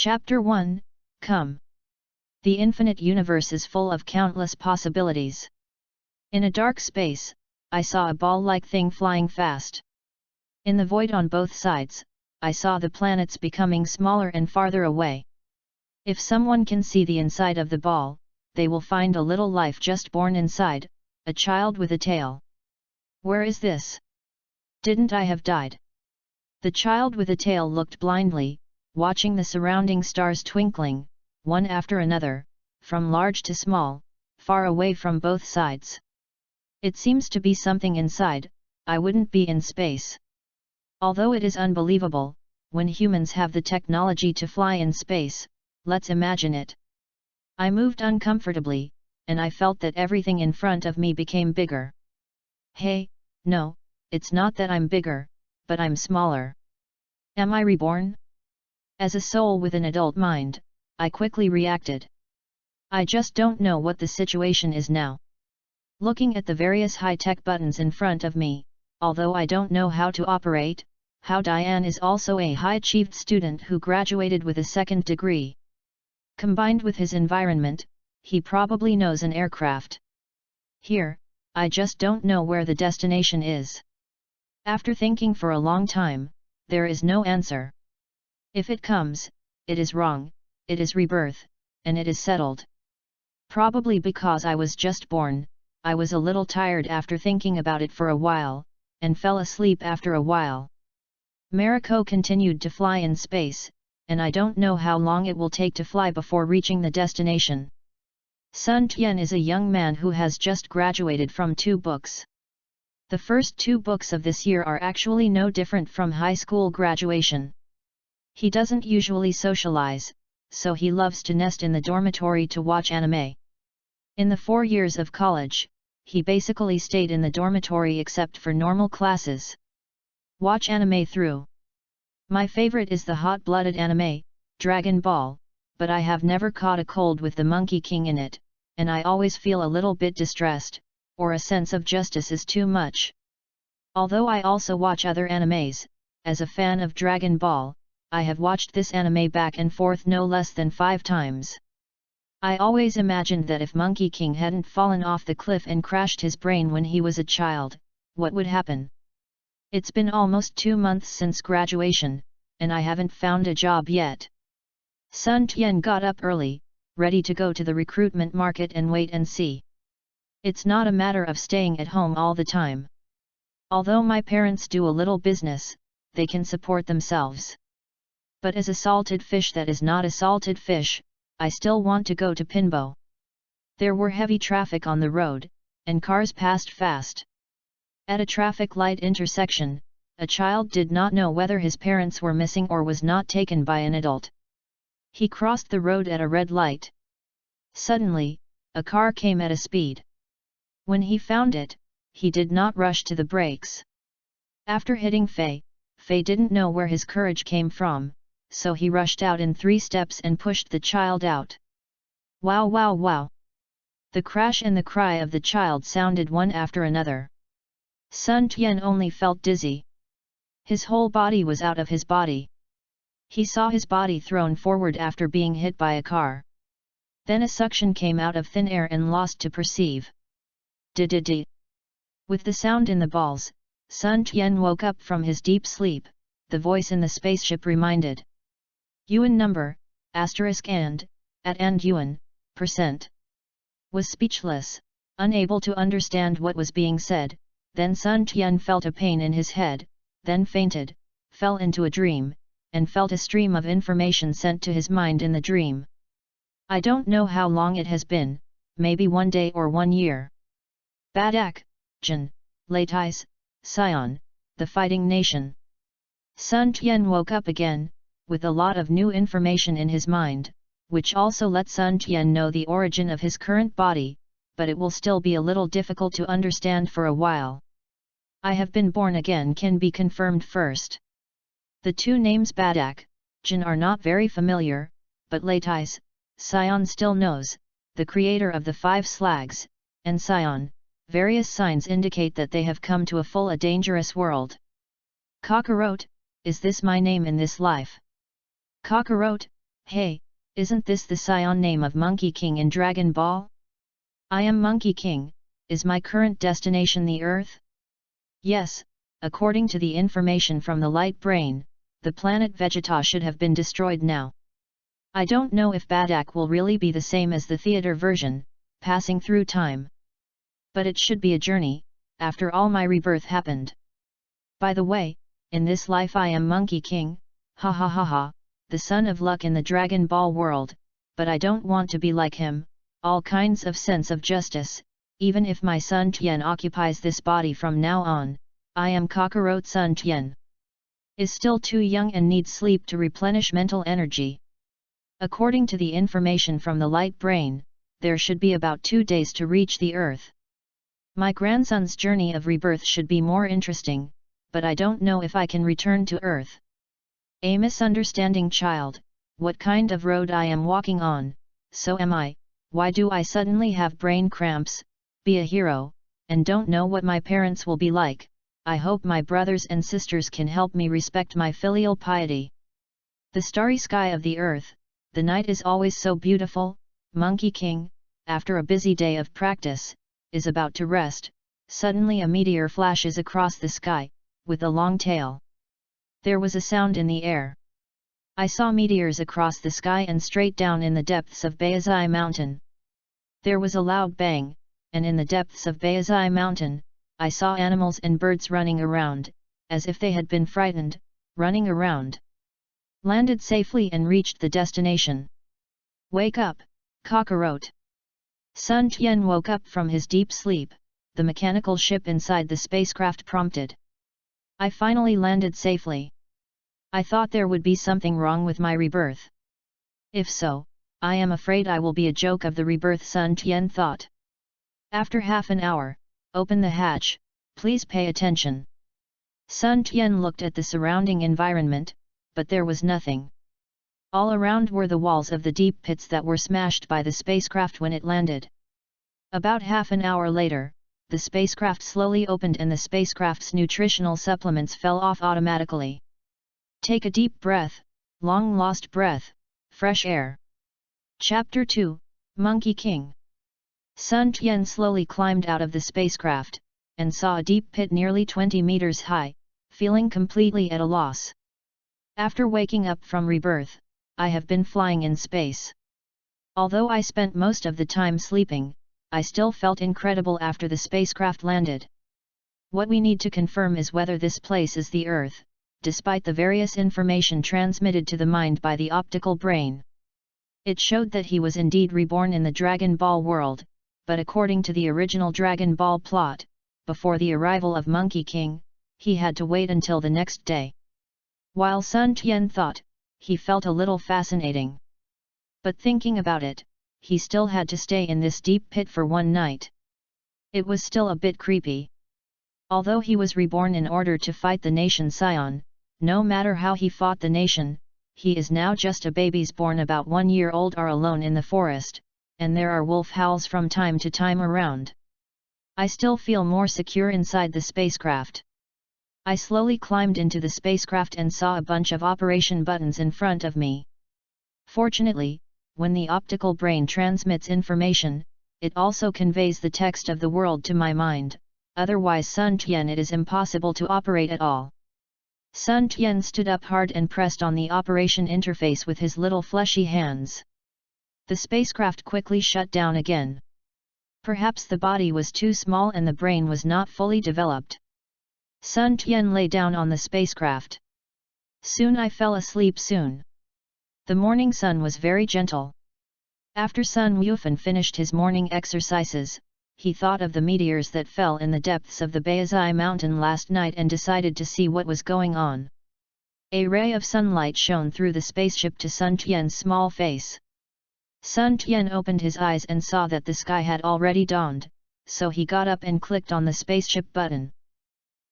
Chapter 1, Come. The infinite universe is full of countless possibilities. In a dark space, I saw a ball-like thing flying fast. In the void on both sides, I saw the planets becoming smaller and farther away. If someone can see the inside of the ball, they will find a little life just born inside, a child with a tail. Where is this? Didn't I have died? The child with a tail looked blindly, watching the surrounding stars twinkling, one after another, from large to small, far away from both sides. It seems to be something inside, I wouldn't be in space. Although it is unbelievable, when humans have the technology to fly in space, let's imagine it. I moved uncomfortably, and I felt that everything in front of me became bigger. Hey, no, it's not that I'm bigger, but I'm smaller. Am I reborn? As a soul with an adult mind, I quickly reacted. I just don't know what the situation is now. Looking at the various high-tech buttons in front of me, although I don't know how to operate, how Diane is also a high-achieved student who graduated with a second degree. Combined with his environment, he probably knows an aircraft. Here, I just don't know where the destination is. After thinking for a long time, there is no answer. If it comes, it is wrong, it is rebirth, and it is settled. Probably because I was just born, I was a little tired after thinking about it for a while, and fell asleep after a while. Mariko continued to fly in space, and I don't know how long it will take to fly before reaching the destination. Sun Tian is a young man who has just graduated from 2 books. The first 2 books of this year are actually no different from high school graduation. He doesn't usually socialize, so he loves to nest in the dormitory to watch anime. In the 4 years of college, he basically stayed in the dormitory except for normal classes. Watch anime through. My favorite is the hot-blooded anime, Dragon Ball, but I have never caught a cold with the Monkey King in it, and I always feel a little bit distressed, or a sense of justice is too much. Although I also watch other animes, as a fan of Dragon Ball, I have watched this anime back and forth no less than 5 times. I always imagined that if Monkey King hadn't fallen off the cliff and crashed his brain when he was a child, what would happen? It's been almost 2 months since graduation, and I haven't found a job yet. Sun Tian got up early, ready to go to the recruitment market and wait and see. It's not a matter of staying at home all the time. Although my parents do a little business, they can support themselves. But as a salted fish that is not a salted fish, I still want to go to Pinbo. There were heavy traffic on the road, and cars passed fast. At a traffic light intersection, a child did not know whether his parents were missing or was not taken by an adult. He crossed the road at a red light. Suddenly, a car came at a speed. When he found it, he did not rush to the brakes. After hitting Fei didn't know where his courage came from, so he rushed out in 3 steps and pushed the child out. Wow wow wow! The crash and the cry of the child sounded one after another. Sun Tian only felt dizzy. His whole body was out of his body. He saw his body thrown forward after being hit by a car. Then a suction came out of thin air and lost to perceive. Di-di-di. With the sound in the balls, Sun Tian woke up from his deep sleep. The voice in the spaceship reminded. Yuan number, asterisk and Yuan, %. Was speechless, unable to understand what was being said. Then Sun Tian felt a pain in his head, then fainted, fell into a dream, and felt a stream of information sent to his mind in the dream. I don't know how long it has been, maybe 1 day or 1 year. Badak, Jin, Laitais, Sion, the fighting nation. Sun Tian woke up again, with a lot of new information in his mind, which also let Sun Tian know the origin of his current body, but it will still be a little difficult to understand for a while. I have been born again can be confirmed first. The 2 names Badak, Jin are not very familiar, but Laitais, Sion still knows, the creator of the 5 slags, and Sion, various signs indicate that they have come to a dangerous world. Cockroach, is this my name in this life? Cockroach, Hey, isn't this the scion name of Monkey King in Dragon Ball? I am Monkey King. Is my current destination the Earth? Yes, according to the information from the light brain, the planet Vegeta should have been destroyed now. I don't know if Badak will really be the same as the theater version, passing through time. But it should be a journey, after all my rebirth happened. By the way, in this life I am Monkey King, ha ha ha ha, the son of luck in the Dragon Ball world, but I don't want to be like him, all kinds of sense of justice. Even if my son Tien occupies this body from now on, I am Kakarot son Tien. Is still too young and needs sleep to replenish mental energy. According to the information from the light brain, there should be about 2 days to reach the Earth. My grandson's journey of rebirth should be more interesting, but I don't know if I can return to Earth. A misunderstanding child, what kind of road I am walking on, so am I, why do I suddenly have brain cramps, be a hero, and don't know what my parents will be like. I hope my brothers and sisters can help me respect my filial piety. The starry sky of the Earth, the night is always so beautiful. Monkey King, after a busy day of practice, is about to rest. Suddenly a meteor flashes across the sky, with a long tail. There was a sound in the air. I saw meteors across the sky and straight down in the depths of Bayazai Mountain. There was a loud bang, and in the depths of Bayazai Mountain, I saw animals and birds running around, as if they had been frightened, running around. Landed safely and reached the destination. Wake up, Kakarot! Sun Tien woke up from his deep sleep, the mechanical ship inside the spacecraft prompted. I finally landed safely. I thought there would be something wrong with my rebirth. If so, I am afraid I will be a joke of the rebirth, Sun Tien thought. After half an hour, open the hatch, please pay attention. Sun Tien looked at the surrounding environment, but there was nothing. All around were the walls of the deep pits that were smashed by the spacecraft when it landed. About half an hour later, the spacecraft slowly opened and the spacecraft's nutritional supplements fell off automatically. Take a deep breath, long lost breath, fresh air. Chapter 2, Monkey King. Sun Tien slowly climbed out of the spacecraft, and saw a deep pit nearly 20 meters high, feeling completely at a loss. After waking up from rebirth, I have been flying in space. Although I spent most of the time sleeping, I still felt incredible after the spacecraft landed. What we need to confirm is whether this place is the Earth, despite the various information transmitted to the mind by the optical brain. It showed that he was indeed reborn in the Dragon Ball world, but according to the original Dragon Ball plot, before the arrival of Monkey King, he had to wait until the next day. While Sun Tien thought, he felt a little fascinating. But thinking about it, he still had to stay in this deep pit for one night. It was still a bit creepy. Although he was reborn in order to fight the nation Scion, no matter how he fought the nation, he is now just a baby's born about 1 year old are alone in the forest, and there are wolf howls from time to time around. I still feel more secure inside the spacecraft. I slowly climbed into the spacecraft and saw a bunch of operation buttons in front of me. Fortunately, when the optical brain transmits information, it also conveys the text of the world to my mind, otherwise Sun Tien it is impossible to operate at all. Sun Tien stood up hard and pressed on the operation interface with his little fleshy hands. The spacecraft quickly shut down again. Perhaps the body was too small and the brain was not fully developed. Sun Tien lay down on the spacecraft. Soon I fell asleep soon. The morning sun was very gentle. After Sun Wufan finished his morning exercises, he thought of the meteors that fell in the depths of the Bayazai Mountain last night and decided to see what was going on. A ray of sunlight shone through the spaceship to Sun Tien's small face. Sun Tien opened his eyes and saw that the sky had already dawned, so he got up and clicked on the spaceship button.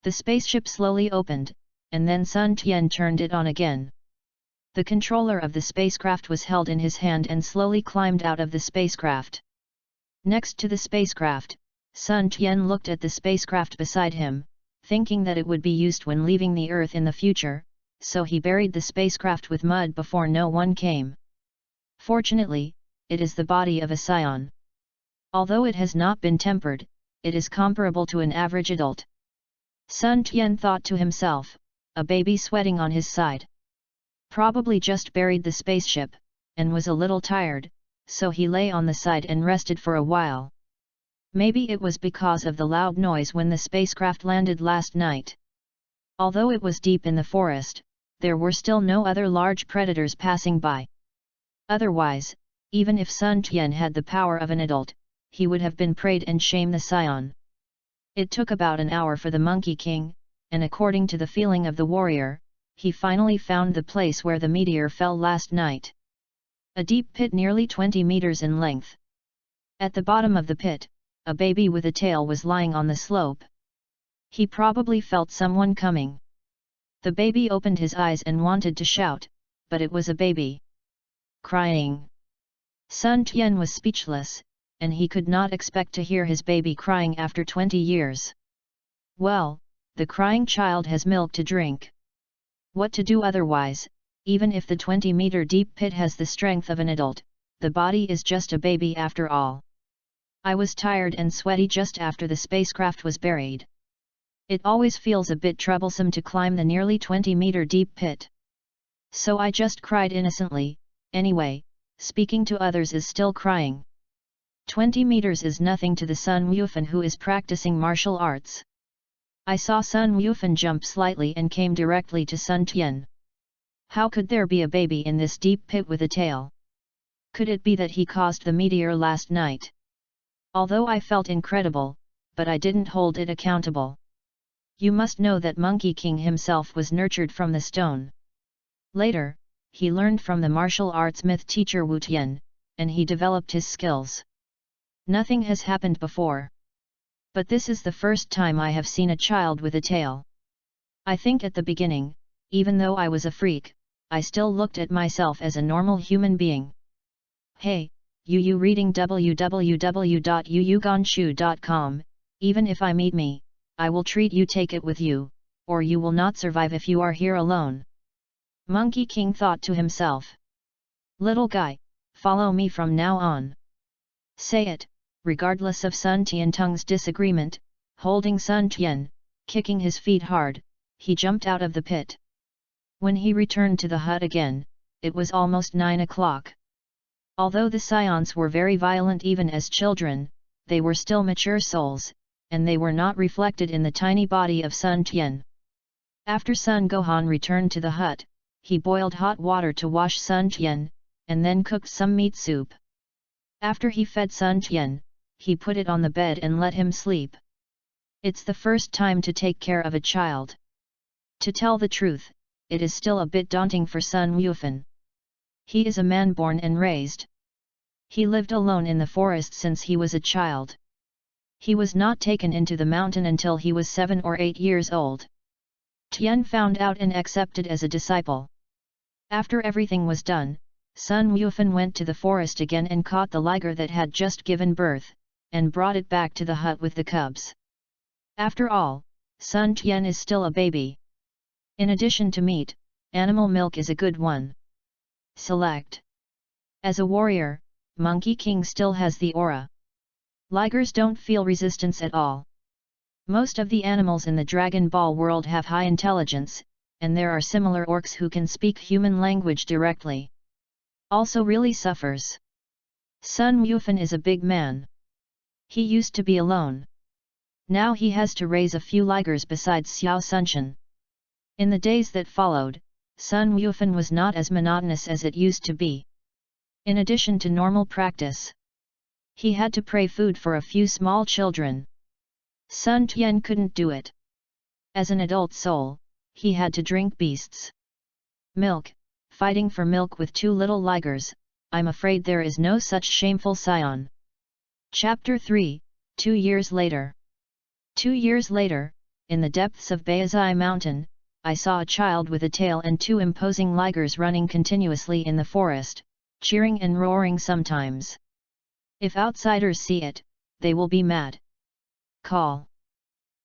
The spaceship slowly opened, and then Sun Tien turned it on again. The controller of the spacecraft was held in his hand and slowly climbed out of the spacecraft. Next to the spacecraft, Sun Tien looked at the spacecraft beside him, thinking that it would be used when leaving the Earth in the future, so he buried the spacecraft with mud before no one came. Fortunately, it is the body of a scion. Although it has not been tempered, it is comparable to an average adult. Sun Tian thought to himself, a baby sweating on his side. Probably just buried the spaceship, and was a little tired, so he lay on the side and rested for a while. Maybe it was because of the loud noise when the spacecraft landed last night. Although it was deep in the forest, there were still no other large predators passing by. Otherwise, even if Sun Tian had the power of an adult, he would have been preyed and shamed the scion. It took about an hour for the Monkey King, and according to the feeling of the warrior, he finally found the place where the meteor fell last night. A deep pit nearly 20 meters in length. At the bottom of the pit, a baby with a tail was lying on the slope. He probably felt someone coming. The baby opened his eyes and wanted to shout, but it was a baby. Crying. Sun Tian was speechless, and he could not expect to hear his baby crying after 20 years. Well, the crying child has milk to drink. What to do otherwise? Even if the 20-meter deep pit has the strength of an adult, the body is just a baby after all. I was tired and sweaty just after the spacecraft was buried. It always feels a bit troublesome to climb the nearly 20-meter deep pit. So I just cried innocently. Anyway, speaking to others is still crying. 20 meters is nothing to the Sun Wufan who is practicing martial arts. I saw Sun Wufan jump slightly and came directly to Sun Tian. How could there be a baby in this deep pit with a tail? Could it be that he caused the meteor last night? Although I felt incredible, but I didn't hold it accountable. You must know that Monkey King himself was nurtured from the stone. Later, he learned from the martial arts myth teacher Wu Tian, and he developed his skills. Nothing has happened before. But this is the first time I have seen a child with a tail. I think at the beginning, even though I was a freak, I still looked at myself as a normal human being. Hey, you reading www.yuyuganshu.com, even if I meet me, I will treat you, take it with you, or you will not survive if you are here alone. Monkey King thought to himself. Little guy, follow me from now on. Say it, regardless of Sun Tiantung's disagreement, holding Sun Tian, kicking his feet hard, he jumped out of the pit. When he returned to the hut again, it was almost 9 o'clock. Although the scions were very violent even as children, they were still mature souls, and they were not reflected in the tiny body of Sun Tian. After Sun Gohan returned to the hut, he boiled hot water to wash Sun Tian, and then cooked some meat soup. After he fed Sun Tian, he put it on the bed and let him sleep. It's the first time to take care of a child. To tell the truth, it is still a bit daunting for Sun Wufan. He is a man born and raised. He lived alone in the forest since he was a child. He was not taken into the mountain until he was 7 or 8 years old. Tian found out and accepted as a disciple. After everything was done, Sun Wufan went to the forest again and caught the liger that had just given birth, and brought it back to the hut with the cubs. After all, Sun Tian is still a baby. In addition to meat, animal milk is a good one. Select. As a warrior, Monkey King still has the aura. Ligers don't feel resistance at all. Most of the animals in the Dragon Ball world have high intelligence, and there are similar orcs who can speak human language directly. Also really suffers. Sun Wufan is a big man. He used to be alone. Now he has to raise a few ligers besides Xiao Sunshin. In the days that followed, Sun Wufan was not as monotonous as it used to be. In addition to normal practice, he had to pray food for a few small children. Sun Tian couldn't do it. As an adult soul, he had to drink beasts' milk, fighting for milk with 2 little ligers. I'm afraid there is no such shameful scion. Chapter 3, 2 years later. 2 years later, in the depths of Baizai Mountain, I saw a child with a tail and 2 imposing ligers running continuously in the forest, cheering and roaring sometimes. If outsiders see it, they will be mad. Call.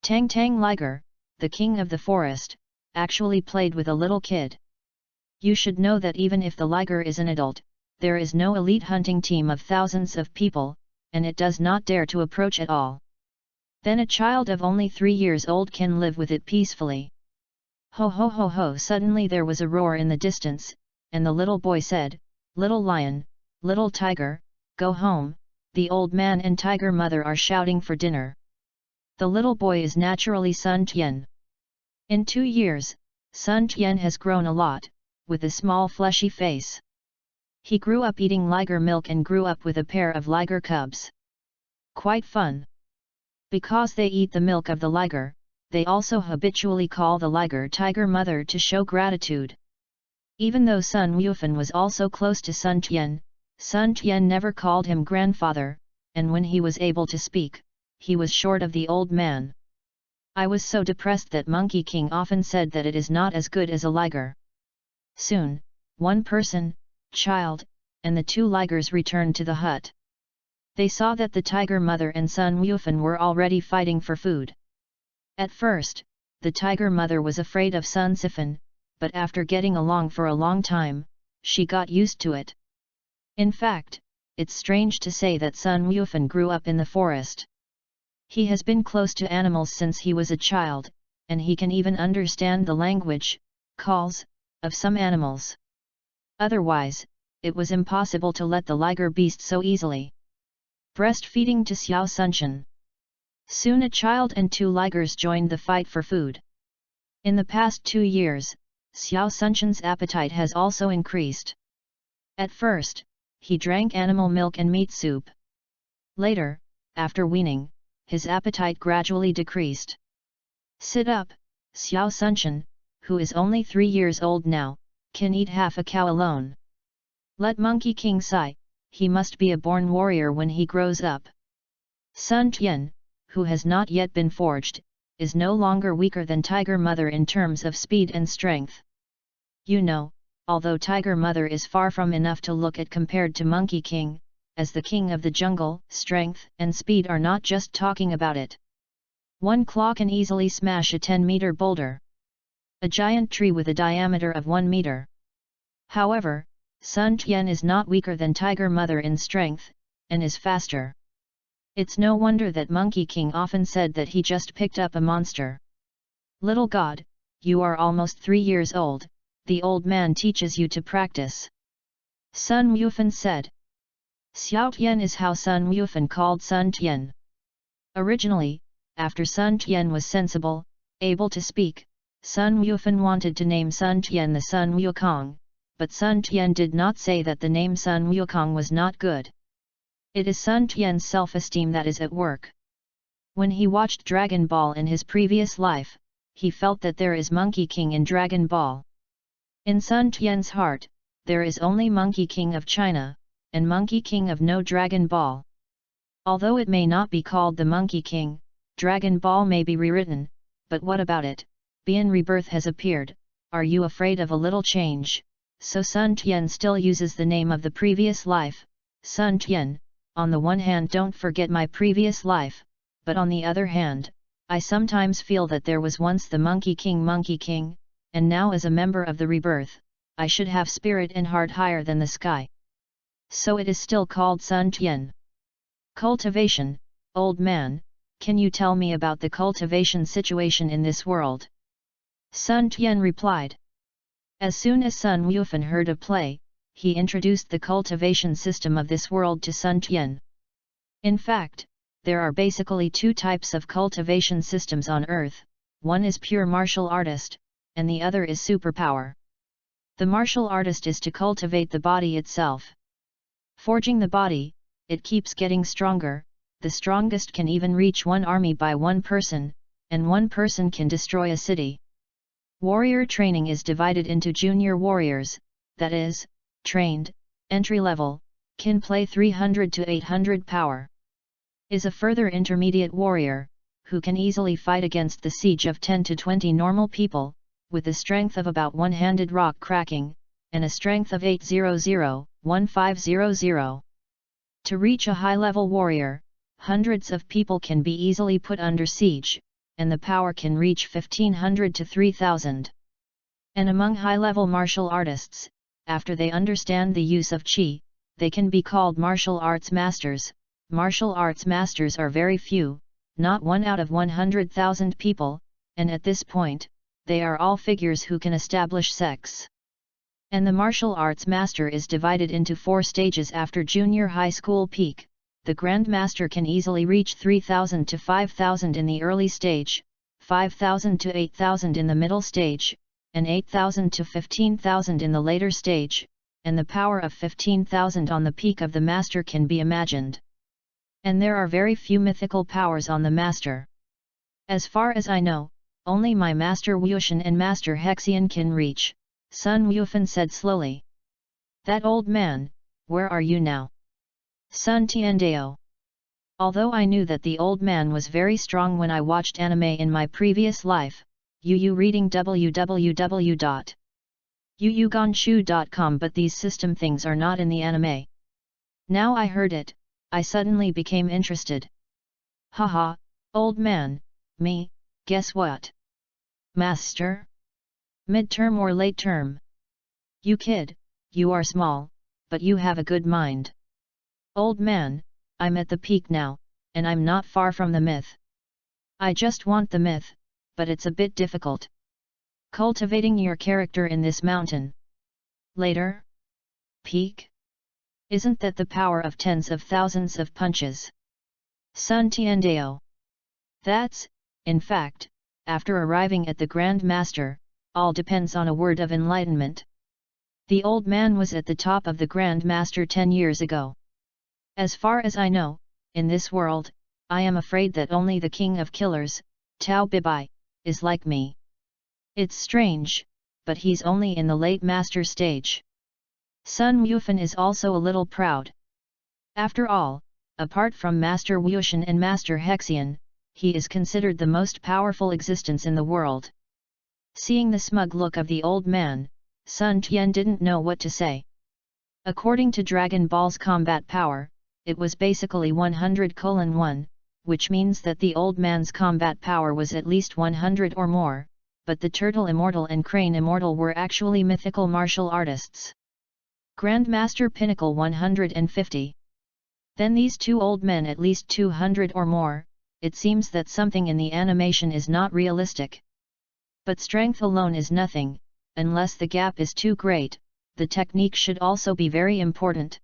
Tang Tang Liger, the king of the forest, actually played with a little kid. You should know that even if the liger is an adult, there is no elite hunting team of thousands of people, and it does not dare to approach at all. Then a child of only 3 years old can live with it peacefully. Ho ho ho ho! Suddenly there was a roar in the distance, and the little boy said, "Little lion, little tiger, go home, the old man and tiger mother are shouting for dinner." The little boy is naturally Sun Tian. In 2 years, Sun Tian has grown a lot, with a small fleshy face. He grew up eating liger milk and grew up with a pair of liger cubs. Quite fun. Because they eat the milk of the liger, they also habitually call the liger tiger mother to show gratitude. Even though Sun Yufan was also close to Sun Tian never called him grandfather, and when he was able to speak, he was short of the old man. I was so depressed that Monkey King often said that it is not as good as a liger. Soon, one person, child, and the 2 ligers returned to the hut. They saw that the tiger mother and Sun Yufan were already fighting for food. At first, the tiger mother was afraid of Sun Sifan, but after getting along for a long time, she got used to it. In fact, it's strange to say that Sun Yufan grew up in the forest. He has been close to animals since he was a child, and he can even understand the language, calls, of some animals. Otherwise, it was impossible to let the liger beast so easily. Breastfeeding to Xiao Sunshan. Soon a child and 2 ligers joined the fight for food. In the past 2 years, Xiao Sunshan's appetite has also increased. At first, he drank animal milk and meat soup. Later, after weaning, his appetite gradually decreased. Sit up, Xiao Sunshan, who is only 3 years old now, can eat half a cow alone. Let Monkey King sigh, he must be a born warrior when he grows up. Sun Tian, who has not yet been forged, is no longer weaker than Tiger Mother in terms of speed and strength. You know, although Tiger Mother is far from enough to look at compared to Monkey King, as the king of the jungle, strength and speed are not just talking about it. One claw can easily smash a 10-meter boulder. A giant tree with a diameter of 1 meter. However, Sun Tian is not weaker than Tiger Mother in strength, and is faster. It's no wonder that Monkey King often said that he just picked up a monster. Little god, you are almost 3 years old, the old man teaches you to practice. Sun Yufan said. Xiao Tian is how Sun Yufan called Sun Tian. Originally, after Sun Tian was sensible, able to speak, Sun Yufan wanted to name Sun Tian the Sun Wukong, but Sun Tian did not say that the name Sun Wukong was not good. It is Sun Tian's self-esteem that is at work. When he watched Dragon Ball in his previous life, he felt that there is Monkey King in Dragon Ball. In Sun Tian's heart, there is only Monkey King of China, and Monkey King of no Dragon Ball. Although it may not be called the Monkey King, Dragon Ball may be rewritten, but what about it? Bian Rebirth has appeared, are you afraid of a little change? So Sun Tian still uses the name of the previous life, Sun Tian. On the one hand, don't forget my previous life, but on the other hand, I sometimes feel that there was once the Monkey King, and now as a member of the rebirth, I should have spirit and heart higher than the sky. So it is still called Sun Tian. Cultivation, old man, can you tell me about the cultivation situation in this world? Sun Tian replied. As soon as Sun Yufan heard of play, he introduced the cultivation system of this world to Sun Tian. In fact, there are basically 2 types of cultivation systems on Earth, one is pure martial artist, and the other is superpower. The martial artist is to cultivate the body itself. Forging the body, it keeps getting stronger, the strongest can even reach 1 army by 1 person, and 1 person can destroy a city. Warrior training is divided into junior warriors, that is, trained, entry level, can play 300 to 800 power. Is a further intermediate warrior, who can easily fight against the siege of 10 to 20 normal people, with a strength of about one-handed rock cracking, and a strength of 800-1500. To reach a high-level warrior, hundreds of people can be easily put under siege, and the power can reach 1500 to 3000. And among high-level martial artists, after they understand the use of qi, they can be called martial arts masters. Martial arts masters are very few, not 1 out of 100,000 people, and at this point, they are all figures who can establish sex. And the martial arts master is divided into 4 stages after junior high school peak. The Grand Master can easily reach 3,000 to 5,000 in the early stage, 5,000 to 8,000 in the middle stage, and 8,000 to 15,000 in the later stage, and the power of 15,000 on the peak of the Master can be imagined. And there are very few mythical powers on the Master. As far as I know, only my Master Wuxian and Master Hexian can reach, Sun Wufan said slowly. That old man, where are you now? Sun Tiandao. Although I knew that the old man was very strong when I watched anime in my previous life, reading www.yuyuganshu.com, but these system things are not in the anime. Now I heard it, I suddenly became interested. Haha, old man, me, guess what? Master? Mid-term or late term? You kid, you are small, but you have a good mind. Old man, I'm at the peak now, and I'm not far from the myth. I just want the myth, but it's a bit difficult. Cultivating your character in this mountain. Later? Peak? Isn't that the power of tens of thousands of punches? Sun Tiandao. That's, in fact, after arriving at the Grand Master, all depends on a word of enlightenment. The old man was at the top of the Grand Master 10 years ago. As far as I know, in this world, I am afraid that only the king of killers, Tao Bibai, is like me. It's strange, but he's only in the late master stage. Sun Wufan is also a little proud. After all, apart from Master Wuxian and Master Hexian, he is considered the most powerful existence in the world. Seeing the smug look of the old man, Sun Tian didn't know what to say. According to Dragon Ball's combat power, it was basically 100:1, which means that the old man's combat power was at least 100 or more, but the Turtle Immortal and Crane Immortal were actually mythical martial artists. Grandmaster Pinnacle 150. Then these 2 old men at least 200 or more. It seems that something in the animation is not realistic. But strength alone is nothing, unless the gap is too great. The technique should also be very important.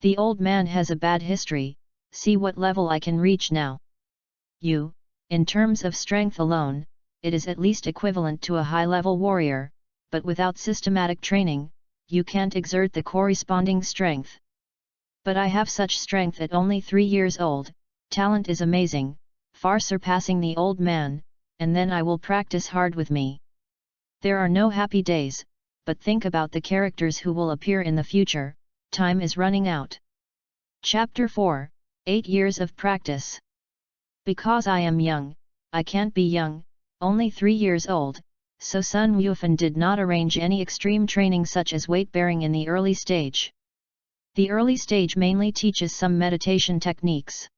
The old man has a bad history, see what level I can reach now. In terms of strength alone, it is at least equivalent to a high-level warrior, but without systematic training, you can't exert the corresponding strength. But I have such strength at only 3 years old, talent is amazing, far surpassing the old man, and then I will practice hard with me. There are no happy days, but think about the characters who will appear in the future. Time is running out. Chapter 4, 8 Years of Practice. Because I am young, I can't be young, only 3 years old, so Sun Wufan did not arrange any extreme training such as weight-bearing in the early stage. The early stage mainly teaches some meditation techniques.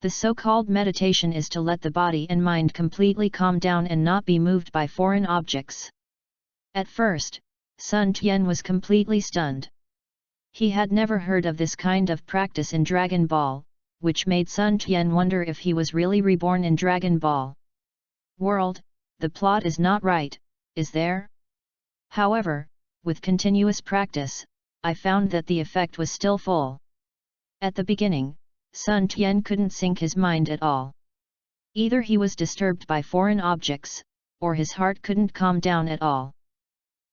The so-called meditation is to let the body and mind completely calm down and not be moved by foreign objects. At first, Sun Tian was completely stunned. He had never heard of this kind of practice in Dragon Ball, which made Sun Tian wonder if he was really reborn in Dragon Ball world. The plot is not right, is there? However, with continuous practice, I found that the effect was still full. At the beginning, Sun Tian couldn't sync his mind at all. Either he was disturbed by foreign objects, or his heart couldn't calm down at all.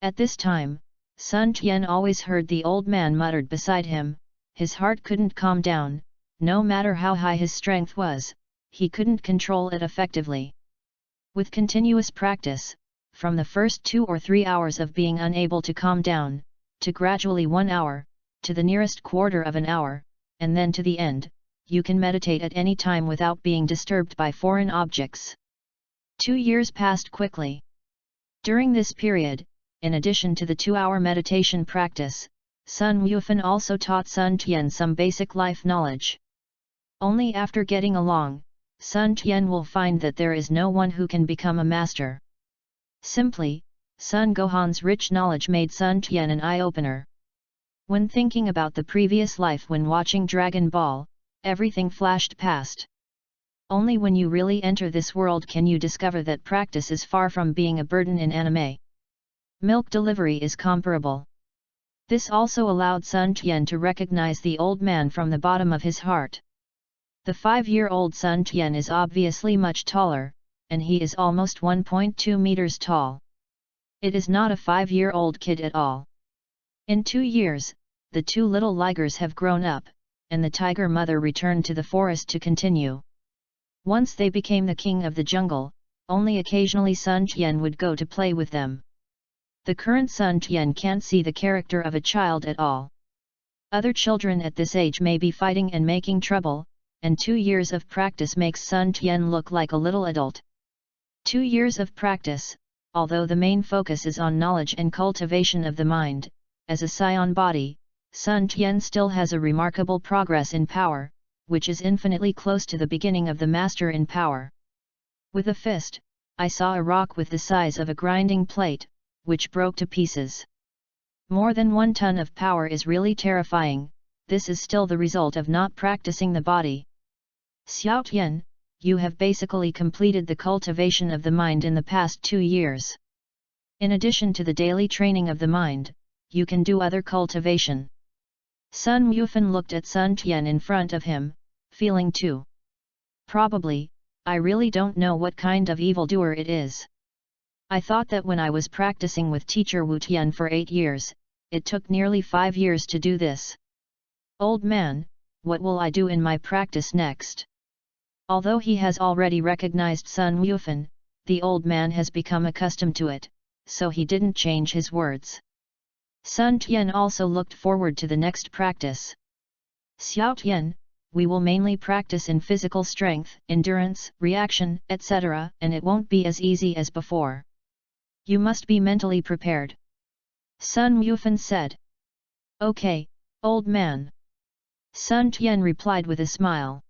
At this time, Sun Tian always heard the old man muttered beside him, his heart couldn't calm down, no matter how high his strength was, he couldn't control it effectively. With continuous practice, from the first 2 or 3 hours of being unable to calm down, to gradually 1 hour, to the nearest quarter of an hour, and then to the end, you can meditate at any time without being disturbed by foreign objects. 2 years passed quickly. During this period, in addition to the 2-hour meditation practice, Sun Wufan also taught Sun Tian some basic life knowledge. Only after getting along, Sun Tian will find that there is no one who can become a master. Simply, Sun Gohan's rich knowledge made Sun Tian an eye-opener. When thinking about the previous life when watching Dragon Ball, everything flashed past. Only when you really enter this world can you discover that practice is far from being a burden in anime. Milk delivery is comparable. This also allowed Sun Tian to recognize the old man from the bottom of his heart. The 5-year-old Sun Tian is obviously much taller, and he is almost 1.2 meters tall. It is not a 5-year-old kid at all. In 2 years, the 2 little ligers have grown up, and the tiger mother returned to the forest to continue. Once they became the king of the jungle, only occasionally Sun Tian would go to play with them. The current Sun Tian can't see the character of a child at all. Other children at this age may be fighting and making trouble, and 2 years of practice makes Sun Tian look like a little adult. 2 years of practice, although the main focus is on knowledge and cultivation of the mind, as a scion body, Sun Tian still has a remarkable progress in power, which is infinitely close to the beginning of the master in power. With a fist, I saw a rock with the size of a grinding plate, which broke to pieces. More than 1 ton of power is really terrifying. This is still the result of not practicing the body. Xiao Tian, you have basically completed the cultivation of the mind in the past 2 years. In addition to the daily training of the mind, you can do other cultivation. Sun Yufan looked at Sun Tian in front of him, feeling too. Probably, I really don't know what kind of evildoer it is. I thought that when I was practicing with teacher Wu Tian for 8 years, it took nearly 5 years to do this. Old man, what will I do in my practice next? Although he has already recognized Sun Yufan, the old man has become accustomed to it, so he didn't change his words. Sun Tian also looked forward to the next practice. Xiao Tian, we will mainly practice in physical strength, endurance, reaction, etc., and it won't be as easy as before. You must be mentally prepared. Sun Yufan said. Okay, old man. Sun Tian replied with a smile.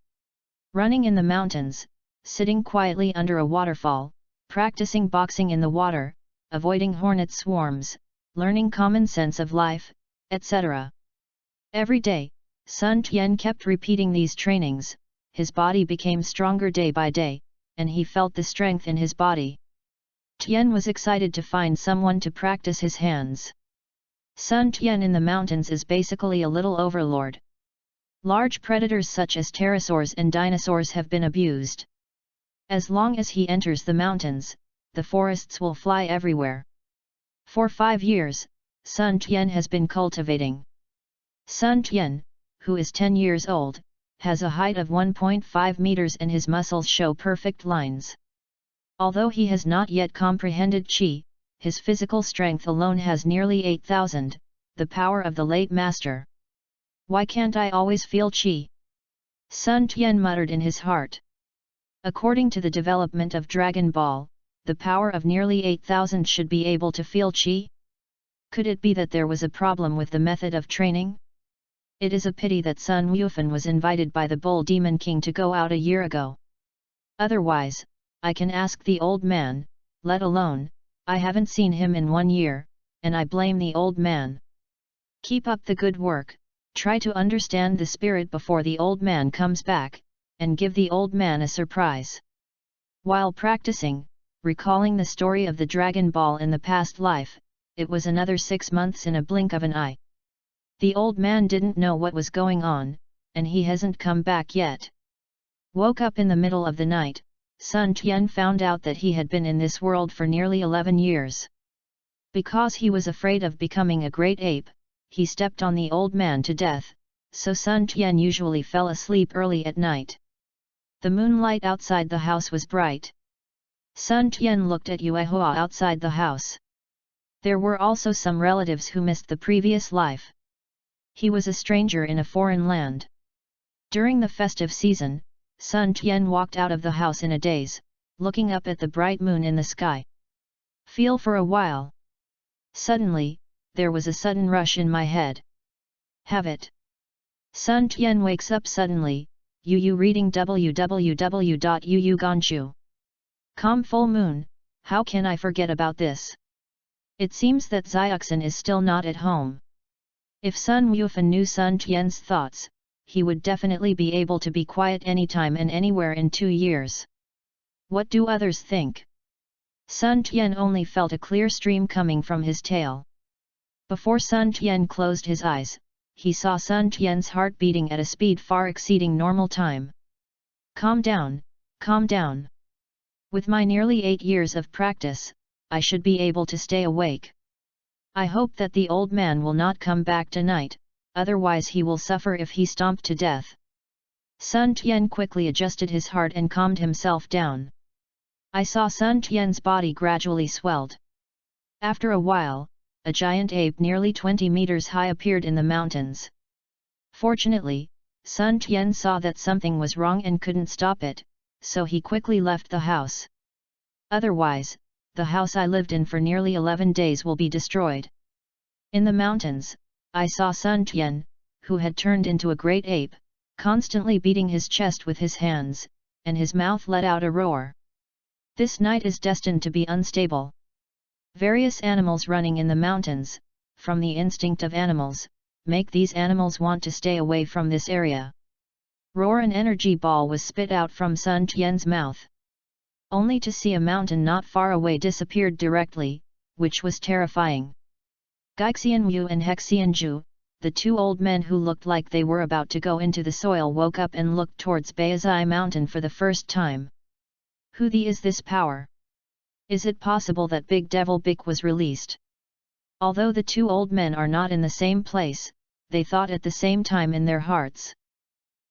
Running in the mountains, sitting quietly under a waterfall, practicing boxing in the water, avoiding hornet swarms, learning common sense of life, etc. Every day, Sun Tian kept repeating these trainings, his body became stronger day by day, and he felt the strength in his body. Tian was excited to find someone to practice his hands. Sun Tian in the mountains is basically a little overlord. Large predators such as pterosaurs and dinosaurs have been abused. As long as he enters the mountains, the forests will fly everywhere. For 5 years, Sun Tian has been cultivating. Sun Tian, who is 10 years old, has a height of 1.5 meters and his muscles show perfect lines. Although he has not yet comprehended Qi, his physical strength alone has nearly 8,000, the power of the late master. Why can't I always feel Qi? Sun Tian muttered in his heart. According to the development of Dragon Ball, the power of nearly 8,000 should be able to feel Qi? Could it be that there was a problem with the method of training? It is a pity that Sun Yufan was invited by the Bull Demon King to go out a year ago. Otherwise, I can ask the old man, let alone, I haven't seen him in 1 year, and I blame the old man. Keep up the good work, try to understand the spirit before the old man comes back, and give the old man a surprise. While practicing, recalling the story of the Dragon Ball in the past life, it was another 6 months in a blink of an eye. The old man didn't know what was going on, and he hasn't come back yet. Woke up in the middle of the night, Sun Tian found out that he had been in this world for nearly 11 years. Because he was afraid of becoming a great ape, he stepped on the old man to death, so Sun Tian usually fell asleep early at night. The moonlight outside the house was bright. Sun Tian looked at Yuehua outside the house. There were also some relatives who missed the previous life. He was a stranger in a foreign land. During the festive season, Sun Tian walked out of the house in a daze, looking up at the bright moon in the sky. Feel for a while. Suddenly, there was a sudden rush in my head. Have it. Sun Tian wakes up suddenly, Yu reading www.yuuganshu.com. Full moon, how can I forget about this? It seems that Xiaoxin is still not at home. If Sun Yufan knew Sun Tian's thoughts, he would definitely be able to be quiet anytime and anywhere in 2 years. What do others think? Sun Tian only felt a clear stream coming from his tail. Before Sun Tian closed his eyes, he saw Sun Tian's heart beating at a speed far exceeding normal time. Calm down, calm down. With my nearly 8 years of practice, I should be able to stay awake. I hope that the old man will not come back tonight, otherwise he will suffer if he stomped to death. Sun Tian quickly adjusted his heart and calmed himself down. I saw Sun Tian's body gradually swelled. After a while, a giant ape nearly 20 meters high appeared in the mountains. Fortunately, Sun Tian saw that something was wrong and couldn't stop it, so he quickly left the house. Otherwise, the house I lived in for nearly 11 days will be destroyed. In the mountains, I saw Sun Tian, who had turned into a great ape, constantly beating his chest with his hands, and his mouth let out a roar. This night is destined to be unstable. Various animals running in the mountains, from the instinct of animals, make these animals want to stay away from this area. Roar! An energy ball was spit out from Sun Tian's mouth. Only to see a mountain not far away disappeared directly, which was terrifying. Gaixianyu and Hexianju, the 2 old men who looked like they were about to go into the soil, woke up and looked towards Baizai Mountain for the first time. Who is this power? Is it possible that Big Devil Bic was released? Although the 2 old men are not in the same place, they thought at the same time in their hearts.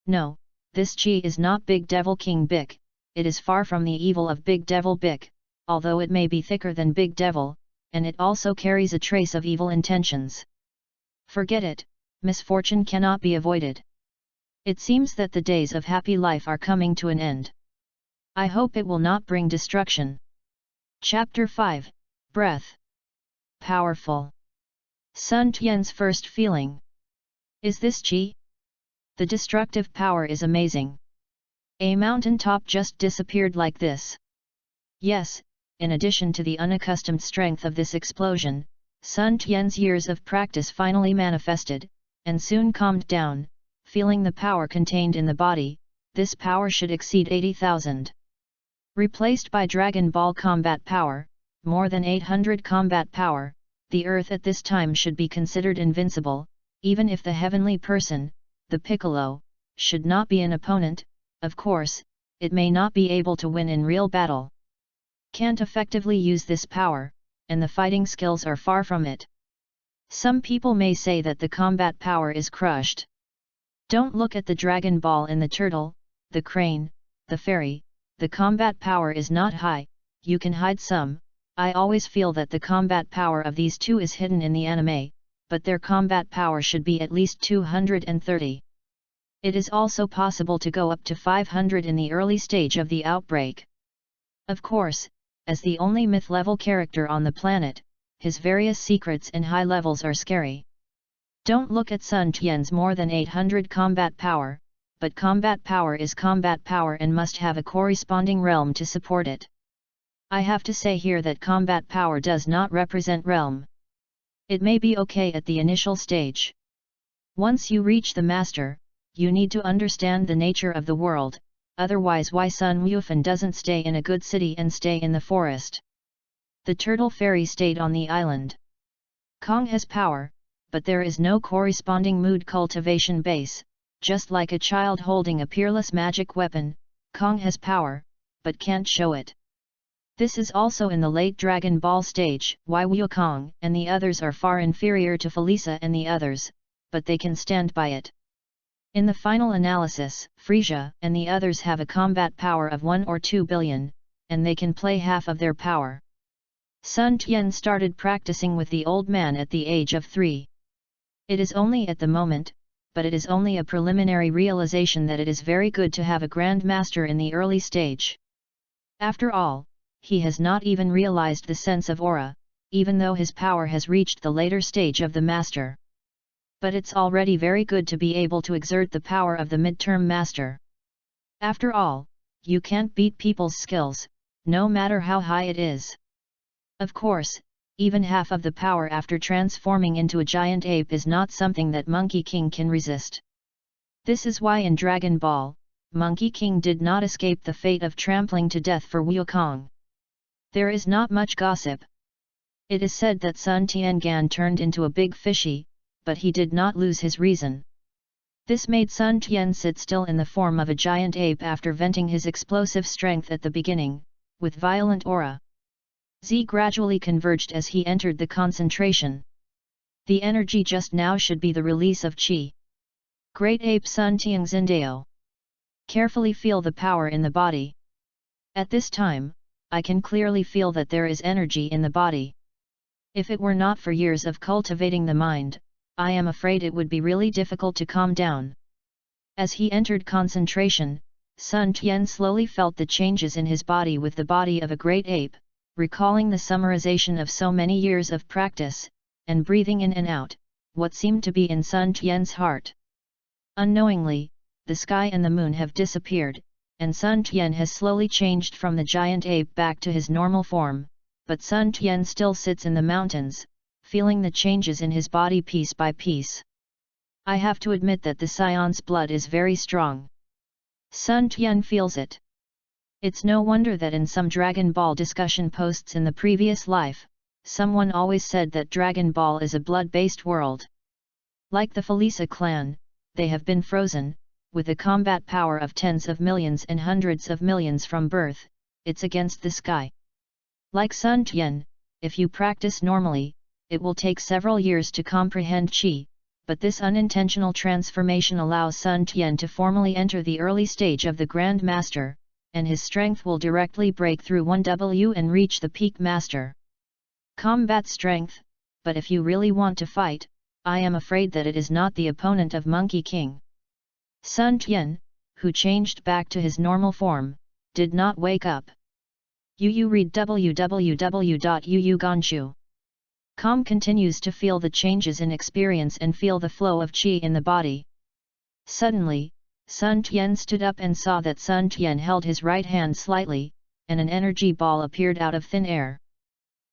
No, this chi is not Big Devil King Bic, it is far from the evil of Big Devil Bic, although it may be thicker than Big Devil, and it also carries a trace of evil intentions. Forget it, misfortune cannot be avoided. It seems that the days of happy life are coming to an end. I hope it will not bring destruction. Chapter 5, Breath. Powerful. Sun Tian's first feeling. Is this qi? The destructive power is amazing. A mountain top just disappeared like this. Yes, in addition to the unaccustomed strength of this explosion, Sun Tian's years of practice finally manifested, and soon calmed down, feeling the power contained in the body. This power should exceed 80,000. Replaced by Dragon Ball combat power, more than 800 combat power, the earth at this time should be considered invincible, even if the heavenly person, the Piccolo, should not be an opponent. Of course, it may not be able to win in real battle. Can't effectively use this power, and the fighting skills are far from it. Some people may say that the combat power is crushed. Don't look at the Dragon Ball and the turtle, the crane, the fairy. The combat power is not high, you can hide some. I always feel that the combat power of these 2 is hidden in the anime, but their combat power should be at least 230. It is also possible to go up to 500 in the early stage of the outbreak. Of course, as the only myth-level character on the planet, his various secrets and high levels are scary. Don't look at Sun Tian's more than 800 combat power, but combat power is combat power and must have a corresponding realm to support it. I have to say here that combat power does not represent realm. It may be okay at the initial stage. Once you reach the master, you need to understand the nature of the world, otherwise why Sun Yufan doesn't stay in a good city and stay in the forest. The turtle fairy stayed on the island. Kong has power, but there is no corresponding mood cultivation base. Just like a child holding a peerless magic weapon, Kong has power, but can't show it. This is also in the late Dragon Ball stage. Wukong and the others are far inferior to Felisa and the others, but they can stand by it. In the final analysis, Frieza and the others have a combat power of 1 or 2 billion, and they can play half of their power. Sun Tian started practicing with the old man at the age of 3. It is only at the moment, but it is only a preliminary realization that it is very good to have a Grand Master in the early stage. After all, he has not even realized the sense of aura, even though his power has reached the later stage of the Master. But it's already very good to be able to exert the power of the midterm Master. After all, you can't beat people's skills, no matter how high it is. Of course, even half of the power after transforming into a giant ape is not something that Monkey King can resist. This is why in Dragon Ball, Monkey King did not escape the fate of trampling to death for Wukong. There is not much gossip. It is said that Sun Tiangan turned into a big fishy, but he did not lose his reason. This made Sun Tian sit still in the form of a giant ape after venting his explosive strength at the beginning, with violent aura. Z gradually converged as he entered the concentration. The energy just now should be the release of Qi. Great Ape Sun Tianxindao. Carefully feel the power in the body. At this time, I can clearly feel that there is energy in the body. If it were not for years of cultivating the mind, I am afraid it would be really difficult to calm down. As he entered concentration, Sun Tian slowly felt the changes in his body with the body of a great ape, recalling the summarization of so many years of practice, and breathing in and out, what seemed to be in Sun Tian's heart. Unknowingly, the sky and the moon have disappeared, and Sun Tian has slowly changed from the giant ape back to his normal form, but Sun Tian still sits in the mountains, feeling the changes in his body piece by piece. I have to admit that the Scion's blood is very strong. Sun Tian feels it. It's no wonder that in some Dragon Ball discussion posts in the previous life, someone always said that Dragon Ball is a blood-based world. Like the Felisa clan, they have been frozen, with a combat power of tens of millions and hundreds of millions from birth, it's against the sky. Like Sun Tian, if you practice normally, it will take several years to comprehend Qi, but this unintentional transformation allows Sun Tian to formally enter the early stage of the Grand Master, and his strength will directly break through 1W and reach the peak master. Combat strength, but if you really want to fight, I am afraid that it is not the opponent of Monkey King. Sun Tian, who changed back to his normal form, did not wake up. Read www.uuganshu.com continues to feel the changes in experience and feel the flow of Qi in the body. Suddenly, Sun Tian stood up and saw that Sun Tian held his right hand slightly, and an energy ball appeared out of thin air.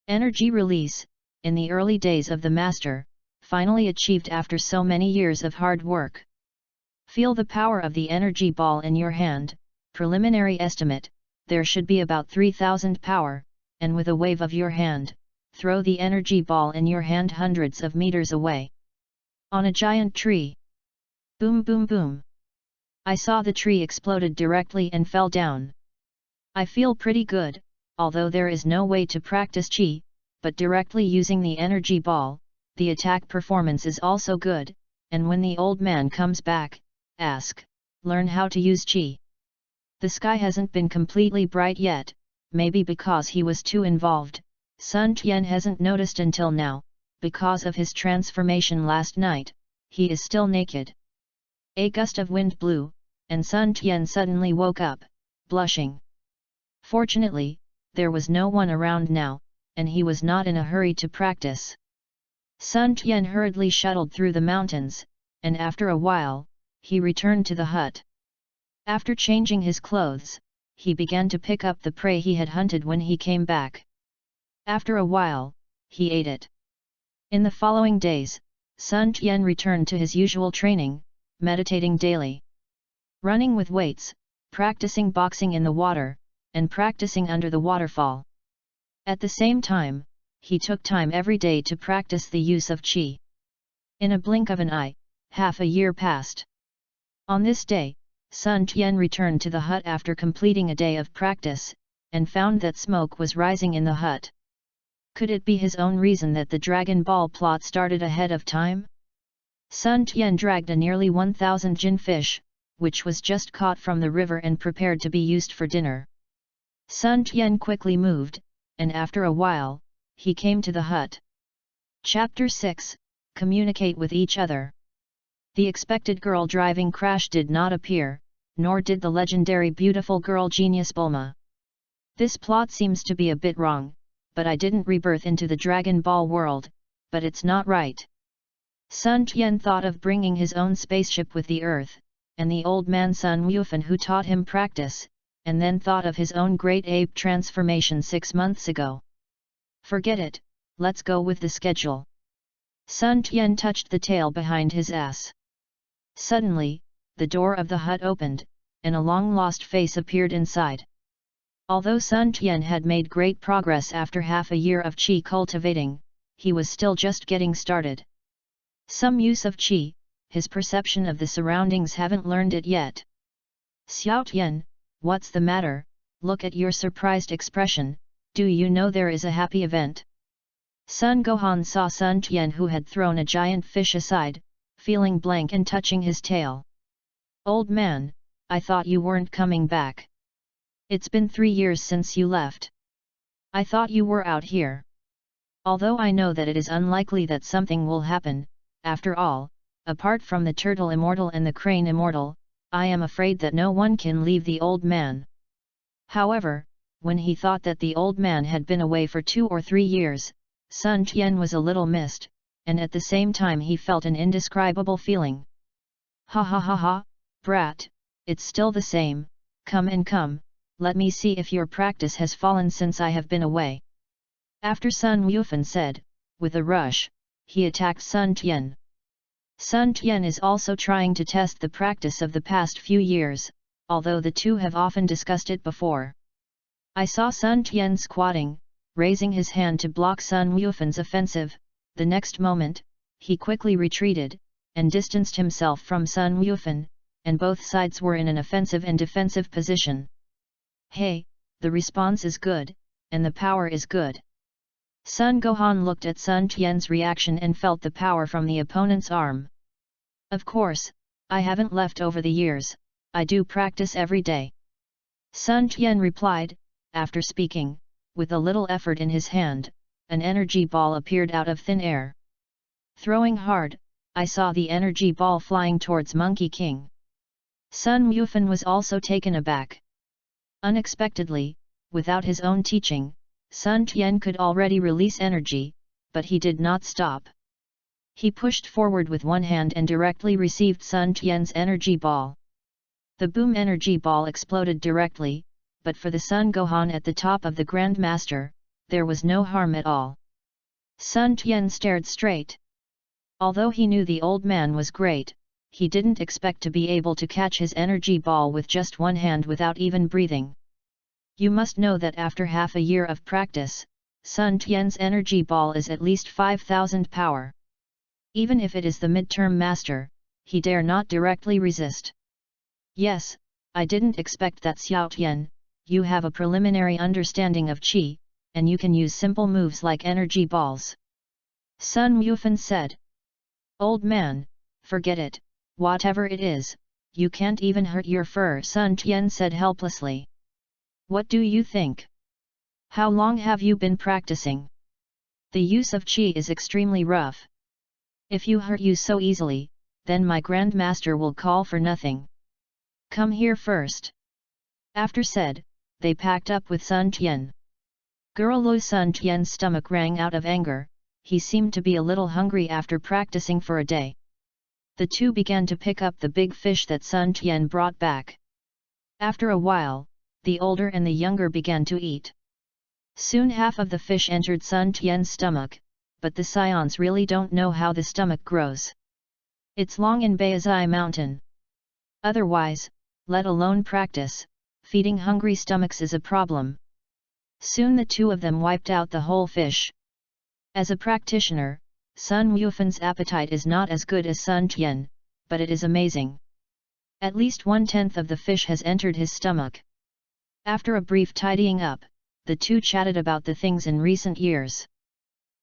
Energy release, in the early days of the Master, finally achieved after so many years of hard work. Feel the power of the energy ball in your hand. Preliminary estimate, there should be about 3000 power, and with a wave of your hand, throw the energy ball in your hand hundreds of meters away. On a giant tree. Boom boom boom. I saw the tree exploded directly and fell down. I feel pretty good, although there is no way to practice Qi, but directly using the energy ball, the attack performance is also good, and when the old man comes back, ask, learn how to use Qi. The sky hasn't been completely bright yet, maybe because he was too involved. Sun Tian hasn't noticed until now, because of his transformation last night, he is still naked. A gust of wind blew, and Sun Tian suddenly woke up, blushing. Fortunately, there was no one around now, and he was not in a hurry to practice. Sun Tian hurriedly shuttled through the mountains, and after a while, he returned to the hut. After changing his clothes, he began to pick up the prey he had hunted when he came back. After a while, he ate it. In the following days, Sun Tian returned to his usual training, meditating daily. Running with weights, practicing boxing in the water, and practicing under the waterfall. At the same time, he took time every day to practice the use of Qi. In a blink of an eye, half a year passed. On this day, Sun Tian returned to the hut after completing a day of practice, and found that smoke was rising in the hut. Could it be his own reason that the Dragon Ball plot started ahead of time? Sun Tian dragged a nearly 1000 jin fish, which was just caught from the river and prepared to be used for dinner. Sun Tian quickly moved, and after a while, he came to the hut. Chapter 6, Communicate with each other. The expected girl driving crash did not appear, nor did the legendary beautiful girl genius Bulma. This plot seems to be a bit wrong, but I didn't rebirth into the Dragon Ball world, but it's not right. Sun Tian thought of bringing his own spaceship with the Earth, and the old man Sun Wufan who taught him practice, and then thought of his own great ape transformation 6 months ago. Forget it, let's go with the schedule. Sun Tian touched the tail behind his ass. Suddenly, the door of the hut opened, and a long-lost face appeared inside. Although Sun Tian had made great progress after half a year of qi cultivating, he was still just getting started. Some use of qi, his perception of the surroundings haven't learned it yet. Xiao Tian, what's the matter? Look at your surprised expression, do you know there is a happy event? Sun Gohan saw Sun Tian, who had thrown a giant fish aside, feeling blank and touching his tail. Old man, I thought you weren't coming back. It's been 3 years since you left. I thought you were out here. Although I know that it is unlikely that something will happen, after all, apart from the turtle immortal and the crane immortal, I am afraid that no one can leave the old man. However, when he thought that the old man had been away for 2 or 3 years, Sun Tian was a little missed, and at the same time he felt an indescribable feeling. Ha ha ha ha, brat, it's still the same, come and come, let me see if your practice has fallen since I have been away. After Sun Yufan said, with a rush, he attacked Sun Tian. Sun Tian is also trying to test the practice of the past few years, although the two have often discussed it before. I saw Sun Tian squatting, raising his hand to block Sun Yufan's offensive. The next moment, he quickly retreated, and distanced himself from Sun Yufan, and both sides were in an offensive and defensive position. Hey, the response is good, and the power is good. Sun Gohan looked at Sun Tian's reaction and felt the power from the opponent's arm. Of course, I haven't left over the years, I do practice every day. Sun Tian replied, after speaking, with a little effort in his hand, an energy ball appeared out of thin air. Throwing hard, I saw the energy ball flying towards Monkey King. Sun Yufan was also taken aback. Unexpectedly, without his own teaching, Sun Tian could already release energy, but he did not stop. He pushed forward with one hand and directly received Sun Tian's energy ball. The boom energy ball exploded directly, but for the Sun Gohan at the top of the Grand Master, there was no harm at all. Sun Tian stared straight. Although he knew the old man was great, he didn't expect to be able to catch his energy ball with just one hand without even breathing. You must know that after half a year of practice, Sun Tian's energy ball is at least 5,000 power. Even if it is the mid-term master, he dare not directly resist. Yes, I didn't expect that, Xiao Tian. You have a preliminary understanding of qi, and you can use simple moves like energy balls. Sun Yufan said. Old man, forget it, whatever it is, you can't even hurt your fur, Sun Tian said helplessly. What do you think? How long have you been practicing? The use of qi is extremely rough. If you hurt you so easily, then my Grand Master will call for nothing. Come here first. After said, they packed up with Sun Tian. Gurulu Sun Tian's stomach rang out of anger, he seemed to be a little hungry after practicing for a day. The two began to pick up the big fish that Sun Tian brought back. After a while, the older and the younger began to eat. Soon half of the fish entered Sun Tian's stomach, but the scions really don't know how the stomach grows. It's long in Baizai Mountain. Otherwise, let alone practice, feeding hungry stomachs is a problem. Soon the two of them wiped out the whole fish. As a practitioner, Sun Yufan's appetite is not as good as Sun Tian, but it is amazing. At least 1/10 of the fish has entered his stomach. After a brief tidying up, the two chatted about the things in recent years.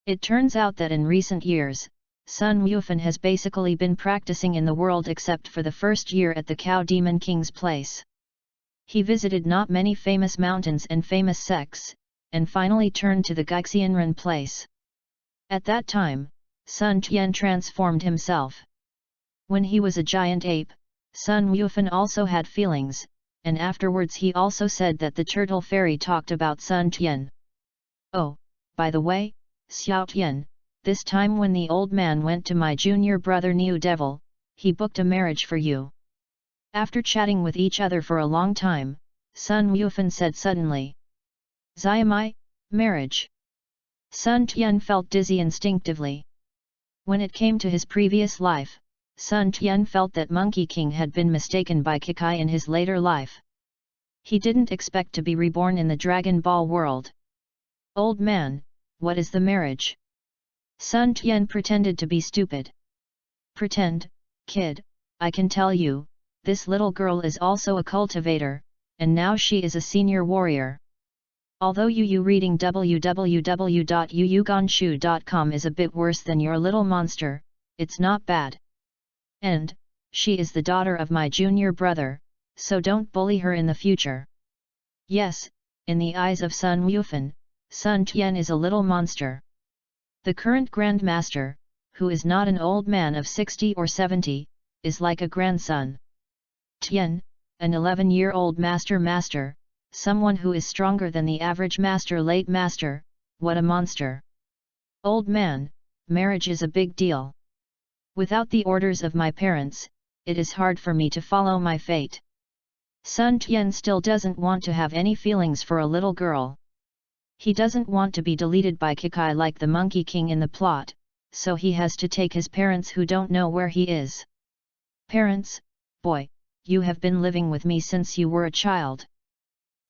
It turns out that in recent years, Sun Yufan has basically been practicing in the world except for the first year at the Cow Demon King's place. He visited not many famous mountains and famous sects, and finally turned to the Gaixianren place. At that time, Sun Tian transformed himself. When he was a giant ape, Sun Yufan also had feelings, and afterwards he also said that the turtle fairy talked about Sun Tian. Oh, by the way, Xiao Tian, this time when the old man went to my junior brother New Devil, he booked a marriage for you. After chatting with each other for a long time, Sun Yufan said suddenly. Xiamai, marriage. Sun Tian felt dizzy instinctively. When it came to his previous life, Sun Tian felt that Monkey King had been mistaken by Kikai in his later life. He didn't expect to be reborn in the Dragon Ball world. Old man, what is the marriage? Sun Tian pretended to be stupid. Pretend, kid, I can tell you, this little girl is also a cultivator, and now she is a senior warrior. Although reading www.yuyuganshu.com is a bit worse than your little monster, it's not bad. And, she is the daughter of my junior brother, so don't bully her in the future. Yes, in the eyes of Sun Wufan, Sun Tian is a little monster. The current Grandmaster, who is not an old man of 60 or 70, is like a grandson. Tian, an 11-year-old master, someone who is stronger than the average late master, what a monster. Old man, marriage is a big deal. Without the orders of my parents, it is hard for me to follow my fate. Sun Tian still doesn't want to have any feelings for a little girl. He doesn't want to be deleted by Kikai like the Monkey King in the plot, so he has to take his parents who don't know where he is. Parents, boy, you have been living with me since you were a child.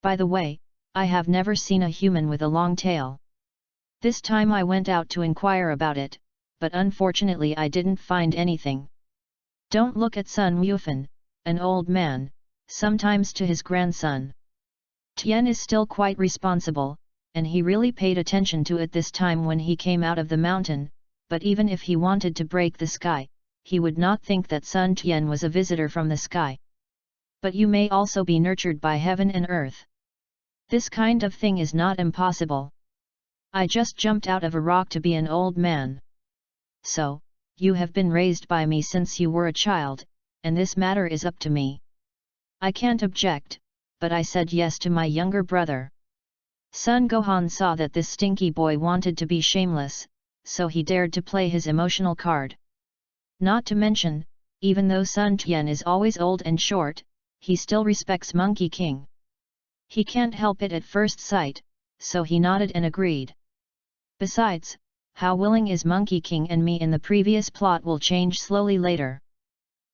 By the way, I have never seen a human with a long tail. This time I went out to inquire about it, but unfortunately I didn't find anything. Don't look at Sun Wufan, an old man, sometimes to his grandson. Tian is still quite responsible, and he really paid attention to it this time when he came out of the mountain, but even if he wanted to break the sky, he would not think that Sun Tian was a visitor from the sky. But you may also be nurtured by heaven and earth. This kind of thing is not impossible. I just jumped out of a rock to be an old man. So, you have been raised by me since you were a child, and this matter is up to me. I can't object, but I said yes to my younger brother. Sun Gohan saw that this stinky boy wanted to be shameless, so he dared to play his emotional card. Not to mention, even though Sun Tian is always old and short, he still respects Monkey King. He can't help it at first sight, so he nodded and agreed. Besides, how willing is Monkey King and me in the previous plot will change slowly later.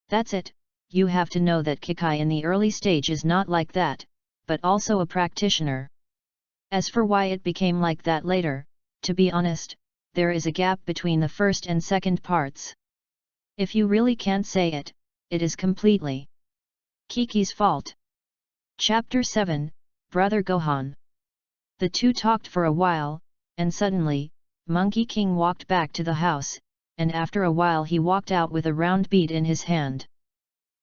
That's it, you have to know that Kikai in the early stage is not like that, but also a practitioner. As for why it became like that later, to be honest, there is a gap between the first and second parts. If you really can't say it, it is completely Kiki's fault. Chapter 7, Brother Gohan. The two talked for a while, and suddenly, Monkey King walked back to the house, and after a while he walked out with a round bead in his hand.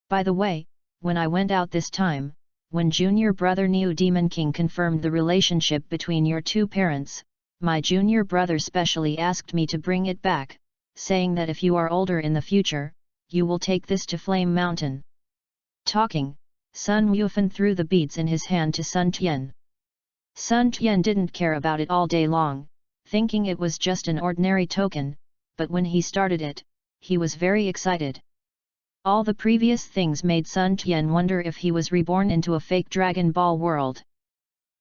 By the way, when I went out this time, when junior brother Neo Demon King confirmed the relationship between your two parents, my junior brother specially asked me to bring it back, saying that if you are older in the future, you will take this to Flame Mountain. Talking, Sun Wufan threw the beads in his hand to Sun Tian. Sun Tian didn't care about it all day long, thinking it was just an ordinary token, but when he started it, he was very excited. All the previous things made Sun Tian wonder if he was reborn into a fake Dragon Ball world.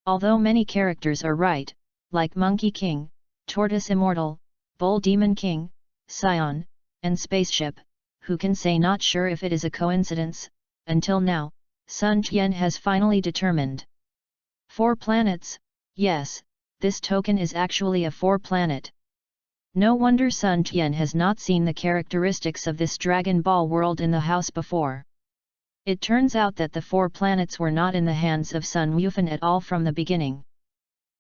Although many characters are right, like Monkey King, Tortoise Immortal, Bull Demon King, Scion, and Spaceship, who can say not sure if it is a coincidence, until now, Sun Tian has finally determined. 4 planets, yes, this token is actually a 4-planet. No wonder Sun Tian has not seen the characteristics of this Dragon Ball world in the house before. It turns out that the 4 planets were not in the hands of Sun Wufan at all from the beginning.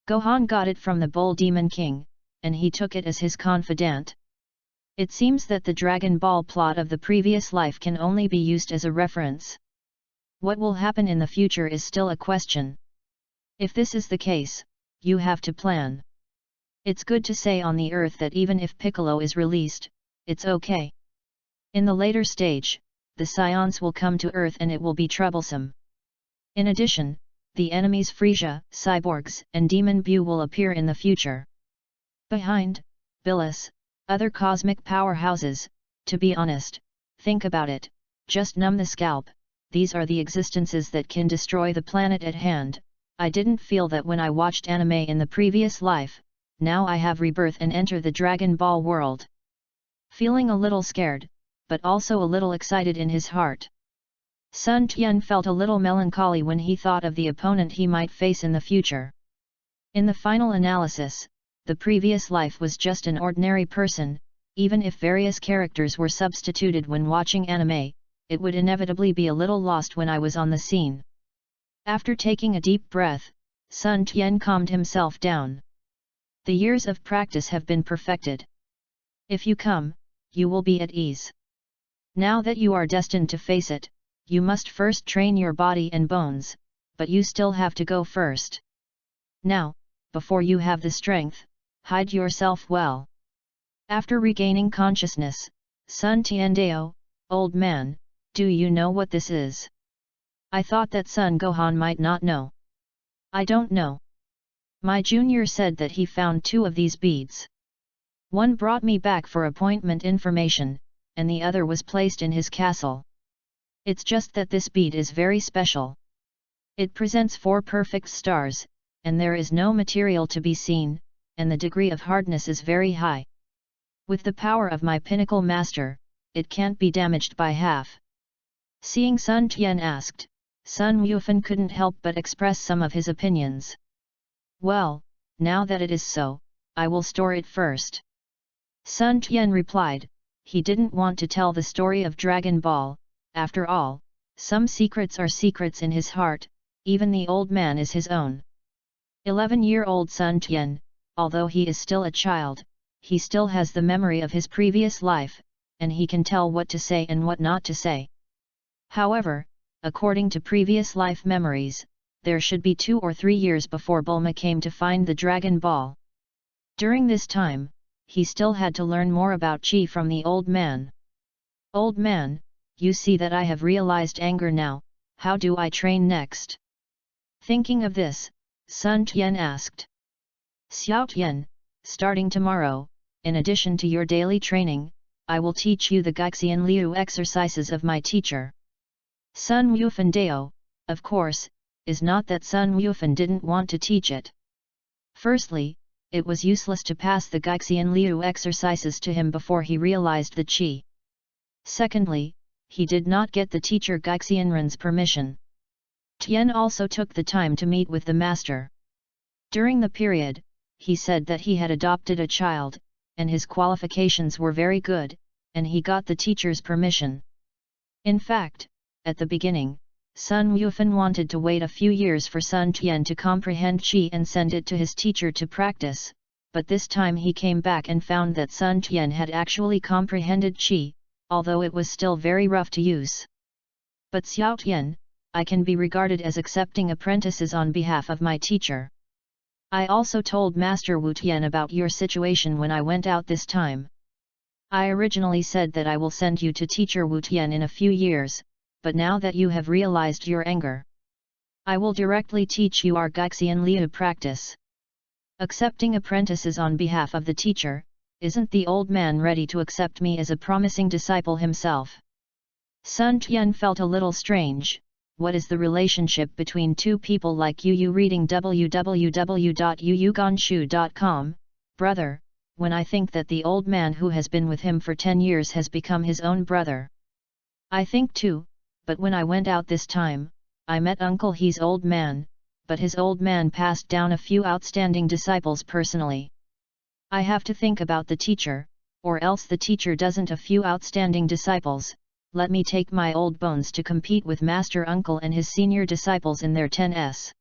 Gohan got it from the Bull Demon King, and he took it as his confidant. It seems that the Dragon Ball plot of the previous life can only be used as a reference. What will happen in the future is still a question. If this is the case, you have to plan. It's good to say on the Earth that even if Piccolo is released, it's okay. In the later stage, the Scions will come to Earth and it will be troublesome. In addition, the enemies Frieza, cyborgs, and Demon Bu will appear in the future. Behind, Billis, other cosmic powerhouses, to be honest, think about it, just numb the scalp, these are the existences that can destroy the planet at hand. I didn't feel that when I watched anime in the previous life, now I have rebirth and enter the Dragon Ball world. Feeling a little scared, but also a little excited in his heart. Sun Tian felt a little melancholy when he thought of the opponent he might face in the future. In the final analysis, the previous life was just an ordinary person. Even if various characters were substituted when watching anime, it would inevitably be a little lost when I was on the scene. After taking a deep breath, Sun Tian calmed himself down. The years of practice have been perfected. If you come, you will be at ease. Now that you are destined to face it, you must first train your body and bones, but you still have to go first. Now, before you have the strength, hide yourself well. After regaining consciousness, Sun Tiandao, old man, do you know what this is? I thought that Sun Gohan might not know. I don't know. My junior said that he found 2 of these beads. One brought me back for appointment information, and the other was placed in his castle. It's just that this bead is very special. It presents 4 perfect stars, and there is no material to be seen, and the degree of hardness is very high. With the power of my pinnacle master, it can't be damaged by half. Seeing Sun Tian asked, Sun Wufan couldn't help but express some of his opinions. Well, now that it is so, I will store it first. Sun Tian replied, he didn't want to tell the story of Dragon Ball. After all, some secrets are secrets in his heart, even the old man is his own. 11-year-old Sun Tian, although he is still a child, he still has the memory of his previous life, and he can tell what to say and what not to say. However, according to previous life memories, there should be 2 or 3 years before Bulma came to find the Dragon Ball. During this time, he still had to learn more about Chi from the old man. Old man, you see that I have realized anger now, how do I train next? Thinking of this, Sun Tian asked. Xiao Tian, starting tomorrow, in addition to your daily training, I will teach you the Gaixian Liu exercises of my teacher. Sun Wufan Dao, of course, is not that Sun Wufan didn't want to teach it. Firstly, it was useless to pass the Gaixian Liu exercises to him before he realized the Qi. Secondly, he did not get the teacher Gaixianren's permission. Tian also took the time to meet with the master. During the period, he said that he had adopted a child, and his qualifications were very good, and he got the teacher's permission. In fact, at the beginning, Sun Wufan wanted to wait a few years for Sun Tian to comprehend Qi and send it to his teacher to practice, but this time he came back and found that Sun Tian had actually comprehended Qi, although it was still very rough to use. But Xiao Tian, I can be regarded as accepting apprentices on behalf of my teacher. I also told Master Wu Tian about your situation when I went out this time. I originally said that I will send you to teacher Wu Tian in a few years, but now that you have realized your anger, I will directly teach you our Gaixian Liu practice. Accepting apprentices on behalf of the teacher, isn't the old man ready to accept me as a promising disciple himself? Sun Tian felt a little strange. What is the relationship between 2 people like you reading www.yuyuganshu.com, brother, when I think that the old man who has been with him for 10 years has become his own brother? I think too, but when I went out this time, I met Uncle He's old man, but his old man passed down a few outstanding disciples personally. I have to think about the teacher, or else the teacher doesn't a few outstanding disciples. Let me take my old bones to compete with Master Uncle and his senior disciples in their 10s.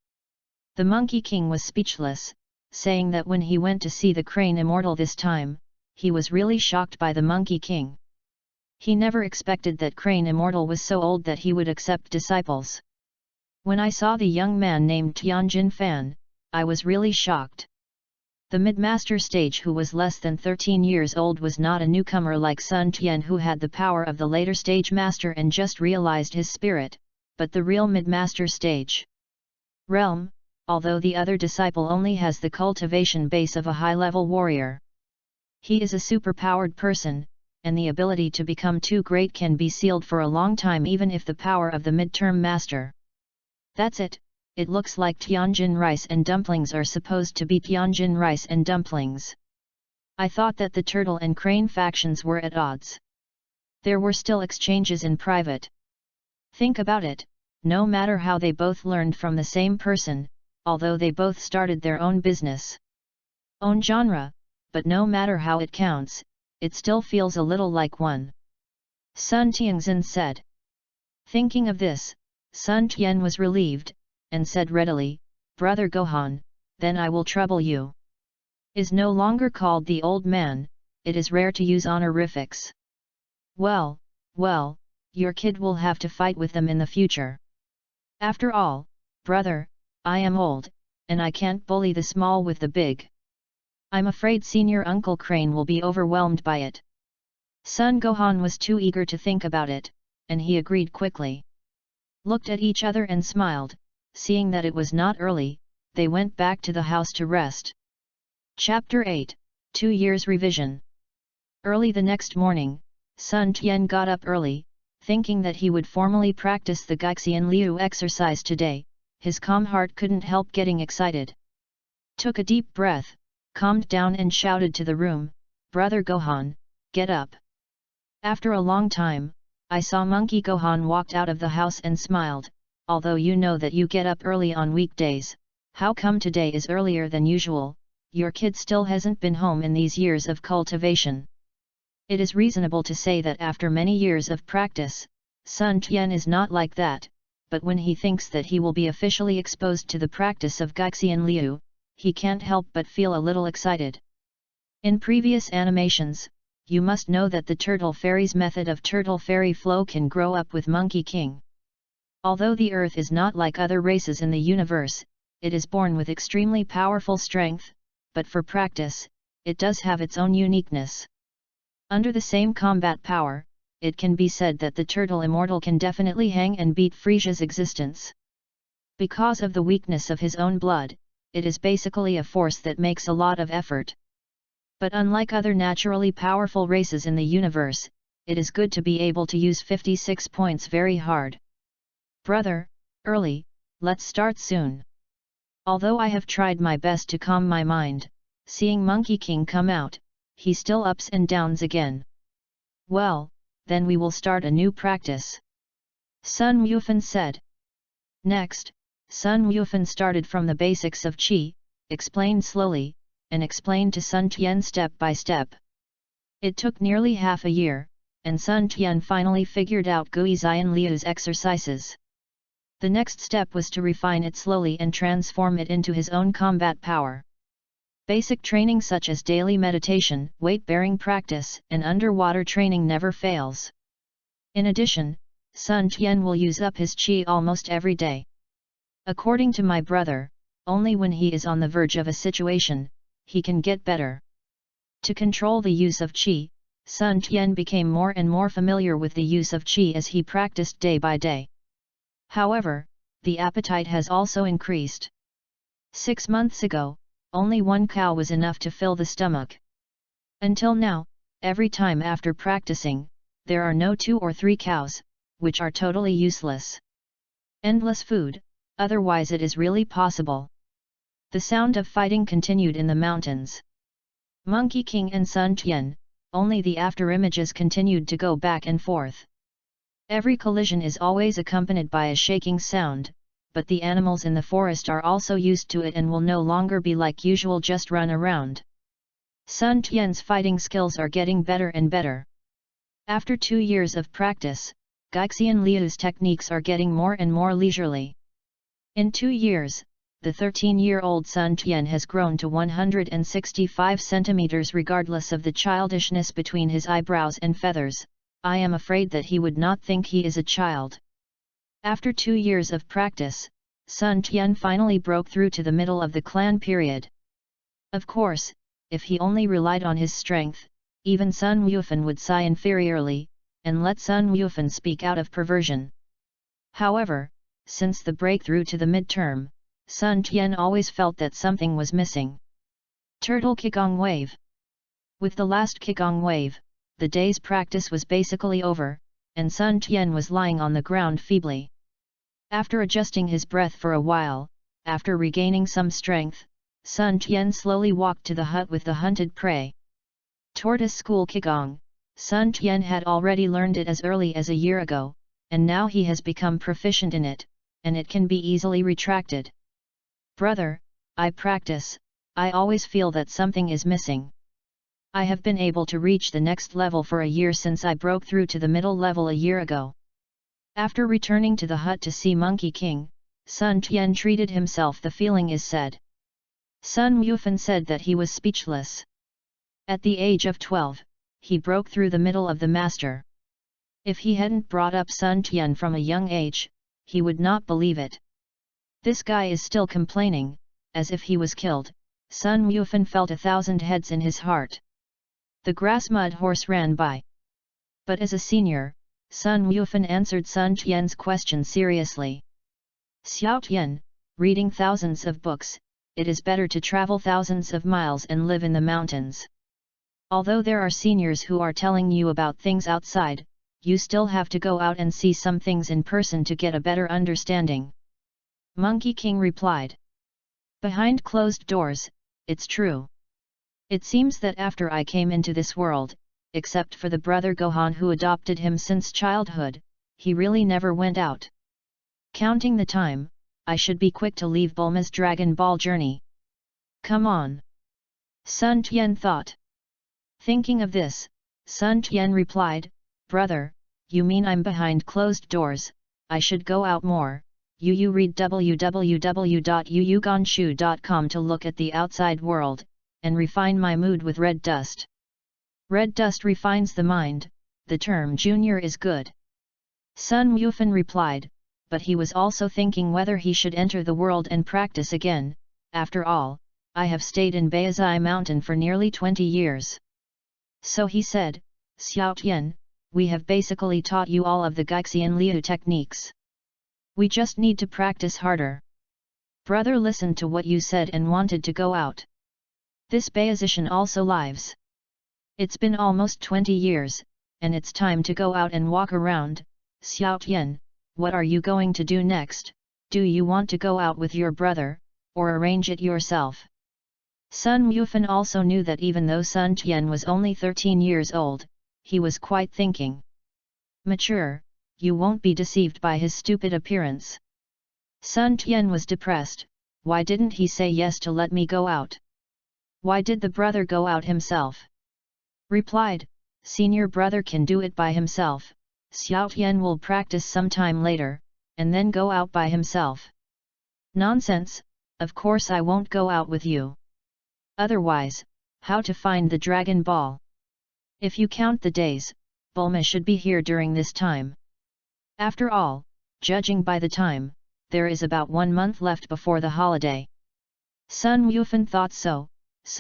The Monkey King was speechless, saying that when he went to see the Crane Immortal this time, he was really shocked by the Monkey King. He never expected that Crane Immortal was so old that he would accept disciples. When I saw the young man named Tianjin Fan, I was really shocked. The mid-master stage who was less than 13 years old was not a newcomer like Sun Tian who had the power of the later stage master and just realized his spirit, but the real mid-master stage realm, although the other disciple only has the cultivation base of a high-level warrior. He is a superpowered person, and the ability to become too great can be sealed for a long time even if the power of the mid-term master. That's it, it looks like Tianjin rice and dumplings are supposed to be Tianjin rice and dumplings. I thought that the turtle and crane factions were at odds. There were still exchanges in private. Think about it, no matter how they both learned from the same person, although they both started their own business. Own genre, but no matter how it counts, it still feels a little like one. Sun Tianxin said. Thinking of this, Sun Tian was relieved, and said readily, Brother Gohan, then I will trouble you. Is no longer called the old man, it is rare to use honorifics. Well, your kid will have to fight with them in the future. After all, brother, I am old, and I can't bully the small with the big. I'm afraid Senior Uncle Crane will be overwhelmed by it. Son Gohan was too eager to think about it, and he agreed quickly. Looked at each other and smiled, seeing that it was not early, they went back to the house to rest. Chapter 8, 2 Years Revision. Early the next morning, Sun Tian got up early, thinking that he would formally practice the Gaixian Liu exercise today. His calm heart couldn't help getting excited. Took a deep breath, calmed down and shouted to the room, Brother Gohan, get up. After a long time, I saw Monkey Gohan walked out of the house and smiled, although you know that you get up early on weekdays, how come today is earlier than usual? Your kid still hasn't been home in these years of cultivation. It is reasonable to say that after many years of practice, Sun Tian is not like that, but when he thinks that he will be officially exposed to the practice of Gaixian Liu, he can't help but feel a little excited. In previous animations, you must know that the Turtle Fairy's method of Turtle Fairy flow can grow up with Monkey King. Although the Earth is not like other races in the universe, it is born with extremely powerful strength, but for practice, it does have its own uniqueness. Under the same combat power, it can be said that the Turtle Immortal can definitely hang and beat Frisia's existence. Because of the weakness of his own blood, it is basically a force that makes a lot of effort. But unlike other naturally powerful races in the universe, it is good to be able to use 56 points very hard. Brother, early, let's start soon. Although I have tried my best to calm my mind, seeing Monkey King come out, he still ups and downs again. Well, then we will start a new practice. Sun Wufan said. Next, Sun Wufan started from the basics of Qi, explained slowly, and explained to Sun Tian step by step. It took nearly half a year, and Sun Tian finally figured out Guizian Liu's exercises. The next step was to refine it slowly and transform it into his own combat power. Basic training such as daily meditation, weight-bearing practice, and underwater training never fails. In addition, Sun Tian will use up his qi almost every day. According to my brother, only when he is on the verge of a situation, he can get better. To control the use of qi, Sun Tian became more and more familiar with the use of qi as he practiced day by day. However, the appetite has also increased. 6 months ago, only 1 cow was enough to fill the stomach. Until now, every time after practicing, there are no 2 or 3 cows, which are totally useless. Endless food, otherwise it is really possible. The sound of fighting continued in the mountains. Monkey King and Sun Tian, only the after-images continued to go back and forth. Every collision is always accompanied by a shaking sound, but the animals in the forest are also used to it and will no longer be like usual just run around. Sun Tian's fighting skills are getting better and better. After 2 years of practice, Gaixian Liu's techniques are getting more and more leisurely. In 2 years, the 13-year-old Sun Tian has grown to 165 centimeters regardless of the childishness between his eyebrows and feathers. I am afraid that he would not think he is a child. After 2 years of practice, Sun Tian finally broke through to the middle of the clan period. Of course, if he only relied on his strength, even Sun Wufan would sigh inferiorly, and let Sun Wufan speak out of perversion. However, since the breakthrough to the midterm, Sun Tian always felt that something was missing. Turtle Qigong Wave. With the last Qigong Wave, the day's practice was basically over, and Sun Tian was lying on the ground feebly. After adjusting his breath for a while, after regaining some strength, Sun Tian slowly walked to the hut with the hunted prey. Tortoise School Qigong, Sun Tian had already learned it as early as a year ago, and now he has become proficient in it, and it can be easily retracted. Brother, I practice, I always feel that something is missing. I have been able to reach the next level for a year since I broke through to the middle level a year ago. After returning to the hut to see Monkey King, Sun Tian treated himself. The feeling is said. Sun Yufan said that he was speechless. At the age of 12, he broke through the middle of the master. If he hadn't brought up Sun Tian from a young age, he would not believe it. This guy is still complaining, as if he was killed. Sun Yufan felt 1,000 heads in his heart. The grass mud horse ran by. But as a senior, Sun Yufan answered Sun Tian's question seriously. Xiao Tian, reading thousands of books, it is better to travel thousands of miles and live in the mountains. Although there are seniors who are telling you about things outside, you still have to go out and see some things in person to get a better understanding. Monkey King replied. Behind closed doors, it's true. It seems that after I came into this world, except for the brother Gohan who adopted him since childhood, he really never went out. Counting the time, I should be quick to leave Bulma's Dragon Ball journey. Come on. Sun Tian thought. Thinking of this, Sun Tian replied, Brother, you mean I'm behind closed doors, I should go out more. You read www.yuyuganshu.com to look at the outside world, and refine my mood with red dust. Red dust refines the mind, the term junior is good. Sun Yufan replied, but he was also thinking whether he should enter the world and practice again. After all, I have stayed in Baizai Mountain for nearly 20 years. So he said, Xiao Tian, we have basically taught you all of the Gaixian Liu techniques. We just need to practice harder. Brother listened to what you said and wanted to go out. This Bayesian also lives. It's been almost 20 years, and it's time to go out and walk around. Xiao Tian, what are you going to do next? Do you want to go out with your brother, or arrange it yourself? Sun Yufan also knew that even though Sun Tian was only 13 years old, he was quite thinking. Mature, you won't be deceived by his stupid appearance. Sun Tian was depressed. Why didn't he say yes to let me go out? Why did the brother go out himself? Replied, senior brother can do it by himself, Xiao Tian will practice sometime later, and then go out by himself. Nonsense, of course I won't go out with you. Otherwise, how to find the Dragon Ball? If you count the days, Bulma should be here during this time. After all, judging by the time, there is about 1 month left before the holiday. Sun Yufan thought so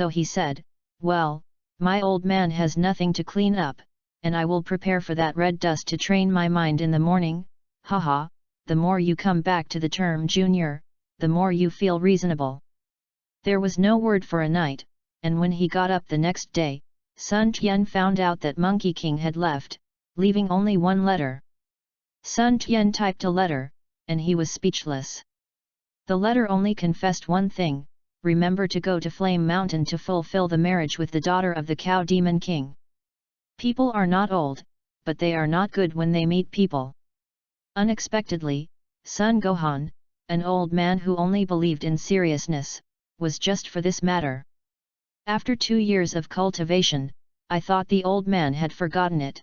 he said, well, my old man has nothing to clean up, and I will prepare for that red dust to train my mind in the morning. Haha, the more you come back to the term junior, the more you feel reasonable. There was no word for a night, and when he got up the next day, Sun Tian found out that Monkey King had left, leaving only one letter. Sun Tian typed a letter, and he was speechless. The letter only confessed one thing: remember to go to Flame Mountain to fulfill the marriage with the daughter of the Cow Demon King. People are not old, but they are not good when they meet people. Unexpectedly, Sun Gohan, an old man who only believed in seriousness, was just for this matter. After 2 years of cultivation, I thought the old man had forgotten it.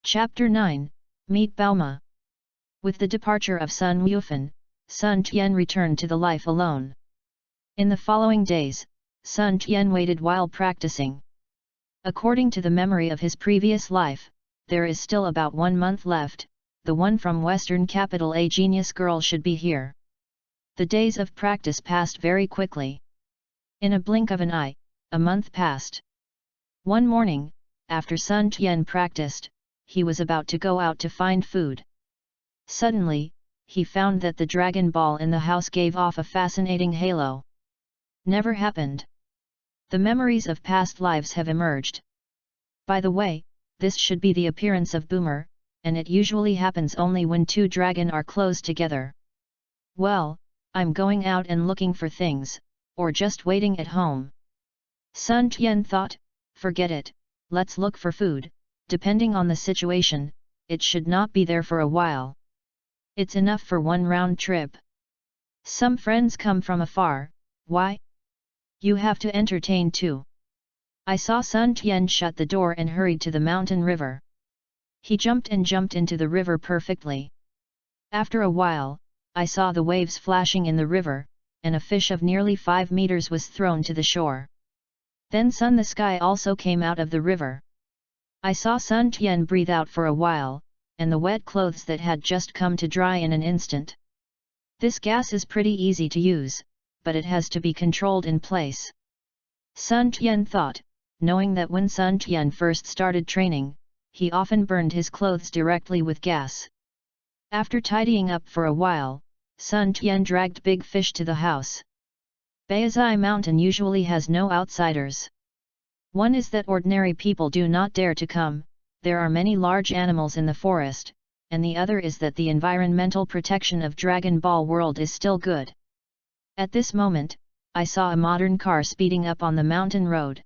Chapter 9, Meet Bauma. With the departure of Sun Yufan, Sun Tian returned to the life alone. In the following days, Sun Tian waited while practicing. According to the memory of his previous life, there is still about 1 month left. The one from Western capital, a genius girl, should be here. The days of practice passed very quickly. In a blink of an eye, a month passed. One morning, after Sun Tian practiced, he was about to go out to find food. Suddenly, he found that the Dragon Ball in the house gave off a fascinating halo. Never happened. The memories of past lives have emerged. By the way, this should be the appearance of Boomer, and it usually happens only when 2 dragons are close together. Well, I'm going out and looking for things, or just waiting at home. Sun Tian thought, forget it, let's look for food, depending on the situation, it should not be there for a while. It's enough for one round trip. Some friends come from afar, why? You have to entertain too. I saw Sun Tian shut the door and hurried to the mountain river. He jumped into the river perfectly. After a while, I saw the waves flashing in the river, and a fish of nearly 5 meters was thrown to the shore. Then the sky also came out of the river. I saw Sun Tian breathe out for a while, and the wet clothes that had just come to dry in an instant. This gas is pretty easy to use, but it has to be controlled in place. Sun Tian thought, knowing that when Sun Tian first started training, he often burned his clothes directly with gas. After tidying up for a while, Sun Tian dragged Big Fish to the house. Baizai Mountain usually has no outsiders. One is that ordinary people do not dare to come, there are many large animals in the forest, and the other is that the environmental protection of Dragon Ball World is still good. At this moment, I saw a modern car speeding up on the mountain road.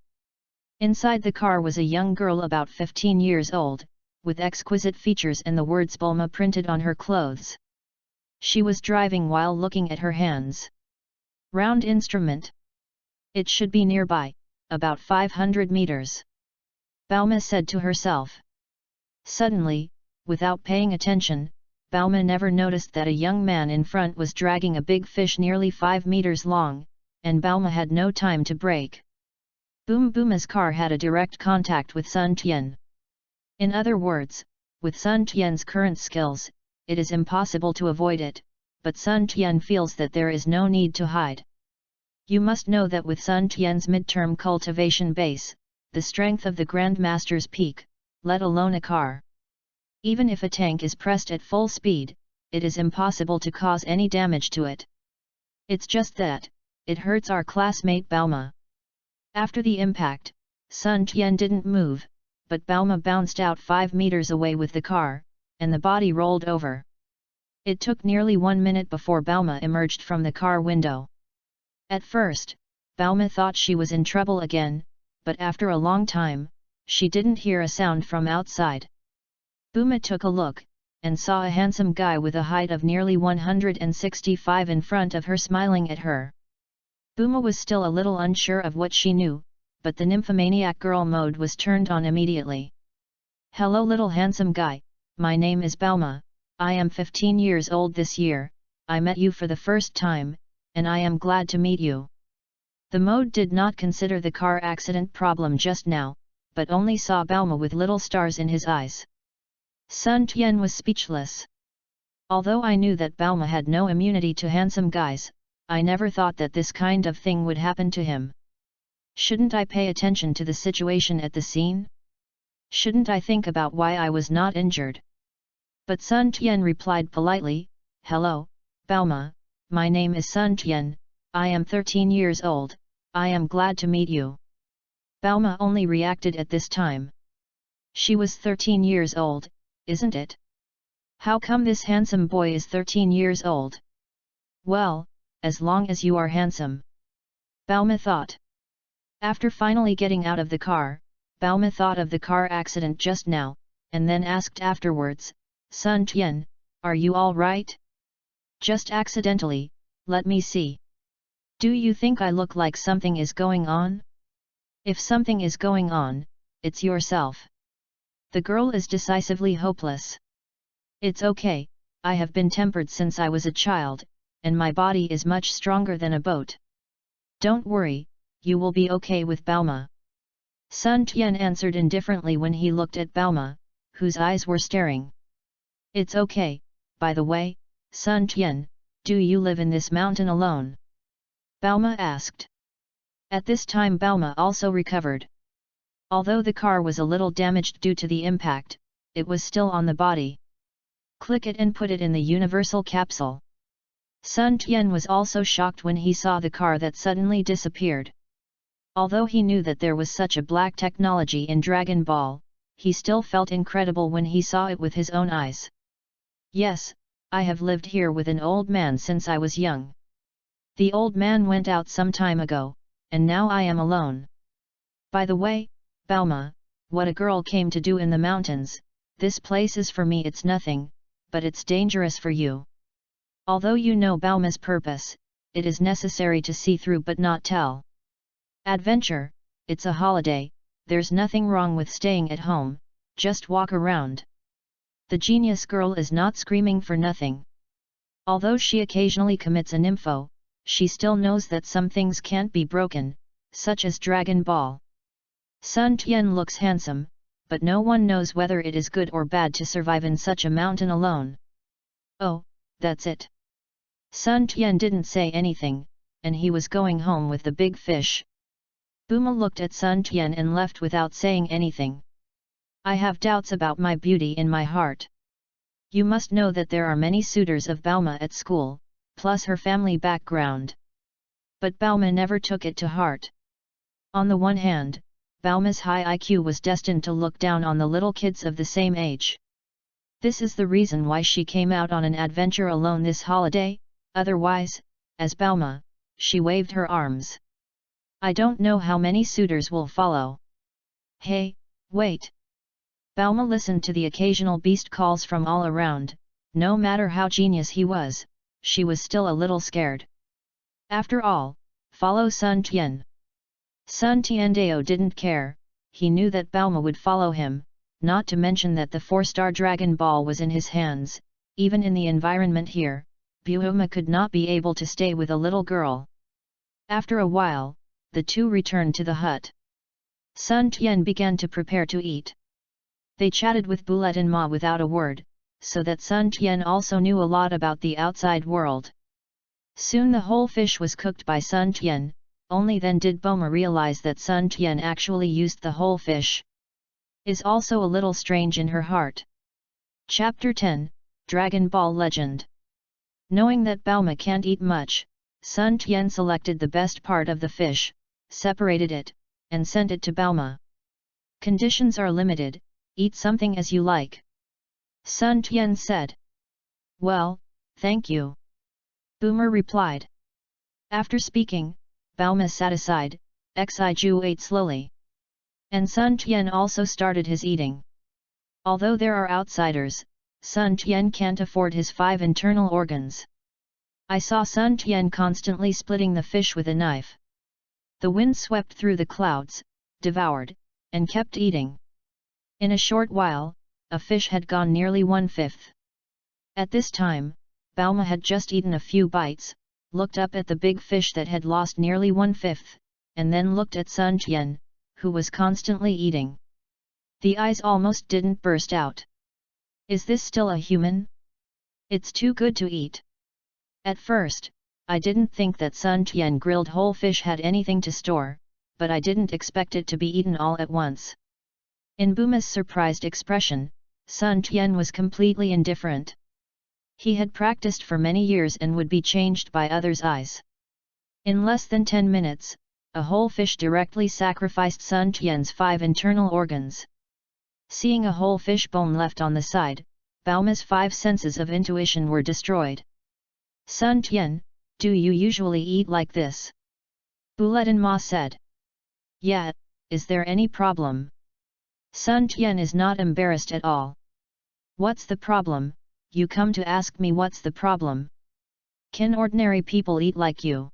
Inside the car was a young girl about 15 years old, with exquisite features and the words Bulma printed on her clothes. She was driving while looking at her hands. Round instrument. It should be nearby, about 500 meters. Bulma said to herself. Suddenly, without paying attention, Bulma never noticed that a young man in front was dragging a big fish nearly 5 meters long, and Bulma had no time to brake. Bulma's car had a direct contact with Sun Tian. In other words, with Sun Tian's current skills, it is impossible to avoid it, but Sun Tian feels that there is no need to hide. You must know that with Sun Tian's midterm cultivation base, the strength of the Grandmaster's peak, let alone a car. Even if a tank is pressed at full speed, it is impossible to cause any damage to it. It's just that, it hurts our classmate Bulma. After the impact, Sun Tian didn't move, but Bulma bounced out 5 meters away with the car, and the body rolled over. It took nearly 1 minute before Bulma emerged from the car window. At first, Bulma thought she was in trouble again, but after a long time, she didn't hear a sound from outside. Bulma took a look, and saw a handsome guy with a height of nearly 165 in front of her smiling at her. Bulma was still a little unsure of what she knew, but the nymphomaniac girl mode was turned on immediately. Hello little handsome guy, my name is Bulma, I am 15 years old this year, I met you for the first time, and I am glad to meet you. The mode did not consider the car accident problem just now, but only saw Bulma with little stars in his eyes. Sun Tian was speechless. Although I knew that Bulma had no immunity to handsome guys, I never thought that this kind of thing would happen to him. Shouldn't I pay attention to the situation at the scene? Shouldn't I think about why I was not injured? But Sun Tian replied politely, Hello, Bulma, my name is Sun Tian, I am 13 years old, I am glad to meet you. Bulma only reacted at this time. She was 13 years old, isn't it? How come this handsome boy is 13 years old? Well, as long as you are handsome. Bulma thought. After finally getting out of the car, Bulma thought of the car accident just now, and then asked afterwards, Sun Tian, are you all right? Just accidentally, let me see. Do you think I look like something is going on? If something is going on, it's yourself. The girl is decisively hopeless. It's okay, I have been tempered since I was a child, and my body is much stronger than a boat. Don't worry, you will be okay with Bulma. Sun Tian answered indifferently when he looked at Bulma, whose eyes were staring. It's okay, by the way, Sun Tian, do you live in this mountain alone? Bulma asked. At this time Bulma also recovered. Although the car was a little damaged due to the impact, it was still on the body. Click it and put it in the universal capsule. Sun Tian was also shocked when he saw the car that suddenly disappeared. Although he knew that there was such a black technology in Dragon Ball, he still felt incredible when he saw it with his own eyes. Yes, I have lived here with an old man since I was young. The old man went out some time ago, and now I am alone. By the way, Bauma, what a girl came to do in the mountains, this place is for me, it's nothing, but it's dangerous for you. Although you know Bauma's purpose, it is necessary to see through but not tell. Adventure, it's a holiday, there's nothing wrong with staying at home, just walk around. The genius girl is not screaming for nothing. Although she occasionally commits a nympho, she still knows that some things can't be broken, such as Dragon Ball. Sun Tian looks handsome, but no one knows whether it is good or bad to survive in such a mountain alone. Oh, that's it. Sun Tian didn't say anything, and he was going home with the big fish. Buma looked at Sun Tian and left without saying anything. I have doubts about my beauty in my heart. You must know that there are many suitors of Bauma at school, plus her family background. But Bauma never took it to heart. On the one hand, Bauma's high IQ was destined to look down on the little kids of the same age. This is the reason why she came out on an adventure alone this holiday, otherwise, as Bauma, she waved her arms. I don't know how many suitors will follow. Hey, wait! Bauma listened to the occasional beast calls from all around. No matter how genius he was, she was still a little scared. After all, follow Sun Tian. Sun Tiandao didn't care, he knew that Bauma would follow him, not to mention that the 4-star Dragon Ball was in his hands. Even in the environment here, Bauma could not be able to stay with a little girl. After a while, the two returned to the hut. Sun Tian began to prepare to eat. They chatted with Bulet and Ma without a word, so that Sun Tian also knew a lot about the outside world. Soon the whole fish was cooked by Sun Tian, only then did Bauma realize that Sun Tian actually used the whole fish. Is also a little strange in her heart. Chapter 10, Dragon Ball Legend. Knowing that Bauma can't eat much, Sun Tian selected the best part of the fish, separated it, and sent it to Bauma. Conditions are limited, eat something as you like. Sun Tian said. Well, thank you. Boomer replied. After speaking, Bauma sat aside, Xiju ate slowly. And Sun Tian also started his eating. Although there are outsiders, Sun Tian can't afford his 5 internal organs. I saw Sun Tian constantly splitting the fish with a knife. The wind swept through the clouds, devoured, and kept eating. In a short while, a fish had gone nearly 1/5. At this time, Bauma had just eaten a few bites, looked up at the big fish that had lost nearly 1/5, and then looked at Sun Tian, who was constantly eating. The eyes almost didn't burst out. Is this still a human? It's too good to eat. At first, I didn't think that Sun Tian grilled whole fish had anything to store, but I didn't expect it to be eaten all at once. In Booma's surprised expression, Sun Tian was completely indifferent. He had practiced for many years and would be changed by others' eyes. In less than 10 minutes, a whole fish directly sacrificed Sun Tian's 5 internal organs. Seeing a whole fish bone left on the side, Bauma's 5 senses of intuition were destroyed. Sun Tian, do you usually eat like this? Bulet and Ma said. Yeah, is there any problem? Sun Tian is not embarrassed at all. What's the problem? You come to ask me what's the problem? Can ordinary people eat like you?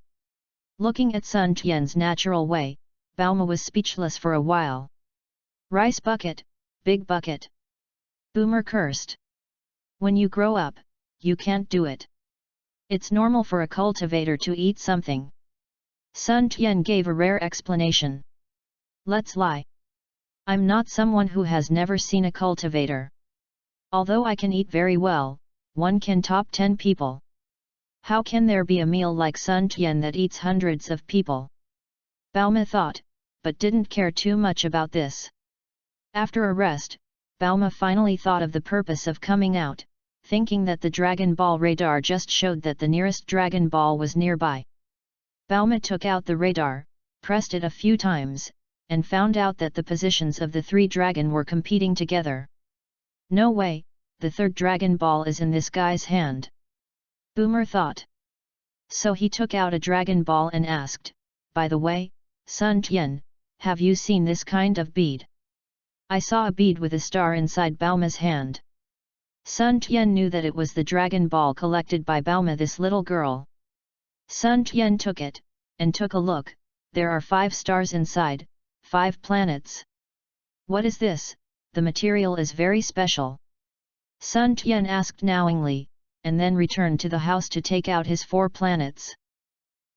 Looking at Sun Tian's natural way, Bauma was speechless for a while. Rice bucket, big bucket. Boomer cursed. When you grow up, you can't do it. It's normal for a cultivator to eat something. Sun Tian gave a rare explanation. Let's lie. I'm not someone who has never seen a cultivator. Although I can eat very well, one can top 10 people. How can there be a meal like Sun Tian that eats hundreds of people? Bauma thought, but didn't care too much about this. After a rest, Bauma finally thought of the purpose of coming out, thinking that the Dragon Ball radar just showed that the nearest Dragon Ball was nearby. Bauma took out the radar, pressed it a few times, and found out that the positions of the 3 dragon were competing together. No way, the third Dragon Ball is in this guy's hand. Boomer thought. So he took out a Dragon Ball and asked, by the way, Sun Tian, have you seen this kind of bead? I saw a bead with a star inside Baoma's hand. Sun Tian knew that it was the Dragon Ball collected by Baoma, this little girl. Sun Tian took it, and took a look. There are 5 stars inside, 5 planets. What is this? The material is very special. Sun Tian asked knowingly, and then returned to the house to take out his 4 planets.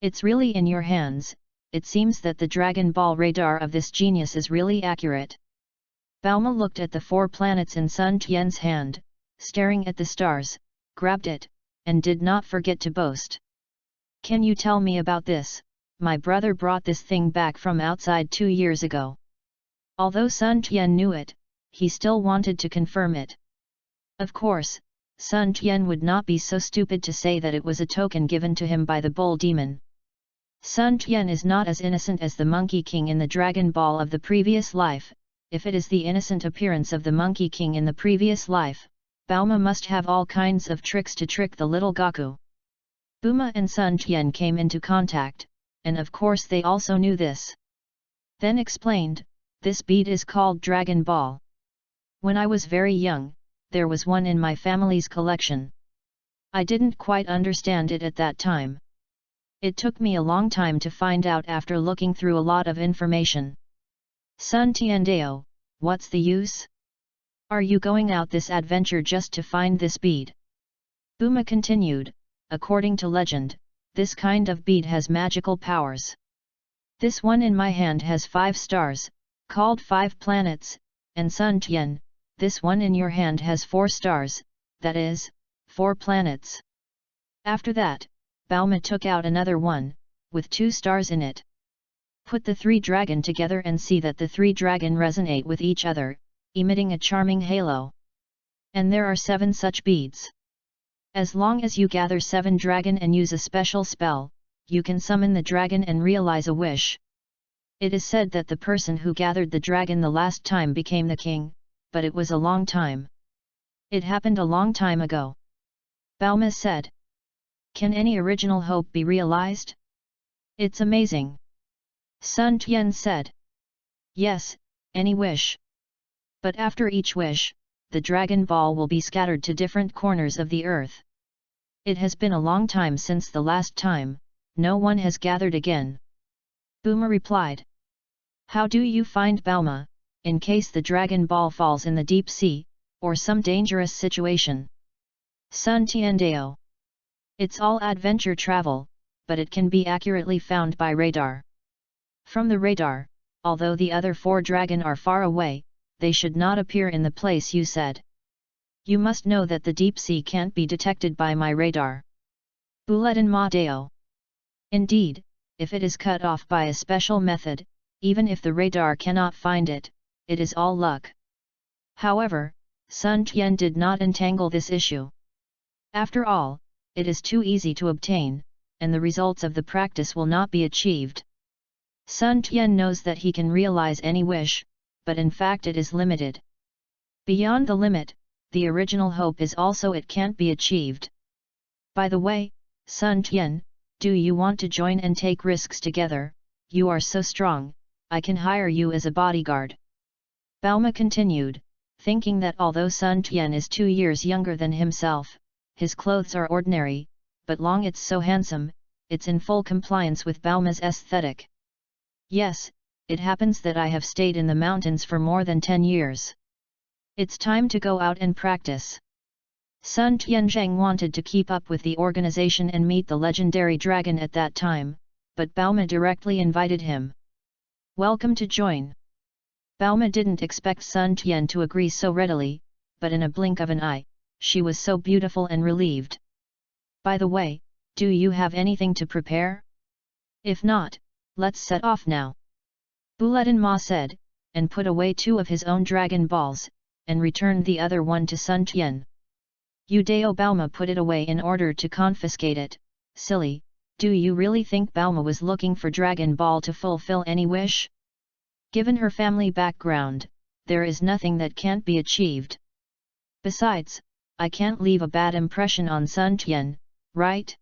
It's really in your hands. It seems that the Dragon Ball radar of this genius is really accurate. Baoma looked at the 4 planets in Sun Tian's hand, staring at the stars, grabbed it, and did not forget to boast. Can you tell me about this? My brother brought this thing back from outside 2 years ago. Although Sun Tian knew it, he still wanted to confirm it. Of course, Sun Tian would not be so stupid to say that it was a token given to him by the bull demon. Sun Tian is not as innocent as the Monkey King in the Dragon Ball of the previous life. If it is the innocent appearance of the Monkey King in the previous life, Baoma must have all kinds of tricks to trick the little Goku. Baoma and Sun Tian came into contact, and of course they also knew this. Then explained, this bead is called Dragon Ball. When I was very young, there was one in my family's collection. I didn't quite understand it at that time. It took me a long time to find out after looking through a lot of information. Sun Tiandao, what's the use? Are you going out this adventure just to find this bead? Baoma continued, according to legend, this kind of bead has magical powers. This one in my hand has 5 stars, called 5 planets, and Sun Tian, this one in your hand has 4 stars, that is, 4 planets. After that, Baoma took out another one, with 2 stars in it. Put the 3 dragon together and see that the 3 dragon resonate with each other, emitting a charming halo. And there are 7 such beads. As long as you gather 7 dragon and use a special spell, you can summon the dragon and realize a wish. It is said that the person who gathered the dragon the last time became the king, but it was a long time. It happened a long time ago. Baoma said. Can any original hope be realized? It's amazing. Sun Tian said. Yes, any wish. But after each wish, the Dragon Ball will be scattered to different corners of the earth. It has been a long time since the last time, no one has gathered again. Baoma replied. How do you find Baoma, in case the Dragon Ball falls in the deep sea, or some dangerous situation? Sun Tiandao. It's all adventure travel, but it can be accurately found by radar. From the radar, although the other 4 dragon are far away, they should not appear in the place you said. You must know that the deep sea can't be detected by my radar. Buletin Ma Deo. Indeed, if it is cut off by a special method, even if the radar cannot find it, it is all luck. However, Sun Tian did not entangle this issue. After all, it is too easy to obtain, and the results of the practice will not be achieved. Sun Tian knows that he can realize any wish, but in fact it is limited. Beyond the limit, the original hope is also it can't be achieved. By the way, Sun Tian, do you want to join and take risks together? You are so strong, I can hire you as a bodyguard. Baoma continued, thinking that although Sun Tian is 2 years younger than himself, his clothes are ordinary, but long it's so handsome, it's in full compliance with Baoma's aesthetic. Yes, it happens that I have stayed in the mountains for more than 10 years. It's time to go out and practice. Sun Tianzheng wanted to keep up with the organization and meet the legendary dragon at that time, but Baoma directly invited him. Welcome to join. Baoma didn't expect Sun Tian to agree so readily, but in a blink of an eye, she was so beautiful and relieved. By the way, do you have anything to prepare? If not, let's set off now. Buletin Ma said, and put away 2 of his own Dragon Balls, and returned the other one to Sun Tian. Udao Baoma put it away in order to confiscate it. Silly, do you really think Baoma was looking for Dragon Ball to fulfill any wish? Given her family background, there is nothing that can't be achieved. Besides, I can't leave a bad impression on Sun Tian, right?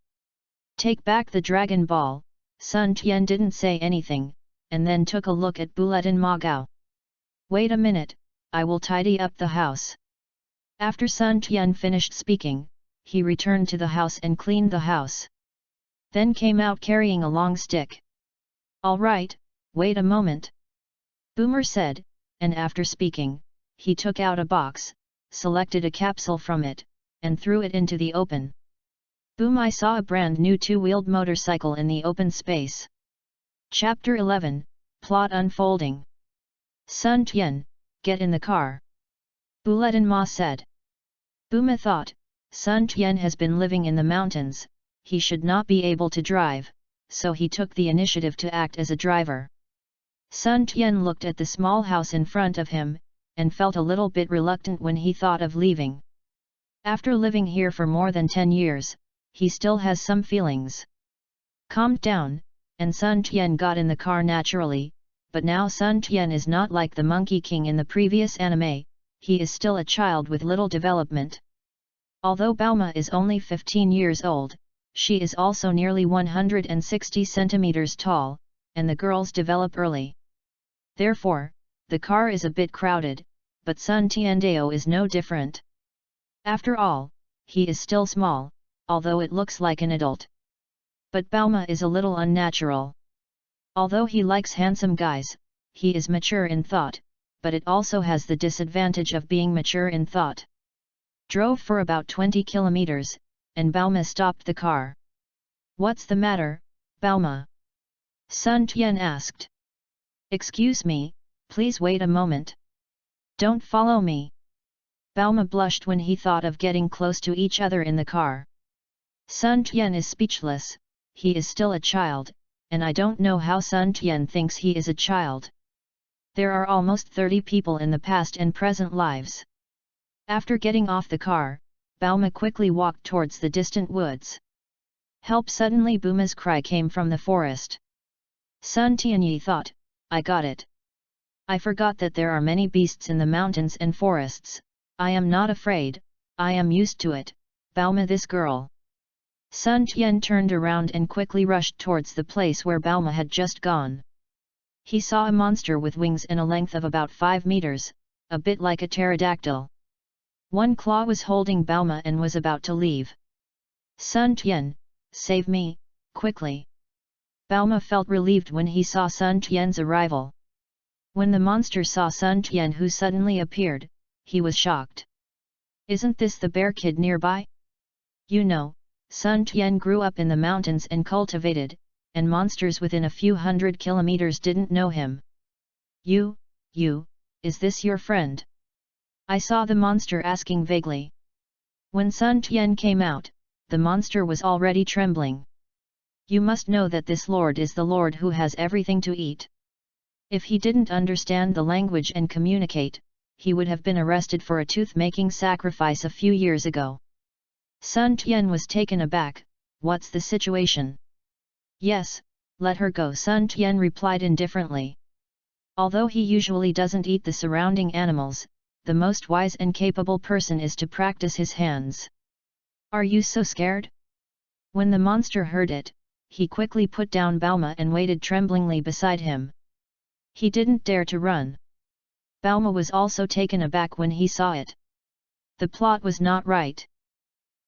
Take back the Dragon Ball. Sun Tian didn't say anything, and then took a look at Bulletin Ma Gao. Wait a minute, I will tidy up the house. After Sun Tian finished speaking, he returned to the house and cleaned the house. Then came out carrying a long stick. All right, wait a moment. Boomer said, and after speaking, he took out a box, selected a capsule from it, and threw it into the open. Boom! I saw a brand new two-wheeled motorcycle in the open space. Chapter 11, Plot Unfolding. Sun Tian, get in the car. Bulletin Ma said. Booma thought, Sun Tian has been living in the mountains, he should not be able to drive, so he took the initiative to act as a driver. Sun Tian looked at the small house in front of him, and felt a little bit reluctant when he thought of leaving. After living here for more than 10 years, he still has some feelings. Calmed down, and Sun Tian got in the car naturally, but now Sun Tian is not like the Monkey King in the previous anime, he is still a child with little development. Although Bauma is only 15 years old, she is also nearly 160 centimeters tall, and the girls develop early. Therefore, the car is a bit crowded, but Sun Tiandao is no different. After all, he is still small, although it looks like an adult. But Bauma is a little unnatural. Although he likes handsome guys, he is mature in thought, but it also has the disadvantage of being mature in thought. Drove for about 20 kilometers, and Bauma stopped the car. What's the matter, Bauma? Sun Tian asked. Excuse me, please wait a moment. Don't follow me. Bauma blushed when he thought of getting close to each other in the car. Sun Tian is speechless, he is still a child, and I don't know how Sun Tian thinks he is a child. There are almost 30 people in the past and present lives. After getting off the car, Bauma quickly walked towards the distant woods. Help! Suddenly Booma's cry came from the forest. Sun Tianyi thought, I got it. I forgot that there are many beasts in the mountains and forests, I am not afraid, I am used to it, Bauma this girl. Sun Tian turned around and quickly rushed towards the place where Bauma had just gone. He saw a monster with wings and a length of about 5 meters, a bit like a pterodactyl. One claw was holding Bauma and was about to leave. Sun Tian, save me, quickly. Bauma felt relieved when he saw Sun Tian's arrival. When the monster saw Sun Tian who suddenly appeared, he was shocked. Isn't this the bear kid nearby? You know, Sun Tian grew up in the mountains and cultivated, and monsters within a few hundred kilometers didn't know him. You, is this your friend? I saw the monster asking vaguely. When Sun Tian came out, the monster was already trembling. You must know that this lord is the lord who has everything to eat. If he didn't understand the language and communicate, he would have been arrested for a tooth-making sacrifice a few years ago. Sun Tian was taken aback. What's the situation? Yes, let her go, Sun Tian replied indifferently. Although he usually doesn't eat the surrounding animals, the most wise and capable person is to practice his hands. Are you so scared? When the monster heard it, he quickly put down Bauma and waited tremblingly beside him. He didn't dare to run. Bauma was also taken aback when he saw it. The plot was not right.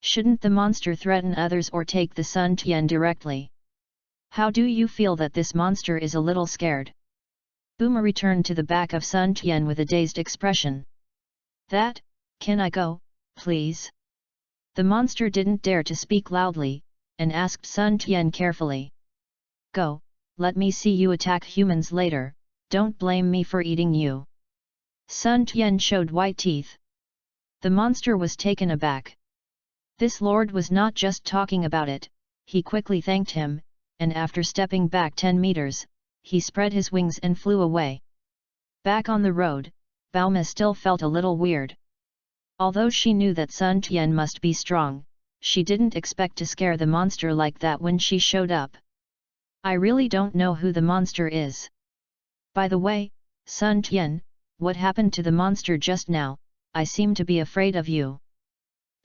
Shouldn't the monster threaten others or take the Sun Tian directly? How do you feel that this monster is a little scared? Bauma returned to the back of Sun Tian with a dazed expression. That, can I go, please? The monster didn't dare to speak loudly, and asked Sun Tian carefully. Go, let me see you attack humans later, don't blame me for eating you. Sun Tian showed white teeth. The monster was taken aback. This lord was not just talking about it, he quickly thanked him, and after stepping back 10 meters, he spread his wings and flew away. Back on the road, Bauma still felt a little weird. Although she knew that Sun Tian must be strong, she didn't expect to scare the monster like that when she showed up. I really don't know who the monster is. By the way, Sun Tian, what happened to the monster just now? I seem to be afraid of you.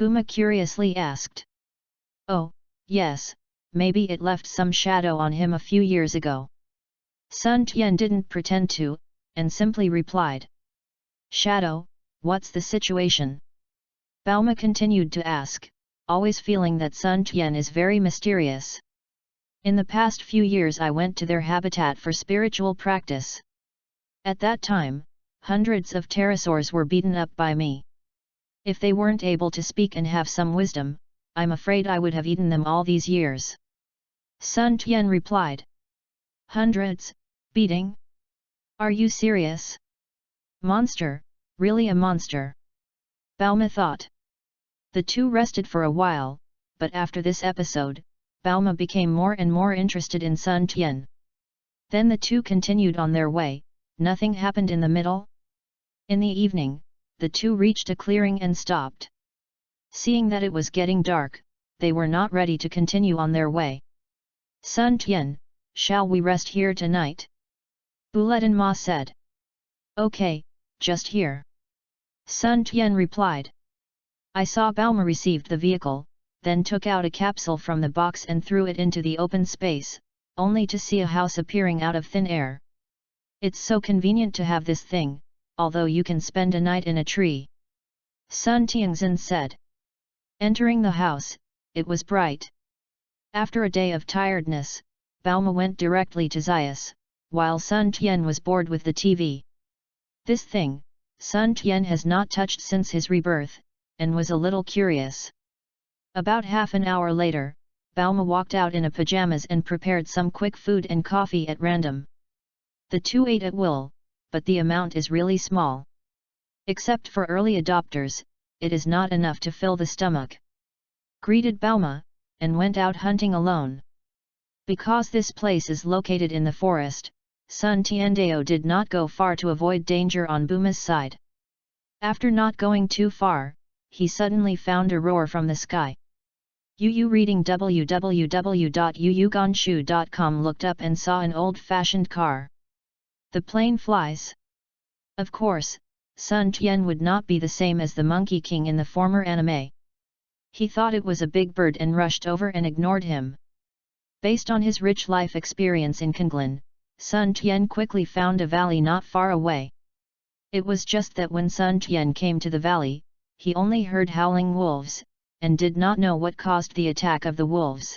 Buma curiously asked. Oh, yes, maybe it left some shadow on him a few years ago. Sun Tian didn't pretend to, and simply replied. Shadow, what's the situation? Bauma continued to ask, always feeling that Sun Tian is very mysterious. In the past few years I went to their habitat for spiritual practice. At that time, hundreds of pterosaurs were beaten up by me. If they weren't able to speak and have some wisdom, I'm afraid I would have eaten them all these years. Sun Tian replied. Hundreds? Beating? Are you serious? Monster, really a monster? Bauma thought. The two rested for a while, but after this episode, Bauma became more and more interested in Sun Tian. Then the two continued on their way. Nothing happened in the middle. In the evening, the two reached a clearing and stopped. Seeing that it was getting dark, they were not ready to continue on their way. Sun Tian, shall we rest here tonight? Buletin Ma said. Okay, just here. Sun Tian replied. I saw Bauma received the vehicle, then took out a capsule from the box and threw it into the open space, only to see a house appearing out of thin air. It's so convenient to have this thing, although you can spend a night in a tree. Sun Tianxin said. Entering the house, it was bright. After a day of tiredness, Bauma went directly to Zaius, while Sun Tian was bored with the TV. This thing, Sun Tian has not touched since his rebirth, and was a little curious. About half an hour later, Bauma walked out in a pajamas and prepared some quick food and coffee at random. The two ate at will, but the amount is really small. Except for early adopters, it is not enough to fill the stomach. Greeted Bauma, and went out hunting alone. Because this place is located in the forest, Sun Tiandao did not go far to avoid danger on Buma's side. After not going too far, he suddenly found a roar from the sky. Yu reading www.yuyuganshu.com looked up and saw an old-fashioned car. The plane flies. Of course, Sun Tian would not be the same as the Monkey King in the former anime. He thought it was a big bird and rushed over and ignored him. Based on his rich life experience in Kanglan, Sun Tian quickly found a valley not far away. It was just that when Sun Tian came to the valley, he only heard howling wolves, and did not know what caused the attack of the wolves.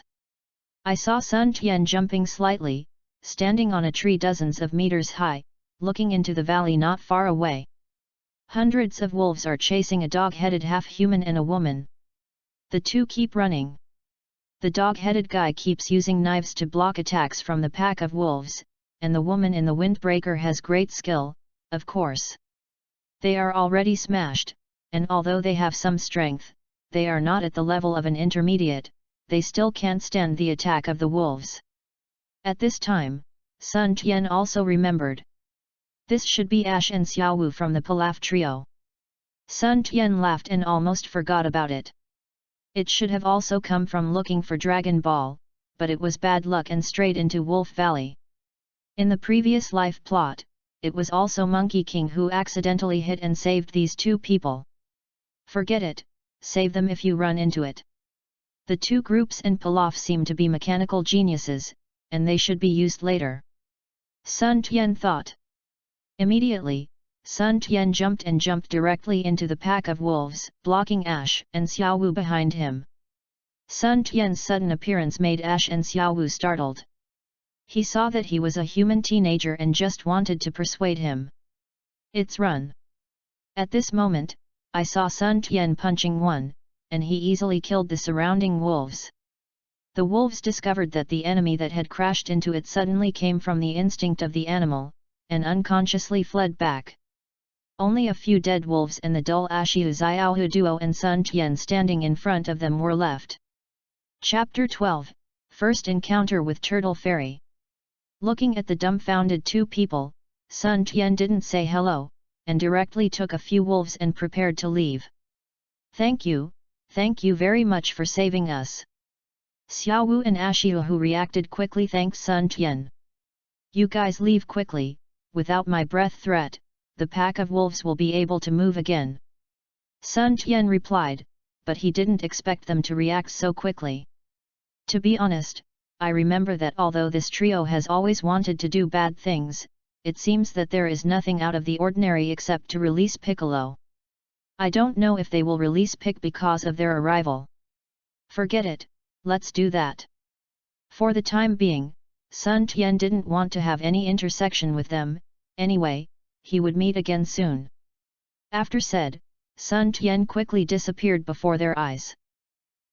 I saw Sun Tian jumping slightly, standing on a tree dozens of meters high, looking into the valley not far away. Hundreds of wolves are chasing a dog-headed half-human and a woman. The two keep running. The dog-headed guy keeps using knives to block attacks from the pack of wolves, and the woman in the windbreaker has great skill, of course. They are already smashed, and although they have some strength, they are not at the level of an intermediate, they still can't stand the attack of the wolves. At this time, Sun Tian also remembered. This should be Ash and Xiaowu from the Pilaf trio. Sun Tian laughed and almost forgot about it. It should have also come from looking for Dragon Ball, but it was bad luck and strayed into Wolf Valley. In the previous life plot, it was also Monkey King who accidentally hit and saved these two people. Forget it, save them if you run into it. The two groups in Pilaf seem to be mechanical geniuses, and they should be used later. Sun Tian thought. Immediately, Sun Tian jumped directly into the pack of wolves, blocking Ash and Xiaowu behind him. Sun Tian's sudden appearance made Ash and Xiaowu startled. He saw that he was a human teenager and just wanted to persuade him. It's run. At this moment, I saw Sun Tian punching one, and he easily killed the surrounding wolves. The wolves discovered that the enemy that had crashed into it suddenly came from the instinct of the animal, and unconsciously fled back. Only a few dead wolves and the dull Ashiu Xiaohu duo and Sun Tian standing in front of them were left. Chapter 12, First Encounter with Turtle Fairy. Looking at the dumbfounded two people, Sun Tian didn't say hello, and directly took a few wolves and prepared to leave. Thank you very much for saving us. Xiaowu and Ashiu reacted quickly thanked Sun Tian. You guys leave quickly, without my breath threat, the pack of wolves will be able to move again. Sun Tian replied, but he didn't expect them to react so quickly. To be honest, I remember that although this trio has always wanted to do bad things, it seems that there is nothing out of the ordinary except to release Piccolo. I don't know if they will release Pic because of their arrival. Forget it, let's do that. For the time being, Sun Tian didn't want to have any intersection with them, anyway, he would meet again soon. After said, Sun Tian quickly disappeared before their eyes.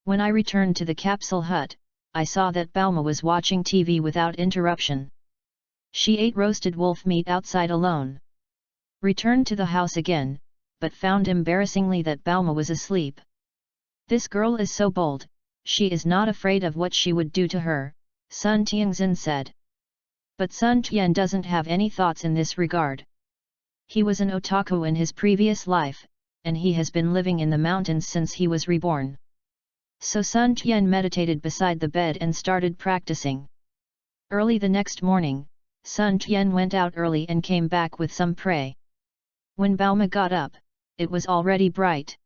When I returned to the capsule hut, I saw that Bauma was watching TV without interruption. She ate roasted wolf meat outside alone. Returned to the house again, but found embarrassingly that Bauma was asleep. This girl is so bold, she is not afraid of what she would do to her, Sun Tianxin said. But Sun Tian doesn't have any thoughts in this regard. He was an otaku in his previous life, and he has been living in the mountains since he was reborn. So Sun Tian meditated beside the bed and started practicing. Early the next morning, Sun Tian went out early and came back with some prey. When Bauma got up, it was already bright.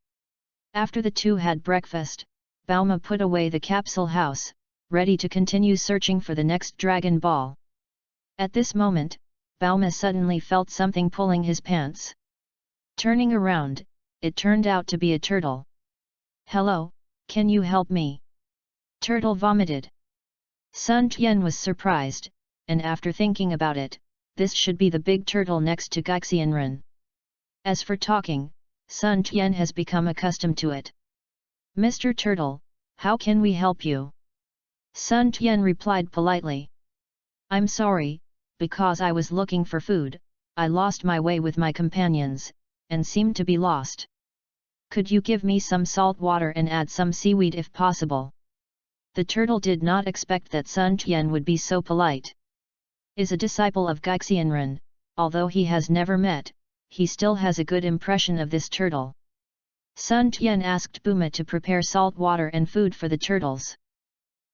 After the two had breakfast, Bauma put away the capsule house, ready to continue searching for the next Dragon Ball. At this moment, Bauma suddenly felt something pulling his pants. Turning around, it turned out to be a turtle. "Hello, can you help me?" Turtle vomited. Sun Tian was surprised, and after thinking about it, this should be the big turtle next to Gaixianren. As for talking, Sun Tian has become accustomed to it. "Mr. Turtle, how can we help you?" Sun Tian replied politely. "I'm sorry, because I was looking for food, I lost my way with my companions, and seemed to be lost. Could you give me some salt water and add some seaweed if possible?" The turtle did not expect that Sun Tian would be so polite. Is a disciple of Gaixianren, although he has never met, he still has a good impression of this turtle. Sun Tian asked Bauma to prepare salt water and food for the turtles.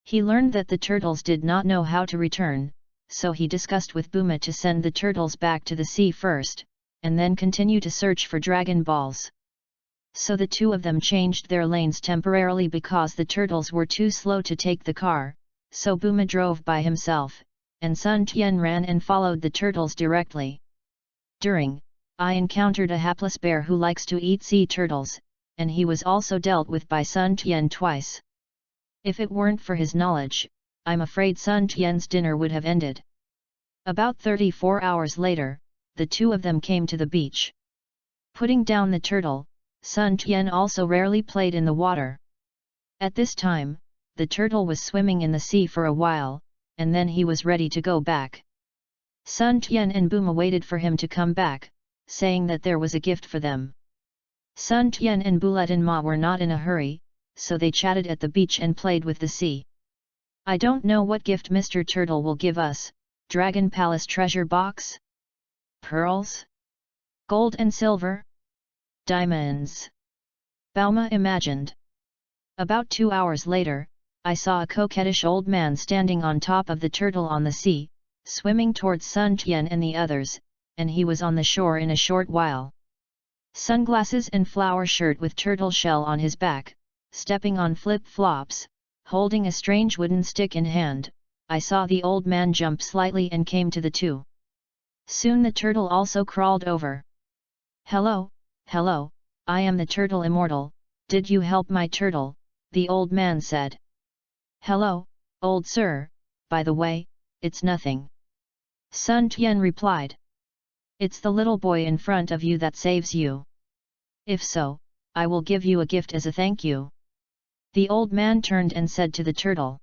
He learned that the turtles did not know how to return, so he discussed with Bauma to send the turtles back to the sea first, and then continue to search for Dragon Balls. So the two of them changed their lanes temporarily because the turtles were too slow to take the car, so Bauma drove by himself, and Sun Tian ran and followed the turtles directly. I encountered a hapless bear who likes to eat sea turtles, and he was also dealt with by Sun Tian twice. If it weren't for his knowledge, I'm afraid Sun Tian's dinner would have ended. About 34 hours later, the two of them came to the beach. Putting down the turtle, Sun Tian also rarely played in the water. At this time, the turtle was swimming in the sea for a while, and then he was ready to go back. Sun Tian and Bauma waited for him to come back, saying that there was a gift for them. Sun Tian and Buletin Ma were not in a hurry, so they chatted at the beach and played with the sea. "I don't know what gift Mr. Turtle will give us, Dragon Palace treasure box? Pearls? Gold and silver? Diamonds?" Bauma imagined. About 2 hours later, I saw a coquettish old man standing on top of the turtle on the sea, swimming towards Sun Tian and the others, and he was on the shore in a short while. Sunglasses and flower shirt with turtle shell on his back, stepping on flip-flops, holding a strange wooden stick in hand, I saw the old man jump slightly and came to the two. Soon the turtle also crawled over. Hello, I am the turtle immortal, did you help my turtle?" the old man said. "Hello, old sir, by the way, it's nothing." Sun Tian replied. "It's the little boy in front of you that saves you. If so, I will give you a gift as a thank you." The old man turned and said to the turtle.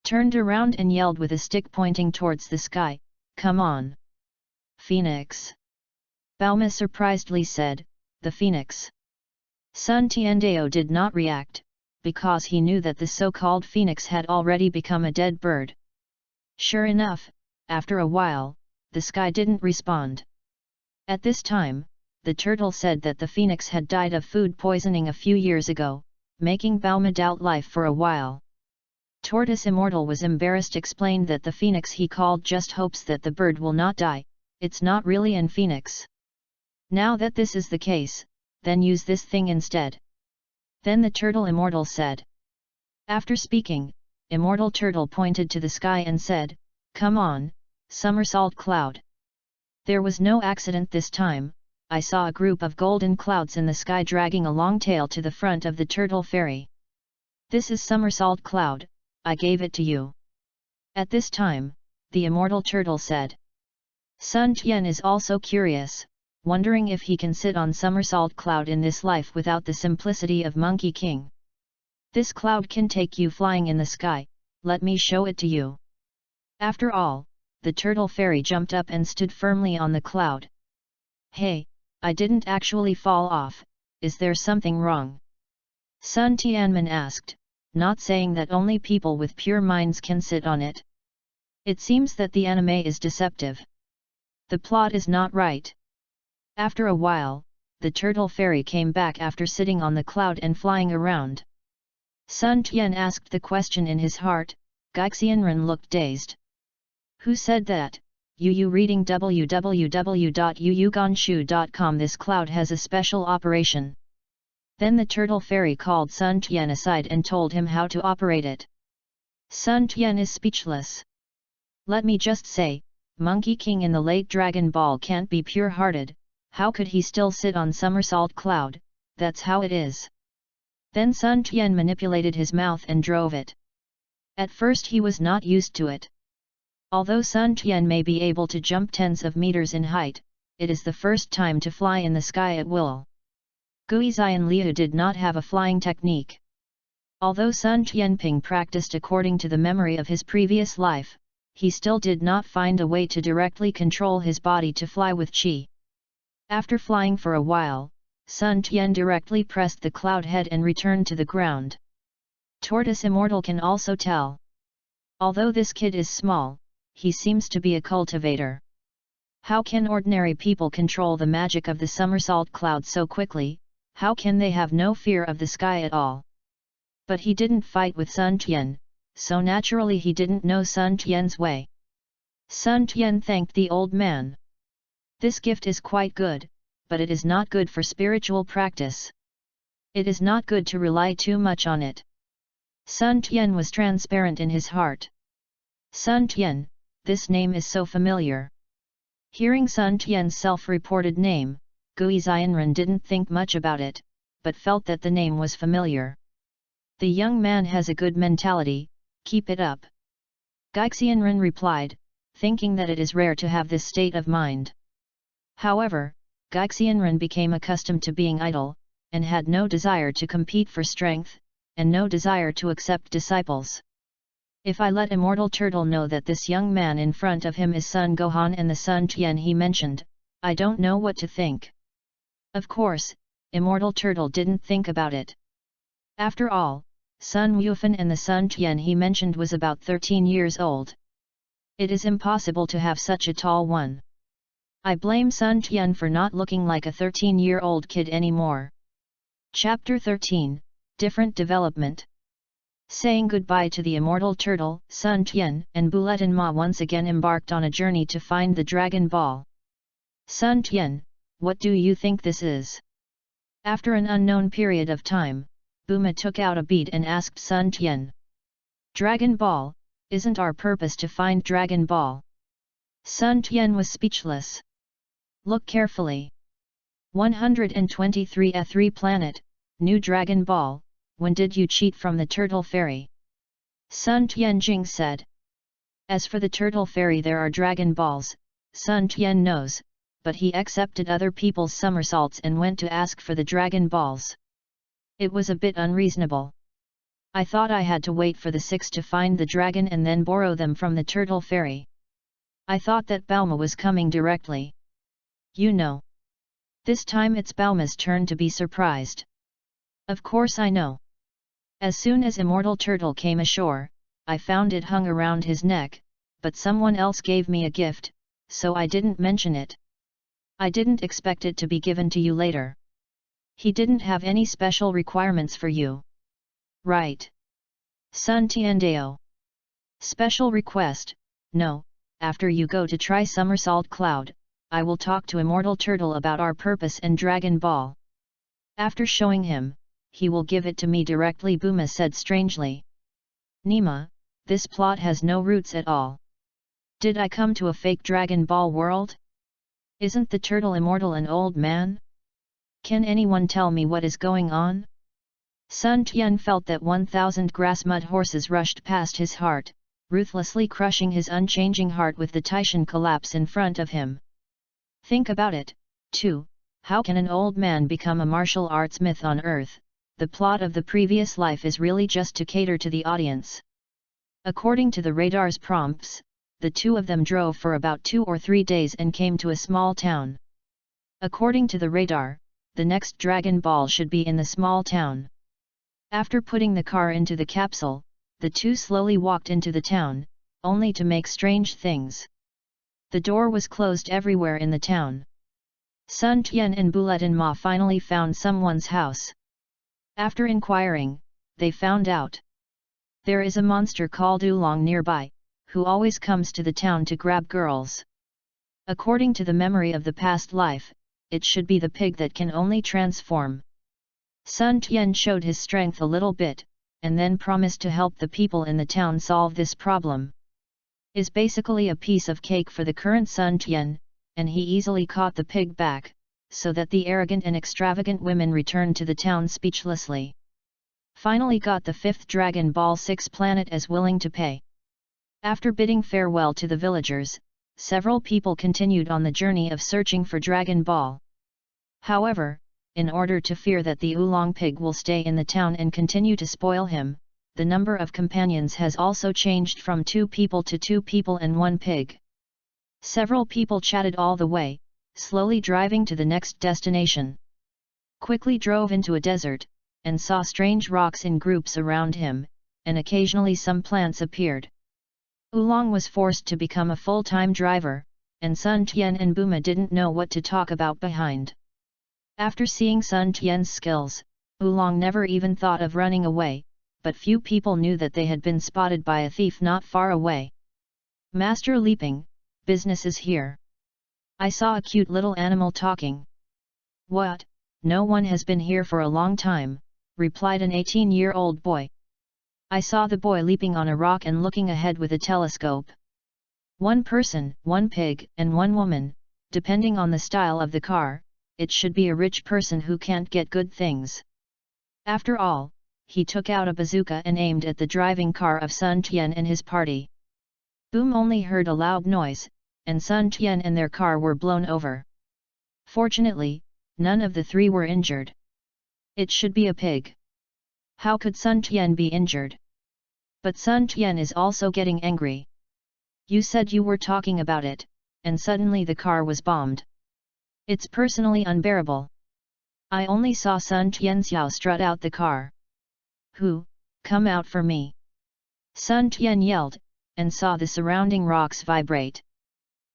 Turned around and yelled with a stick pointing towards the sky, "Come on! Phoenix!" Bauma surprisedly said, "The phoenix." Sun Tiandao did not react, because he knew that the so-called phoenix had already become a dead bird. Sure enough, after a while, the sky didn't respond. At this time, the turtle said that the phoenix had died of food poisoning a few years ago, making Bauma doubt life for a while. Tortoise Immortal was embarrassed, explained that the phoenix he called just hopes that the bird will not die, it's not really an phoenix. Now that this is the case, then use this thing instead. Then the turtle immortal said. After speaking, immortal turtle pointed to the sky and said, "Come on, somersault cloud." There was no accident this time. I saw a group of golden clouds in the sky dragging a long tail to the front of the turtle fairy. "This is somersault cloud, I gave it to you." At this time, the immortal turtle said. Sun Tian is also curious, wondering if he can sit on somersault cloud in this life without the simplicity of Monkey King. "This cloud can take you flying in the sky, let me show it to you." After all, the turtle fairy jumped up and stood firmly on the cloud. "Hey, I didn't actually fall off, is there something wrong?" Sun Tianmin asked, not saying that only people with pure minds can sit on it. It seems that the anime is deceptive. The plot is not right. After a while, the turtle fairy came back after sitting on the cloud and flying around. Sun Tian asked the question in his heart. Gaixianren looked dazed. "Who said that? You reading www.yuyuganshu.com. This cloud has a special operation." Then the turtle fairy called Sun Tian aside and told him how to operate it. Sun Tian is speechless. Let me just say, Monkey King in the late Dragon Ball can't be pure-hearted. How could he still sit on somersault cloud? That's how it is. Then Sun Tian manipulated his mouth and drove it. At first he was not used to it. Although Sun Tian may be able to jump tens of meters in height, it is the first time to fly in the sky at will. Guizian Liu did not have a flying technique. Although Sun Tianping practiced according to the memory of his previous life, he still did not find a way to directly control his body to fly with qi. After flying for a while, Sun Tian directly pressed the cloud head and returned to the ground. Tortoise Immortal can also tell. Although this kid is small, he seems to be a cultivator. How can ordinary people control the magic of the somersault cloud so quickly? How can they have no fear of the sky at all? But he didn't fight with Sun Tian, so naturally he didn't know Sun Tian's way. Sun Tian thanked the old man. "This gift is quite good, but it is not good for spiritual practice. It is not good to rely too much on it." Sun Tian was transparent in his heart. Sun Tian, this name is so familiar. Hearing Sun Tian's self-reported name, Guizianren didn't think much about it, but felt that the name was familiar. "The young man has a good mentality, keep it up." Gaixianren replied, thinking that it is rare to have this state of mind. However, Gaixianren became accustomed to being idle, and had no desire to compete for strength, and no desire to accept disciples. "If I let Immortal Turtle know that this young man in front of him is Sun Gohan and the Sun Tian he mentioned, I don't know what to think." Of course, Immortal Turtle didn't think about it. After all, Sun Wufan and the Sun Tian he mentioned was about 13 years old. It is impossible to have such a tall one. I blame Sun Tian for not looking like a 13-year-old kid anymore. Chapter 13, Different Development. Saying goodbye to the Immortal Turtle, Sun Tian and Bulletin Ma once again embarked on a journey to find the Dragon Ball. "Sun Tian, what do you think this is?" After an unknown period of time, Buma took out a bead and asked Sun Tian. "Dragon Ball, isn't our purpose to find Dragon Ball?" Sun Tian was speechless. "Look carefully. 123 A3 planet, new Dragon Ball, when did you cheat from the Turtle Fairy?" Sun Tianjing said. As for the Turtle Fairy, there are Dragon Balls, Sun Tian knows, but he accepted other people's somersaults and went to ask for the Dragon Balls. It was a bit unreasonable. I thought I had to wait for the 6 to find the dragon and then borrow them from the Turtle Fairy. I thought that Bauma was coming directly. You know. This time it's Bauma's turn to be surprised. Of course I know. As soon as Immortal Turtle came ashore, I found it hung around his neck, but someone else gave me a gift, so I didn't mention it. I didn't expect it to be given to you later. He didn't have any special requirements for you. Right. Sun Tiandeo. Special request, no, after you go to try Somersault Cloud, I will talk to Immortal Turtle about our purpose and Dragon Ball. After showing him, he will give it to me directly, Buma said strangely. Nima, this plot has no roots at all. Did I come to a fake Dragon Ball world? Isn't the turtle immortal an old man? Can anyone tell me what is going on? Sun Tian felt that 1,000 grass mud horses rushed past his heart, ruthlessly crushing his unchanging heart with the Taishan collapse in front of him. Think about it, too, how can an old man become a martial arts myth on Earth? The plot of the previous life is really just to cater to the audience. According to the radar's prompts, the two of them drove for about 2 or 3 days and came to a small town. According to the radar, the next Dragon Ball should be in the small town. After putting the car into the capsule, the two slowly walked into the town, only to make strange things. The door was closed everywhere in the town. Sun Tian and Bulletin Ma finally found someone's house. After inquiring, they found out there is a monster called Oolong nearby, who always comes to the town to grab girls. According to the memory of the past life, it should be the pig that can only transform. Sun Tian showed his strength a little bit, and then promised to help the people in the town solve this problem. Is basically a piece of cake for the current Sun Tian, and he easily caught the pig back, so that the arrogant and extravagant women returned to the town speechlessly. Finally got the 5th Dragon Ball 6 planet as willing to pay. After bidding farewell to the villagers, several people continued on the journey of searching for Dragon Ball. However, in order to fear that the Oolong pig will stay in the town and continue to spoil him, the number of companions has also changed from 2 people to 2 people and 1 pig. Several people chatted all the way, slowly driving to the next destination. Quickly drove into a desert, and saw strange rocks in groups around him, and occasionally some plants appeared. Oolong was forced to become a full-time driver, and Sun Tian and Buma didn't know what to talk about behind. After seeing Sun Tian's skills, Oolong never even thought of running away, but few people knew that they had been spotted by a thief not far away. Master Leaping, business is here. I saw a cute little animal talking. What? No one has been here for a long time, replied an 18-year-old boy. I saw the boy leaping on a rock and looking ahead with a telescope. 1 person, 1 pig, and 1 woman, depending on the style of the car, it should be a rich person who can't get good things. After all, he took out a bazooka and aimed at the driving car of Sun Tian and his party. Boom only heard a loud noise, and Sun Tian and their car were blown over. Fortunately, none of the 3 were injured. It should be a pig. How could Sun Tian be injured? But Sun Tian is also getting angry. You said you were talking about it, and suddenly the car was bombed. It's personally unbearable. I only saw Sun Tianxiao strut out the car. Who, come out for me? Sun Tian yelled, and saw the surrounding rocks vibrate.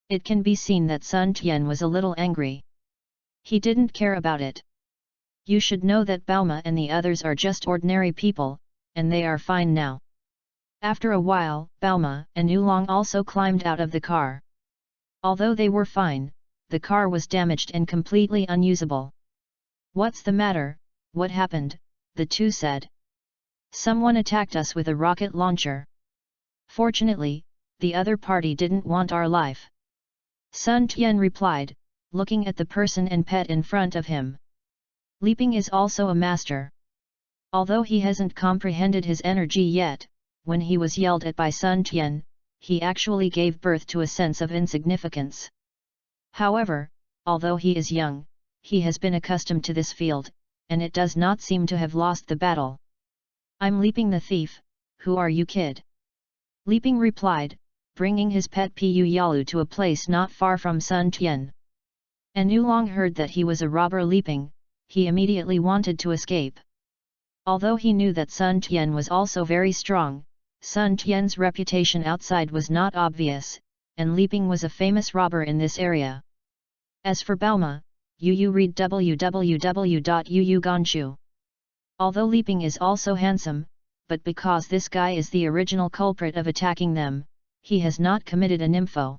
It can be seen that Sun Tian was a little angry. He didn't care about it. You should know that Bauma and the others are just ordinary people, and they are fine now. After a while, Bauma and Oolong also climbed out of the car. Although they were fine, the car was damaged and completely unusable. What's the matter? What happened? The 2 said. Someone attacked us with a rocket launcher. Fortunately, the other party didn't want our life. Sun Tian replied, looking at the person and pet in front of him. Leaping is also a master. Although he hasn't comprehended his energy yet, when he was yelled at by Sun Tian, he actually gave birth to a sense of insignificance. However, although he is young, he has been accustomed to this field, and it does not seem to have lost the battle. I'm Leaping the thief, who are you, kid? Leaping replied, bringing his pet Pu Yalu to a place not far from Sun Tian. And Oolong heard that he was a robber Leaping, he immediately wanted to escape. Although he knew that Sun Tian was also very strong, Sun Tian's reputation outside was not obvious, and Leaping was a famous robber in this area. As for Bauma, you read www.yuuganshu. Although Leaping is also handsome, but because this guy is the original culprit of attacking them, he has not committed a nympho.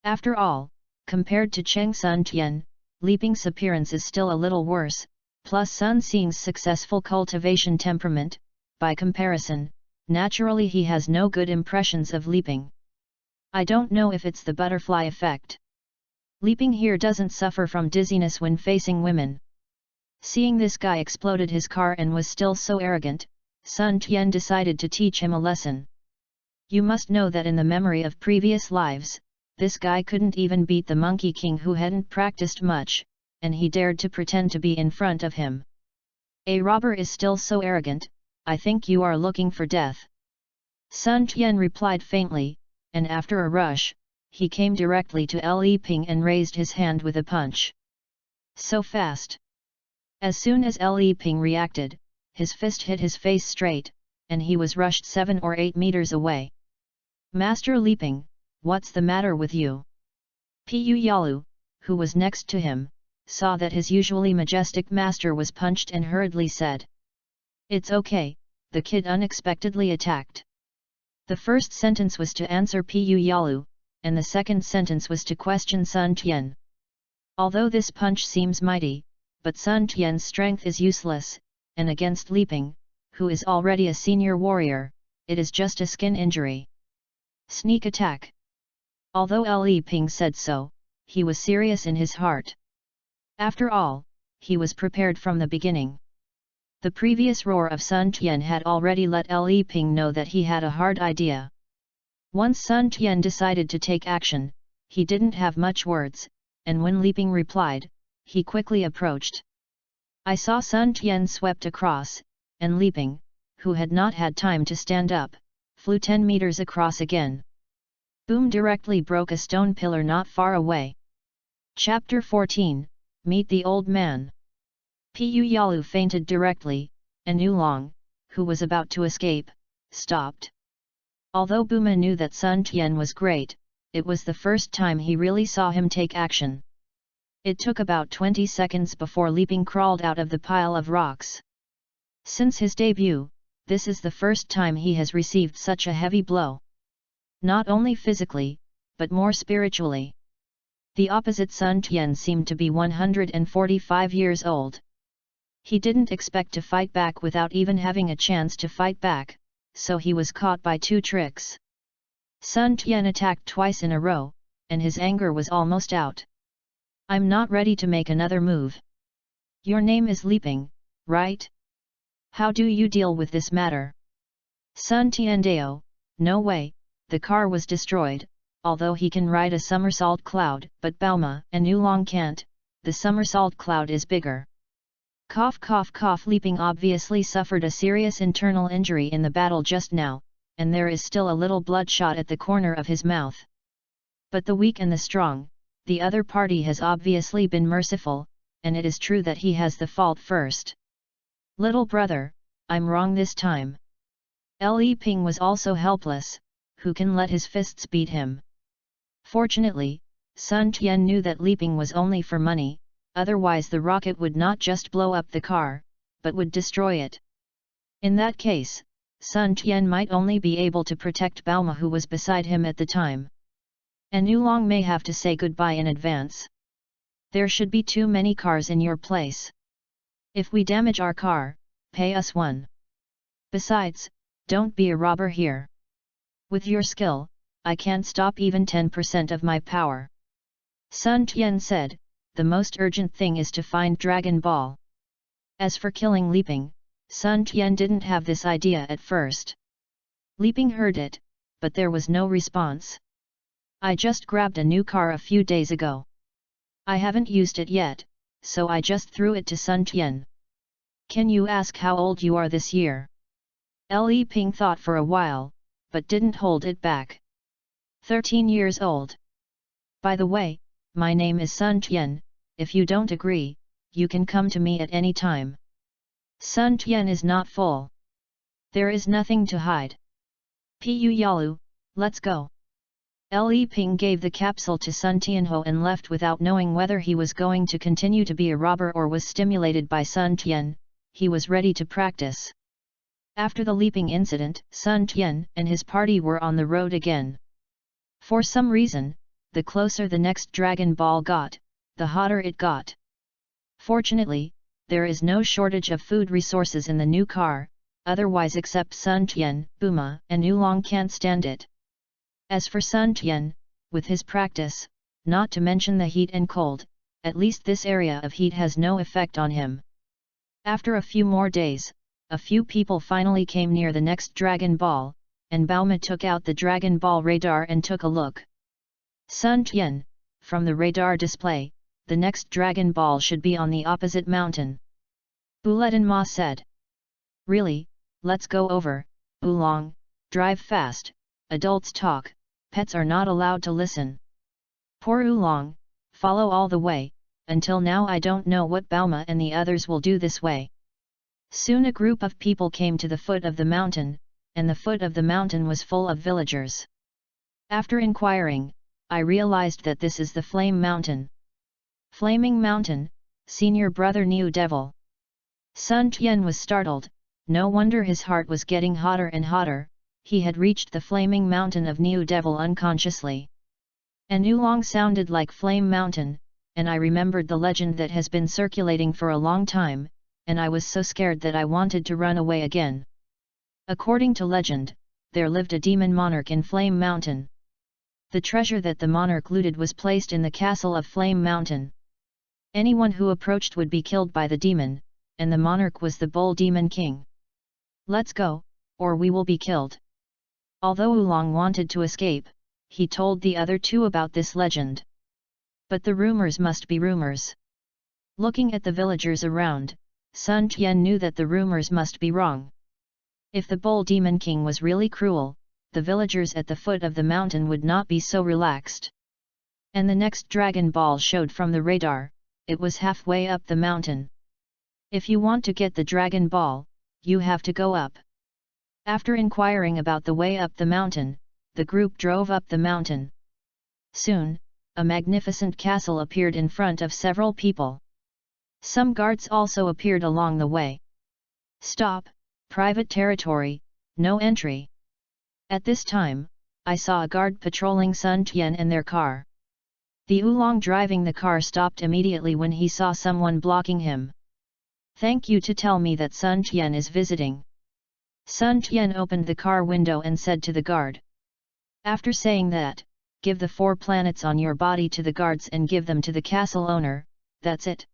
After all, compared to Cheng Sun Tian, Leaping's appearance is still a little worse, plus Sun Xing's successful cultivation temperament, by comparison, naturally he has no good impressions of leaping. I don't know if it's the butterfly effect. Leaping here doesn't suffer from dizziness when facing women. Seeing this guy exploded his car and was still so arrogant, Sun Tian decided to teach him a lesson. You must know that in the memory of previous lives, this guy couldn't even beat the Monkey King who hadn't practiced much, and he dared to pretend to be in front of him. A robber is still so arrogant, I think you are looking for death. Sun Tian replied faintly, and after a rush, he came directly to Li Ping and raised his hand with a punch. So fast! As soon as Li Ping reacted, his fist hit his face straight, and he was rushed 7 or 8 meters away. Master Li Ping, what's the matter with you? Pu Yalu, who was next to him, saw that his usually majestic master was punched and hurriedly said, "It's okay," the kid unexpectedly attacked. The first sentence was to answer Pu Yalu, and the second sentence was to question Sun Tian. Although this punch seems mighty, but Sun Tian's strength is useless, and against Li Ping, who is already a senior warrior, it is just a skin injury. Sneak attack. Although Li Ping said so, he was serious in his heart. After all, he was prepared from the beginning. The previous roar of Sun Tian had already let Li Ping know that he had a hard idea. Once Sun Tian decided to take action, he didn't have much words, and when Li Ping replied, he quickly approached. I saw Sun Tian swept across, and Li Ping, who had not had time to stand up, flew 10 meters across again. Boom directly broke a stone pillar not far away. Chapter 14, Meet the Old Man. Pu Yalu fainted directly, and Oolong, who was about to escape, stopped. Although Buma knew that Sun Tian was great, it was the first time he really saw him take action. It took about 20 seconds before Li Ping crawled out of the pile of rocks. Since his debut, this is the first time he has received such a heavy blow. Not only physically, but more spiritually. The opposite Sun Tian seemed to be 145 years old. He didn't expect to fight back without even having a chance to fight back, so he was caught by 2 tricks. Sun Tian attacked twice in a row, and his anger was almost out. I'm not ready to make another move. Your name is Li Ping, right? How do you deal with this matter? Sun Tiandao, no way, the car was destroyed, although he can ride a somersault cloud, but Bauma and Oolong can't, the somersault cloud is bigger. Cough cough cough. Li Ping obviously suffered a serious internal injury in the battle just now, and there is still a little bloodshot at the corner of his mouth. But the weak and the strong, the other party has obviously been merciful, and it is true that he has the fault first. Little brother, I'm wrong this time. Li Ping was also helpless, who can let his fists beat him? Fortunately, Sun Tian knew that Li Ping was only for money, otherwise the rocket would not just blow up the car, but would destroy it. In that case, Sun Tian might only be able to protect Bauma, who was beside him at the time. And Oolong may have to say goodbye in advance. There should be too many cars in your place. If we damage our car, pay us 1. Besides, don't be a robber here. With your skill, I can't stop even 10% of my power. Sun Tian said, the most urgent thing is to find Dragon Ball. As for killing Li Ping, Sun Tian didn't have this idea at first. Li Ping heard it, but there was no response. I just grabbed a new car a few days ago. I haven't used it yet, so I just threw it to Sun Tian. Can you ask how old you are this year? Li Ping thought for a while, but didn't hold it back. 13 years old. By the way, my name is Sun Tian, if you don't agree, you can come to me at any time. Sun Tian is not full. There is nothing to hide. Pu Yalu, let's go. Li Ping gave the capsule to Sun Tianho and left without knowing whether he was going to continue to be a robber or was stimulated by Sun Tian. He was ready to practice. After the leaping incident, Sun Tian and his party were on the road again. For some reason, the closer the next Dragon Ball got, the hotter it got. Fortunately, there is no shortage of food resources in the new car, otherwise except Sun Tian, Buma and Oolong can't stand it. As for Sun Tian, with his practice, not to mention the heat and cold, at least this area of heat has no effect on him. After a few more days, a few people finally came near the next Dragon Ball, and Bauma took out the Dragon Ball radar and took a look. Sun Tian, from the radar display, the next Dragon Ball should be on the opposite mountain. Buletin Ma said. Really, let's go over, Oolong, drive fast, adults talk, pets are not allowed to listen. Poor Oolong, follow all the way, until now I don't know what Bauma and the others will do this way. Soon a group of people came to the foot of the mountain, and the foot of the mountain was full of villagers. After inquiring, I realized that this is the Flame Mountain. Flaming Mountain, senior brother New Devil. Sun Tian was startled, no wonder his heart was getting hotter and hotter, he had reached the Flaming Mountain of New Devil unconsciously. And Oolong sounded like Flame Mountain, and I remembered the legend that has been circulating for a long time, and I was so scared that I wanted to run away again. According to legend, there lived a demon monarch in Flame Mountain. The treasure that the monarch looted was placed in the castle of Flame Mountain. Anyone who approached would be killed by the demon, and the monarch was the Bull Demon King. Let's go, or we will be killed. Although Oolong wanted to escape, he told the other two about this legend. But the rumors must be rumors. Looking at the villagers around, Sun Tian knew that the rumors must be wrong. If the Bull Demon King was really cruel, the villagers at the foot of the mountain would not be so relaxed. And the next Dragon Ball showed from the radar, it was halfway up the mountain. If you want to get the Dragon Ball, you have to go up. After inquiring about the way up the mountain, the group drove up the mountain. Soon, a magnificent castle appeared in front of several people. Some guards also appeared along the way. Stop, private territory, no entry. At this time, I saw a guard patrolling Sun Tian and their car. The Oolong driving the car stopped immediately when he saw someone blocking him. Thank you to tell me that Sun Tian is visiting. Sun Tian opened the car window and said to the guard. After saying that, give the 4 planets on your body to the guards and give them to the castle owner, that's it.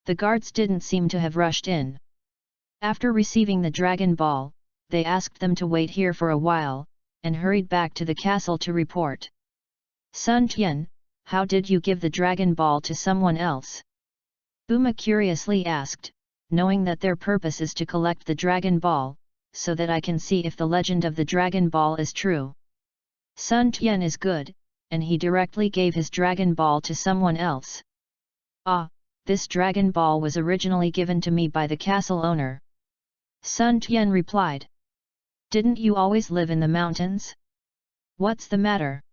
The guards didn't seem to have rushed in. After receiving the Dragon Ball, they asked them to wait here for a while, and hurried back to the castle to report. Sun Tian, how did you give the Dragon Ball to someone else? Buma curiously asked, knowing that their purpose is to collect the Dragon Ball, so that I can see if the legend of the Dragon Ball is true. Sun Tian is good, and he directly gave his Dragon Ball to someone else. Ah, this Dragon Ball was originally given to me by the castle owner. Sun Tian replied. Didn't you always live in the mountains? What's the matter?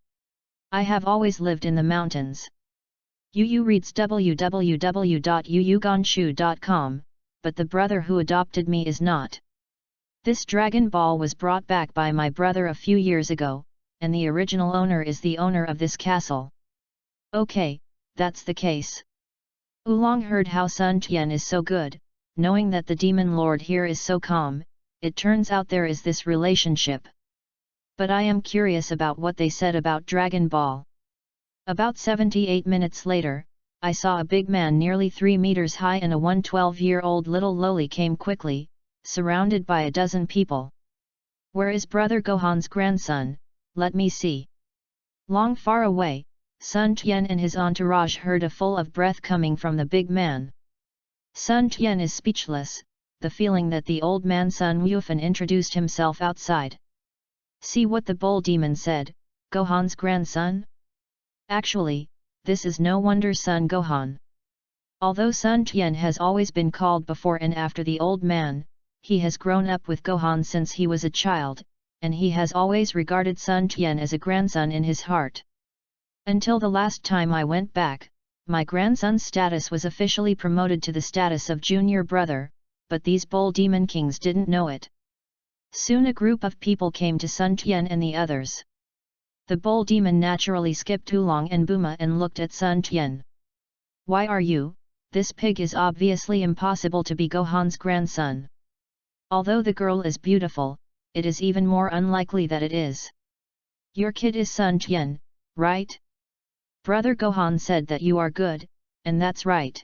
I have always lived in the mountains. Yu reads www.yuyugonshu.com, but the brother who adopted me is not. This Dragon Ball was brought back by my brother a few years ago, and the original owner is the owner of this castle. Okay, that's the case. Oolong heard how Sun Tian is so good, knowing that the demon lord here is so calm, it turns out there is this relationship. But I am curious about what they said about Dragon Ball. About 78 minutes later, I saw a big man nearly 3 meters high and a 112-year-old little loli came quickly, surrounded by a dozen people. Where is Brother Gohan's grandson? Let me see. Long far away, Sun Tian and his entourage heard a full of breath coming from the big man. Sun Tian is speechless, the feeling that the old man Sun Wufan introduced himself outside. See what the bull demon said, Gohan's grandson? Actually, this is no wonder Sun Gohan. Although Sun Tian has always been called before and after the old man, he has grown up with Gohan since he was a child, and he has always regarded Sun Tian as a grandson in his heart. Until the last time I went back, my grandson's status was officially promoted to the status of junior brother, but these bull demon kings didn't know it. Soon a group of people came to Sun Tian and the others. The bull demon naturally skipped Oolong and Buma and looked at Sun Tian. Why are you, this pig is obviously impossible to be Gohan's grandson. Although the girl is beautiful, it is even more unlikely that it is. Your kid is Sun Tian, right? Brother Gohan said that you are good, and that's right.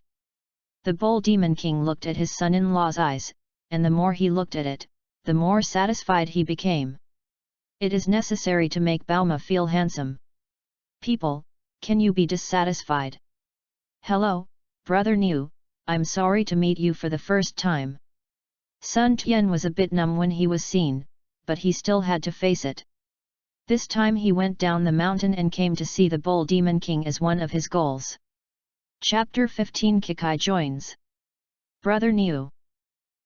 The Bull Demon King looked at his son-in-law's eyes, and the more he looked at it, the more satisfied he became. It is necessary to make Bauma feel handsome. People, can you be dissatisfied? Hello, Brother Niu, I'm sorry to meet you for the first time. Sun Tian was a bit numb when he was seen, but he still had to face it. This time he went down the mountain and came to see the Bull Demon King as one of his goals. Chapter 15 Kikai joins. Brother Niu.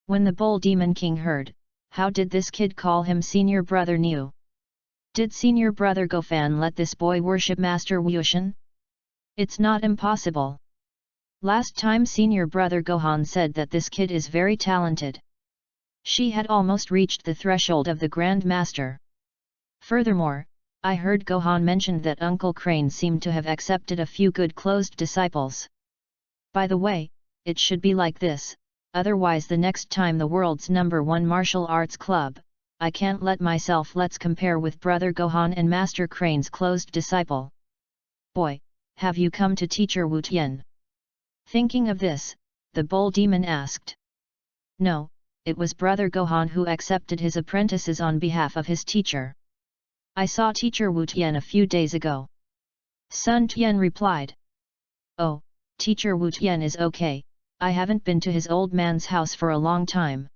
When the Bull Demon King heard, how did this kid call him Senior Brother Niu? Did Senior Brother Gofan let this boy worship Master Wushan? It's not impossible. Last time Senior Brother Gohan said that this kid is very talented. She had almost reached the threshold of the Grand Master. Furthermore, I heard Gohan mention that Uncle Crane seemed to have accepted a few good closed disciples. By the way, it should be like this, otherwise the next time the world's #1 martial arts club, I can't let myself let's compare with Brother Gohan and Master Crane's closed disciple. Boy, have you come to Teacher Wu Tian? Thinking of this, the Bull Demon asked. No, it was Brother Gohan who accepted his apprentices on behalf of his teacher. I saw Teacher Wu Tian a few days ago. Sun Tian replied. Oh, Teacher Wu Tian is okay, I haven't been to his old man's house for a long time.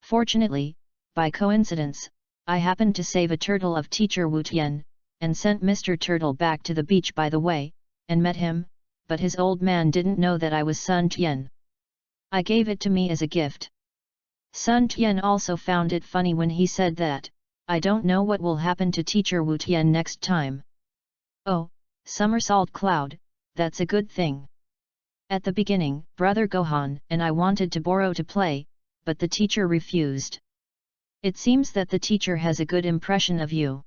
Fortunately, by coincidence, I happened to save a turtle of Teacher Wu Tian, and sent Mr. Turtle back to the beach by the way, and met him, but his old man didn't know that I was Sun Tian. I gave it to me as a gift. Sun Tian also found it funny when he said that, I don't know what will happen to Teacher Wu Tian next time. Oh, Somersault Cloud, that's a good thing. At the beginning, Brother Gohan and I wanted to borrow to play, but the teacher refused. It seems that the teacher has a good impression of you.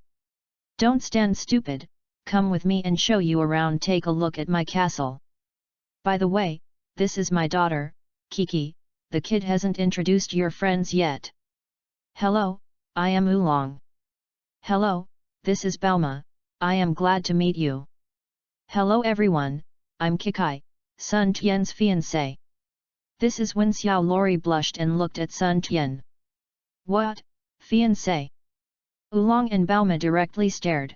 Don't stand stupid, come with me and show you around. Take a look at my castle. By the way, this is my daughter, Kiki, the kid hasn't introduced your friends yet. Hello, I am Oolong. Hello, this is Bauma, I am glad to meet you. Hello everyone, I'm Kikai, Sun Tian's fiancé. This is when Xiao Lori blushed and looked at Sun Tian. What, fiancé? Oolong and Bauma directly stared.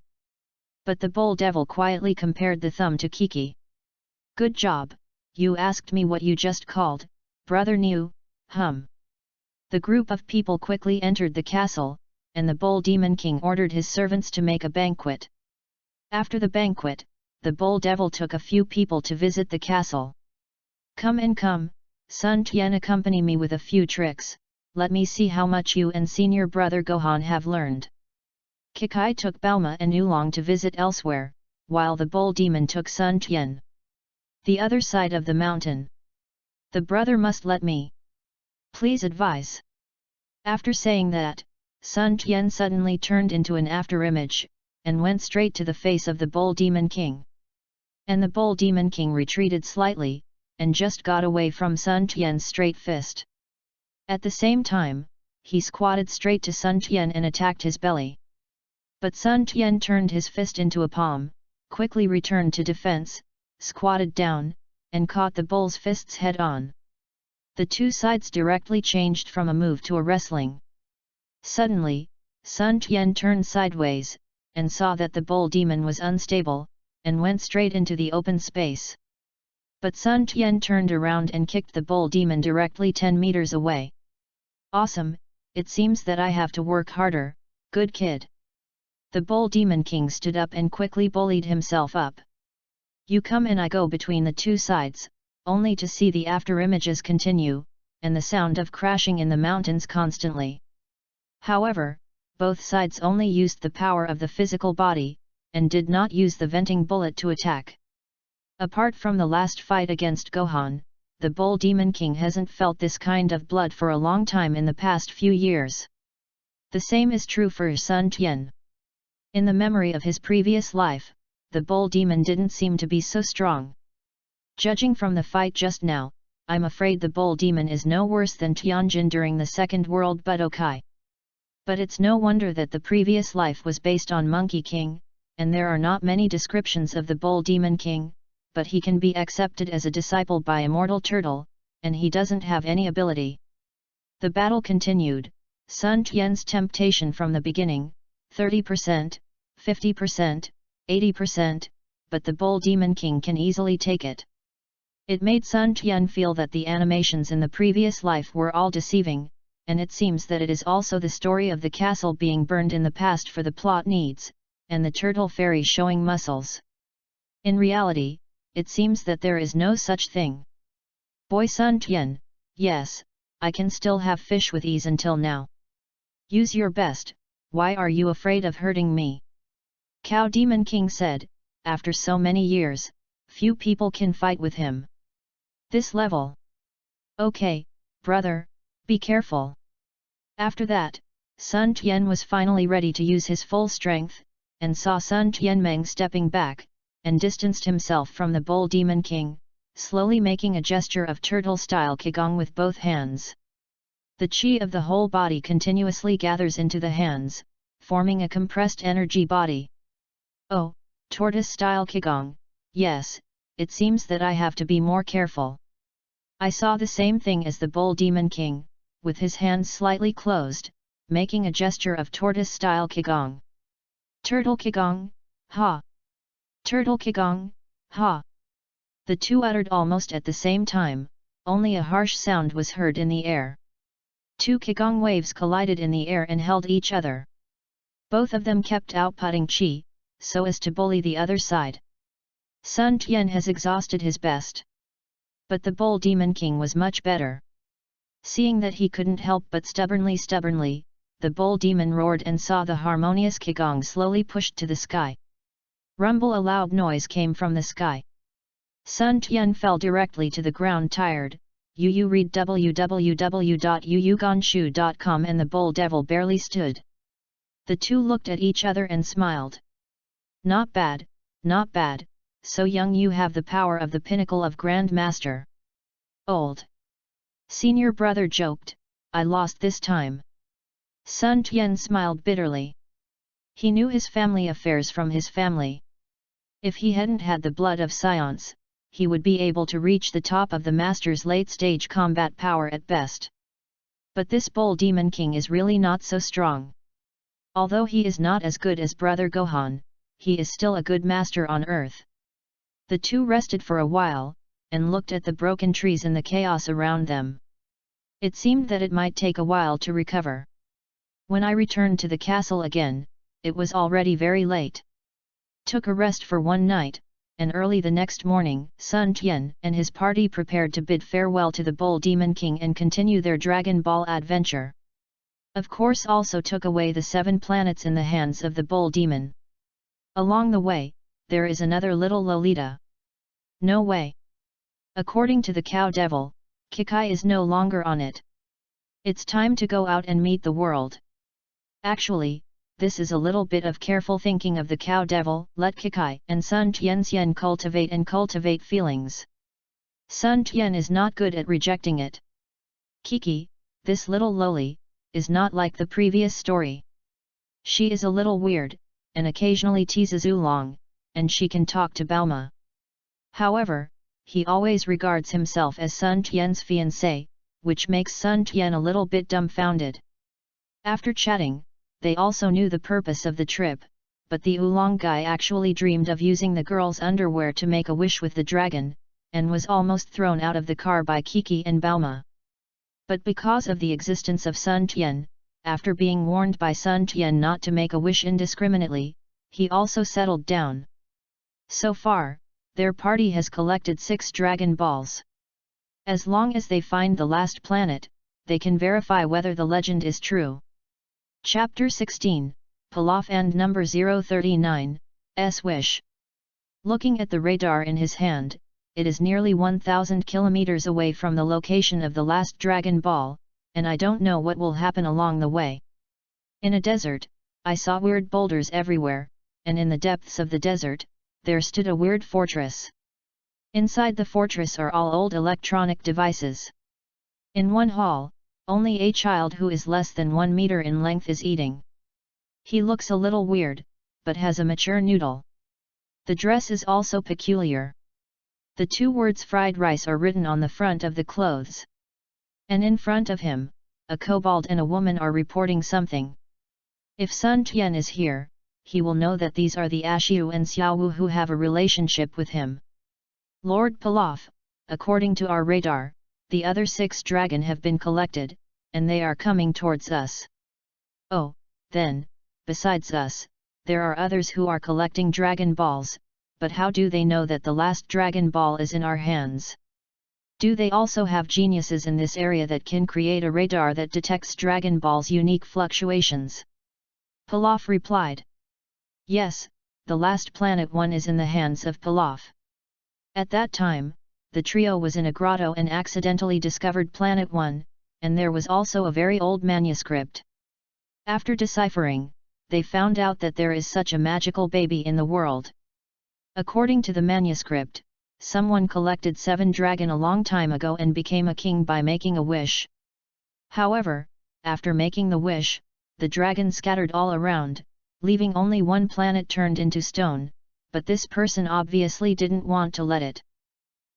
But the Bull Devil quietly compared the thumb to Kiki. Good job, you asked me what you just called, Brother Niu, The group of people quickly entered the castle, and the Bull Demon King ordered his servants to make a banquet. After the banquet, the Bull Devil took a few people to visit the castle. Come and come, Sun Tian, accompany me with a few tricks, let me see how much you and Senior Brother Gohan have learned. Kikai took Bauma and Oolong to visit elsewhere, while the Bull Demon took Sun Tian. The other side of the mountain. The brother must let me. Please advise. After saying that, Sun Tian suddenly turned into an afterimage, and went straight to the face of the Bull Demon King. And the Bull Demon King retreated slightly, and just got away from Sun Tian's straight fist. At the same time, he squatted straight to Sun Tian and attacked his belly. But Sun Tian turned his fist into a palm, quickly returned to defense, squatted down, and caught the bull's fists head-on. The two sides directly changed from a move to a wrestling. Suddenly, Sun Tian turned sideways, and saw that the Bull Demon was unstable, and went straight into the open space. But Sun Tian turned around and kicked the Bull Demon directly 10 meters away. Awesome, it seems that I have to work harder, good kid. The Bull Demon King stood up and quickly bullied himself up. You come and I go between the two sides, only to see the afterimages continue, and the sound of crashing in the mountains constantly. However, both sides only used the power of the physical body, and did not use the venting bullet to attack. Apart from the last fight against Gohan, the Bull Demon King hasn't felt this kind of blood for a long time in the past few years. The same is true for Sun Tian. In the memory of his previous life, the Bull Demon didn't seem to be so strong. Judging from the fight just now, I'm afraid the bull demon is no worse than Tianjin during the Second World Budokai. But it's no wonder that the previous life was based on Monkey King, and there are not many descriptions of the bull demon king, but he can be accepted as a disciple by Immortal Turtle, and he doesn't have any ability. The battle continued, Sun Tian's temptation from the beginning, 30%, 50%, 80%, but the bull demon king can easily take it. It made Sun Tian feel that the animations in the previous life were all deceiving, and it seems that it is also the story of the castle being burned in the past for the plot needs, and the turtle fairy showing muscles. In reality, it seems that there is no such thing. Boy Sun Tian, yes, I can still have fish with ease until now. Use your best, why are you afraid of hurting me? Cow Demon King said, after so many years, few people can fight with him. This level. Okay, brother, be careful. After that, Sun Tian was finally ready to use his full strength, and saw Sun Tianmeng stepping back, and distanced himself from the bull demon king, slowly making a gesture of turtle-style qigong with both hands. The qi of the whole body continuously gathers into the hands, forming a compressed energy body. Oh, tortoise-style qigong, yes, it seems that I have to be more careful. I saw the same thing as the bull demon king, with his hands slightly closed, making a gesture of tortoise-style qigong. Turtle qigong, ha! Turtle qigong, ha! The two uttered almost at the same time, only a harsh sound was heard in the air. Two qigong waves collided in the air and held each other. Both of them kept outputting qi, so as to bully the other side. Sun Tian has exhausted his best. But the bull demon king was much better. Seeing that he couldn't help but stubbornly, the bull demon roared and saw the harmonious qigong slowly pushed to the sky. Rumble, a loud noise came from the sky. Sun Tian fell directly to the ground tired. You read www.yuyugonshu.com and the bull devil barely stood. The two looked at each other and smiled. Not bad, not bad, so young you have the power of the pinnacle of Grand Master. Old senior brother joked, I lost this time. Sun Tian smiled bitterly. He knew his family affairs from his family. If he hadn't had the blood of science, he would be able to reach the top of the master's late-stage combat power at best. But this bull demon king is really not so strong. Although he is not as good as Brother Gohan, he is still a good master on earth. The two rested for a while, and looked at the broken trees and the chaos around them. It seemed that it might take a while to recover. When I returned to the castle again, it was already very late. Took a rest for one night, and early the next morning, Sun Tian and his party prepared to bid farewell to the Bull Demon King and continue their Dragon Ball adventure. Of course also took away the 7 planets in the hands of the Bull Demon. Along the way, there is another little Lolita. No way. According to the Cow Devil, Kikai is no longer on it. It's time to go out and meet the world. Actually, this is a little bit of careful thinking of the Cow Devil. Let Kikai and Sun Tianxian cultivate feelings. Sun Tian is not good at rejecting it. Kiki, this little loli, is not like the previous story. She is a little weird, and occasionally teases Oolong, and she can talk to Bauma. However, he always regards himself as Sun Tian's fiancé, which makes Sun Tian a little bit dumbfounded. After chatting, they also knew the purpose of the trip, but the Oolong guy actually dreamed of using the girl's underwear to make a wish with the dragon, and was almost thrown out of the car by Kiki and Bauma. But because of the existence of Sun Tian, after being warned by Sun Tian not to make a wish indiscriminately, he also settled down. So far, their party has collected 6 Dragon Balls. As long as they find the last planet, they can verify whether the legend is true. Chapter 16, Pilaf and number 039, S Wish. Looking at the radar in his hand, it is nearly 1,000 kilometers away from the location of the last Dragon Ball, and I don't know what will happen along the way. In a desert, I saw weird boulders everywhere, and in the depths of the desert, there stood a weird fortress. Inside the fortress are all old electronic devices. In one hall, only a child who is less than 1 meter in length is eating. He looks a little weird, but has a mature noodle. The dress is also peculiar. The 2 words fried rice are written on the front of the clothes. And in front of him, a kobold and a woman are reporting something. If Sun Tian is here, he will know that these are the Ashiu and Xiaowu who have a relationship with him. Lord Pilaf, according to our radar, the other 6 dragon have been collected, and they are coming towards us. Oh, then, besides us, there are others who are collecting Dragon Balls, but how do they know that the last Dragon Ball is in our hands? Do they also have geniuses in this area that can create a radar that detects Dragon Ball's unique fluctuations? Pilaf replied. Yes, the last Planet 1 is in the hands of Pilaf. At that time, the trio was in a grotto and accidentally discovered Planet 1, and there was also a very old manuscript. After deciphering, they found out that there is such a magical baby in the world. According to the manuscript, someone collected 7 dragon a long time ago and became a king by making a wish. However, after making the wish, the dragon scattered all around, leaving only 1 planet turned into stone, but this person obviously didn't want to let it.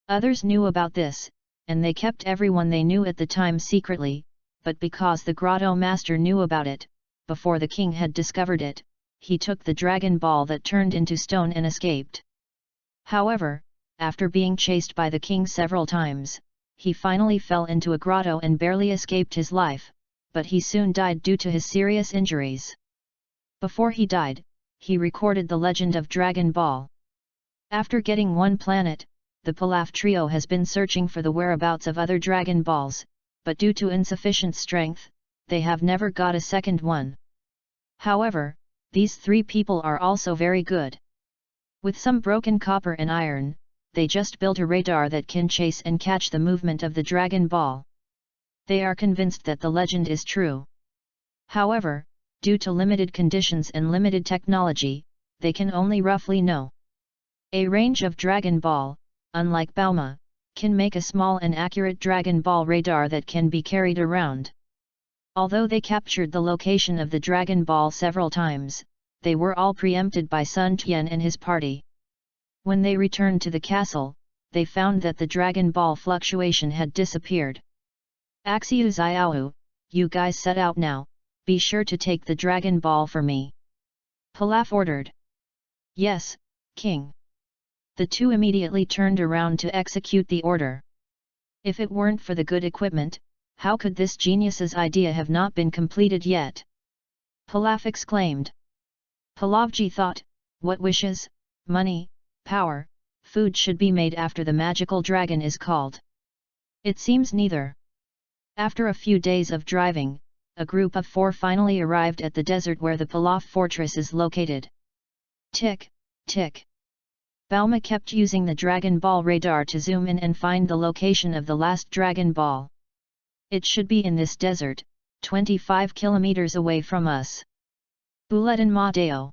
Others knew about this, and they kept everyone they knew at the time secretly, but because the grotto master knew about it, before the king had discovered it, he took the dragon ball that turned into stone and escaped. However, after being chased by the king several times, he finally fell into a grotto and barely escaped his life, but he soon died due to his serious injuries. Before he died, he recorded the legend of Dragon Ball. After getting 1 planet, the Pilaf trio has been searching for the whereabouts of other Dragon Balls, but due to insufficient strength, they have never got a second one. However, these 3 people are also very good. With some broken copper and iron, they just built a radar that can chase and catch the movement of the Dragon Ball. They are convinced that the legend is true. However, due to limited conditions and limited technology, they can only roughly know a range of Dragon Ball. Unlike Bauma, can make a small and accurate Dragon Ball radar that can be carried around. Although they captured the location of the Dragon Ball several times, they were all preempted by Sun Tian and his party. When they returned to the castle, they found that the Dragon Ball fluctuation had disappeared. Axiu Xiaowu, you guys set out now, be sure to take the Dragon Ball for me. Pilaf ordered. Yes, King. The 2 immediately turned around to execute the order. If it weren't for the good equipment, how could this genius's idea have not been completed yet? Pilaf exclaimed. Pilavji thought, what wishes, money, power, food should be made after the magical dragon is called? It seems neither. After a few days of driving, a group of 4 finally arrived at the desert where the Pilaf fortress is located. Tick, tick. Bauma kept using the Dragon Ball radar to zoom in and find the location of the last Dragon Ball. It should be in this desert, 25 kilometers away from us. Buletin Ma Deo.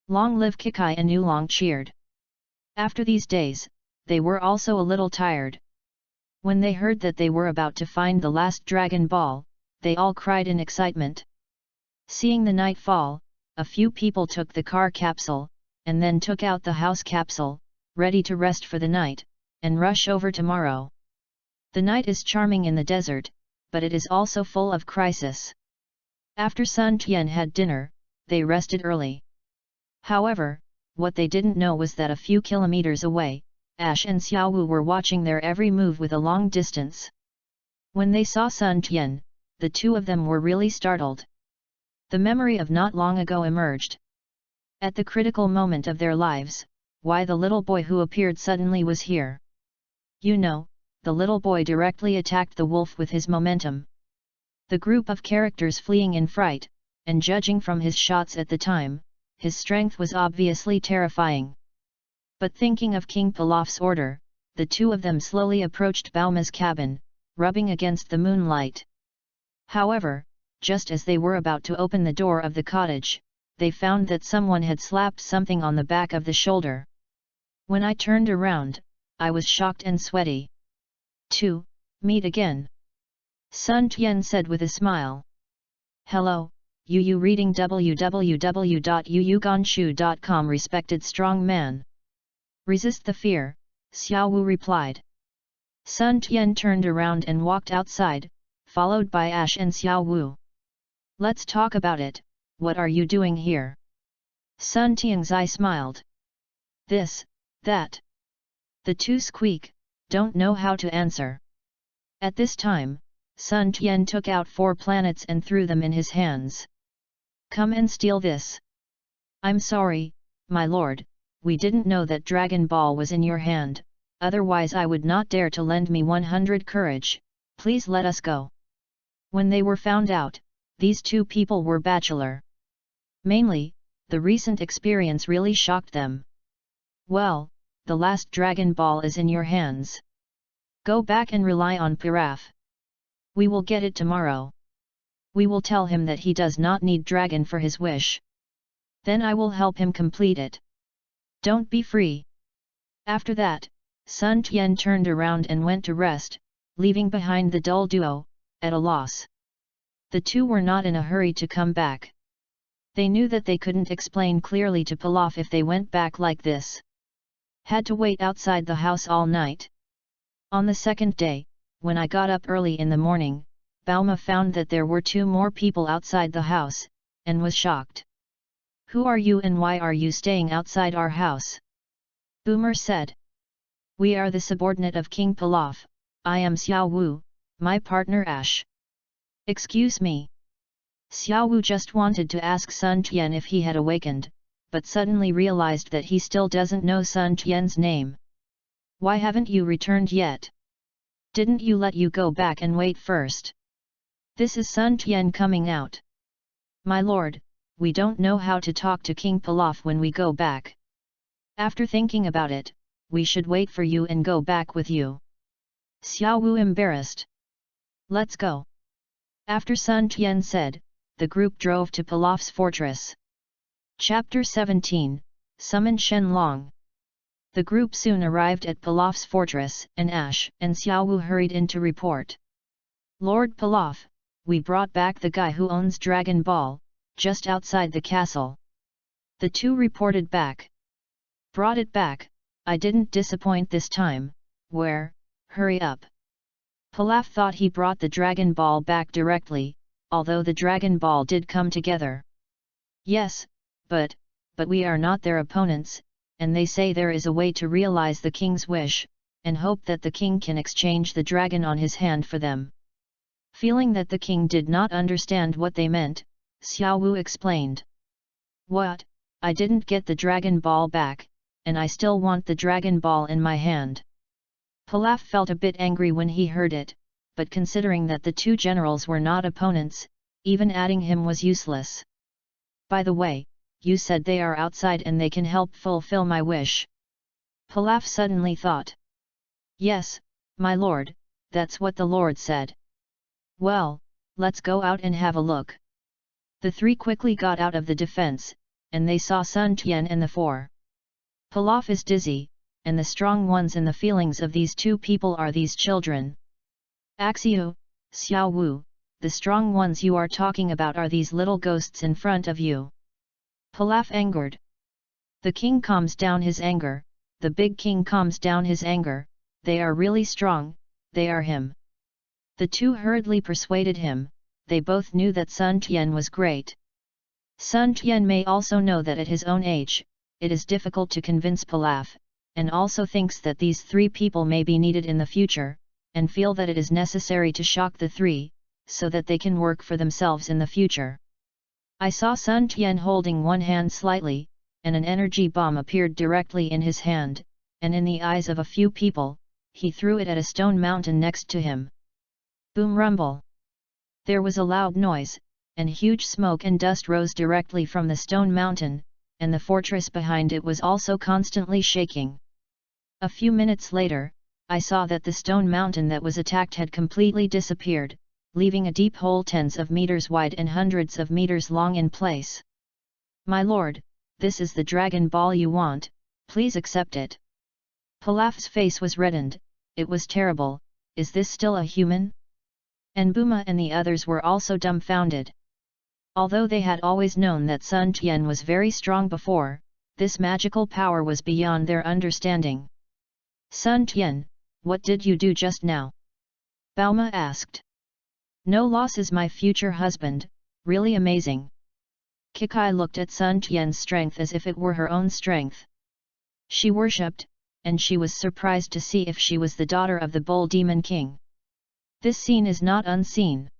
Long live Kikai and Oolong cheered. After these days, they were also a little tired. When they heard that they were about to find the last Dragon Ball, they all cried in excitement. Seeing the night fall, a few people took the car capsule, and then took out the house capsule, ready to rest for the night, and rush over tomorrow. The night is charming in the desert, but it is also full of crisis. After Sun Tian had dinner, they rested early. However, what they didn't know was that a few kilometers away, Ash and Xiaowu were watching their every move with a long distance. When they saw Sun Tian, the 2 of them were really startled. The memory of not long ago emerged. At the critical moment of their lives, why the little boy who appeared suddenly was here. You know, the little boy directly attacked the wolf with his momentum. The group of characters fleeing in fright, and judging from his shots at the time, his strength was obviously terrifying. But thinking of King Pilaf's order, the 2 of them slowly approached Bauma's cabin, rubbing against the moonlight. However, just as they were about to open the door of the cottage, they found that someone had slapped something on the back of the shoulder. When I turned around, I was shocked and sweaty. 2. Meet again. Sun Tian said with a smile. Hello, Yu reading www.yuyuganshu.com. Respected strong man. Resist the fear, Xiao Wu replied. Sun Tian turned around and walked outside, followed by Ash and Xiao Wu. Let's talk about it, what are you doing here? Sun Tianzai smiled. This, that. The two squeak, don't know how to answer. At this time, Sun Tian took out 4 planets and threw them in his hands. Come and steal this. I'm sorry, my lord, we didn't know that Dragon Ball was in your hand, otherwise I would not dare to lend me 100 courage, please let us go. When they were found out, these two people were bachelor. Mainly, the recent experience really shocked them. Well, the last Dragon Ball is in your hands. Go back and rely on Piraf. We will get it tomorrow. We will tell him that he does not need dragon for his wish. Then I will help him complete it. Don't be free. After that, Sun Tian turned around and went to rest, leaving behind the dull duo, at a loss. The two were not in a hurry to come back. They knew that they couldn't explain clearly to Pilaf if they went back like this. Had to wait outside the house all night. On the second day, when I got up early in the morning, Bauma found that there were 2 more people outside the house, and was shocked. Who are you and why are you staying outside our house? Boomer said. We are the subordinate of King Pilaf, I am Xiao Wu, my partner Ash. Excuse me. Xiao Wu just wanted to ask Sun Tian if he had awakened, but suddenly realized that he still doesn't know Sun Tian's name. Why haven't you returned yet? Didn't you let you go back and wait first? This is Sun Tian coming out. My lord, we don't know how to talk to King Pilaf when we go back. After thinking about it, we should wait for you and go back with you. Xiao Wu embarrassed. Let's go. After Sun Tian said, the group drove to Pilaf's fortress. Chapter 17, Summon Shen Long. The group soon arrived at Pilaf's fortress, and Ash and Xiao Wu hurried in to report. Lord Pilaf, we brought back the guy who owns Dragon Ball, just outside the castle. The two reported back. Brought it back, I didn't disappoint this time, where, hurry up. Pilaf thought he brought the Dragon Ball back directly, although the Dragon Ball did come together. Yes, but we are not their opponents, and they say there is a way to realize the king's wish, and hope that the king can exchange the dragon on his hand for them. Feeling that the king did not understand what they meant, Xiao Wu explained. What? I didn't get the Dragon Ball back, and I still want the Dragon Ball in my hand. Pilaf felt a bit angry when he heard it, but considering that the two generals were not opponents, even adding him was useless. By the way, you said they are outside and they can help fulfill my wish. Pilaf suddenly thought. Yes, my lord, that's what the lord said. Well, let's go out and have a look. The three quickly got out of the defense, and they saw Sun Tian and the 4. Pilaf is dizzy, and the strong ones in the feelings of these two people are these children. Axio, Xiao Wu, the strong ones you are talking about are these little ghosts in front of you. Pilaf angered. The king calms down his anger, the big king calms down his anger, they are really strong, they are him. The two hurriedly persuaded him, they both knew that Sun Tian was great. Sun Tian may also know that at his own age, it is difficult to convince Pilaf, and also thinks that these 3 people may be needed in the future, and feel that it is necessary to shock the 3, so that they can work for themselves in the future. I saw Sun Tian holding one hand slightly, and an energy bomb appeared directly in his hand, and in the eyes of a few people, he threw it at a stone mountain next to him. Boom rumble! There was a loud noise, and huge smoke and dust rose directly from the stone mountain, and the fortress behind it was also constantly shaking. A few minutes later, I saw that the stone mountain that was attacked had completely disappeared, leaving a deep hole tens of meters wide and hundreds of meters long in place. My lord, this is the Dragon Ball you want, please accept it. Pilaf's face was reddened. It was terrible. Is this still a human? And Buma and the others were also dumbfounded. Although they had always known that Sun Tian was very strong before, this magical power was beyond their understanding. Sun Tian, what did you do just now? Bauma asked. No loss is my future husband, really amazing. Kikai looked at Sun Tian's strength as if it were her own strength. She worshipped, and she was surprised to see if she was the daughter of the Bull Demon King. This scene is not unseen.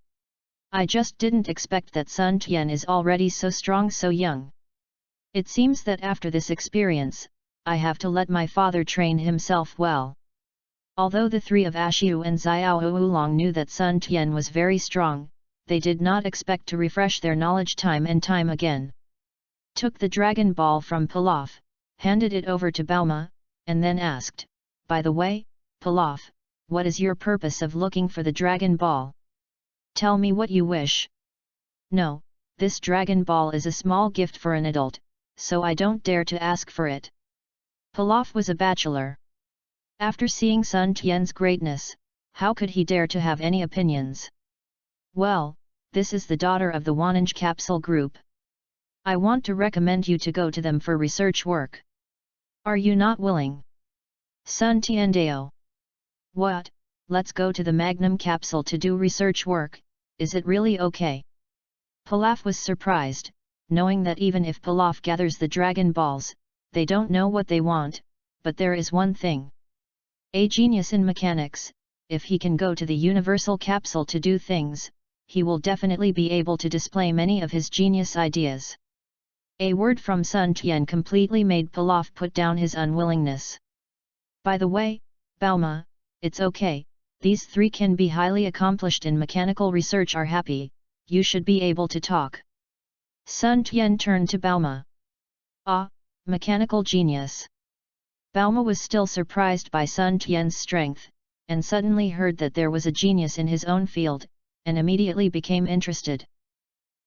I just didn't expect that Sun Tian is already so strong so young. It seems that after this experience, I have to let my father train himself well. Although the three of Ashiu and Xiao Oolong knew that Sun Tian was very strong, they did not expect to refresh their knowledge time and time again. Took the Dragon Ball from Pilaf, handed it over to Bauma, and then asked, by the way, Pilaf, what is your purpose of looking for the Dragon Ball? Tell me what you wish. No, this Dragon Ball is a small gift for an adult, so I don't dare to ask for it. Pilaf was a bachelor. After seeing Sun Tian's greatness, how could he dare to have any opinions? Well, this is the daughter of the Wanange Capsule Group. I want to recommend you to go to them for research work. Are you not willing? Sun Tiandao. What, let's go to the Magnum Capsule to do research work, is it really okay? Pilaf was surprised, knowing that even if Pilaf gathers the Dragon Balls, they don't know what they want, but there is one thing. A genius in mechanics, if he can go to the Universal Capsule to do things, he will definitely be able to display many of his genius ideas. A word from Sun Tian completely made Pilaf put down his unwillingness. By the way, Bauma, it's okay, these three can be highly accomplished in mechanical research are happy, you should be able to talk. Sun Tian turned to Bauma. Ah, mechanical genius. Bauma was still surprised by Sun Tian's strength, and suddenly heard that there was a genius in his own field, and immediately became interested.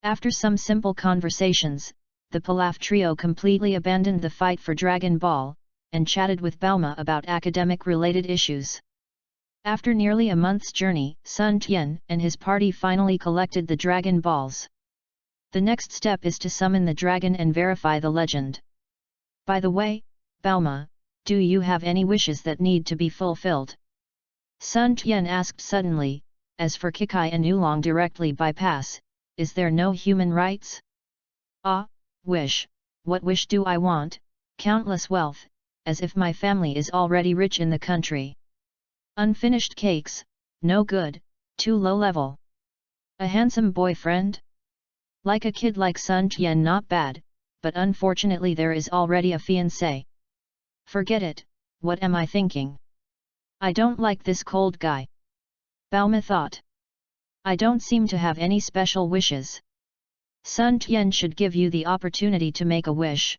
After some simple conversations, the Pilaf trio completely abandoned the fight for Dragon Ball, and chatted with Bauma about academic-related issues. After nearly a month's journey, Sun Tian and his party finally collected the Dragon Balls. The next step is to summon the dragon and verify the legend. By the way, Bauma, do you have any wishes that need to be fulfilled? Sun Tian asked suddenly. As for Kikai and Oolong directly bypass, is there no human rights? Ah, wish, what wish do I want? Countless wealth, as if my family is already rich in the country. Unfinished cakes, no good, too low level. A handsome boyfriend? Like a kid like Sun Tian not bad, but unfortunately there is already a fiancé. Forget it, what am I thinking? I don't like this cold guy. Bauma thought. I don't seem to have any special wishes. Sun Tian should give you the opportunity to make a wish.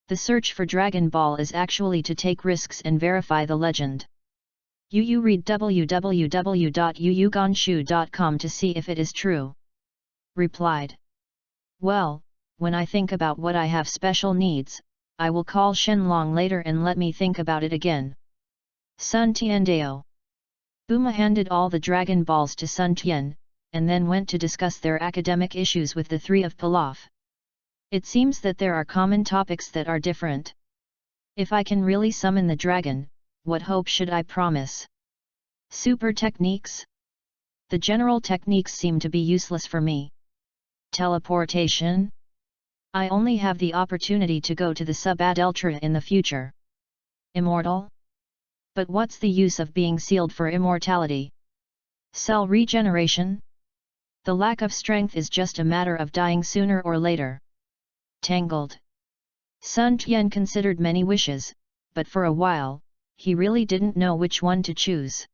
The search for Dragon Ball is actually to take risks and verify the legend. You read www.yuyugonshu.com to see if it is true. Replied. Well, when I think about what I have special needs, I will call Shenlong later and let me think about it again. Sun Tiandao. Buma handed all the Dragon Balls to Sun Tian, and then went to discuss their academic issues with the three of Pilaf. It seems that there are common topics that are different. If I can really summon the dragon, what hope should I promise? Super techniques? The general techniques seem to be useless for me. Teleportation? I only have the opportunity to go to the Sub-Ad-Ultra in the future. Immortal? But what's the use of being sealed for immortality? Cell regeneration? The lack of strength is just a matter of dying sooner or later. Tangled. Sun Tian considered many wishes, but for a while, he really didn't know which one to choose.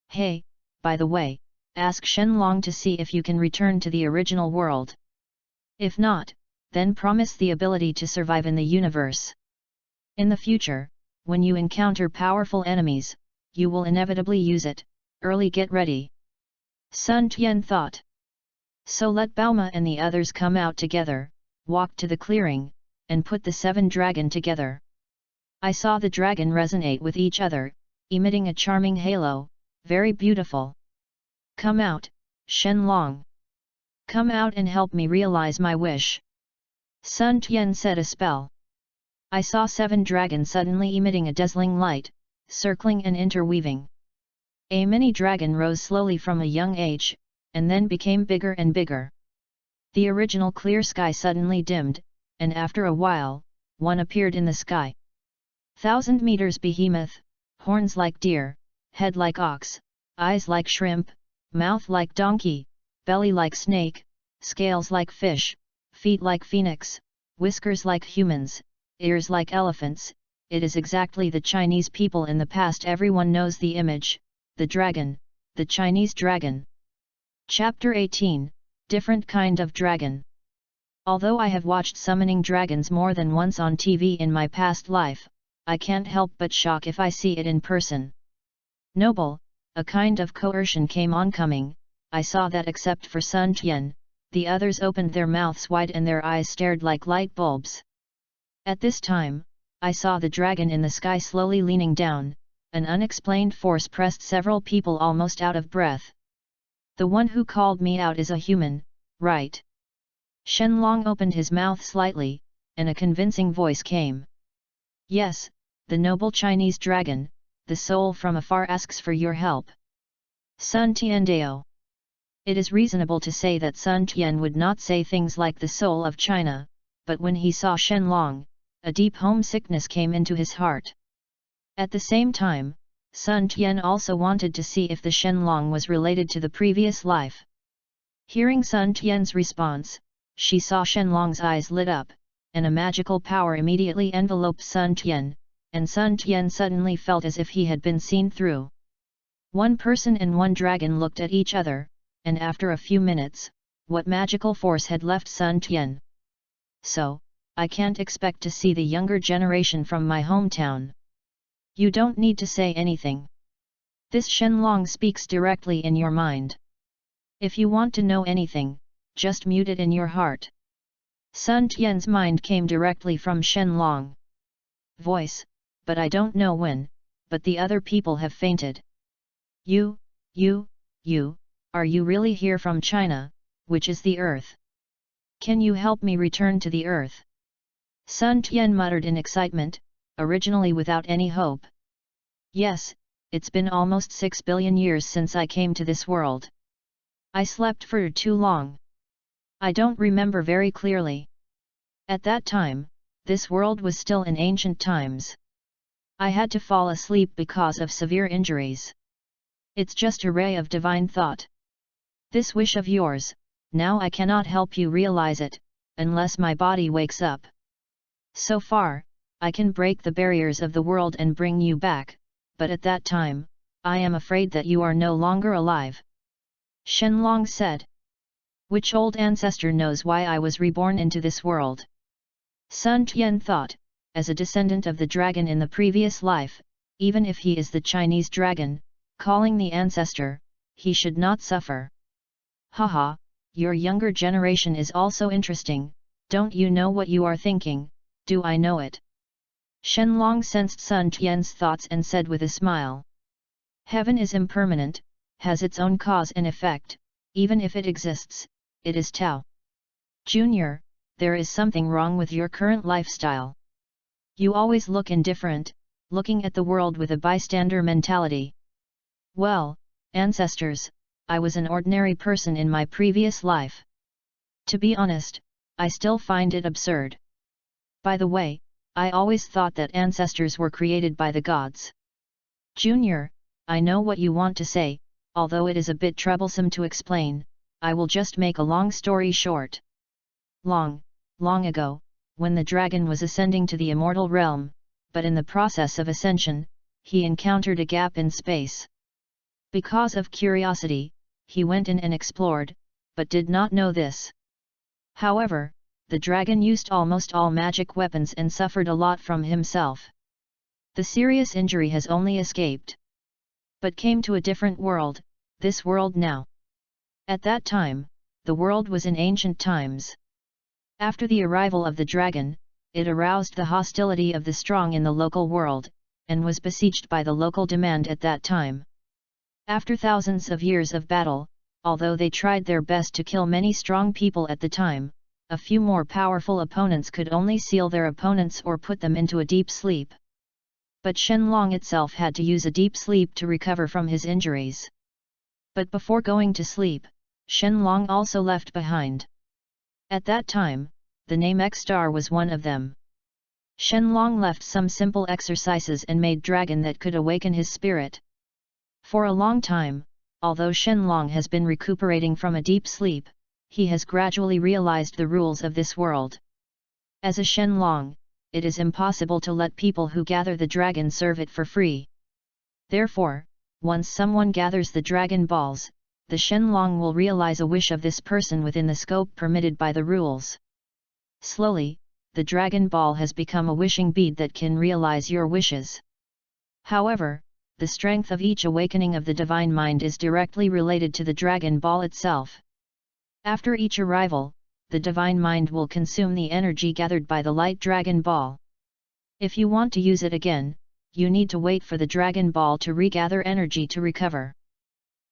Hey, by the way, ask Shenlong to see if you can return to the original world. If not, then promise the ability to survive in the universe. In the future, when you encounter powerful enemies, you will inevitably use it. Early get ready. Sun Tian thought. So let Bauma and the others come out together, walk to the clearing, and put the 7 dragon together. I saw the dragon resonate with each other, emitting a charming halo, very beautiful. Come out, Shenlong. Come out and help me realize my wish. Sun Tian said a spell. I saw 7 dragons suddenly emitting a dazzling light, circling and interweaving. A mini dragon rose slowly from a young age, and then became bigger and bigger. The original clear sky suddenly dimmed, and after a while, one appeared in the sky. 1,000 meters behemoth, horns like deer, head like ox, eyes like shrimp, mouth like donkey, belly like snake, scales like fish, feet like phoenix, whiskers like humans, ears like elephants. It is exactly the Chinese people in the past. Everyone knows the image, the dragon, the Chinese dragon. Chapter 18, Different Kind of Dragon. Although I have watched summoning dragons more than once on TV in my past life, I can't help but shock if I see it in person. Noble, a kind of coercion came on coming. I saw that except for Sun Tian, the others opened their mouths wide and their eyes stared like light bulbs. At this time, I saw the dragon in the sky slowly leaning down. An unexplained force pressed several people almost out of breath. The one who called me out is a human, right? Shenlong opened his mouth slightly, and a convincing voice came. Yes, the noble Chinese dragon, the soul from afar asks for your help. Sun Tiandao. It is reasonable to say that Sun Tian would not say things like the soul of China, but when he saw Shenlong, a deep homesickness came into his heart. At the same time, Sun Tian also wanted to see if the Shenlong was related to the previous life. Hearing Sun Tian's response, she saw Shenlong's eyes lit up, and a magical power immediately enveloped Sun Tian, and Sun Tian suddenly felt as if he had been seen through. One person and one dragon looked at each other, and after a few minutes, what magical force had left Sun Tian? So, I can't expect to see the younger generation from my hometown. You don't need to say anything. This Shenlong speaks directly in your mind. If you want to know anything, just mute it in your heart. Sun Tian's mind came directly from Shenlong. Voice, but I don't know when, but the other people have fainted. You, are you really here from China, which is the earth? Can you help me return to the earth? Sun Tian muttered in excitement, originally without any hope. Yes, it's been almost 6 billion years since I came to this world. I slept for too long. I don't remember very clearly. At that time, this world was still in ancient times. I had to fall asleep because of severe injuries. It's just a ray of divine thought. This wish of yours, now I cannot help you realize it, unless my body wakes up. So far, I can break the barriers of the world and bring you back, but at that time, I am afraid that you are no longer alive. Shenlong said. Which old ancestor knows why I was reborn into this world? Sun Tian thought, as a descendant of the dragon in the previous life, even if he is the Chinese dragon, calling the ancestor, he should not suffer. Haha, your younger generation is also interesting. Don't you know what you are thinking? Do I know it? Shenlong sensed Sun Tian's thoughts and said with a smile. Heaven is impermanent, has its own cause and effect, even if it exists, it is Tao. Junior, there is something wrong with your current lifestyle. You always look indifferent, looking at the world with a bystander mentality. Well, ancestors, I was an ordinary person in my previous life. To be honest, I still find it absurd. By the way, I always thought that ancestors were created by the gods. Junior, I know what you want to say, although it is a bit troublesome to explain. I will just make a long story short. Long ago, when the dragon was ascending to the immortal realm, but in the process of ascension, he encountered a gap in space. Because of curiosity, he went in and explored, but did not know this. However, the dragon used almost all magic weapons and suffered a lot from himself. The serious injury has only escaped. But came to a different world, this world now. At that time, the world was in ancient times. After the arrival of the dragon, it aroused the hostility of the strong in the local world, and was besieged by the local demand at that time. After thousands of years of battle, although they tried their best to kill many strong people at the time, a few more powerful opponents could only seal their opponents or put them into a deep sleep. But Shenlong itself had to use a deep sleep to recover from his injuries. But before going to sleep, Shenlong also left behind. At that time, the name X-Star was one of them. Shenlong left some simple exercises and made dragon that could awaken his spirit. For a long time, although Shenlong has been recuperating from a deep sleep, he has gradually realized the rules of this world. As a Shenlong, it is impossible to let people who gather the dragon serve it for free. Therefore, once someone gathers the dragon balls, the Shenlong will realize a wish of this person within the scope permitted by the rules. Slowly, the dragon ball has become a wishing bead that can realize your wishes. However, the strength of each awakening of the divine mind is directly related to the dragon ball itself. After each arrival, the divine mind will consume the energy gathered by the light dragon ball. If you want to use it again, you need to wait for the dragon ball to regather energy to recover.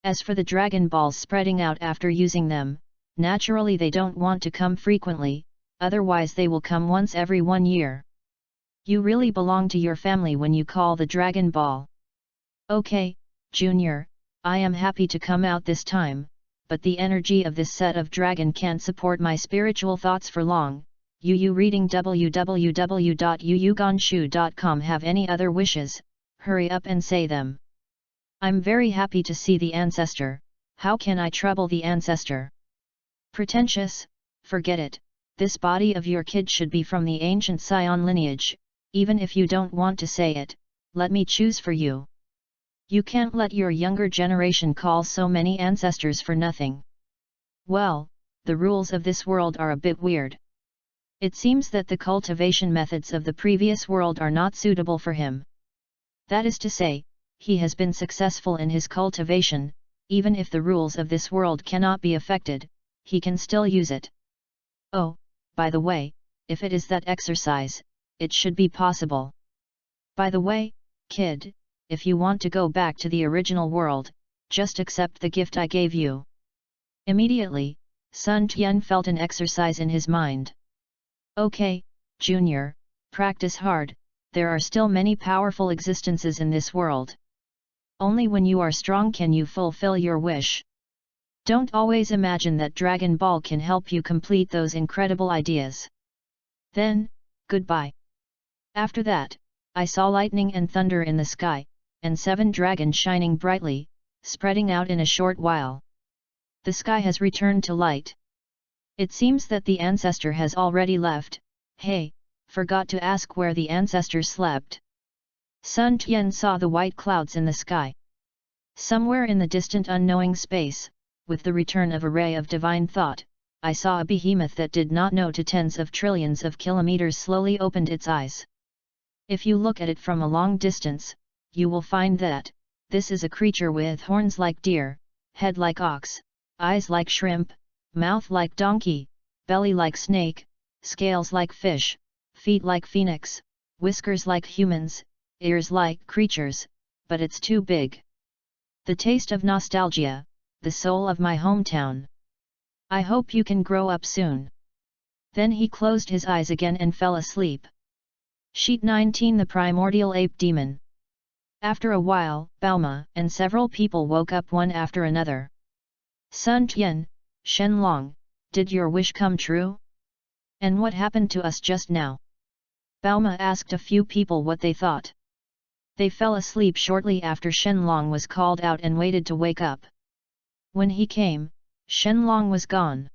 As for the dragon balls spreading out after using them, naturally they don't want to come frequently, otherwise they will come once every 1 year. You really belong to your family when you call the dragon ball. Okay, Junior, I am happy to come out this time, but the energy of this set of dragon can't support my spiritual thoughts for long. You reading www.yuyugonshu.com have any other wishes? Hurry up and say them. I'm very happy to see the ancestor. How can I trouble the ancestor? Pretentious, forget it. This body of your kid should be from the ancient Scion lineage. Even if you don't want to say it, let me choose for you. You can't let your younger generation call so many ancestors for nothing. Well, the rules of this world are a bit weird. It seems that the cultivation methods of the previous world are not suitable for him. That is to say, he has been successful in his cultivation, even if the rules of this world cannot be affected, he can still use it. Oh, by the way, if it is that exercise, it should be possible. By the way, kid, if you want to go back to the original world, just accept the gift I gave you. Immediately, Sun Tian felt an exercise in his mind. Okay, Junior, practice hard, there are still many powerful existences in this world. Only when you are strong can you fulfill your wish. Don't always imagine that Dragon Ball can help you complete those incredible ideas. Then, goodbye. After that, I saw lightning and thunder in the sky, and 7 dragons shining brightly, spreading out in a short while. The sky has returned to light. It seems that the ancestor has already left. Hey, forgot to ask where the ancestor slept. Sun Tian saw the white clouds in the sky. Somewhere in the distant unknowing space, with the return of a ray of divine thought, I saw a behemoth that did not know to tens of trillions of kilometers slowly opened its eyes. If you look at it from a long distance, you will find that this is a creature with horns like deer, head like ox, eyes like shrimp, mouth like donkey, belly like snake, scales like fish, feet like phoenix, whiskers like humans, ears like creatures, but it's too big. The taste of nostalgia, the soul of my hometown. I hope you can grow up soon. Then he closed his eyes again and fell asleep. Sheet 19 The Primordial Ape Demon. After a while, Baoma and several people woke up one after another. Sun Tian, Shenlong, did your wish come true? And what happened to us just now? Baoma asked a few people what they thought. They fell asleep shortly after Shenlong was called out and waited to wake up. When he came, Shenlong was gone.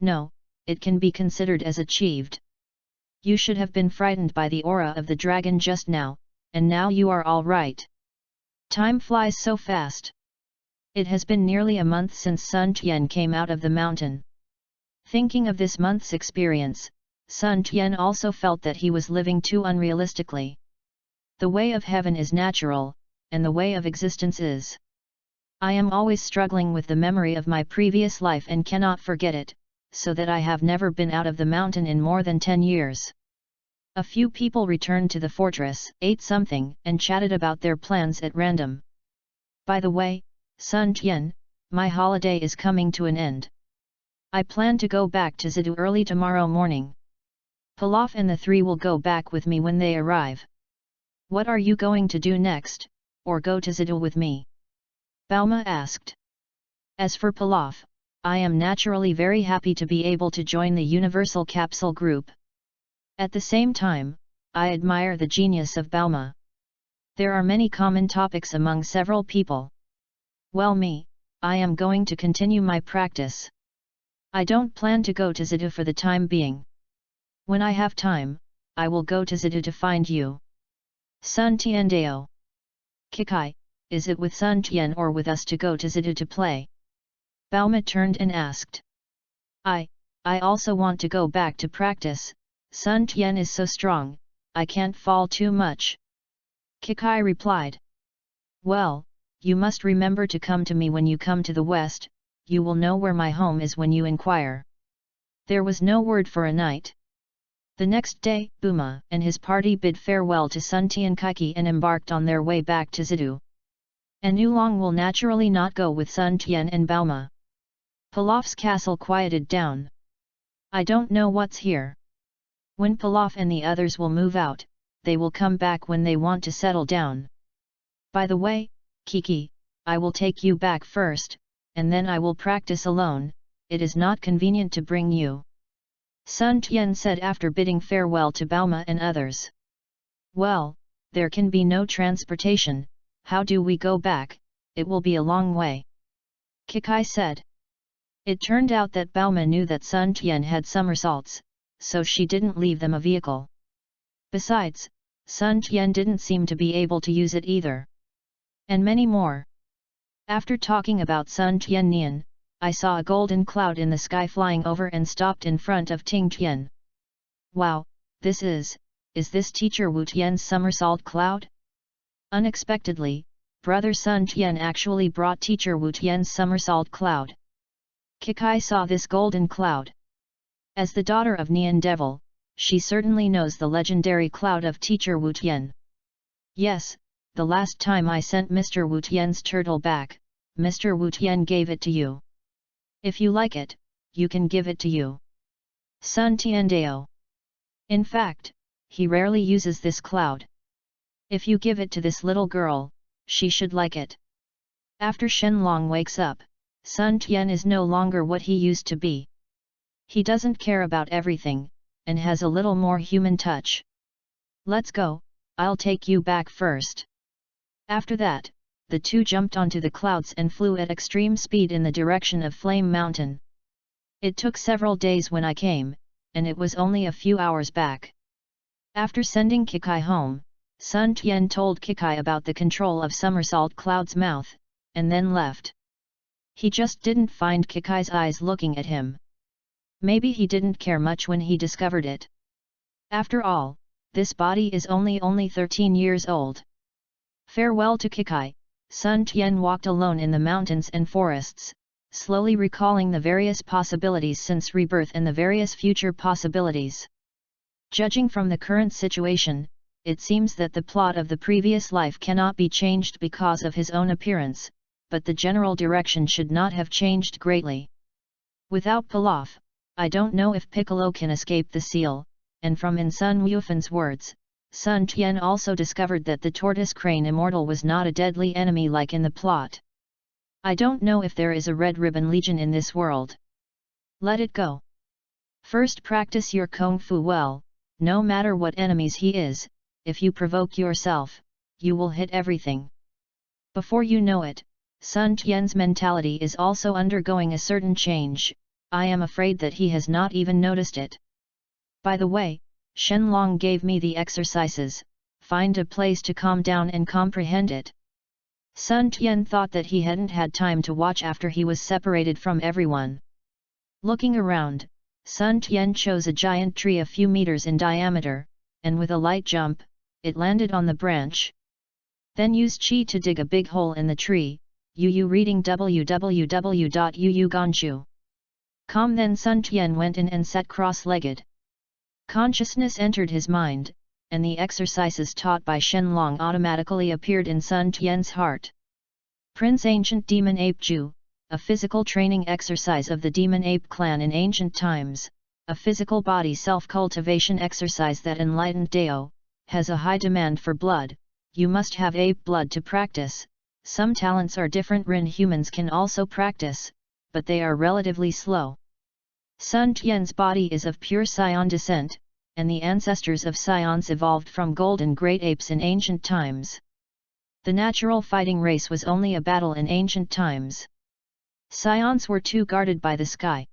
No, it can be considered as achieved. You should have been frightened by the aura of the dragon just now, and now you are all right. Time flies so fast. It has been nearly a month since Sun Tian came out of the mountain. Thinking of this month's experience, Sun Tian also felt that he was living too unrealistically. The way of heaven is natural, and the way of existence is. I am always struggling with the memory of my previous life and cannot forget it, so that I have never been out of the mountain in more than 10 years. A few people returned to the fortress, ate something, and chatted about their plans at random. By the way, Sun Tian, my holiday is coming to an end. I plan to go back to Zidu early tomorrow morning. Pilaf and the three will go back with me when they arrive. What are you going to do next, or go to Zidu with me? Bauma asked. As for Pilaf, I am naturally very happy to be able to join the Universal Capsule Group. At the same time, I admire the genius of Bauma. There are many common topics among several people. Well, I am going to continue my practice. I don't plan to go to Zidu for the time being. When I have time, I will go to Zidu to find you. Sun Tiandao. Kikai, is it with Sun Tian or with us to go to Zidu to play? Bauma turned and asked. I also want to go back to practice. Sun Tian is so strong, I can't fall too much. Kikai replied. Well, you must remember to come to me when you come to the west, you will know where my home is when you inquire. There was no word for a night. The next day, Bauma and his party bid farewell to Sun Tiankaiki and embarked on their way back to Zidu. And Oolong will naturally not go with Sun Tian and Bauma. Pilaf's castle quieted down. I don't know what's here. When Pilaf and the others will move out, they will come back when they want to settle down. By the way, Kiki, I will take you back first, and then I will practice alone. It is not convenient to bring you. Sun Tian said after bidding farewell to Bauma and others. Well, there can be no transportation, how do we go back? It will be a long way. Kikai said. It turned out that Bauma knew that Sun Tian had somersaults, so she didn't leave them a vehicle. Besides, Sun Tian didn't seem to be able to use it either. And many more. After talking about Sun Tian Nian, I saw a golden cloud in the sky flying over and stopped in front of Ting Tian. Wow, is this teacher Wu Tian's somersault cloud? Unexpectedly, brother Sun Tian actually brought teacher Wu Tian's somersault cloud. Kikai saw this golden cloud. As the daughter of Nian Devil, she certainly knows the legendary cloud of teacher Wu Tian. Yes, the last time I sent Mr. Wu Tian's turtle back, Mr. Wu Tian gave it to you. If you like it, you can give it to you. Sun Tiandao. In fact, he rarely uses this cloud. If you give it to this little girl, she should like it. After Shenlong wakes up, Sun Tian is no longer what he used to be. He doesn't care about everything, and has a little more human touch. Let's go, I'll take you back first. After that, the two jumped onto the clouds and flew at extreme speed in the direction of Flame Mountain. It took several days when I came, and it was only a few hours back. After sending Kikai home, Sun Tian told Kikai about the control of somersault cloud's mouth, and then left. He just didn't find Kikai's eyes looking at him. Maybe he didn't care much when he discovered it. After all, this body is only 13 years old. Farewell to Kikai, Sun Tian walked alone in the mountains and forests, slowly recalling the various possibilities since rebirth and the various future possibilities. Judging from the current situation, it seems that the plot of the previous life cannot be changed because of his own appearance, but the general direction should not have changed greatly. Without Pilaf, I don't know if Piccolo can escape the seal, and from in Sun Wufan's words, Sun Tian also discovered that the tortoise crane immortal was not a deadly enemy like in the plot. I don't know if there is a Red Ribbon Legion in this world. Let it go. First practice your Kung Fu well, no matter what enemies he is, if you provoke yourself, you will hit everything. Before you know it, Sun Tian's mentality is also undergoing a certain change. I am afraid that he has not even noticed it. By the way, Shenlong gave me the exercises, find a place to calm down and comprehend it. Sun Tian thought that he hadn't had time to watch after he was separated from everyone. Looking around, Sun Tian chose a giant tree a few meters in diameter, and with a light jump, it landed on the branch. Then used Qi to dig a big hole in the tree. Reading www.uuganshu.com. Then Sun Tian went in and sat cross-legged. Consciousness entered his mind, and the exercises taught by Shenlong automatically appeared in Sun Tian's heart. Prince Ancient Demon Ape Ju, a physical training exercise of the Demon Ape clan in ancient times, a physical body self-cultivation exercise that enlightened Dao, has a high demand for blood. You must have ape blood to practice. Some talents are different. Rin humans can also practice, but they are relatively slow. Sun Tian's body is of pure Scion descent, and the ancestors of Scions evolved from golden great apes in ancient times. The natural fighting race was only a battle in ancient times. Scions were too guarded by the sky.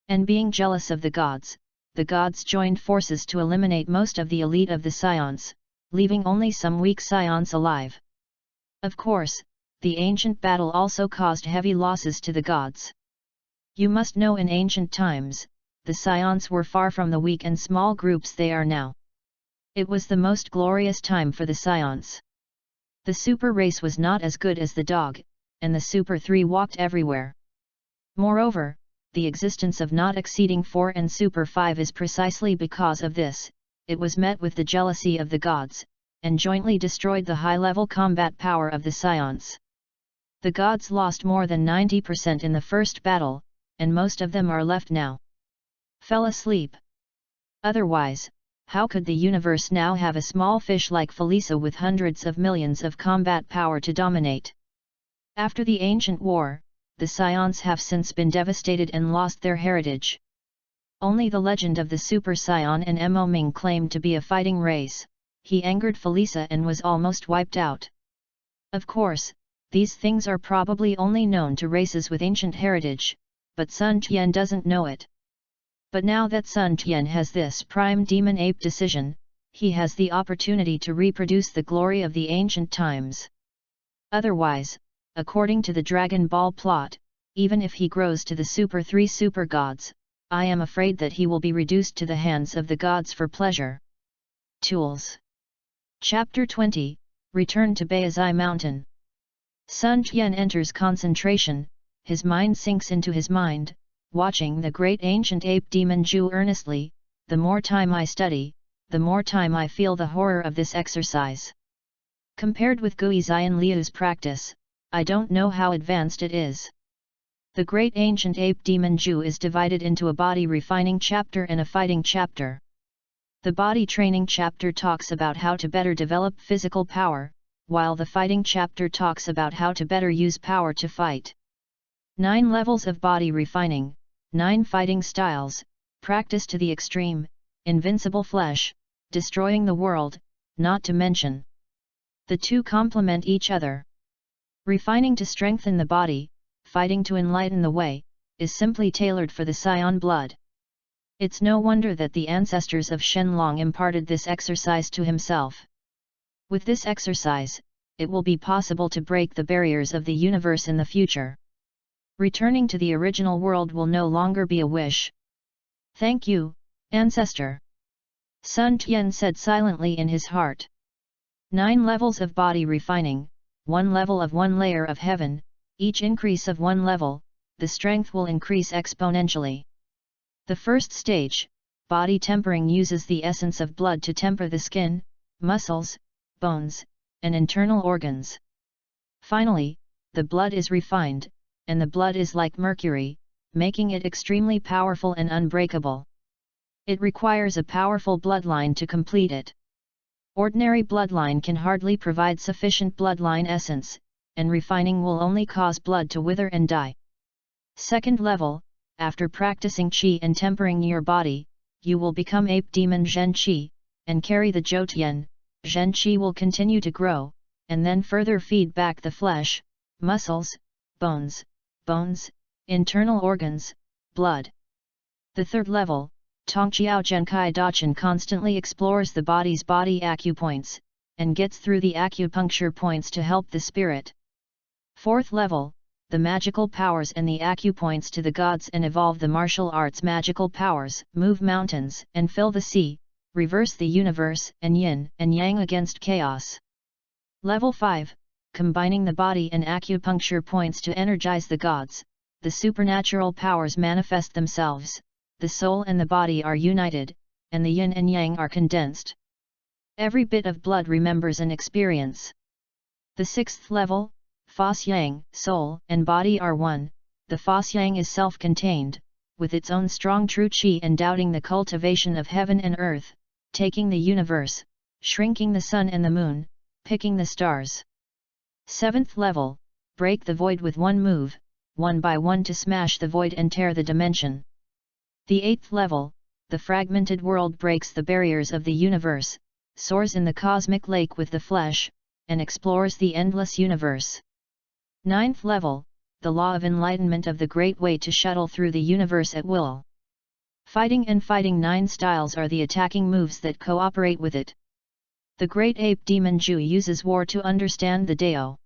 And being jealous of the gods joined forces to eliminate most of the elite of the Scions, leaving only some weak Scions alive. Of course, the ancient battle also caused heavy losses to the gods. You must know in ancient times, the Scions were far from the weak and small groups they are now. It was the most glorious time for the Scions. The super race was not as good as the dog, and the super 3 walked everywhere. Moreover, the existence of not exceeding 4 and super 5 is precisely because of this. It was met with the jealousy of the gods, and jointly destroyed the high-level combat power of the Scions. The gods lost more than 90% in the first battle, and most of them are left now. Fell asleep. Otherwise, how could the universe now have a small fish like Felisa with hundreds of millions of combat power to dominate? After the ancient war, the Scions have since been devastated and lost their heritage. Only the legend of the Super Scion and Mo Ming claimed to be a fighting race. He angered Felisa and was almost wiped out. Of course, these things are probably only known to races with ancient heritage, but Sun Tian doesn't know it. But now that Sun Tian has this prime demon ape decision, he has the opportunity to reproduce the glory of the ancient times. Otherwise, according to the Dragon Ball plot, even if he grows to the Super 3 super gods, I am afraid that he will be reduced to the hands of the gods for pleasure. Tools. Chapter 20, Return to Beizai Mountain. Sun Tian enters concentration, his mind sinks into his mind, watching the great ancient ape demon Ju earnestly. The more time I study, the more time I feel the horror of this exercise. Compared with Gui Zian Liu's practice, I don't know how advanced it is. The great ancient ape demon Ju is divided into a body refining chapter and a fighting chapter. The body training chapter talks about how to better develop physical power, while the fighting chapter talks about how to better use power to fight. 9 levels of body refining, 9 fighting styles, practice to the extreme, invincible flesh, destroying the world, not to mention. The two complement each other. Refining to strengthen the body, fighting to enlighten the way, is simply tailored for the Scion blood. It's no wonder that the ancestors of Shenlong imparted this exercise to himself. With this exercise, it will be possible to break the barriers of the universe in the future. Returning to the original world will no longer be a wish. Thank you, Ancestor. Sun Tian said silently in his heart. 9 levels of body refining, 1 level of 1 layer of heaven, each increase of 1 level, the strength will increase exponentially. The first stage, body tempering, uses the essence of blood to temper the skin, muscles, bones, and internal organs. Finally, the blood is refined, and the blood is like mercury, making it extremely powerful and unbreakable. It requires a powerful bloodline to complete it. Ordinary bloodline can hardly provide sufficient bloodline essence, and refining will only cause blood to wither and die. Second level, after practicing Qi and tempering your body, you will become ape demon Zhen Qi, and carry the Zhoutian. Zhen Qi will continue to grow, and then further feed back the flesh, muscles, bones, internal organs, blood. The third level, Tongqiao Zhenkai Daqin, constantly explores the body's body acupoints, and gets through the acupuncture points to help the spirit. Fourth level, the magical powers and the acupoints to the gods, and evolve the martial arts magical powers, move mountains and fill the sea, reverse the universe and yin and yang against chaos. Level 5, combining the body and acupuncture points to energize the gods, the supernatural powers manifest themselves, the soul and the body are united, and the yin and yang are condensed. Every bit of blood remembers an experience. The sixth level, Fas Yang, soul and body are one. The Fas Yang is self-contained, with its own strong true qi and doubting the cultivation of heaven and earth, taking the universe, shrinking the sun and the moon, picking the stars. Seventh level, break the void with one move, one by one to smash the void and tear the dimension. The eighth level, the fragmented world breaks the barriers of the universe, soars in the cosmic lake with the flesh, and explores the endless universe. Ninth level, the law of enlightenment of the great way to shuttle through the universe at will. Fighting and fighting 9 styles are the attacking moves that cooperate with it. The great ape demon Ju uses war to understand the Dao.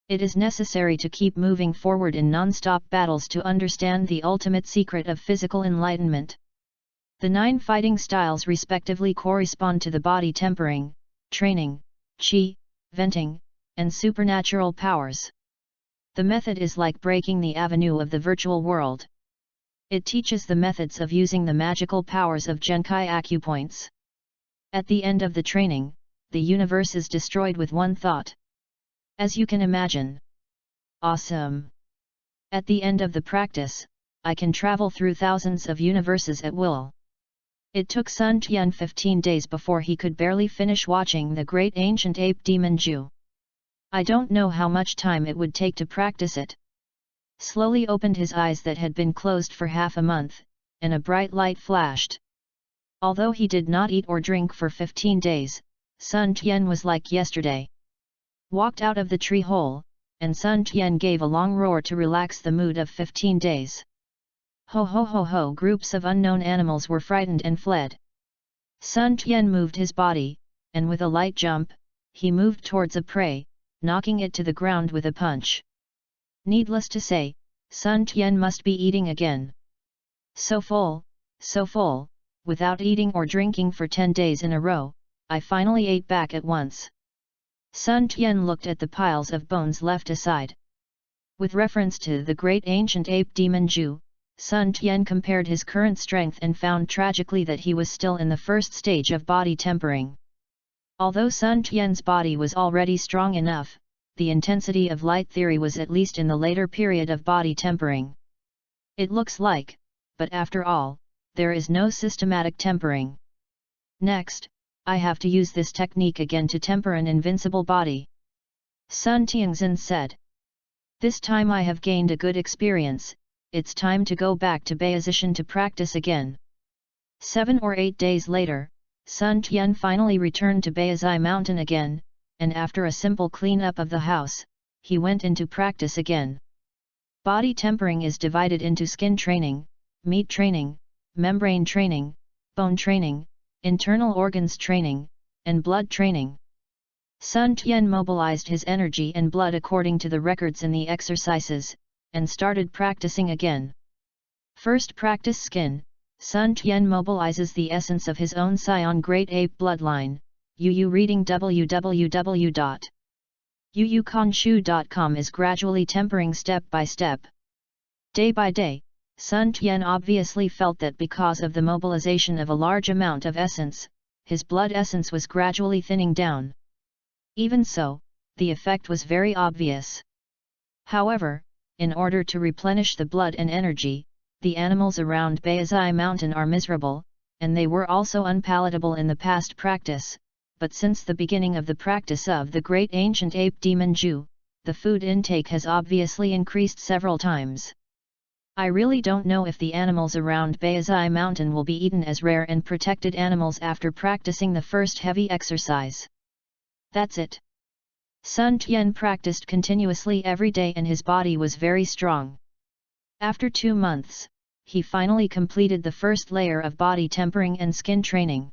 It is necessary to keep moving forward in non-stop battles to understand the ultimate secret of physical enlightenment. The 9 fighting styles respectively correspond to the body tempering, training, qi, venting, and supernatural powers. The method is like breaking the avenue of the virtual world. It teaches the methods of using the magical powers of Genkai acupoints. At the end of the training, the universe is destroyed with one thought. As you can imagine. Awesome! At the end of the practice, I can travel through thousands of universes at will. It took Sun Tian 15 days before he could barely finish watching the great ancient ape demon Ju. I don't know how much time it would take to practice it. Slowly opened his eyes that had been closed for half a month, and a bright light flashed. Although he did not eat or drink for 15 days, Sun Tian was like yesterday. Walked out of the tree hole, and Sun Tian gave a long roar to relax the mood of 15 days. Ho ho ho ho! Groups of unknown animals were frightened and fled. Sun Tian moved his body, and with a light jump, he moved towards a prey, knocking it to the ground with a punch. Needless to say, Sun Tian must be eating again. So full, without eating or drinking for 10 days in a row, I finally ate back at once. Sun Tian looked at the piles of bones left aside. With reference to the great ancient ape demon Ju, Sun Tian compared his current strength and found tragically that he was still in the first stage of body tempering. Although Sun Tian's body was already strong enough, the intensity of light theory was at least in the later period of body tempering. It looks like, but after all, there is no systematic tempering. Next, I have to use this technique again to temper an invincible body. Sun Tianxin said. This time I have gained a good experience, it's time to go back to Bayesian to practice again. 7 or 8 days later, Sun Tian finally returned to Bayezhi Mountain again, and after a simple clean-up of the house, he went into practice again. Body tempering is divided into skin training, meat training, membrane training, bone training, internal organs training, and blood training. Sun Tian mobilized his energy and blood according to the records in the exercises, and started practicing again. First practice skin. Sun Tian mobilizes the essence of his own scion great ape bloodline. Reading www.yuyukanshu.com is gradually tempering step by step. Day by day, Sun Tian obviously felt that because of the mobilization of a large amount of essence, his blood essence was gradually thinning down. Even so, the effect was very obvious. However, in order to replenish the blood and energy, the animals around Bayezhi Mountain are miserable, and they were also unpalatable in the past practice, but since the beginning of the practice of the great ancient ape demon Ju, the food intake has obviously increased several times. I really don't know if the animals around Bayezhi Mountain will be eaten as rare and protected animals after practicing the first heavy exercise. That's it. Sun Tian practiced continuously every day and his body was very strong. After 2 months, he finally completed the first layer of body tempering and skin training.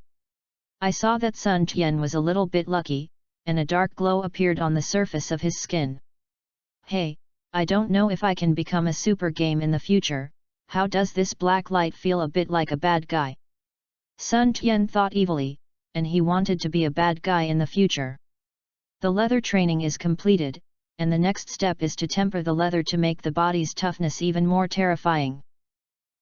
I saw that Sun Tian was a little bit lucky, and a dark glow appeared on the surface of his skin. Hey, I don't know if I can become a super game in the future, how does this black light feel a bit like a bad guy? Sun Tian thought evilly, and he wanted to be a bad guy in the future. The leather training is completed, and the next step is to temper the leather to make the body's toughness even more terrifying.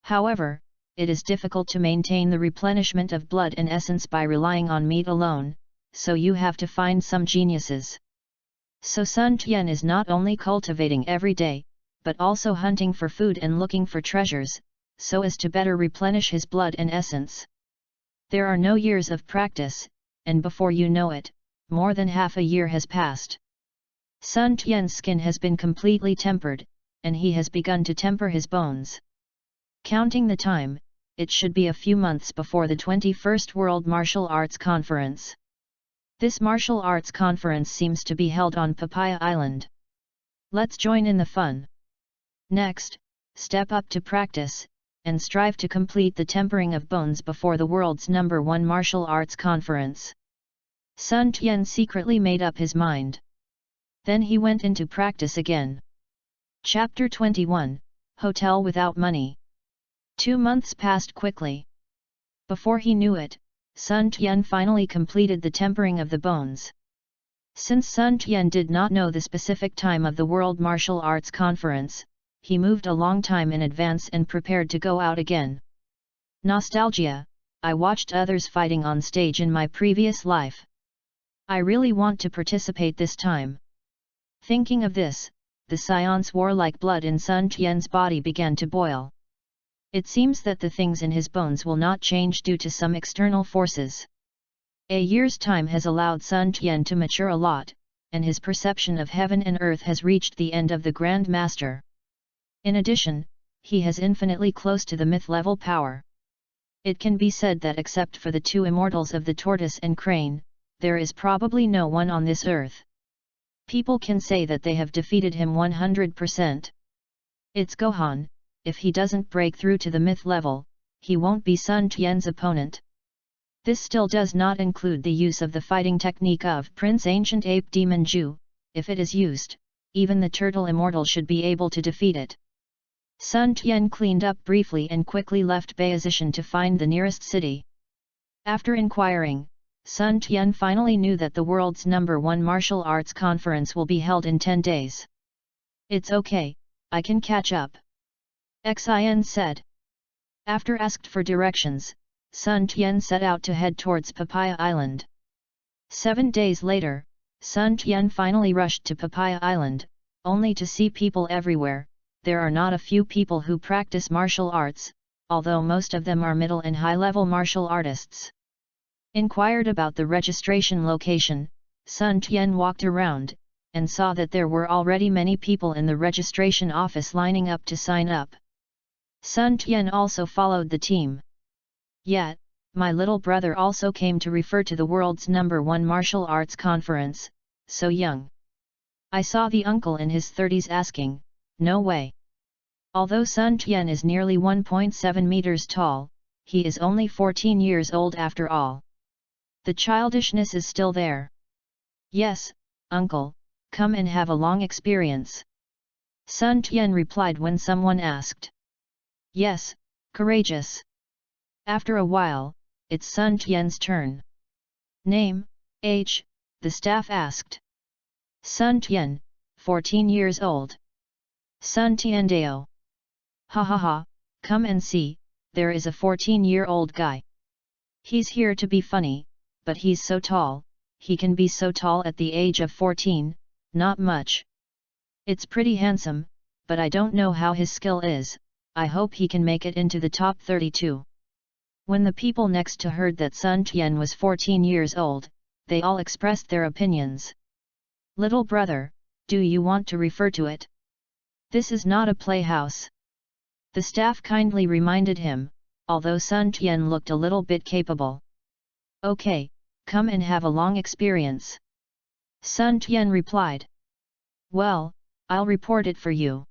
However, it is difficult to maintain the replenishment of blood and essence by relying on meat alone, so you have to find some geniuses. So Sun Tian is not only cultivating every day, but also hunting for food and looking for treasures, so as to better replenish his blood and essence. There are no years of practice, and before you know it, more than half a year has passed. Sun Tian's skin has been completely tempered, and he has begun to temper his bones. Counting the time, it should be a few months before the 21st World Martial Arts Conference. This martial arts conference seems to be held on Papaya Island. Let's join in the fun. Next, step up to practice, and strive to complete the tempering of bones before the world's #1 martial arts conference. Sun Tian secretly made up his mind. Then he went into practice again. Chapter 21, Hotel Without Money. 2 months passed quickly. Before he knew it, Sun Tian finally completed the tempering of the bones. Since Sun Tian did not know the specific time of the World Martial Arts Conference, he moved a long time in advance and prepared to go out again. Nostalgia, I watched others fighting on stage in my previous life. I really want to participate this time. Thinking of this, the seance warlike blood in Sun Tian's body began to boil. It seems that the things in his bones will not change due to some external forces. A year's time has allowed Sun Tian to mature a lot, and his perception of heaven and earth has reached the end of the Grand Master. In addition, he has infinitely close to the myth-level power. It can be said that except for the two immortals of the tortoise and crane, there is probably no one on this earth. People can say that they have defeated him 100%. It's Gohan. If he doesn't break through to the myth level, he won't be Sun Tian's opponent. This still does not include the use of the fighting technique of Prince Ancient Ape Demon Ju. If it is used, even the turtle immortal should be able to defeat it. Sun Tian cleaned up briefly and quickly left Bayesian to find the nearest city. After inquiring, Sun Tian finally knew that the world's #1 martial arts conference will be held in 10 days. It's okay, I can catch up. Xin said. After asked for directions, Sun Tian set out to head towards Papaya Island. 7 days later, Sun Tian finally rushed to Papaya Island, only to see people everywhere. There are not a few people who practice martial arts, although most of them are middle and high-level martial artists. Inquired about the registration location, Sun Tian walked around, and saw that there were already many people in the registration office lining up to sign up. Sun Tian also followed the team. Yet, my little brother also came to refer to the world's #1 martial arts conference, so young. I saw the uncle in his 30s asking, no way. Although Sun Tian is nearly 1.7 meters tall, he is only 14 years old after all. The childishness is still there. Yes, uncle, come and have a long experience. Sun Tian replied when someone asked. Yes, courageous. After a while, it's Sun Tian's turn. Name, age, the staff asked. Sun Tian, 14 years old. Sun Tiandeo. Ha ha ha, come and see, there is a 14-year-old guy. He's here to be funny, but he's so tall, he can be so tall at the age of 14, not much. It's pretty handsome, but I don't know how his skill is, I hope he can make it into the top 32. When the people next to heard that Sun Tian was 14 years old, they all expressed their opinions. Little brother, do you want to refer to it? This is not a playhouse. The staff kindly reminded him, although Sun Tian looked a little bit capable. Okay, come and have a long experience. Sun Tian replied. Well, I'll report it for you.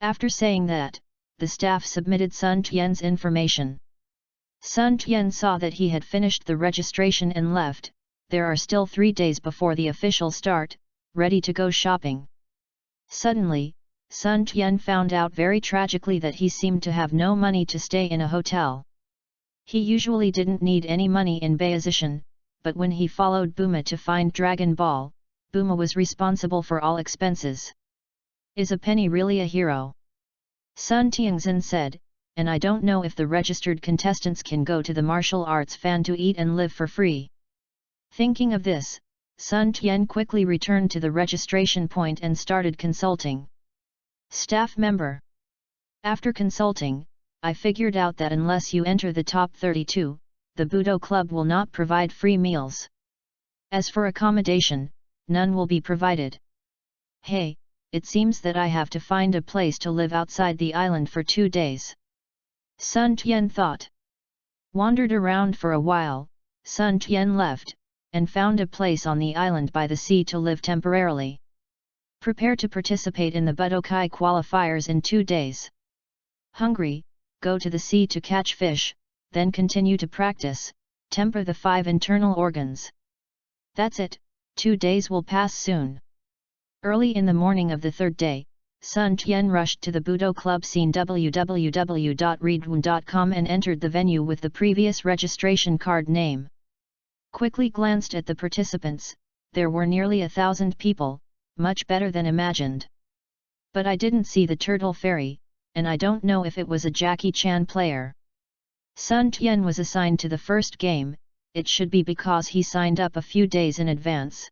After saying that, the staff submitted Sun Tian's information. Sun Tian saw that he had finished the registration and left. There are still 3 days before the official start, ready to go shopping. Suddenly, Sun Tian found out very tragically that he seemed to have no money to stay in a hotel. He usually didn't need any money in Bayesian, but when he followed Buma to find Dragon Ball, Buma was responsible for all expenses. Is a penny really a hero? Sun Tianxin said, and I don't know if the registered contestants can go to the martial arts fan to eat and live for free. Thinking of this, Sun Tian quickly returned to the registration point and started consulting. Staff member. After consulting, I figured out that unless you enter the top 32, the Budo Club will not provide free meals. As for accommodation, none will be provided. Hey, it seems that I have to find a place to live outside the island for 2 days. Sun Tian thought. Wandered around for a while, Sun Tian left, and found a place on the island by the sea to live temporarily. Prepare to participate in the Budokai qualifiers in 2 days. Hungry, go to the sea to catch fish, then continue to practice, temper the 5 internal organs. That's it, 2 days will pass soon. Early in the morning of the 3rd day, Sun Tian rushed to the Budo Club scene www.readaloud.com and entered the venue with the previous registration card name. Quickly glanced at the participants, there were nearly 1,000 people, much better than imagined. But I didn't see the Turtle Fairy, and I don't know if it was a Jackie Chan player. Sun Tian was assigned to the first game, it should be because he signed up a few days in advance.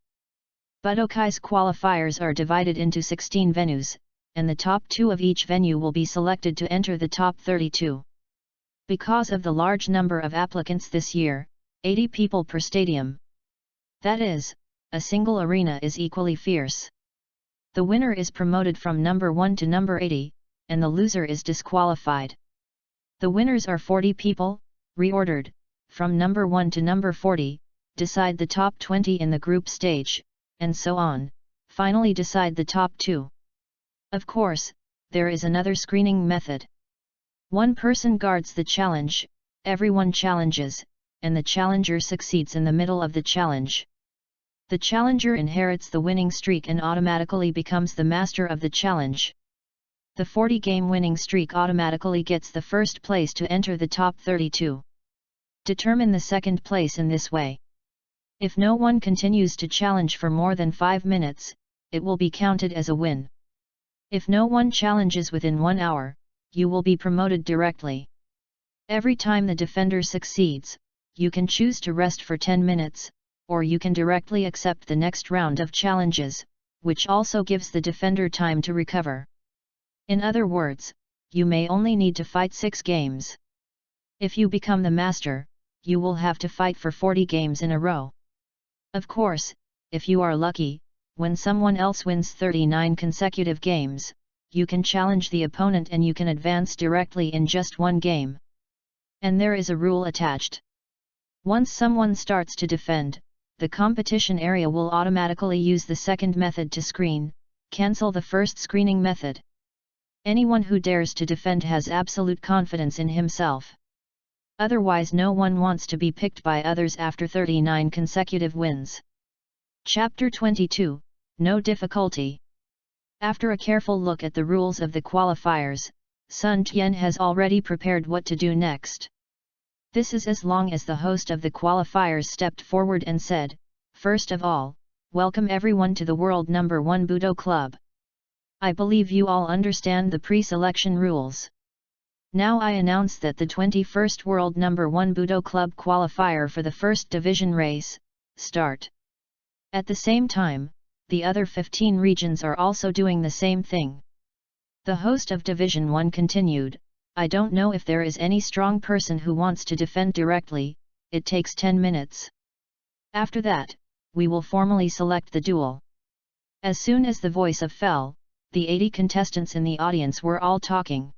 Budokai's qualifiers are divided into 16 venues, and the top 2 of each venue will be selected to enter the top 32. Because of the large number of applicants this year, 80 people per stadium. That is, a single arena is equally fierce. The winner is promoted from number 1 to number 80, and the loser is disqualified. The winners are 40 people, reordered, from number 1 to number 40, decide the top 20 in the group stage, and so on, finally decide the top 2. Of course, there is another screening method. One person guards the challenge, everyone challenges, and the challenger succeeds in the middle of the challenge. The challenger inherits the winning streak and automatically becomes the master of the challenge. The 40-game winning streak automatically gets the first place to enter the top 32. Determine the second place in this way. If no one continues to challenge for more than 5 minutes, it will be counted as a win. If no one challenges within 1 hour, you will be promoted directly. Every time the defender succeeds, you can choose to rest for 10 minutes, or you can directly accept the next round of challenges, which also gives the defender time to recover. In other words, you may only need to fight 6 games. If you become the master, you will have to fight for 40 games in a row. Of course, if you are lucky, when someone else wins 39 consecutive games, you can challenge the opponent and you can advance directly in just 1 game. And there is a rule attached. Once someone starts to defend, the competition area will automatically use the second method to screen, cancel the first screening method. Anyone who dares to defend has absolute confidence in himself. Otherwise no one wants to be picked by others after 39 consecutive wins. Chapter 22, No Difficulty. After a careful look at the rules of the qualifiers, Sun Tian has already prepared what to do next. This is as long as the host of the qualifiers stepped forward and said, "First of all, welcome everyone to the World No. 1 Budo Club. I believe you all understand the pre-selection rules. Now I announce that the 21st World No. 1 Budo Club qualifier for the first division race, start." At the same time, the other 15 regions are also doing the same thing. The host of Division 1 continued, "I don't know if there is any strong person who wants to defend directly, it takes 10 minutes. After that, we will formally select the duel." As soon as the voice of fell, the 80 contestants in the audience were all talking.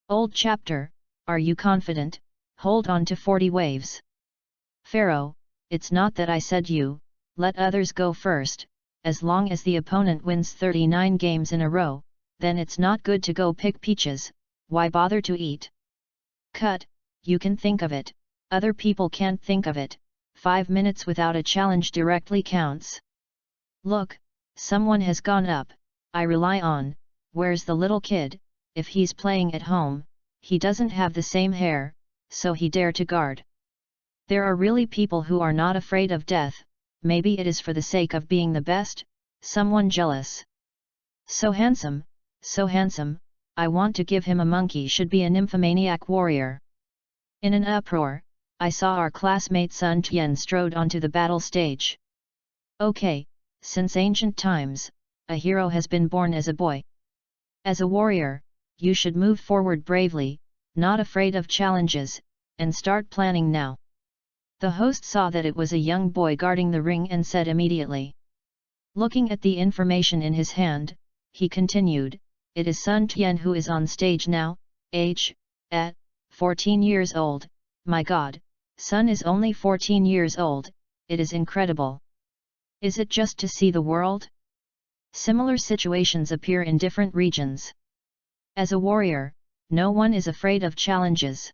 "Old chapter, are you confident? Hold on to 40 waves." "Pharaoh, it's not that I said you, let others go first, as long as the opponent wins 39 games in a row, then it's not good to go pick peaches, why bother to eat? Cut, you can think of it, other people can't think of it, 5 minutes without a challenge directly counts. Look, someone has gone up, I rely on, where's the little kid? If he's playing at home, he doesn't have the same hair, so he dare to guard. There are really people who are not afraid of death, maybe it is for the sake of being the best, someone jealous. So handsome, I want to give him a monkey should be a nymphomaniac warrior. In an uproar, I saw our classmate Sun Tian strode onto the battle stage. Okay, since ancient times, a hero has been born as a boy. As a warrior, you should move forward bravely, not afraid of challenges, and start planning now. The host saw that it was a young boy guarding the ring and said immediately. Looking at the information in his hand, he continued, "It is Sun Tian who is on stage now, age, at 14 years old, my god, Sun is only 14 years old, it is incredible. Is it just to see the world?" Similar situations appear in different regions. As a warrior, no one is afraid of challenges.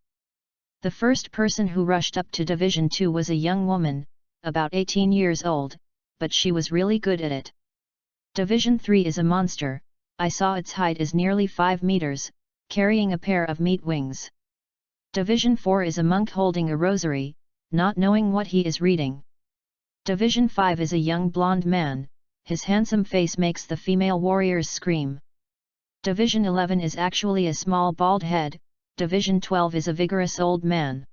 The first person who rushed up to Division 2 was a young woman, about 18 years old, but she was really good at it. Division 3 is a monster, I saw its height is nearly 5 meters, carrying a pair of meat wings. Division 4 is a monk holding a rosary, not knowing what he is reading. Division 5 is a young blonde man, his handsome face makes the female warriors scream. Division 11 is actually a small bald head, Division 12 is a vigorous old man.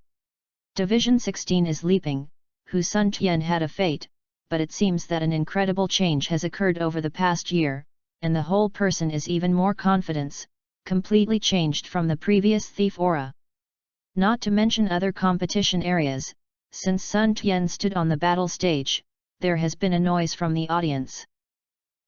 Division 16 is Leaping, who Sun Tian had a fate, but it seems that an incredible change has occurred over the past year, and the whole person is even more confident, completely changed from the previous thief aura. Not to mention other competition areas, since Sun Tian stood on the battle stage, there has been a noise from the audience.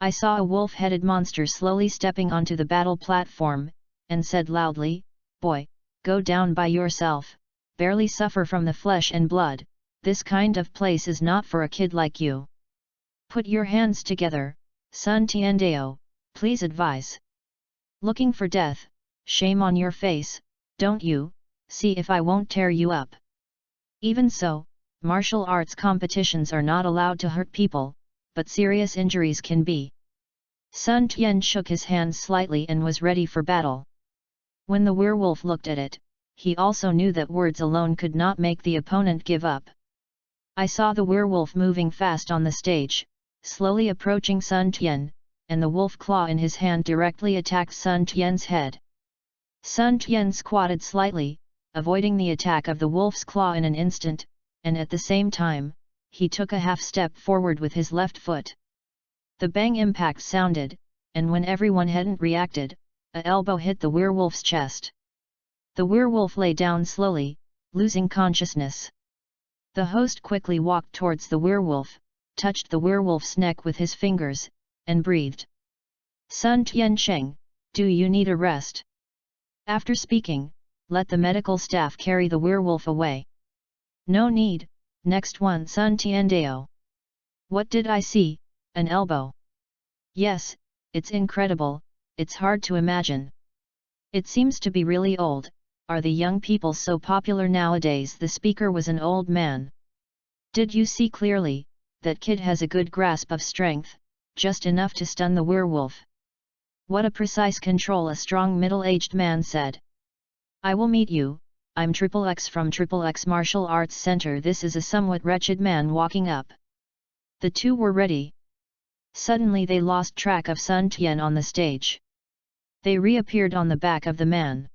I saw a wolf-headed monster slowly stepping onto the battle platform, and said loudly, "Boy, go down by yourself, barely suffer from the flesh and blood, this kind of place is not for a kid like you. Put your hands together, Sun Tiandao, please advise. Looking for death, shame on your face, don't you, see if I won't tear you up." Even so, martial arts competitions are not allowed to hurt people, but serious injuries can be. Sun Tian shook his hands slightly and was ready for battle. When the werewolf looked at it, he also knew that words alone could not make the opponent give up. I saw the werewolf moving fast on the stage, slowly approaching Sun Tian, and the wolf claw in his hand directly attacked Sun Tian's head. Sun Tian squatted slightly, avoiding the attack of the wolf's claw in an instant, and at the same time, he took a half step forward with his left foot. The bang impact sounded, and when everyone hadn't reacted, an elbow hit the werewolf's chest. The werewolf lay down slowly, losing consciousness. The host quickly walked towards the werewolf, touched the werewolf's neck with his fingers, and breathed. "Sun Tiansheng, do you need a rest?" After speaking, let the medical staff carry the werewolf away. "No need, next one Sun Tiandao." "What did I see, an elbow?" "Yes, it's incredible, it's hard to imagine. It seems to be really old, are the young people so popular nowadays?" The speaker was an old man. "Did you see clearly, that kid has a good grasp of strength, just enough to stun the werewolf." "What a precise control," a strong middle-aged man said. "I will meet you, I'm XXX from XXX Martial Arts Center." This is a somewhat wretched man walking up. The two were ready. Suddenly they lost track of Sun Tian on the stage. They reappeared on the back of the man.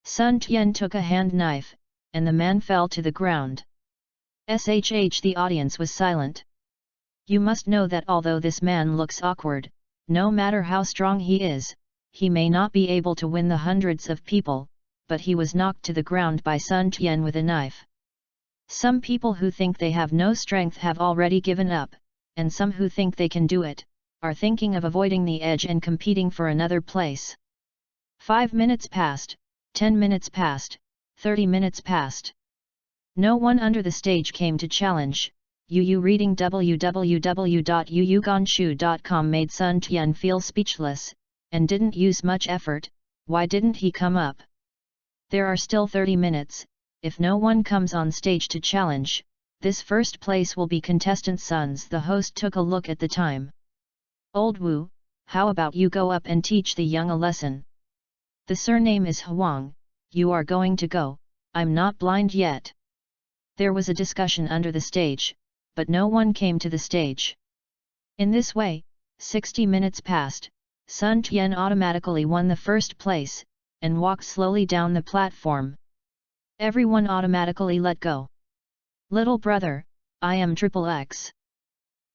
Sun Tian took a hand knife, and the man fell to the ground. The audience was silent. You must know that although this man looks awkward, no matter how strong he is, he may not be able to win the hundreds of people, but he was knocked to the ground by Sun Tian with a knife. Some people who think they have no strength have already given up, and some who think they can do it, are thinking of avoiding the edge and competing for another place. 5 minutes passed, 10 minutes passed, 30 minutes passed. No one under the stage came to challenge. Reading www.yuyuganshu.com made Sun Tian feel speechless, and didn't use much effort. Why didn't he come up? There are still 30 minutes, if no one comes on stage to challenge, this first place will be contestant Sun's. The host took a look at the time. "Old Wu, how about you go up and teach the young a lesson? The surname is Huang, you are going to go, I'm not blind yet." There was a discussion under the stage, but no one came to the stage. In this way, 60 minutes passed, Sun Tian automatically won the first place, and walked slowly down the platform. Everyone automatically let go. Little brother, I am XXX.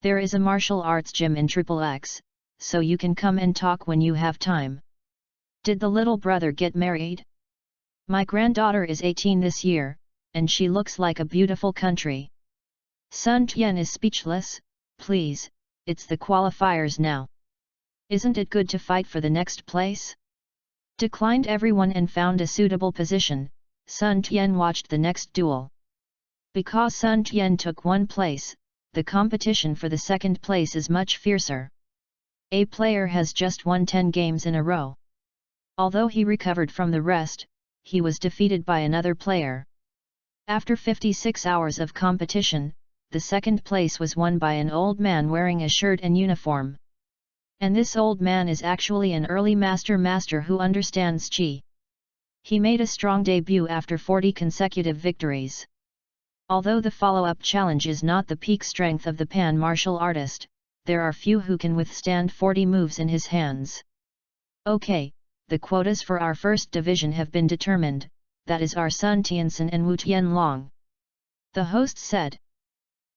There is a martial arts gym in XXX, so you can come and talk when you have time. Did the little brother get married? My granddaughter is 18 this year, and she looks like a beautiful country. Sun Tian is speechless. Please, it's the qualifiers now. Isn't it good to fight for the next place? Declined everyone and found a suitable position. Sun Tian watched the next duel. Because Sun Tian took one place, the competition for the second place is much fiercer. A player has just won 10 games in a row. Although he recovered from the rest, he was defeated by another player. After 56 hours of competition, the second place was won by an old man wearing a shirt and uniform. And this old man is actually an early master who understands Qi. He made a strong debut after 40 consecutive victories. Although the follow-up challenge is not the peak strength of the Pan martial artist, there are few who can withstand 40 moves in his hands. Okay, the quotas for our first division have been determined, that is our Sun Tiansen and Wu Tianlong. The host said.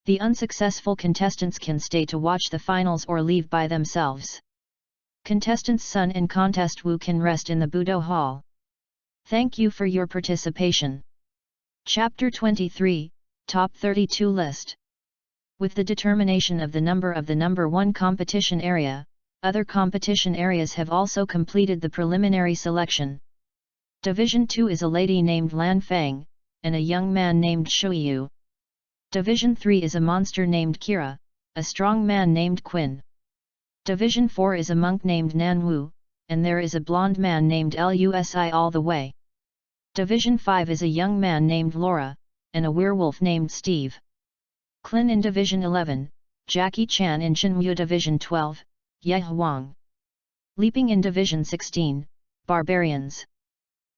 The unsuccessful contestants can stay to watch the finals or leave by themselves. Contestants Sun and Contest Wu can rest in the Budo Hall. Thank you for your participation. Chapter 23, Top 32 List. With the determination of the number 1 competition area, other competition areas have also completed the preliminary selection. Division 2 is a lady named Lan Feng, and a young man named Shuiyu. Division 3 is a monster named Kira, a strong man named Qin. Division 4 is a monk named Nan Wu, and there is a blonde man named Lusi all the way. Division 5 is a young man named Laura, and a werewolf named Steve. Qin in Division 11, Jackie Chan in Shenmue Division 12, Ye Huang. Leaping in Division 16, Barbarians.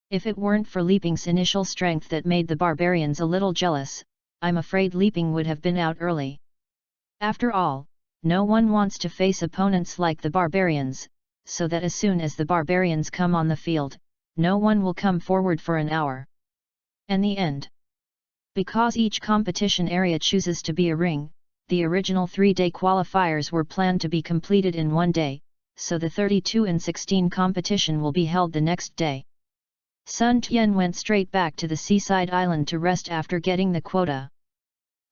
If it weren't for Leaping's initial strength that made the Barbarians a little jealous, I'm afraid Leaping would have been out early. After all, no one wants to face opponents like the Barbarians, so that as soon as the Barbarians come on the field, no one will come forward for an hour. And the end. Because each competition area chooses to be a ring, the original 3-day qualifiers were planned to be completed in one day, so the 32 and 16 competition will be held the next day. Sun Tian went straight back to the seaside island to rest after getting the quota.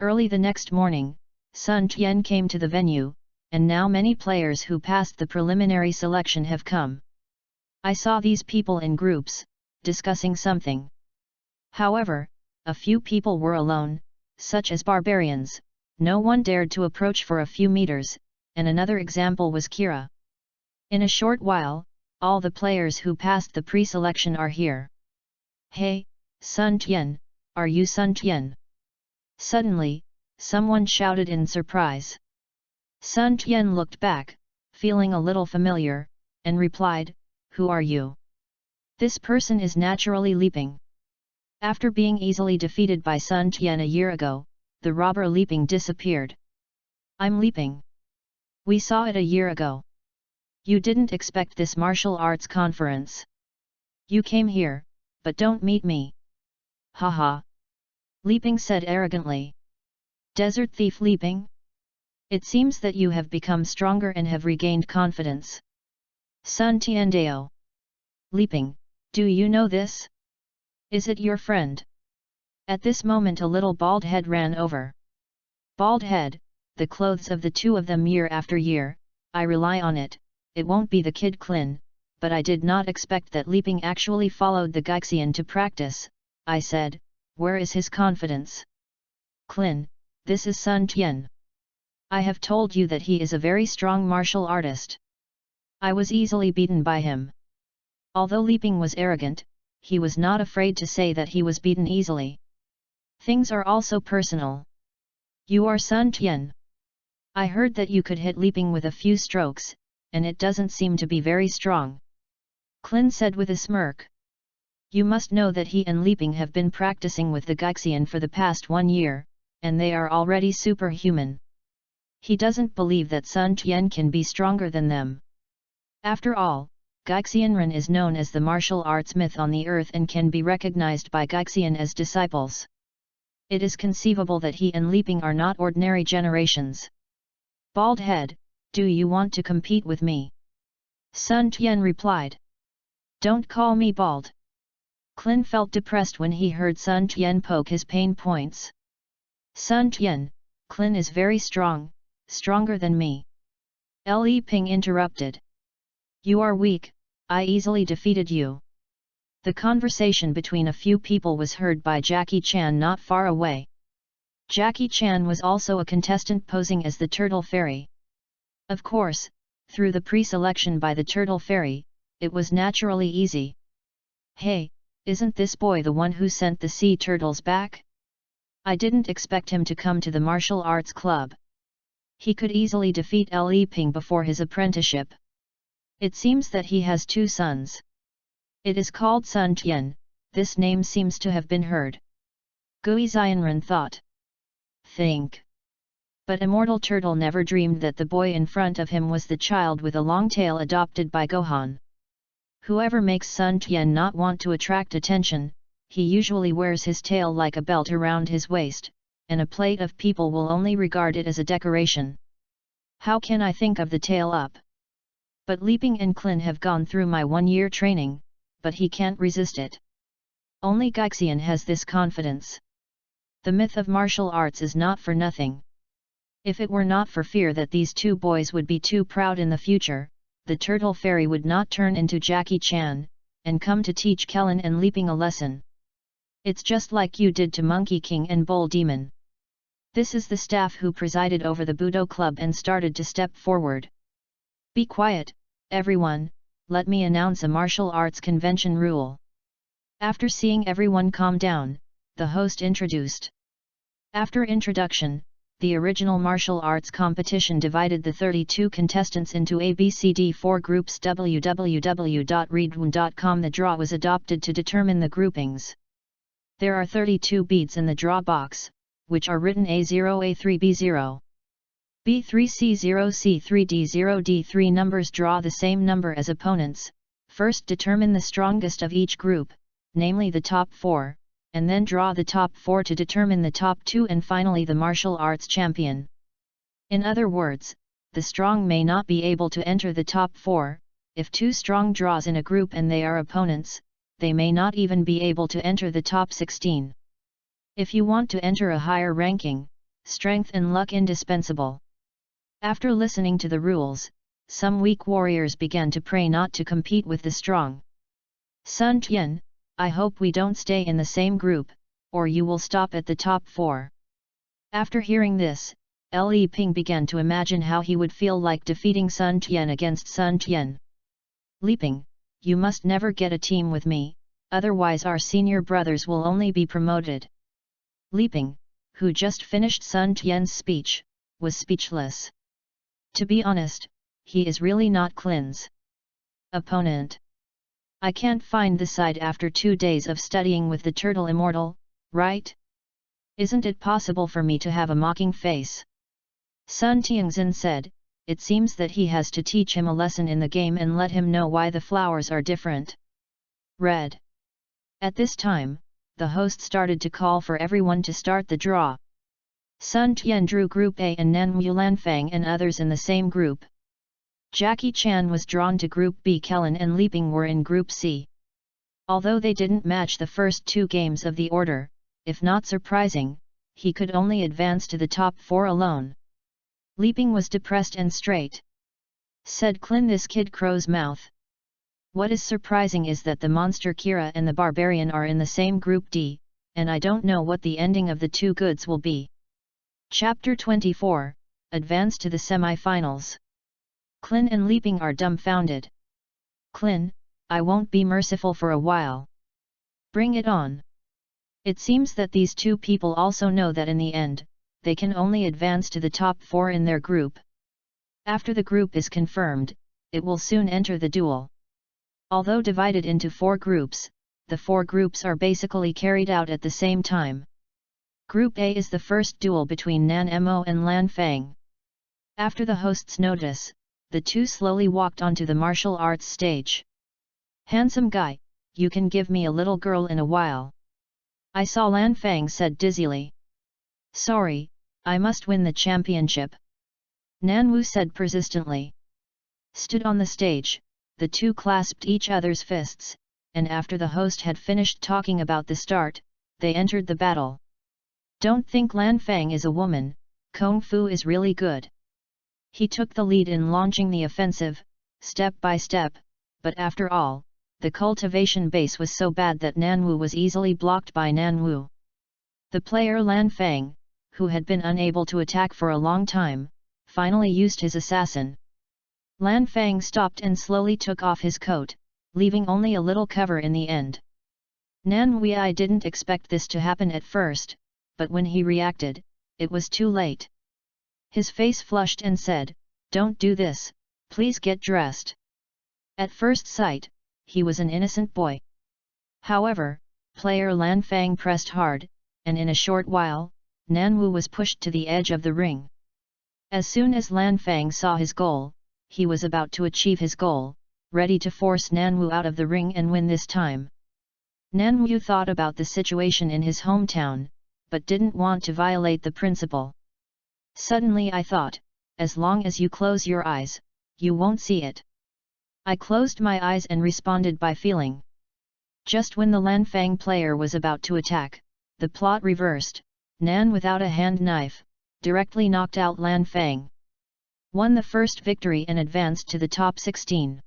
Early the next morning, Sun Tian came to the venue, and now many players who passed the preliminary selection have come. I saw these people in groups, discussing something. However, a few people were alone, such as barbarians. No one dared to approach for a few meters, and another example was Kira. In a short while, all the players who passed the pre-selection are here. Hey, Sun Tian, are you Sun Tian? Suddenly, someone shouted in surprise. Sun Tian looked back, feeling a little familiar, and replied, "Who are you?" This person is naturally Leaping. After being easily defeated by Sun Tian a year ago, the robber Leaping disappeared. I'm Leaping. We saw it a year ago. You didn't expect this martial arts conference. You came here, but don't meet me. Haha. Leaping said arrogantly. Desert thief Leaping? It seems that you have become stronger and have regained confidence. Sun Tiandao. Leaping, do you know this? Is it your friend? At this moment a little bald head ran over. Bald head, the clothes of the two of them year after year, I rely on it, it won't be the kid Klin, but I did not expect that Leaping actually followed the Gaixian to practice. I said, where is his confidence? Klin, this is Sun Tian. I have told you that he is a very strong martial artist. I was easily beaten by him. Although Leaping was arrogant, he was not afraid to say that he was beaten easily. Things are also personal. You are Sun Tian. I heard that you could hit Leaping with a few strokes, and it doesn't seem to be very strong. Klin said with a smirk. You must know that he and Leaping have been practicing with the Gaixian for the past 1 year, and they are already superhuman. He doesn't believe that Sun Tian can be stronger than them. After all, Gaixianren is known as the martial arts myth on the earth and can be recognized by Gaixian as disciples. It is conceivable that he and Leaping are not ordinary generations. Bald head, do you want to compete with me? Sun Tian replied. Don't call me bald. Clin felt depressed when he heard Sun Tian poke his pain points. Sun Tian, Clin is very strong, stronger than me. Li Ping interrupted. You are weak, I easily defeated you. The conversation between a few people was heard by Jackie Chan not far away. Jackie Chan was also a contestant posing as the Turtle Fairy. Of course, through the pre-selection by the Turtle Fairy, it was naturally easy. Hey, isn't this boy the one who sent the sea turtles back? I didn't expect him to come to the martial arts club. He could easily defeat Li Ping before his apprenticeship. It seems that he has 2 sons. It is called Sun Tian, this name seems to have been heard. Gui Xianren thought. Think. But Immortal Turtle never dreamed that the boy in front of him was the child with a long tail adopted by Gohan. Whoever makes Sun Tian not want to attract attention, he usually wears his tail like a belt around his waist, and a plate of people will only regard it as a decoration. How can I think of the tail up? But Leaping and Clin have gone through my 1-year training, but he can't resist it. Only Gaixian has this confidence. The myth of martial arts is not for nothing. If it were not for fear that these 2 boys would be too proud in the future, the Turtle Fairy would not turn into Jackie Chan, and come to teach Kellen and Leaping a lesson. It's just like you did to Monkey King and Bull Demon. This is the staff who presided over the Budo Club and started to step forward. Be quiet, everyone, let me announce a martial arts convention rule. After seeing everyone calm down, the host introduced. After introduction, the original martial arts competition divided the 32 contestants into ABCD4 groups. www.readaloud.com. The draw was adopted to determine the groupings. There are 32 beads in the draw box, which are written A0, A3, B0. B3, C0, C3, D0, D3 numbers draw the same number as opponents. First determine the strongest of each group, namely the top 4, and then draw the top 4 to determine the top 2 and finally the martial arts champion. In other words, the strong may not be able to enter the top 4, if 2 strong draws in a group and they are opponents, they may not even be able to enter the top 16. If you want to enter a higher ranking, strength and luck indispensable. After listening to the rules, some weak warriors began to pray not to compete with the strong. Sun Tian, I hope we don't stay in the same group, or you will stop at the top 4. After hearing this, Li Ping began to imagine how he would feel like defeating Sun Tian against Sun Tian. Leaping, you must never get a team with me, otherwise our senior brothers will only be promoted. Leaping, who just finished Sun Tian's speech, was speechless. To be honest, he is really not Clin's opponent. I can't find the side after 2 days of studying with the Turtle Immortal, right? Isn't it possible for me to have a mocking face? Sun Tianxin said, it seems that he has to teach him a lesson in the game and let him know why the flowers are different. Red. At this time, the host started to call for everyone to start the draw. Sun Tian drew Group A and Nan Mulanfang and others in the same group. Jackie Chan was drawn to Group B. Kellen and Leaping were in Group C. Although they didn't match the first 2 games of the order, if not surprising, he could only advance to the top 4 alone. Leaping was depressed and straight. Said Clin, this kid crow's mouth. What is surprising is that the monster Kira and the barbarian are in the same Group D, and I don't know what the ending of the 2 goods will be. Chapter 24, Advance to the Semi-Finals. Clin and Leaping are dumbfounded. Clin, I won't be merciful for a while. Bring it on. It seems that these 2 people also know that in the end, they can only advance to the top 4 in their group. After the group is confirmed, it will soon enter the duel. Although divided into 4 groups, the 4 groups are basically carried out at the same time. Group A is the first duel between Nan Mo and Lan Fang. After the host's notice, the two slowly walked onto the martial arts stage. "Handsome guy, you can give me a little girl in a while," I saw Lan Fang said dizzily. "Sorry, I must win the championship," Nan Wu said persistently. Stood on the stage, the two clasped each other's fists, and after the host had finished talking about the start, they entered the battle. "Don't think Lan Fang is a woman, Kung Fu is really good." He took the lead in launching the offensive, step by step, but after all, the cultivation base was so bad that Nan Wu was easily blocked by Nan Wu. The player Lan Fang, who had been unable to attack for a long time, finally used his assassin. Lan Fang stopped and slowly took off his coat, leaving only a little cover in the end. Nan Wu didn't expect this to happen at first, but when he reacted, it was too late. His face flushed and said, "Don't do this, please get dressed." At first sight, he was an innocent boy. However, player Lan Fang pressed hard, and in a short while, Nan Wu was pushed to the edge of the ring. As soon as Lan Fang saw his goal, he was about to achieve his goal, ready to force Nan Wu out of the ring and win this time. Nan Wu thought about the situation in his hometown, but didn't want to violate the principle. "Suddenly I thought, as long as you close your eyes, you won't see it." I closed my eyes and responded by feeling. Just when the Lan Fang player was about to attack, the plot reversed. Nan without a hand knife, directly knocked out Lan Fang. Won the first victory and advanced to the top 16.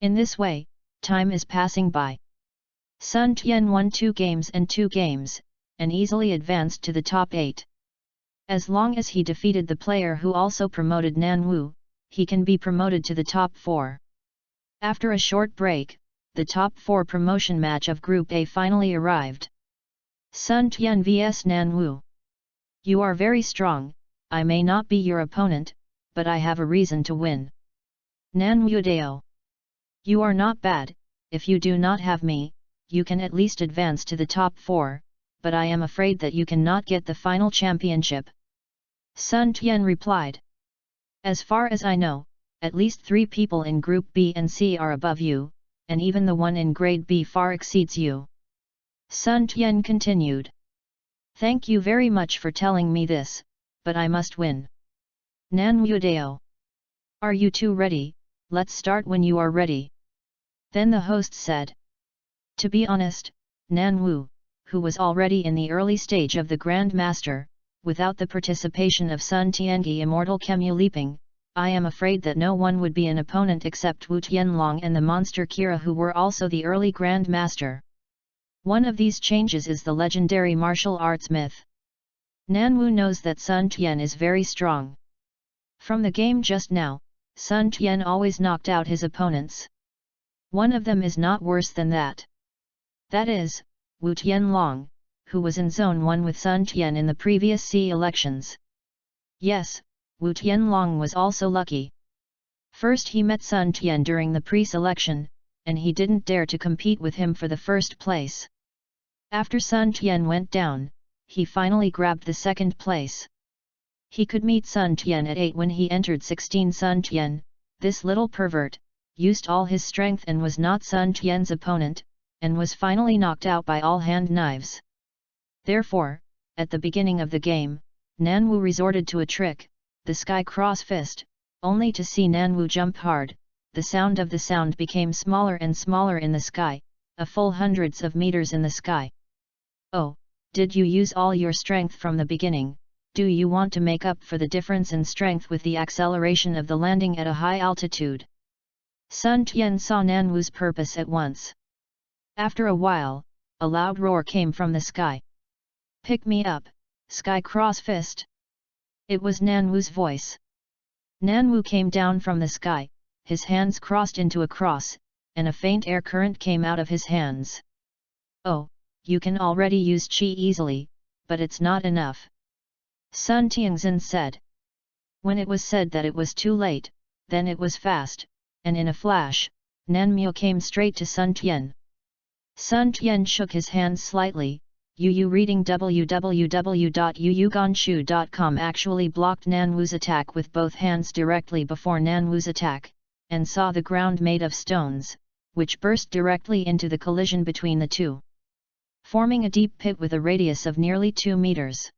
In this way, time is passing by. Sun Tian won 2 games and 2 games, and easily advanced to the top 8. As long as he defeated the player who also promoted Nan Wu, he can be promoted to the top 4. After a short break, the top 4 promotion match of Group A finally arrived. Sun Tian vs Nan Wu. "You are very strong, I may not be your opponent, but I have a reason to win." Nan Wu Dao. "You are not bad, if you do not have me, you can at least advance to the top 4, but I am afraid that you cannot get the final championship." Sun Tian replied. "As far as I know, at least 3 people in Group B and C are above you, and even the one in Grade B far exceeds you." Sun Tian continued. "Thank you very much for telling me this, but I must win." Nan Wu Dao. "Are you two ready? Let's start when you are ready." Then the host said. To be honest, Nan Wu, who was already in the early stage of the Grand Master, without the participation of Sun Tiangi Immortal Kemu Leaping, I am afraid that no one would be an opponent except Wu Tianlong and the monster Kira, who were also the early Grand Master. One of these changes is the legendary martial arts myth. Nan Wu knows that Sun Tian is very strong. From the game just now, Sun Tian always knocked out his opponents. One of them is not worse than that. That is, Wu Tianlong, who was in Zone 1 with Sun Tian in the previous C elections. Yes, Wu Tianlong was also lucky. First he met Sun Tian during the pre-selection, and he didn't dare to compete with him for the first place. After Sun Tian went down, he finally grabbed the second place. He could meet Sun Tian at 8 when he entered 16. Sun Tian, this little pervert, used all his strength and was not Sun Tian's opponent, and was finally knocked out by all hand knives. Therefore, at the beginning of the game, Nan Wu resorted to a trick, the Sky Cross Fist, only to see Nan Wu jump hard. The sound of the sound became smaller and smaller in the sky, a full hundreds of meters in the sky. "Oh, did you use all your strength from the beginning? Do you want to make up for the difference in strength with the acceleration of the landing at a high altitude?" Sun Tian saw Nan Wu's purpose at once. After a while, a loud roar came from the sky. "Pick me up, Sky Cross Fist!" It was Nan Wu's voice. Nan Wu came down from the sky, his hands crossed into a cross, and a faint air current came out of his hands. "Oh, you can already use Qi easily, but it's not enough," Sun Tianxin said. When it was said that it was too late, then it was fast, and in a flash, Nan Mu came straight to Sun Tian. Sun Tian shook his hands slightly, Yu reading www.yuyugonshu.com actually blocked Nanwu's attack with both hands directly before Nanwu's attack, and saw the ground made of stones, which burst directly into the collision between the two, forming a deep pit with a radius of nearly 2 meters.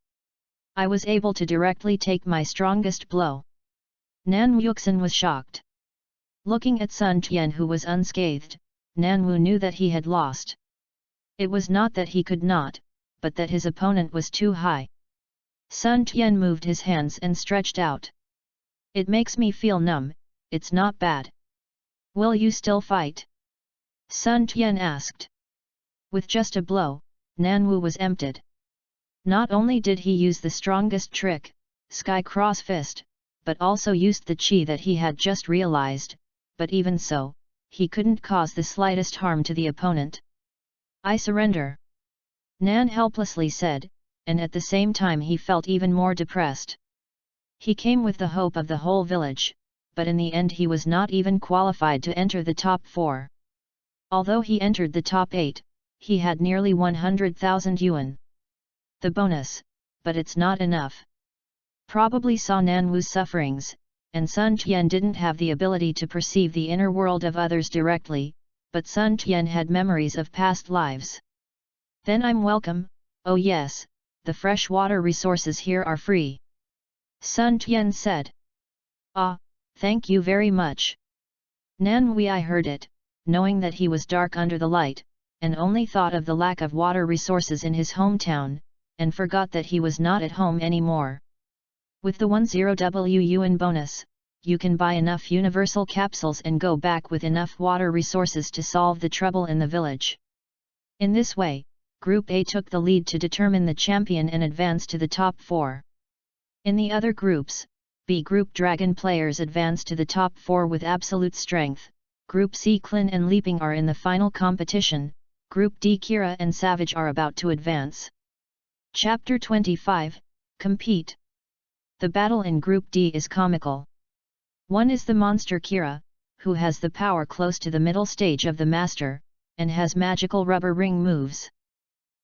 I was able to directly take my strongest blow. Nan Wuxin was shocked. Looking at Sun Tian, who was unscathed, Nanwu knew that he had lost. It was not that he could not, but that his opponent was too high. Sun Tian moved his hands and stretched out. It makes me feel numb, it's not bad. Will you still fight? Sun Tian asked. With just a blow, Nanwu was emptied. Not only did he use the strongest trick, Sky Cross Fist, but also used the chi that he had just realized, but even so, he couldn't cause the slightest harm to the opponent. I surrender. Nan helplessly said, and at the same time he felt even more depressed. He came with the hope of the whole village, but in the end he was not even qualified to enter the top 4. Although he entered the top 8, he had nearly 100,000 yuan. The bonus, but it's not enough. Probably saw Nanwu's sufferings, and Sun Tian didn't have the ability to perceive the inner world of others directly, but Sun Tian had memories of past lives. Then I'm welcome, oh yes, the freshwater resources here are free. Sun Tian said. Ah, thank you very much. Nanwu I heard it, knowing that he was dark under the light, and only thought of the lack of water resources in his hometown, and forgot that he was not at home anymore. With the 10W yuan bonus, you can buy enough universal capsules and go back with enough water resources to solve the trouble in the village. In this way, Group A took the lead to determine the champion and advance to the top 4. In the other groups, B Group Dragon players advance to the top 4 with absolute strength, Group C Clin and Leaping are in the final competition, Group D Kira and Savage are about to advance. Chapter 25, Compete. The battle in Group D is comical. One is the monster Kira, who has the power close to the middle stage of the master, and has magical rubber ring moves.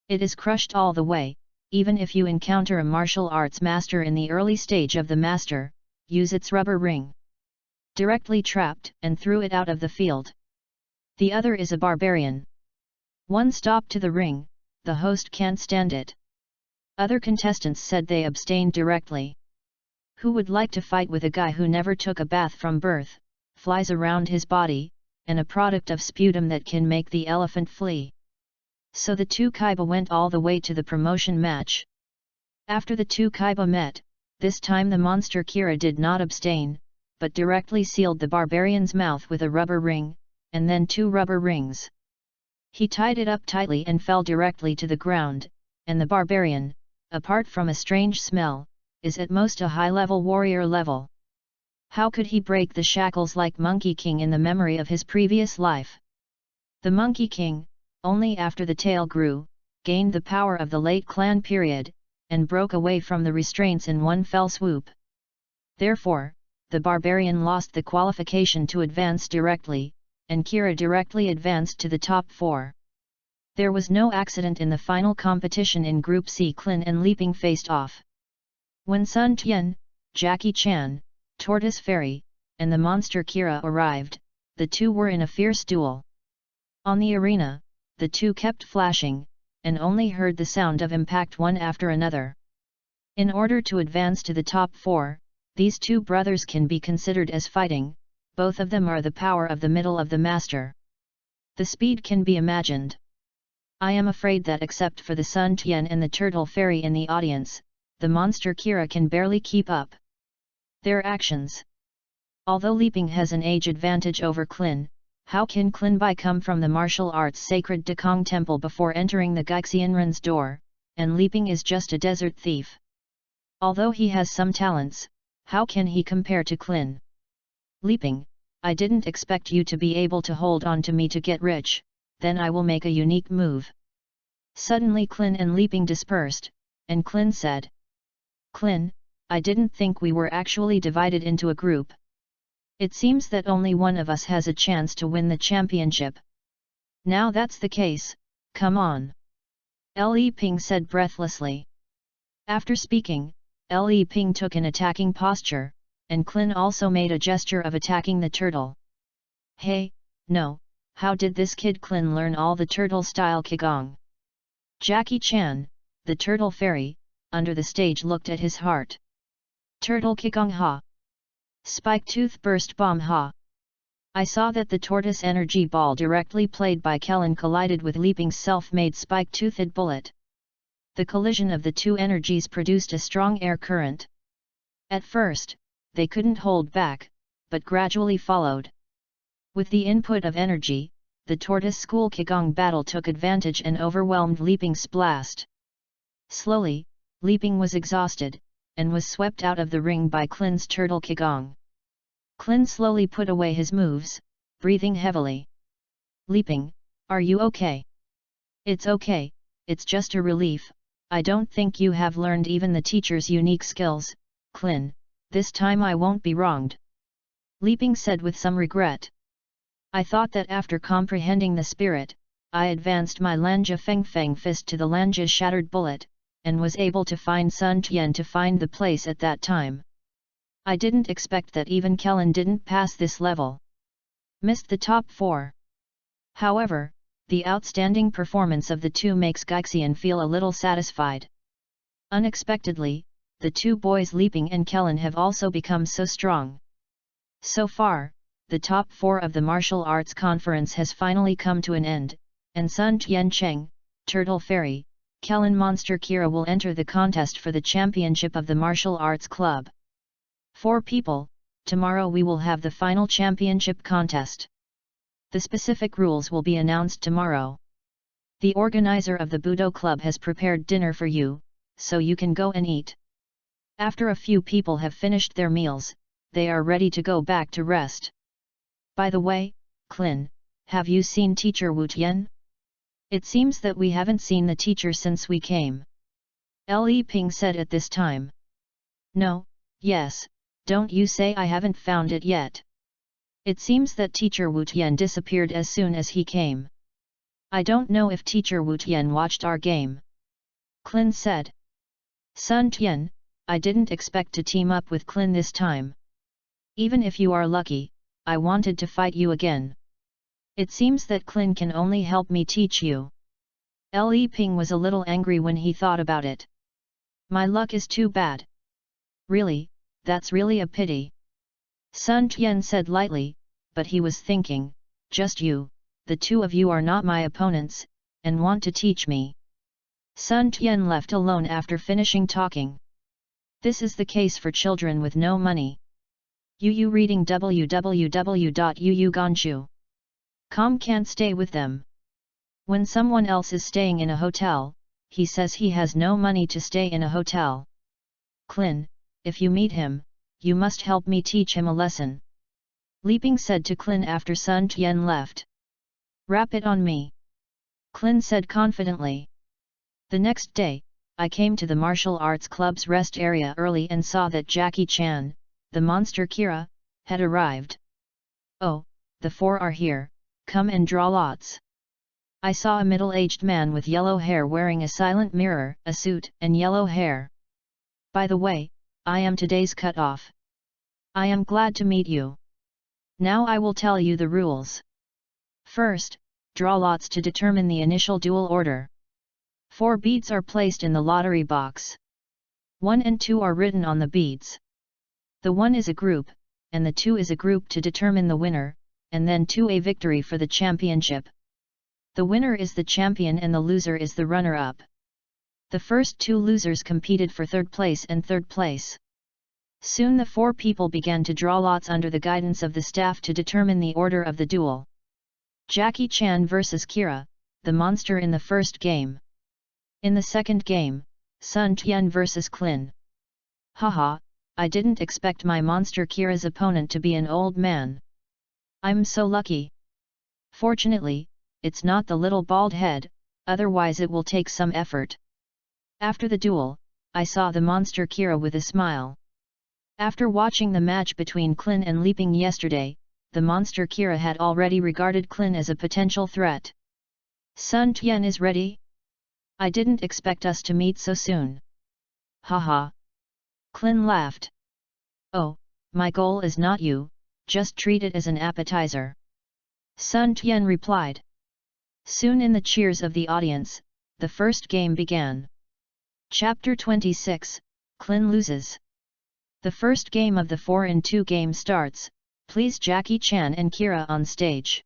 It is crushed all the way, even if you encounter a martial arts master in the early stage of the master, use its rubber ring. Directly trapped and threw it out of the field. The other is a barbarian. One stop to the ring, the host can't stand it. Other contestants said they abstained directly. Who would like to fight with a guy who never took a bath from birth, flies around his body, and a product of sputum that can make the elephant flee? So the two Kaiba went all the way to the promotion match. After the two Kaiba met, this time the monster Kira did not abstain, but directly sealed the barbarian's mouth with a rubber ring, and then 2 rubber rings. He tied it up tightly and fell directly to the ground, and the barbarian, apart from a strange smell, is at most a high-level warrior level. How could he break the shackles like Monkey King in the memory of his previous life? The Monkey King, only after the tail grew, gained the power of the late clan period, and broke away from the restraints in one fell swoop. Therefore, the barbarian lost the qualification to advance directly, and Kira directly advanced to the top 4. There was no accident in the final competition in Group C. Clin and Leaping faced off. When Sun Tian, Jackie Chan, Tortoise Fairy, and the monster Kira arrived, the two were in a fierce duel. On the arena, the two kept flashing, and only heard the sound of impact one after another. In order to advance to the top 4, these two brothers can be considered as fighting, both of them are the power of the middle of the master. The speed can be imagined. I am afraid that except for the Sun Tian and the Turtle Fairy in the audience, the monster Kira can barely keep up. Their actions. Although Leaping has an age advantage over Clin, how can Clin Bai come from the martial arts sacred Dekong temple before entering the Gaixianren's door, and Leaping is just a desert thief? Although he has some talents, how can he compare to Clin? Leaping, I didn't expect you to be able to hold on to me to get rich, then I will make a unique move. Suddenly Clin and Leaping dispersed, and Clin said, Clin, I didn't think we were actually divided into a group. It seems that only one of us has a chance to win the championship. Now that's the case, come on. Le Ping said breathlessly. After speaking, Le Ping took an attacking posture, and Clin also made a gesture of attacking the turtle. Hey, no, how did this kid Clin learn all the turtle-style qigong? Jackie Chan, the turtle fairy, under the stage looked at his heart. Turtle qigong ha! Spike tooth burst bomb ha! I saw that the tortoise energy ball directly played by Kellen collided with Leaping's self-made spike-toothed bullet. The collision of the two energies produced a strong air current. At first, they couldn't hold back, but gradually followed. With the input of energy, the tortoise school qigong battle took advantage and overwhelmed Leaping's blast. Slowly, Leaping was exhausted, and was swept out of the ring by Clin's turtle qigong. Clin slowly put away his moves, breathing heavily. Leaping, are you okay? It's okay, it's just a relief. I don't think you have learned even the teacher's unique skills, Clin, this time I won't be wronged. Leaping said with some regret. I thought that after comprehending the spirit, I advanced my Lanja Feng fist to the Lanja's shattered bullet, and was able to find Sun Tian to find the place at that time. I didn't expect that even Kellen didn't pass this level. Missed the top 4. However, the outstanding performance of the two makes Gaixian feel a little satisfied. Unexpectedly, the two boys Leaping and Kellen have also become so strong. So far, the top 4 of the martial arts conference has finally come to an end, and Sun Tiancheng, Turtle Fairy, Kellen Monster Kira will enter the contest for the championship of the martial arts club. 4 people, tomorrow we will have the final championship contest. The specific rules will be announced tomorrow. The organizer of the Budo Club has prepared dinner for you, so you can go and eat. After a few people have finished their meals, they are ready to go back to rest. By the way, Clin, have you seen Teacher Wu Tian? It seems that we haven't seen the teacher since we came. Le Ping said at this time. No, yes, don't you say I haven't found it yet. It seems that Teacher Wu Tian disappeared as soon as he came. I don't know if Teacher Wu Tian watched our game. Clin said. Sun Tian, I didn't expect to team up with Clin this time. Even if you are lucky, I wanted to fight you again. It seems that Clin can only help me teach you. Le Ping was a little angry when he thought about it. My luck is too bad. Really, that's really a pity. Sun Tian said lightly, but he was thinking, just you, the two of you are not my opponents, and want to teach me. Sun Tian left alone after finishing talking. This is the case for children with no money. Yu reading www.yuyuganshu.com can't stay with them. When someone else is staying in a hotel, he says he has no money to stay in a hotel. Clin, if you meet him, you must help me teach him a lesson. Leaping said to Clin after Sun Tian left. Rap it on me. Clin said confidently. The next day, I came to the martial arts club's rest area early and saw that Jackie Chan, the monster Kira, had arrived. Oh, the 4 are here, come and draw lots. I saw a middle-aged man with yellow hair wearing a silent mirror, a suit, and yellow hair. By the way, I am today's cut-off. I am glad to meet you. Now I will tell you the rules. First, draw lots to determine the initial duel order. 4 beads are placed in the lottery box. 1 and 2 are written on the beads. The 1 is a group, and the 2 is a group to determine the winner, and then 2 a victory for the championship. The winner is the champion and the loser is the runner-up. The first 2 losers competed for 3rd place and 3rd place. Soon the 4 people began to draw lots under the guidance of the staff to determine the order of the duel. Jackie Chan vs Kira, the monster in the first game. In the second game, Sun Tian vs Clin. Haha, I didn't expect my monster Kira's opponent to be an old man. I'm so lucky. Fortunately, it's not the little bald head, otherwise it will take some effort. After the duel, I saw the monster Kira with a smile. After watching the match between Clin and Leaping yesterday, the monster Kira had already regarded Clin as a potential threat. Sun Tian is ready? I didn't expect us to meet so soon. Haha. Clin laughed. Oh, my goal is not you, just treat it as an appetizer. Sun Tian replied. Soon in the cheers of the audience, the first game began. Chapter 26, Clin loses. The first game of the 4-in-2 game starts. Please Jackie Chan and Kira on stage.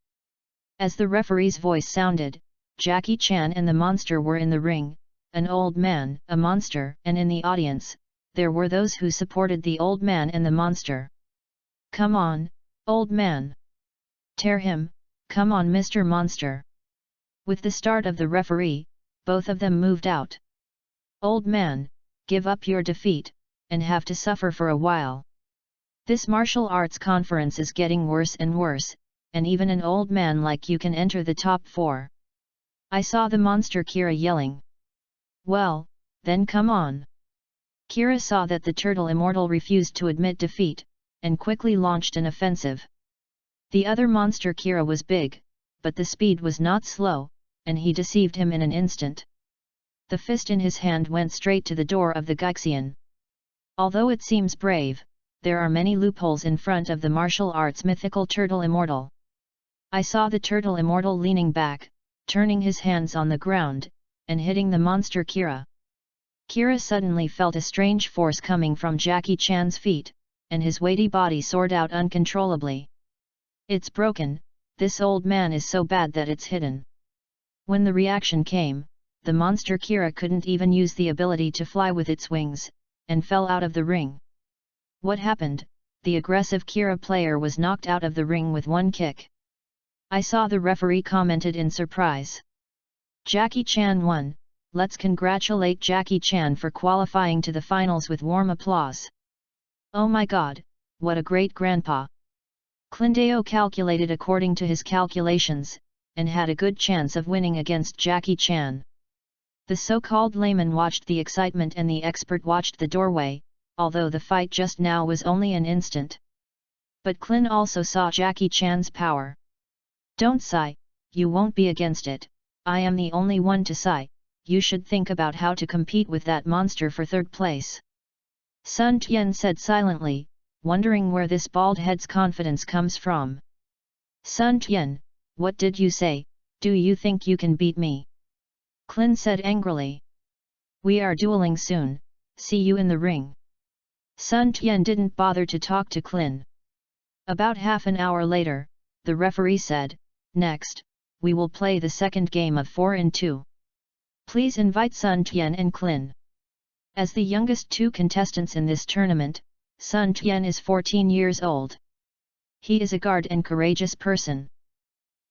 As the referee's voice sounded, Jackie Chan and the monster were in the ring, an old man, a monster, and in the audience, there were those who supported the old man and the monster. Come on, old man. Tear him, come on Mr. Monster. With the start of the referee, both of them moved out. Old man, give up your defeat, and have to suffer for a while. This martial arts conference is getting worse and worse, and even an old man like you can enter the top 4. I saw the monster Kira yelling. Well, then come on. Kira saw that the turtle immortal refused to admit defeat, and quickly launched an offensive. The other monster Kira was big, but the speed was not slow, and he deceived him in an instant. The fist in his hand went straight to the door of the Gaixian. Although it seems brave, there are many loopholes in front of the martial arts mythical turtle immortal. I saw the turtle immortal leaning back, turning his hands on the ground, and hitting the monster Kira. Kira suddenly felt a strange force coming from Jackie Chan's feet, and his weighty body soared out uncontrollably. It's broken, this old man is so bad that it's hidden. When the reaction came, the monster Kira couldn't even use the ability to fly with its wings, and fell out of the ring. What happened? The aggressive Kira player was knocked out of the ring with one kick. I saw the referee commented in surprise. Jackie Chan won, let's congratulate Jackie Chan for qualifying to the finals with warm applause. Oh my god, what a great grandpa. Clindeo calculated according to his calculations, and had a good chance of winning against Jackie Chan. The so-called layman watched the excitement and the expert watched the doorway, although the fight just now was only an instant. But Clin also saw Jackie Chan's power. Don't sigh, you won't be against it, I am the only one to sigh, you should think about how to compete with that monster for third place. Sun Tian said silently, wondering where this bald head's confidence comes from. Sun Tian, what did you say, do you think you can beat me? Clin said angrily. We are dueling soon, see you in the ring. Sun Tian didn't bother to talk to Clin. About half an hour later, the referee said, next, we will play the second game of 4-in-2. Please invite Sun Tian and Clin. As the youngest 2 contestants in this tournament, Sun Tian is 14 years old. He is a guard and courageous person.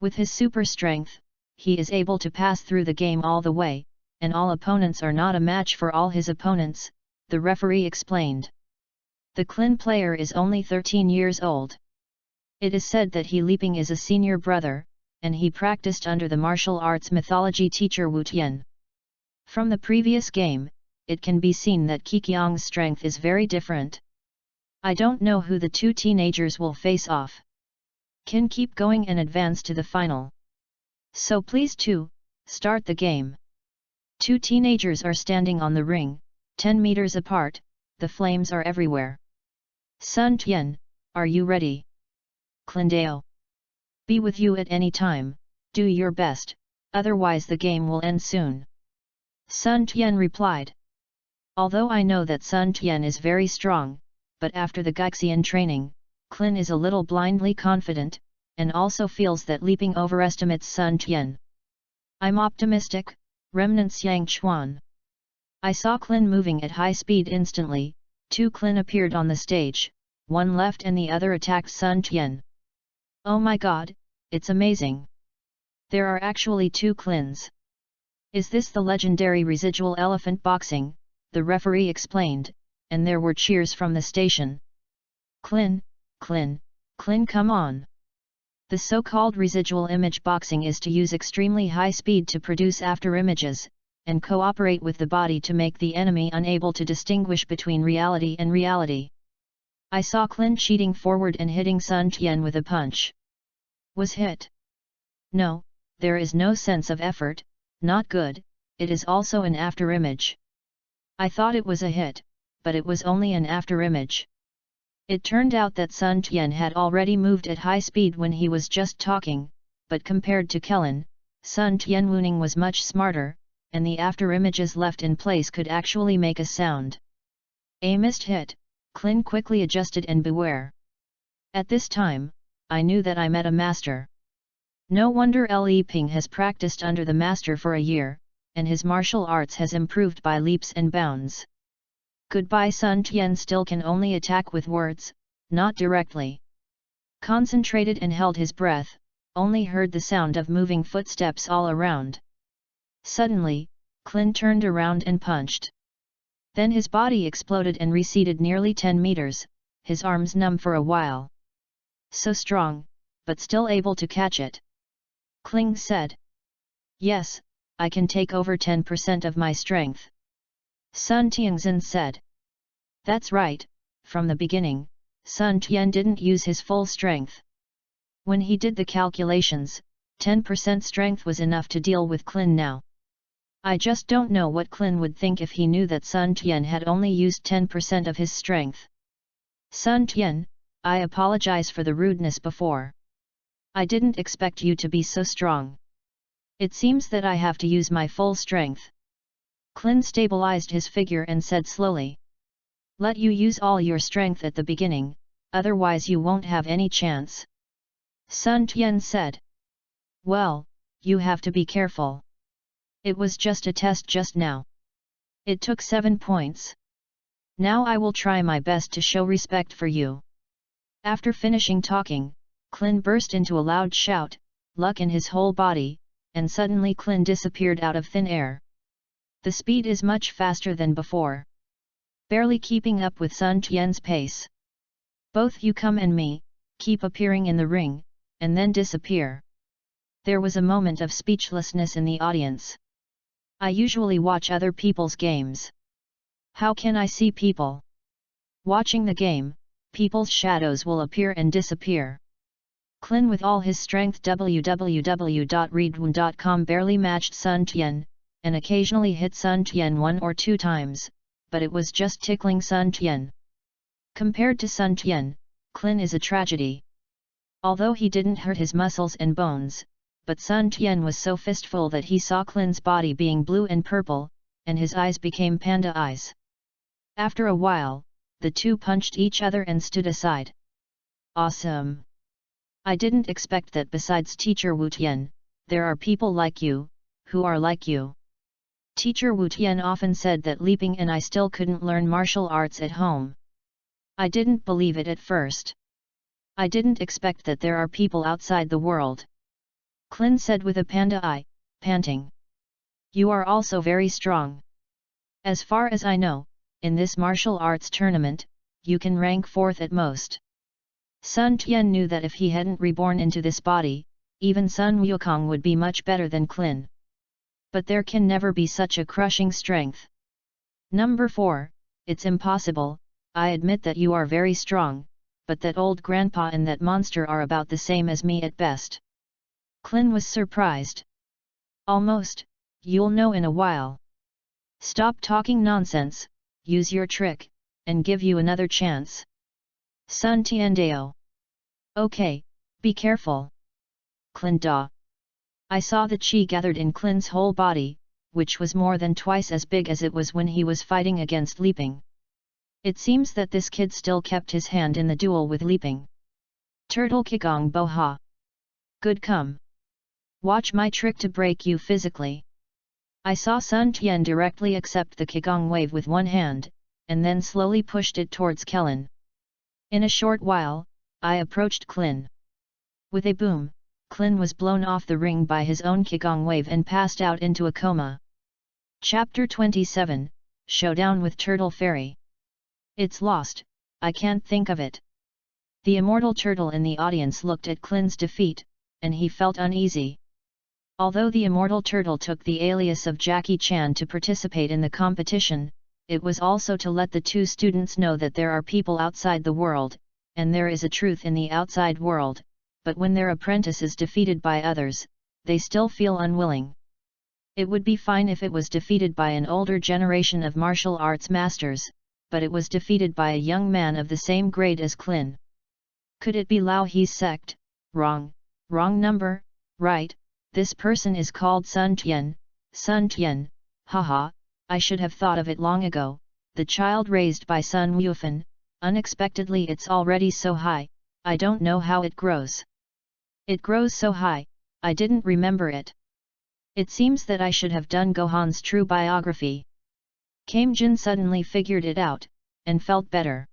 With his super strength, he is able to pass through the game all the way, and all opponents are not a match for all his opponents, the referee explained. The Clin player is only 13 years old. It is said that he leaping is a senior brother, and he practiced under the martial arts mythology teacher Wu Tian. From the previous game, it can be seen that Qiqiang's strength is very different. I don't know who the 2 teenagers will face off. Can keep going and advance to the final. So please start the game. 2 teenagers are standing on the ring, 10 meters apart, the flames are everywhere. Sun Tian, are you ready? Clindeo. Be with you at any time, do your best, otherwise the game will end soon. Sun Tian replied. Although I know that Sun Tian is very strong, but after the Gaixian training, Clin is a little blindly confident, and also feels that leaping overestimates Sun Tian. I'm optimistic, remnants Yang Chuan. I saw Clin moving at high speed instantly, 2 Clin appeared on the stage, one left and the other attacked Sun Tian. Oh my god, it's amazing. There are actually 2 Clins. Is this the legendary residual elephant boxing? The referee explained, and there were cheers from the station. Clin, Clin, Clin, come on. The so-called residual image boxing is to use extremely high speed to produce after images, and cooperate with the body to make the enemy unable to distinguish between reality and reality. I saw Clin cheating forward and hitting Sun Tian with a punch. Was hit. No, there is no sense of effort, not good, it is also an afterimage. I thought it was a hit, but it was only an afterimage. It turned out that Sun Tian had already moved at high speed when he was just talking, but compared to Kellen, Sun Tianwuning was much smarter, and the afterimages left in place could actually make a sound. A missed hit, Clin quickly adjusted and beware. At this time, I knew that I met a master. No wonder Li Ping has practiced under the master for a year, and his martial arts has improved by leaps and bounds. Goodbye. Sun Tian still can only attack with words, not directly. Concentrated and held his breath, only heard the sound of moving footsteps all around. Suddenly, Clin turned around and punched. Then his body exploded and receded nearly 10 meters, his arms numb for a while. So strong, but still able to catch it. Kling said. Yes, I can take over 10% of my strength. Sun Tianxin said. That's right, from the beginning, Sun Tian didn't use his full strength. When he did the calculations, 10% strength was enough to deal with Clin now. I just don't know what Clin would think if he knew that Sun Tian had only used 10% of his strength. Sun Tian, I apologize for the rudeness before. I didn't expect you to be so strong. It seems that I have to use my full strength. Clin stabilized his figure and said slowly. Let you use all your strength at the beginning, otherwise you won't have any chance. Sun Tian said. Well, you have to be careful. It was just a test just now. It took 7 points. Now I will try my best to show respect for you. After finishing talking, Clin burst into a loud shout, luck in his whole body, and suddenly Clin disappeared out of thin air. The speed is much faster than before. Barely keeping up with Sun Tian's pace. Both you come and me, keep appearing in the ring, and then disappear. There was a moment of speechlessness in the audience. I usually watch other people's games. How can I see people? Watching the game, people's shadows will appear and disappear. Clin with all his strength www.readaloud.com barely matched Sun Tian, and occasionally hit Sun Tian 1 or 2 times, but it was just tickling Sun Tian. Compared to Sun Tian, Clin is a tragedy. Although he didn't hurt his muscles and bones, but Sun Tian was so fistful that he saw Clin's body being blue and purple, and his eyes became panda eyes. After a while, the two punched each other and stood aside. Awesome! I didn't expect that besides Teacher Wu Tian, there are people like you, who are like you. Teacher Wu Tian often said that Li Ping and I still couldn't learn martial arts at home. I didn't believe it at first. I didn't expect that there are people outside the world. Clin said with a panda eye, panting. You are also very strong. As far as I know, in this martial arts tournament, you can rank 4th at most. Sun Tian knew that if he hadn't reborn into this body, even Sun Wukong would be much better than Clin. But there can never be such a crushing strength. Number 4, it's impossible. I admit that you are very strong, but that old grandpa and that monster are about the same as me at best. Clin was surprised. Almost, you'll know in a while. Stop talking nonsense, use your trick, and give you another chance. Sun Tiandao. Okay, be careful. Clin da. I saw the chi gathered in Clin's whole body, which was more than twice as big as it was when he was fighting against Li Ping. It seems that this kid still kept his hand in the duel with Li Ping. Turtle Kigong Boha. Good come. Watch my trick to break you physically. I saw Sun Tian directly accept the Kigong wave with one hand, and then slowly pushed it towards Kellen. In a short while, I approached Clin. With a boom, Clin was blown off the ring by his own Kigong wave and passed out into a coma. Chapter 27, Showdown with Turtle Fairy. It's lost, I can't think of it. The immortal turtle in the audience looked at Clin's defeat, and he felt uneasy. Although the immortal turtle took the alias of Jackie Chan to participate in the competition, it was also to let the two students know that there are people outside the world, and there is a truth in the outside world, but when their apprentice is defeated by others, they still feel unwilling. It would be fine if it was defeated by an older generation of martial arts masters, but it was defeated by a young man of the same grade as Clin. Could it be Lao He's sect? Wrong number, right, this person is called Sun Tian, haha, I should have thought of it long ago, the child raised by Sun Wufan, unexpectedly it's already so high, I don't know how it grows. It grows so high, I didn't remember it. It seems that I should have done Gohan's true biography. Kame Jin suddenly figured it out, and felt better.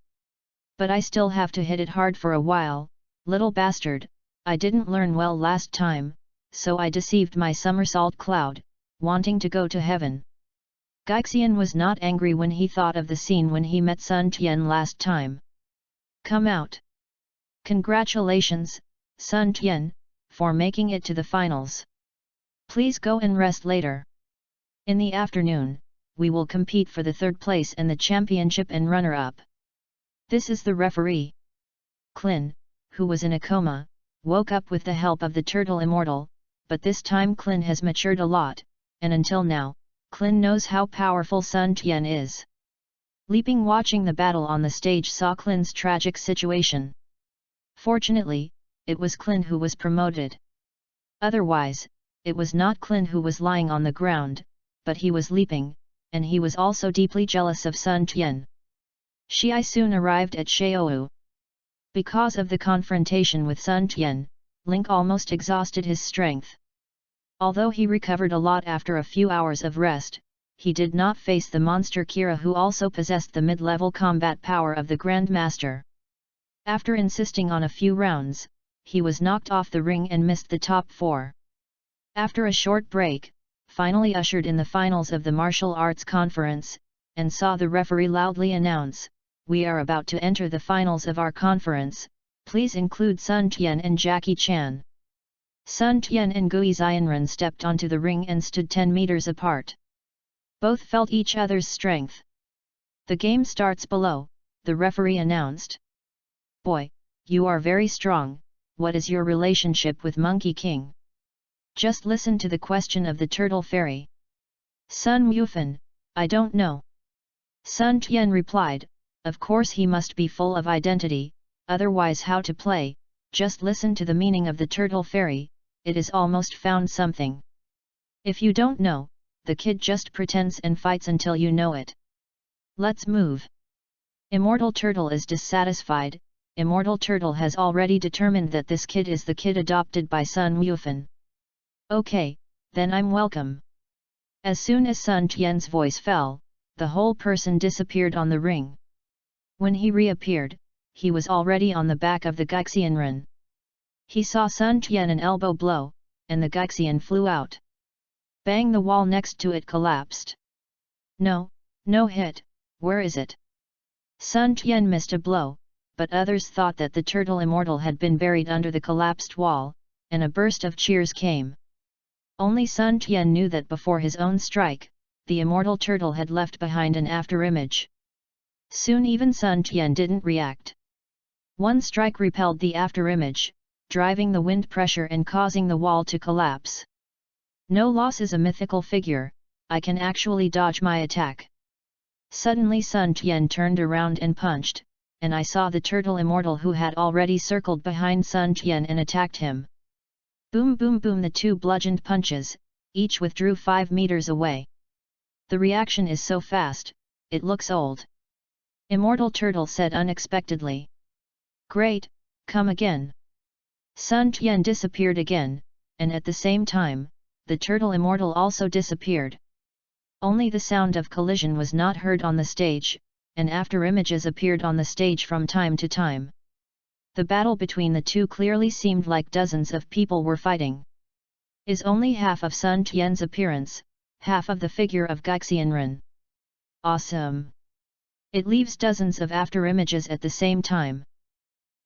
But I still have to hit it hard for a while, little bastard, I didn't learn well last time, so I deceived my somersault cloud, wanting to go to heaven. Gaixian was not angry when he thought of the scene when he met Sun Tian last time. Come out. Congratulations, Sun Tian, for making it to the finals. Please go and rest later. In the afternoon, we will compete for the third place and the championship and runner-up. This is the referee. Clin, who was in a coma, woke up with the help of the turtle immortal, but this time Clin has matured a lot, and until now, Clin knows how powerful Sun Tian is. Leaping watching the battle on the stage saw Clin's tragic situation. Fortunately, it was Clin who was promoted. Otherwise, it was not Clin who was lying on the ground, but he was leaping, and he was also deeply jealous of Sun Tian. Shi soon arrived at Shaowu. Because of the confrontation with Sun Tian, Link almost exhausted his strength. Although he recovered a lot after a few hours of rest, he did not face the monster Kira, who also possessed the mid-level combat power of the Grand Master. After insisting on a few rounds, he was knocked off the ring and missed the top 4. After a short break, finally ushered in the finals of the martial arts conference, and saw the referee loudly announce, "We are about to enter the finals of our conference, please include Sun Tian and Jackie Chan." Sun Tian and Gui Xianren stepped onto the ring and stood 10 meters apart. Both felt each other's strength. The game starts below, the referee announced. Boy, you are very strong, what is your relationship with Monkey King? Just listen to the question of the Turtle Fairy. Sun Wufan, I don't know. Sun Tian replied, of course he must be full of identity, otherwise how to play, just listen to the meaning of the Turtle Fairy, it is almost found something. If you don't know, the kid just pretends and fights until you know it. Let's move. Immortal Turtle is dissatisfied, Immortal Turtle has already determined that this kid is the kid adopted by Sun Wufan. Okay, then I'm welcome. As soon as Sun Tian's voice fell, the whole person disappeared on the ring. When he reappeared, he was already on the back of the Gaixianren. He saw Sun Tian an elbow blow, and the Gaixian flew out. Bang, the wall next to it collapsed. No hit, where is it? Sun Tian missed a blow, but others thought that the turtle immortal had been buried under the collapsed wall, and a burst of cheers came. Only Sun Tian knew that before his own strike, the immortal turtle had left behind an afterimage. Soon even Sun Tian didn't react. One strike repelled the afterimage, driving the wind pressure and causing the wall to collapse. No loss is a mythical figure, I can actually dodge my attack. Suddenly Sun Tian turned around and punched, and I saw the turtle immortal who had already circled behind Sun Tian and attacked him. Boom boom boom, the two bludgeoned punches, each withdrew 5 meters away. The reaction is so fast, it looks old. Immortal Turtle said unexpectedly. Great, come again. Sun Tian disappeared again, and at the same time, the turtle immortal also disappeared. Only the sound of collision was not heard on the stage, and afterimages appeared on the stage from time to time. The battle between the two clearly seemed like dozens of people were fighting. Is only half of Sun Tian's appearance, half of the figure of Gaixianren. Awesome! It leaves dozens of afterimages at the same time.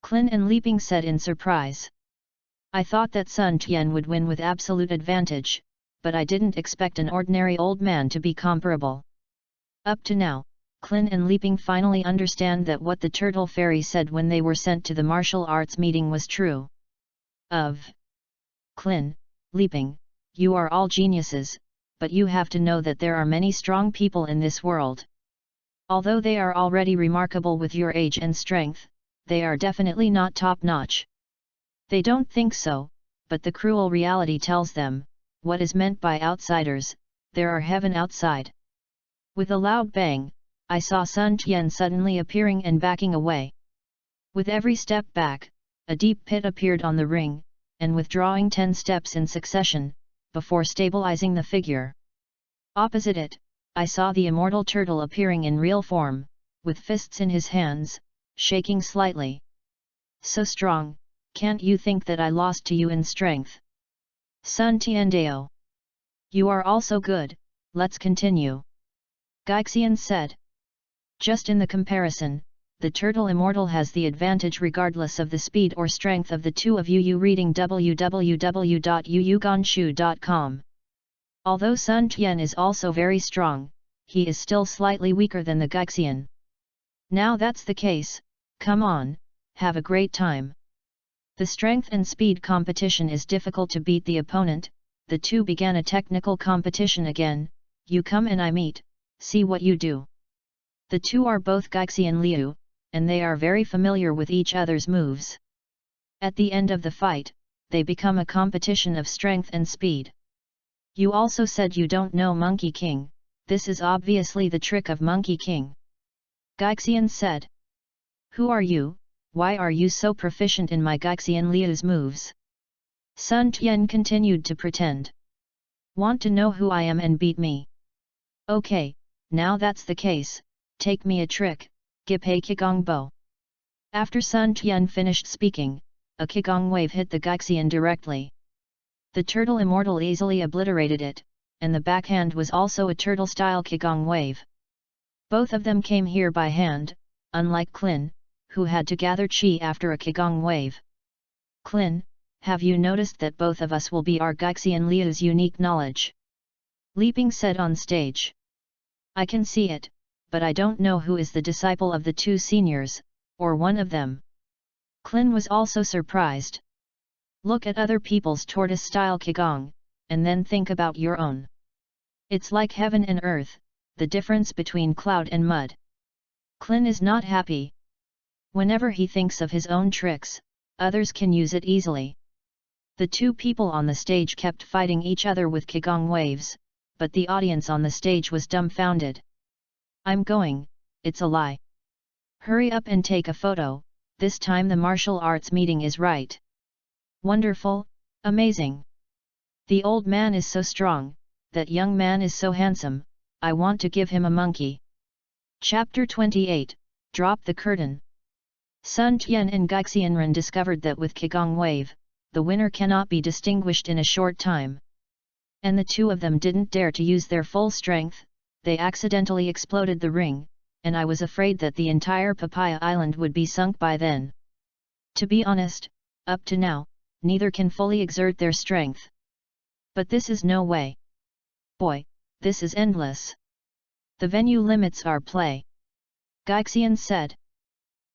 Clin and Leaping said in surprise. I thought that Sun Tian would win with absolute advantage, but I didn't expect an ordinary old man to be comparable. Up to now, Clin and Leaping finally understand that what the Turtle Fairy said when they were sent to the martial arts meeting was true. Clin, Leaping, you are all geniuses, but you have to know that there are many strong people in this world. Although they are already remarkable with your age and strength, they are definitely not top-notch. They don't think so, but the cruel reality tells them, what is meant by outsiders, there are heaven outside. With a loud bang, I saw Sun Tian suddenly appearing and backing away. With every step back, a deep pit appeared on the ring, and withdrawing 10 steps in succession, before stabilizing the figure. Opposite it, I saw the immortal turtle appearing in real form, with fists in his hands, shaking slightly. So strong, can't you think that I lost to you in strength? Sun Tiandao. You are also good, let's continue. Gaixian said. Just in the comparison, the turtle immortal has the advantage regardless of the speed or strength of the two of you. Reading www.yuyuganshu.com. Although Sun Tian is also very strong, he is still slightly weaker than the Gaixian. Now that's the case, come on, have a great time. The strength and speed competition is difficult to beat the opponent. The two began a technical competition again. You come and I meet, see what you do. The two are both Gaixian Liu, and they are very familiar with each other's moves. At the end of the fight, they become a competition of strength and speed. You also said you don't know Monkey King, this is obviously the trick of Monkey King. Gaixian said. Who are you, why are you so proficient in my Gaixian Liu's moves? Sun Tian continued to pretend. Want to know who I am and beat me? Okay, now that's the case, take me a trick, give a Qigong bow. After Sun Tian finished speaking, a Qigong wave hit the Gaixian directly. The turtle immortal easily obliterated it, and the backhand was also a turtle-style Qigong wave. Both of them came here by hand, unlike Klin, who had to gather chi after a Qigong wave. Klin, have you noticed that both of us will be our Gaixian Liu's unique knowledge? Leaping said on stage. I can see it, but I don't know who is the disciple of the two seniors, or one of them. Klin was also surprised. Look at other people's tortoise-style Qigong, and then think about your own. It's like heaven and earth, the difference between cloud and mud. Klin is not happy. Whenever he thinks of his own tricks, others can use it easily. The two people on the stage kept fighting each other with Qigong waves, but the audience on the stage was dumbfounded. I'm going, it's a lie. Hurry up and take a photo, this time the martial arts meeting is right. Wonderful, amazing. The old man is so strong, that young man is so handsome, I want to give him a monkey. Chapter 28, Drop the Curtain. Sun Tian and Gaixianren discovered that with Qigong wave, the winner cannot be distinguished in a short time. And the two of them didn't dare to use their full strength, they accidentally exploded the ring, and I was afraid that the entire Papaya Island would be sunk by then. To be honest, up to now, neither can fully exert their strength. But this is no way. Boy, this is endless. The venue limits our play. Gaixian said.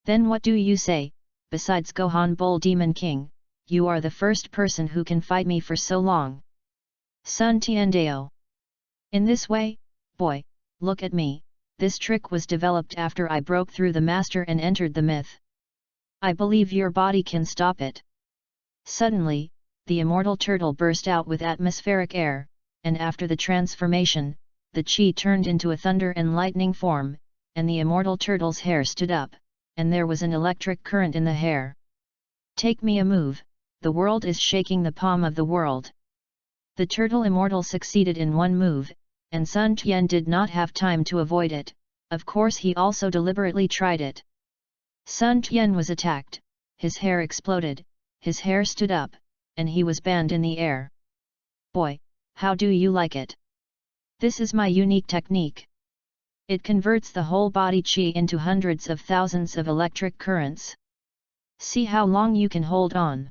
Then what do you say, besides Gohan Bull Demon King, you are the first person who can fight me for so long. Sun Tiandao. In this way, boy, look at me, this trick was developed after I broke through the master and entered the myth. I believe your body can stop it. Suddenly, the immortal turtle burst out with atmospheric air, and after the transformation, the chi turned into a thunder and lightning form, and the immortal turtle's hair stood up, and there was an electric current in the hair. Take me a move, the world is shaking the palm of the world. The turtle immortal succeeded in one move, and Sun Tian did not have time to avoid it, of course he also deliberately tried it. Sun Tian was attacked, his hair exploded, his hair stood up, and he was banned in the air. Boy, how do you like it? This is my unique technique. It converts the whole body chi into hundreds of thousands of electric currents. See how long you can hold on.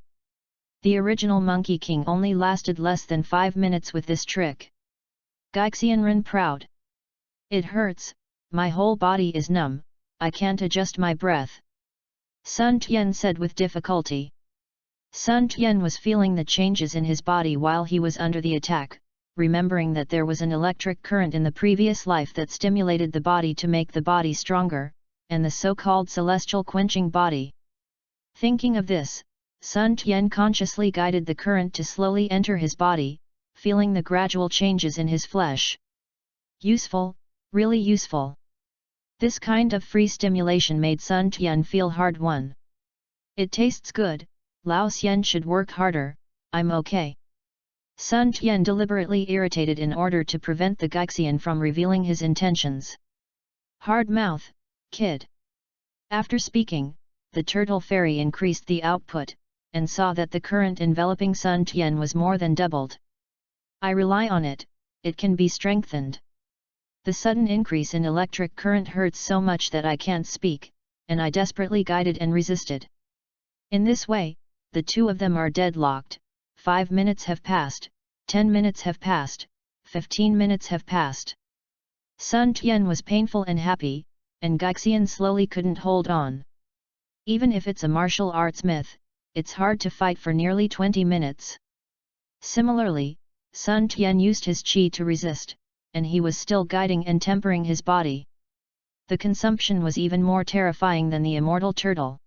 The original Monkey King only lasted less than 5 minutes with this trick. Gaixianren proud. It hurts, my whole body is numb, I can't adjust my breath. Sun Tian said with difficulty. Sun Tian was feeling the changes in his body while he was under the attack, remembering that there was an electric current in the previous life that stimulated the body to make the body stronger, and the so-called celestial quenching body. Thinking of this, Sun Tian consciously guided the current to slowly enter his body, feeling the gradual changes in his flesh. Useful, really useful. This kind of free stimulation made Sun Tian feel hard-won. It tastes good, Lao Xian should work harder, I'm okay. Sun Tian deliberately irritated in order to prevent the Gaixian from revealing his intentions. Hard mouth, kid. After speaking, the turtle fairy increased the output, and saw that the current enveloping Sun Tian was more than doubled. I rely on it, it can be strengthened. The sudden increase in electric current hurts so much that I can't speak, and I desperately guided and resisted. In this way, the two of them are deadlocked. 5 minutes have passed, 10 minutes have passed, 15 minutes have passed. Sun Tian was painful and happy, and Gaixian slowly couldn't hold on. Even if it's a martial arts myth, it's hard to fight for nearly 20 minutes. Similarly, Sun Tian used his qi to resist, and he was still guiding and tempering his body. The consumption was even more terrifying than the immortal turtle.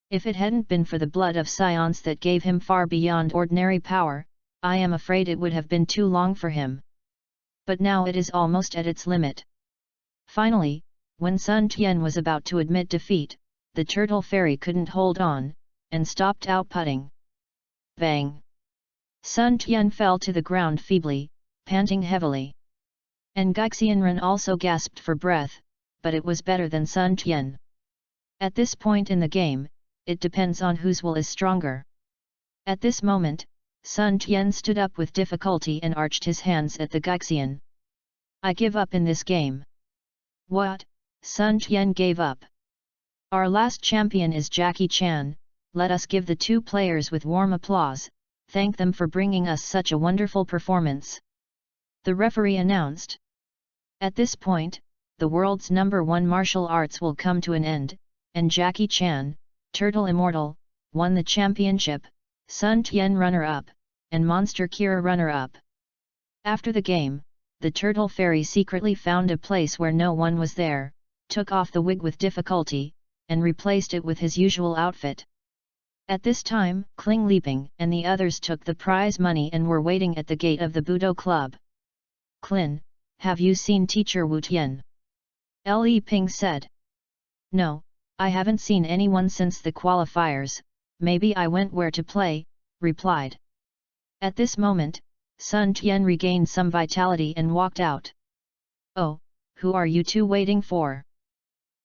If it hadn't been for the blood of scions that gave him far beyond ordinary power, I am afraid it would have been too long for him. But now it is almost at its limit. Finally, when Sun Tian was about to admit defeat, the turtle fairy couldn't hold on, and stopped outputting. Bang! Sun Tian fell to the ground feebly, panting heavily. And Gaixian also gasped for breath, but it was better than Sun Tian. At this point in the game, it depends on whose will is stronger. At this moment, Sun Tian stood up with difficulty and arched his hands at the Gaixian. I give up in this game. What? Sun Tian gave up. Our last champion is Jackie Chan, let us give the two players with warm applause, thank them for bringing us such a wonderful performance. The referee announced. At this point, the world's #1 martial arts will come to an end, and Jackie Chan, Turtle Immortal, won the championship, Sun Tian runner-up, and Monster Kira runner-up. After the game, the turtle fairy secretly found a place where no one was there, took off the wig with difficulty, and replaced it with his usual outfit. At this time, Kling Leaping and the others took the prize money and were waiting at the gate of the Budo Club. Klin, have you seen Teacher Wu Tian? Li Ping said. No, I haven't seen anyone since the qualifiers, maybe I went where to play, replied. At this moment, Sun Tian regained some vitality and walked out. Oh, who are you two waiting for?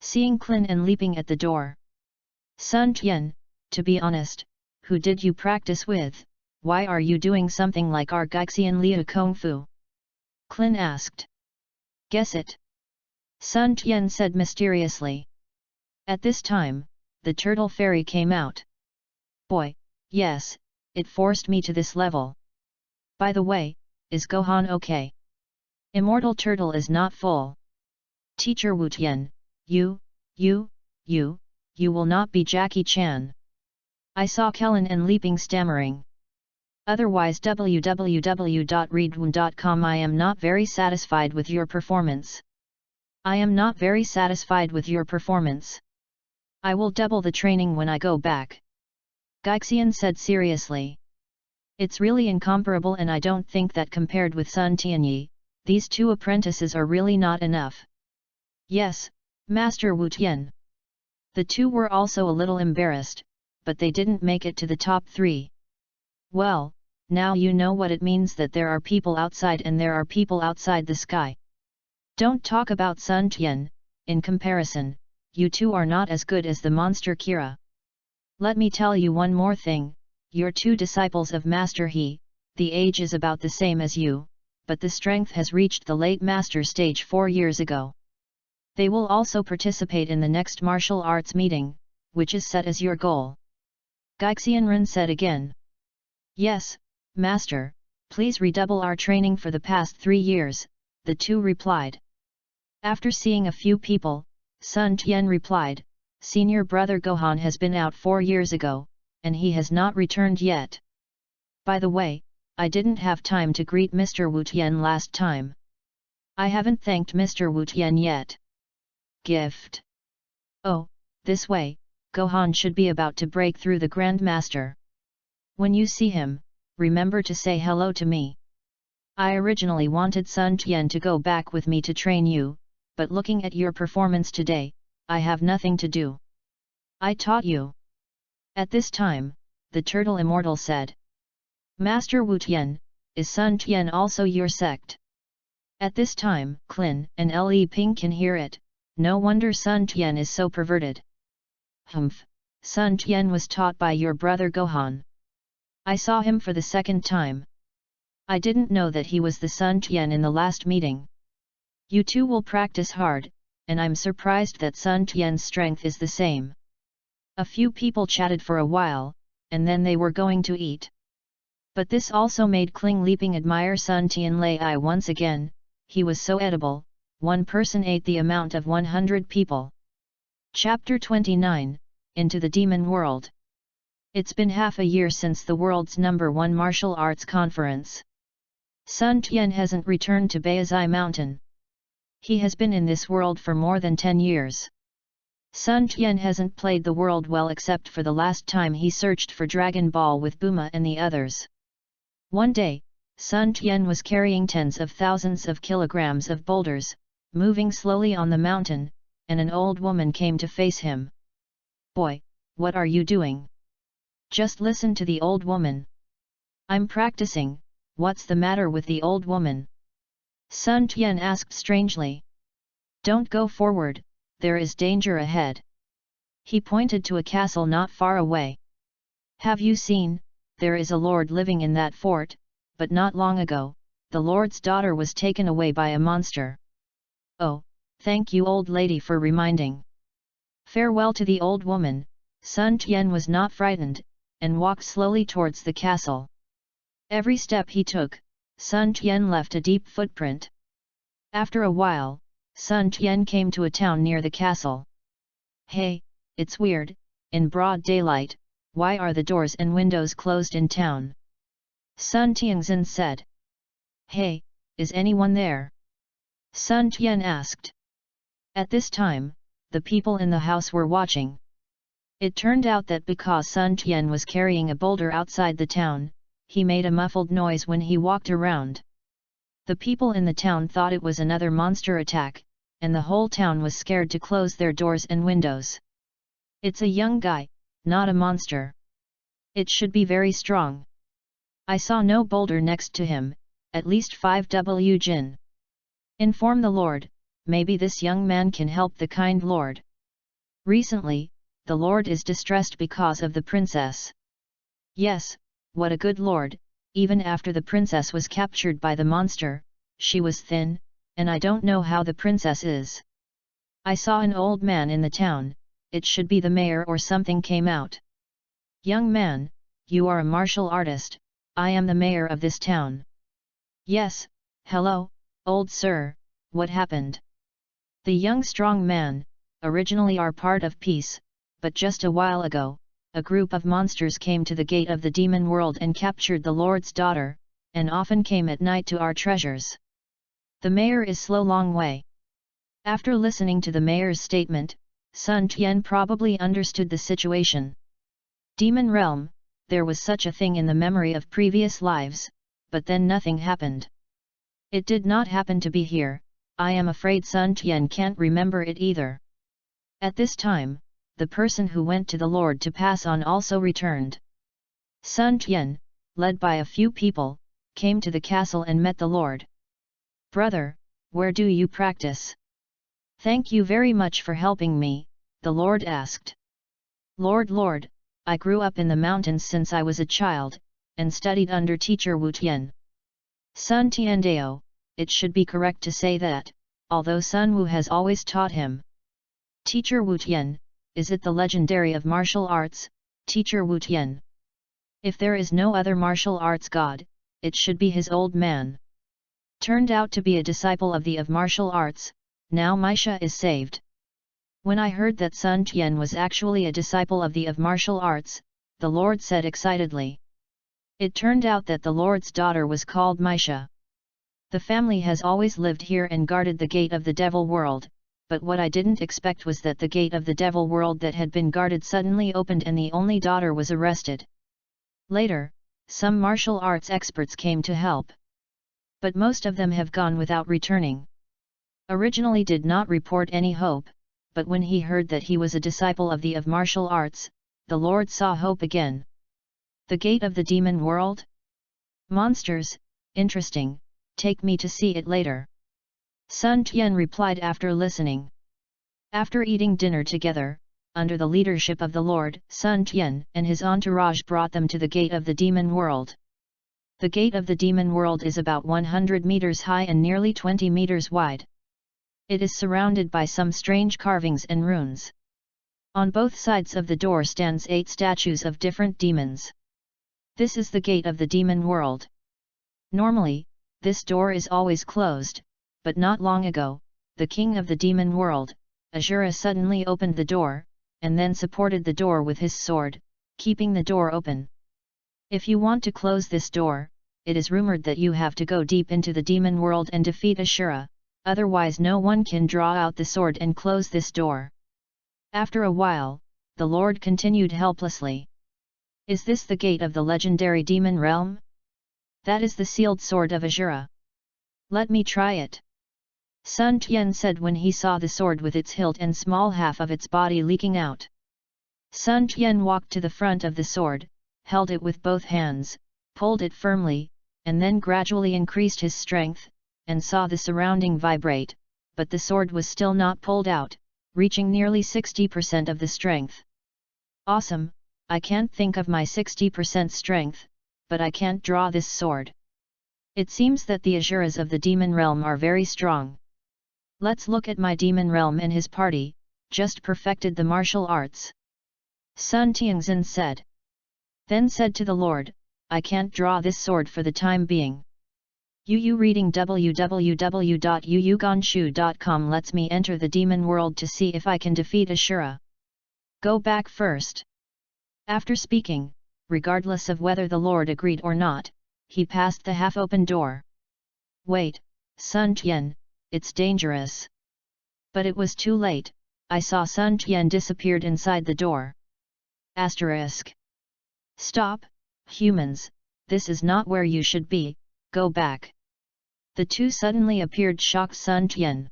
Seeing Klin and leaping at the door. Sun Tian, to be honest, who did you practice with? Why are you doing something like our Gaixian Liu Kung Fu? Klin asked. Guess it. Sun Tian said mysteriously. At this time, the turtle fairy came out. Boy, yes, it forced me to this level. By the way, is Gohan okay? Immortal Turtle is not full. Teacher Wu Tian, you will not be Jackie Chan. I saw Kellen and Leaping stammering. Otherwise www.readaloud.com. I am not very satisfied with your performance. I am not very satisfied with your performance. I will double the training when I go back. Gaixian said seriously. It's really incomparable, and I don't think that compared with Sun Tianyi, these two apprentices are really not enough. Yes, Master Wu Tian. The two were also a little embarrassed, but they didn't make it to the top 3. Well, now you know what it means that there are people outside and there are people outside the sky. Don't talk about Sun Tian, in comparison, you two are not as good as the monster Kira. Let me tell you one more thing, you're two disciples of Master He, the age is about the same as you, but the strength has reached the late master stage 4 years ago. They will also participate in the next martial arts meeting, which is set as your goal. Gaixian said again. Yes, Master, please redouble our training for the past 3 years, the two replied. After seeing a few people, Sun Tian replied, Senior brother Gohan has been out 4 years ago, and he has not returned yet. By the way, I didn't have time to greet Mr. Wu Tian last time. I haven't thanked Mr. Wu Tian yet. Gift. Oh, this way, Gohan should be about to break through the Grand Master. When you see him, remember to say hello to me. I originally wanted Sun Tian to go back with me to train you, but looking at your performance today, I have nothing to do. I taught you. At this time, the Turtle Immortal said. Master Wu Tian, is Sun Tian also your sect? At this time, Klin and Le Ping can hear it, no wonder Sun Tian is so perverted. Humph, Sun Tian was taught by your brother Gohan. I saw him for the second time. I didn't know that he was the Sun Tian in the last meeting. You two will practice hard, and I'm surprised that Sun Tian's strength is the same. A few people chatted for a while, and then they were going to eat. But this also made Kling Leaping admire Sun Tian Lai once again, he was so edible, one person ate the amount of 100 people. Chapter 29, Into the Demon World. It's been half a year since the world's #1 martial arts conference. Sun Tian hasn't returned to Baizai Mountain. He has been in this world for more than 10 years. Sun Tian hasn't played the world well except for the last time he searched for Dragon Ball with Buma and the others. One day, Sun Tian was carrying tens of thousands of kilograms of boulders, moving slowly on the mountain, and an old woman came to face him. Boy, what are you doing? Just listen to the old woman. I'm practicing, what's the matter with the old woman? Sun Tian asked strangely. Don't go forward, there is danger ahead. He pointed to a castle not far away. Have you seen, there is a lord living in that fort, but not long ago, the lord's daughter was taken away by a monster. Oh, thank you old lady for reminding. Farewell to the old woman, Sun Tian was not frightened, and walked slowly towards the castle. Every step he took, Sun Tian left a deep footprint. After a while, Sun Tian came to a town near the castle. Hey, it's weird, in broad daylight, why are the doors and windows closed in town? Sun Tianxin said. Hey, is anyone there? Sun Tian asked. At this time, the people in the house were watching. It turned out that because Sun Tian was carrying a boulder outside the town, he made a muffled noise when he walked around. The people in the town thought it was another monster attack, and the whole town was scared to close their doors and windows. It's a young guy, not a monster. It should be very strong. I saw no boulder next to him, at least 5W Jin. Inform the Lord, maybe this young man can help the kind Lord. Recently, the Lord is distressed because of the princess. Yes, what a good Lord, even after the princess was captured by the monster, she was thin, and I don't know how the princess is. I saw an old man in the town, it should be the mayor or something came out. Young man, you are a martial artist, I am the mayor of this town. Yes, hello, old sir, what happened? The young strong man, originally are part of peace, but just a while ago, a group of monsters came to the gate of the demon world and captured the Lord's daughter, and often came at night to our treasures. The mayor is slow long way. After listening to the mayor's statement, Sun Tian probably understood the situation. Demon realm, there was such a thing in the memory of previous lives, but then nothing happened. It did not happen to be here, I am afraid Sun Tian can't remember it either. At this time, the person who went to the Lord to pass on also returned. Sun Tian, led by a few people, came to the castle and met the Lord. Brother, where do you practice? Thank you very much for helping me, the Lord asked. Lord, I grew up in the mountains since I was a child, and studied under teacher Wu Tian. Sun Tiandao, it should be correct to say that, although Sun Wu has always taught him. Teacher Wu Tian, is it the legendary of martial arts, teacher Wu Tian? If there is no other martial arts god, it should be his old man. Turned out to be a disciple of the of martial arts, now Misha is saved. When I heard that Sun Tian was actually a disciple of the of martial arts, the Lord said excitedly. It turned out that the Lord's daughter was called Misha. The family has always lived here and guarded the gate of the devil world, but what I didn't expect was that the gate of the devil world that had been guarded suddenly opened and the only daughter was arrested. Later, some martial arts experts came to help. But most of them have gone without returning. Originally did not report any hope, but when he heard that he was a disciple of the martial arts, the Lord saw hope again. The gate of the demon world? Monsters, interesting, take me to see it later. Sun Tian replied after listening. After eating dinner together, under the leadership of the Lord, Sun Tian and his entourage brought them to the gate of the demon world. The gate of the demon world is about 100 meters high and nearly 20 meters wide. It is surrounded by some strange carvings and runes. On both sides of the door stands 8 statues of different demons. This is the gate of the demon world. Normally, this door is always closed, but not long ago, the king of the demon world, Asura, suddenly opened the door, and then supported the door with his sword, keeping the door open. If you want to close this door, it is rumored that you have to go deep into the demon world and defeat Asura, otherwise no one can draw out the sword and close this door. After a while, the Lord continued helplessly. Is this the gate of the legendary demon realm? That is the sealed sword of Asura. Let me try it. Sun Tian said when he saw the sword with its hilt and small half of its body leaking out. Sun Tian walked to the front of the sword, held it with both hands, pulled it firmly, and then gradually increased his strength, and saw the surrounding vibrate, but the sword was still not pulled out, reaching nearly 60% of the strength. Awesome, I can't think of my 60% strength, but I can't draw this sword. It seems that the Asuras of the demon realm are very strong. Let's look at my demon realm and his party, just perfected the martial arts. Sun Tianxin said. Then said to the Lord, I can't draw this sword for the time being. Yu reading www.yuyuganshu.com lets me enter the demon world to see if I can defeat Asura. Go back first. After speaking, regardless of whether the Lord agreed or not, he passed the half-open door. Wait, Sun Tian, it's dangerous. But it was too late, I saw Sun Tian disappeared inside the door. Asterisk. Stop, humans, this is not where you should be, go back. The two suddenly appeared shocked Sun Tian.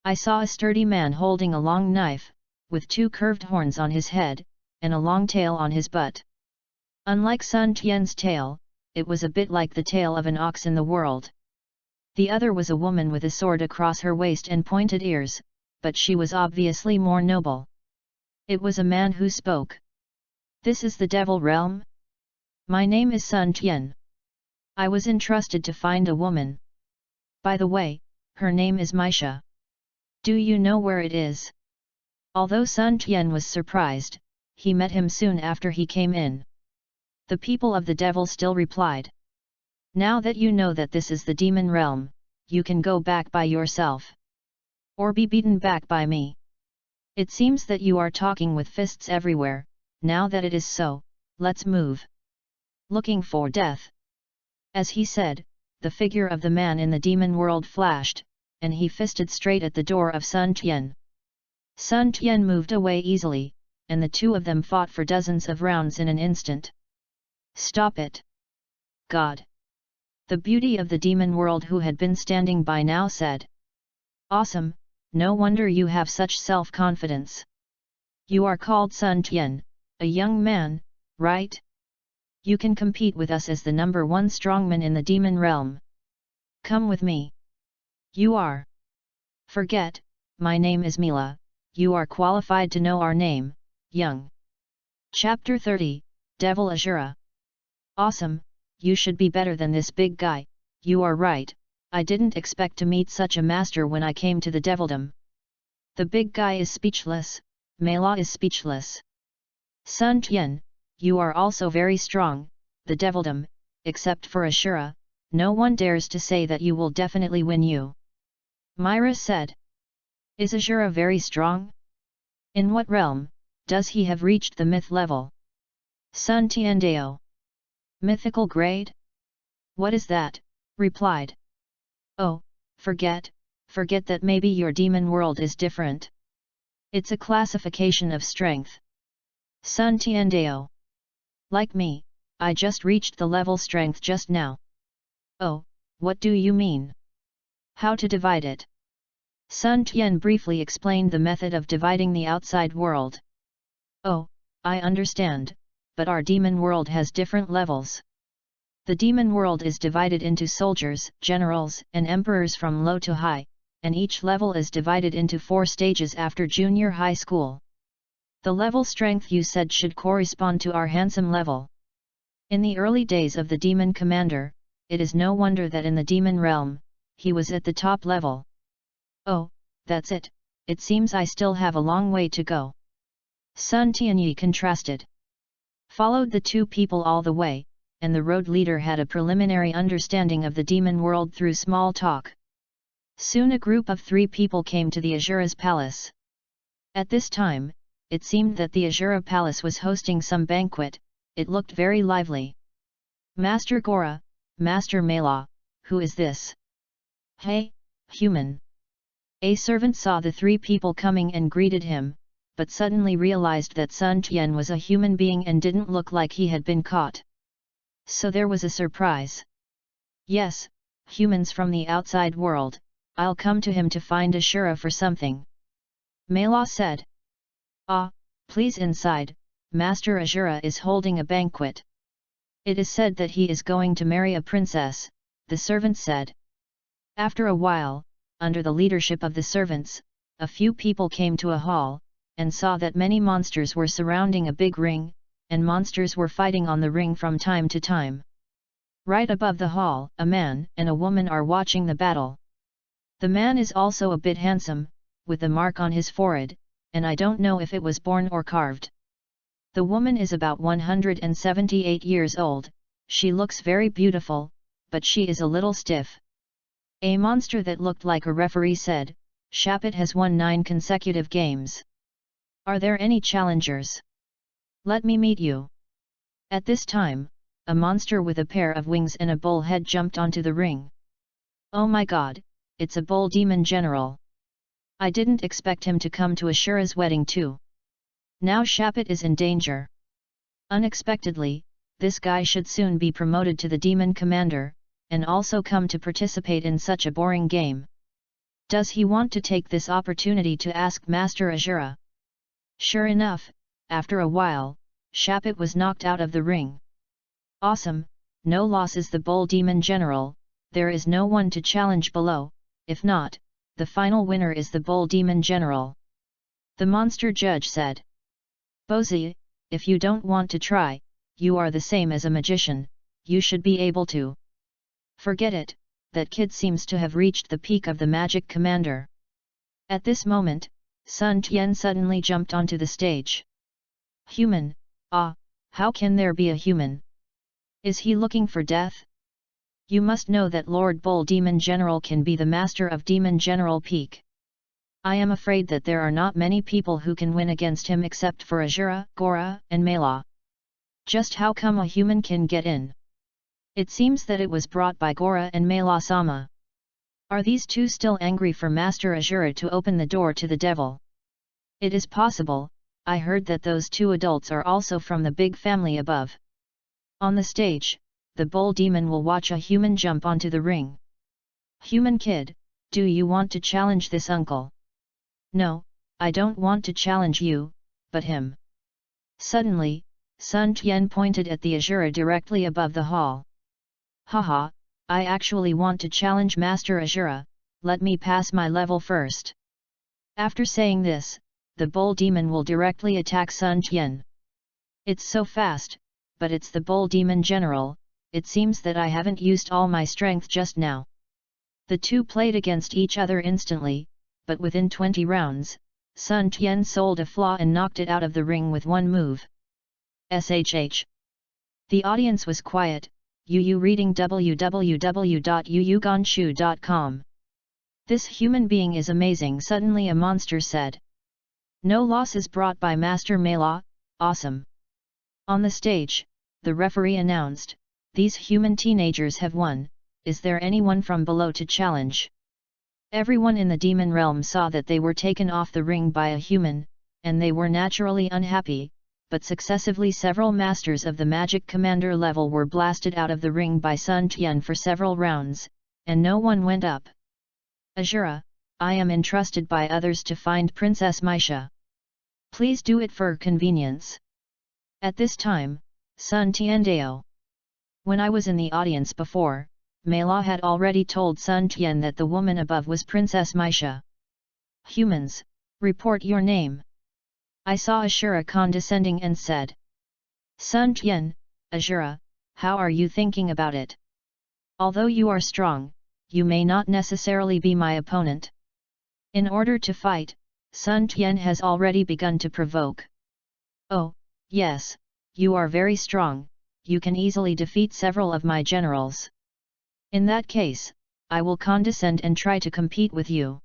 I saw a sturdy man holding a long knife, with 2 curved horns on his head, and a long tail on his butt. Unlike Sun Tian's tail, it was a bit like the tail of an ox in the world. The other was a woman with a sword across her waist and pointed ears, but she was obviously more noble. It was a man who spoke. This is the devil realm? My name is Sun Tian. I was entrusted to find a woman. By the way, her name is Misha. Do you know where it is? Although Sun Tian was surprised, he met him soon after he came in. The people of the devil still replied. Now that you know that this is the demon realm, you can go back by yourself. Or be beaten back by me. It seems that you are talking with fists everywhere, now that it is so, let's move. Looking for death. As he said, the figure of the man in the demon world flashed, and he fisted straight at the door of Sun Tian. Sun Tian moved away easily, and the two of them fought for dozens of rounds in an instant. Stop it! God! The beauty of the demon world who had been standing by now said. Awesome, no wonder you have such self-confidence. You are called Sun Tian, a young man, right? You can compete with us as the #1 strongman in the demon realm. Come with me. You are. Forget, my name is Mila, you are qualified to know our name, young. Chapter 30, Devil Asura. Awesome, you should be better than this big guy, you are right, I didn't expect to meet such a master when I came to the devilldom. The big guy is speechless, Mela is speechless. Sun Tian, you are also very strong, the devilldom, except for Asura, no one dares to say that you will definitely win you. Myra said. Is Asura very strong? In what realm, does he have reached the myth level? Sun Tiandeo. Mythical grade? What is that? Replied. Oh, forget that maybe your demon world is different. It's a classification of strength. Sun Tiandao. Like me, I just reached the level strength just now. Oh, what do you mean? How to divide it? Sun Tian briefly explained the method of dividing the outside world. Oh, I understand, but our demon world has different levels. The demon world is divided into soldiers, generals, and emperors from low to high, and each level is divided into 4 stages after junior high school. The level strength you said should correspond to our handsome level. In the early days of the demon commander, it is no wonder that in the demon realm, he was at the top level. Oh, that's it, it seems I still have a long way to go. Sun Tianyi contrasted. Followed the 2 people all the way, and the road leader had a preliminary understanding of the demon world through small talk. Soon a group of 3 people came to the Azura's palace. At this time, it seemed that the Azura palace was hosting some banquet. It looked very lively. Master Gora, Master Mela, who is this? Hey, human. A servant saw the 3 people coming and greeted him, but suddenly realized that Sun Tian was a human being and didn't look like he had been caught. So there was a surprise. Yes, humans from the outside world, I'll come to him to find Ashura for something. Mela said. Ah, please inside, Master Ashura is holding a banquet. It is said that he is going to marry a princess, the servant said. After a while, under the leadership of the servants, a few people came to a hall, and saw that many monsters were surrounding a big ring, and monsters were fighting on the ring from time to time. Right above the hall, a man and a woman are watching the battle. The man is also a bit handsome, with a mark on his forehead, and I don't know if it was born or carved. The woman is about 178 years old, she looks very beautiful, but she is a little stiff. A monster that looked like a referee said, Shapit has won 9 consecutive games. Are there any challengers? Let me meet you. At this time, a monster with a pair of wings and a bull head jumped onto the ring. Oh my god, it's a bull demon general. I didn't expect him to come to Ashura's wedding too. Now Shapit is in danger. Unexpectedly, this guy should soon be promoted to the demon commander, and also come to participate in such a boring game. Does he want to take this opportunity to ask Master Ashura? Sure enough, after a while, Shapit was knocked out of the ring. Awesome, no loss is the bull demon general, there is no one to challenge below, if not, the final winner is the bull demon general. The monster judge said. Bozi, if you don't want to try, you are the same as a magician, you should be able to. Forget it, that kid seems to have reached the peak of the magic commander. At this moment, Sun Tian suddenly jumped onto the stage. Human, ah, how can there be a human? Is he looking for death? You must know that Lord Bull Demon General can be the master of Demon General Peak. I am afraid that there are not many people who can win against him except for Ashura, Gora, and Mela. Just how come a human can get in? It seems that it was brought by Gora and Mela-sama. Are these 2 still angry for Master Ashura to open the door to the devil? It is possible, I heard that those 2 adults are also from the big family above. On the stage, the bull demon will watch a human jump onto the ring. Human kid, do you want to challenge this uncle? No, I don't want to challenge you, but him. Suddenly, Sun Tian pointed at the Ashura directly above the hall. Haha, I actually want to challenge Master Ashura, let me pass my level first. After saying this, the bull demon will directly attack Sun Tian. It's so fast, but it's the bull demon general, it seems that I haven't used all my strength just now. The 2 played against each other instantly, but within 20 rounds, Sun Tian sold a flaw and knocked it out of the ring with one move. SHH. The audience was quiet, Yu reading www.yuyuganshu.com. This human being is amazing, suddenly a monster said. No losses brought by Master Mela, awesome. On the stage, the referee announced, these human teenagers have won, is there anyone from below to challenge? Everyone in the demon realm saw that they were taken off the ring by a human, and they were naturally unhappy, but successively several masters of the magic commander level were blasted out of the ring by Sun Tian for several rounds, and no one went up. Azura, I am entrusted by others to find Princess Maisha. Please do it for convenience. At this time, Sun Tiandao. When I was in the audience before, Mela had already told Sun Tian that the woman above was Princess Maisha. Humans, report your name. I saw Ashura condescending and said. Sun Tian, Ashura, how are you thinking about it? Although you are strong, you may not necessarily be my opponent. In order to fight, Sun Tian has already begun to provoke. Oh, yes, you are very strong, you can easily defeat several of my generals. In that case, I will condescend and try to compete with you.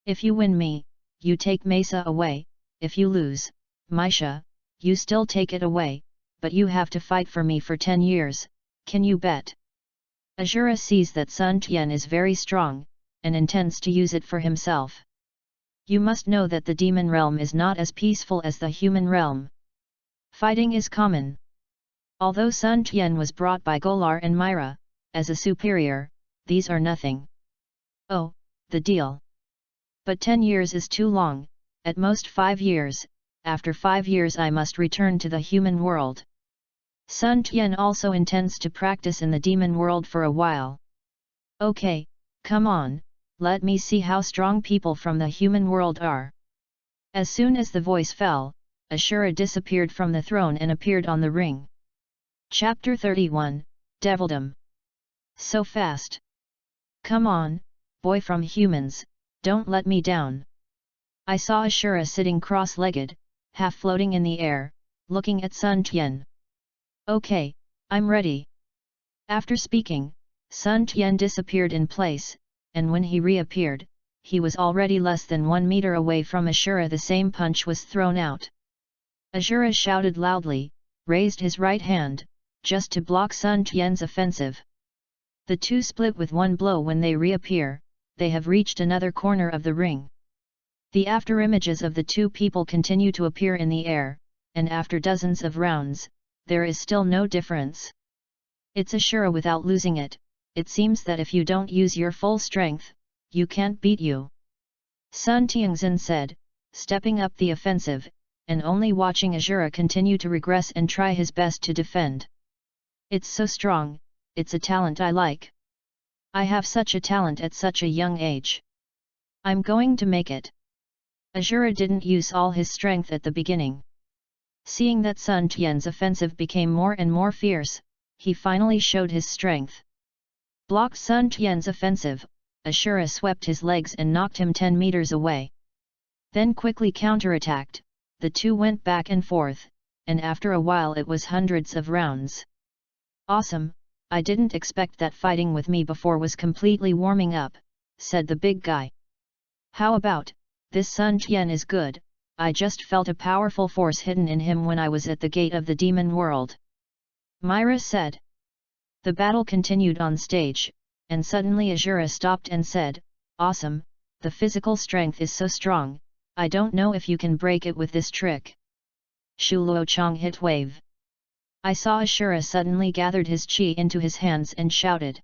If you win me, you take Mesa away. If you lose, Maisha, you still take it away, but you have to fight for me for 10 years, can you bet? Ashura sees that Sun Tian is very strong, and intends to use it for himself. You must know that the demon realm is not as peaceful as the human realm. Fighting is common. Although Sun Tian was brought by Golar and Myra, as a superior, these are nothing. Oh, the deal. But 10 years is too long. At most 5 years, after 5 years I must return to the human world. Sun Tian also intends to practice in the demon world for a while. Okay, come on, let me see how strong people from the human world are. As soon as the voice fell, Ashura disappeared from the throne and appeared on the ring. Chapter 31, Devildom. So fast. Come on, boy from humans, don't let me down. I saw Ashura sitting cross-legged, half floating in the air, looking at Sun Tian. Okay, I'm ready. After speaking, Sun Tian disappeared in place, and when he reappeared, he was already less than 1 meter away from Ashura. The same punch was thrown out. Ashura shouted loudly, raised his right hand, just to block Sun Tian's offensive. The two split with one blow. When they reappear, they have reached another corner of the ring. The afterimages of the two people continue to appear in the air, and after dozens of rounds, there is still no difference. It's Ashura without losing it. It seems that if you don't use your full strength, you can't beat you. Sun Tianxin said, stepping up the offensive, and only watching Ashura continue to regress and try his best to defend. It's so strong, it's a talent I like. I have such a talent at such a young age. I'm going to make it. Ashura didn't use all his strength at the beginning. Seeing that Sun Tian's offensive became more and more fierce, he finally showed his strength. Blocked Sun Tian's offensive, Ashura swept his legs and knocked him 10 meters away. Then quickly counterattacked, the two went back and forth, and after a while it was hundreds of rounds. Awesome, I didn't expect that fighting with me before was completely warming up, said the big guy. How about, this Sun Tian is good, I just felt a powerful force hidden in him when I was at the gate of the demon world. Myra said. The battle continued on stage, and suddenly Ashura stopped and said, awesome, the physical strength is so strong, I don't know if you can break it with this trick. Shulo Chong hit wave. I saw Ashura suddenly gathered his chi into his hands and shouted.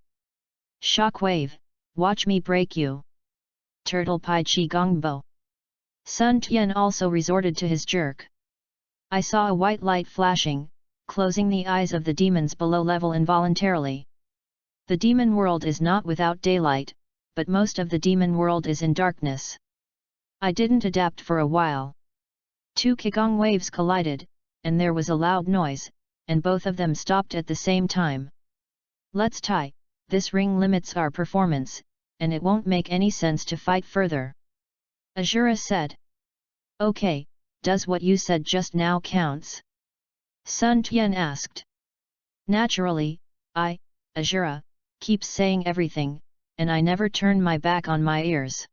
Shock wave, watch me break you. Turtle Pai Chi Gongbo. Sun Tian also resorted to his jerk. I saw a white light flashing, closing the eyes of the demons below level involuntarily. The demon world is not without daylight, but most of the demon world is in darkness. I didn't adapt for a while. 2 Qigong waves collided, and there was a loud noise, and both of them stopped at the same time. Let's tie, this ring limits our performance, and it won't make any sense to fight further. Ashura said. Okay, does what you said just now counts? Sun Tian asked. Naturally, Ashura, keep saying everything, and I never turn my back on my ears.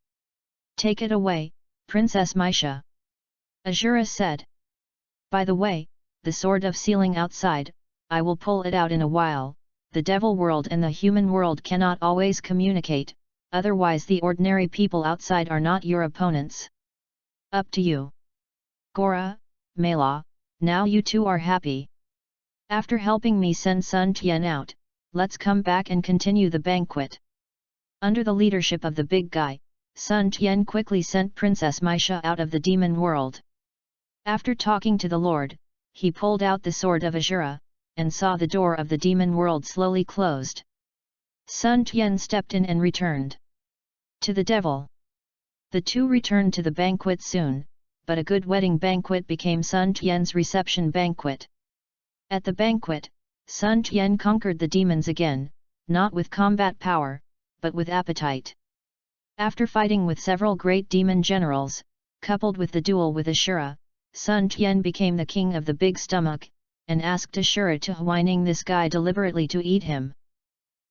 Take it away, Princess Maisha. Ashura said. By the way, the sword of sealing outside, I will pull it out in a while, the devil world and the human world cannot always communicate, otherwise the ordinary people outside are not your opponents. Up to you. Gora, Mela, now you two are happy. After helping me send Sun Tian out, let's come back and continue the banquet. Under the leadership of the big guy, Sun Tian quickly sent Princess Maisha out of the demon world. After talking to the Lord, he pulled out the sword of Azura, and saw the door of the demon world slowly closed. Sun Tian stepped in and returned to the devil. The two returned to the banquet soon, but a good wedding banquet became Sun Tian's reception banquet. At the banquet, Sun Tian conquered the demons again, not with combat power, but with appetite. After fighting with several great demon generals, coupled with the duel with Ashura, Sun Tian became the king of the big stomach, and asked Ashura to whining this guy deliberately to eat him.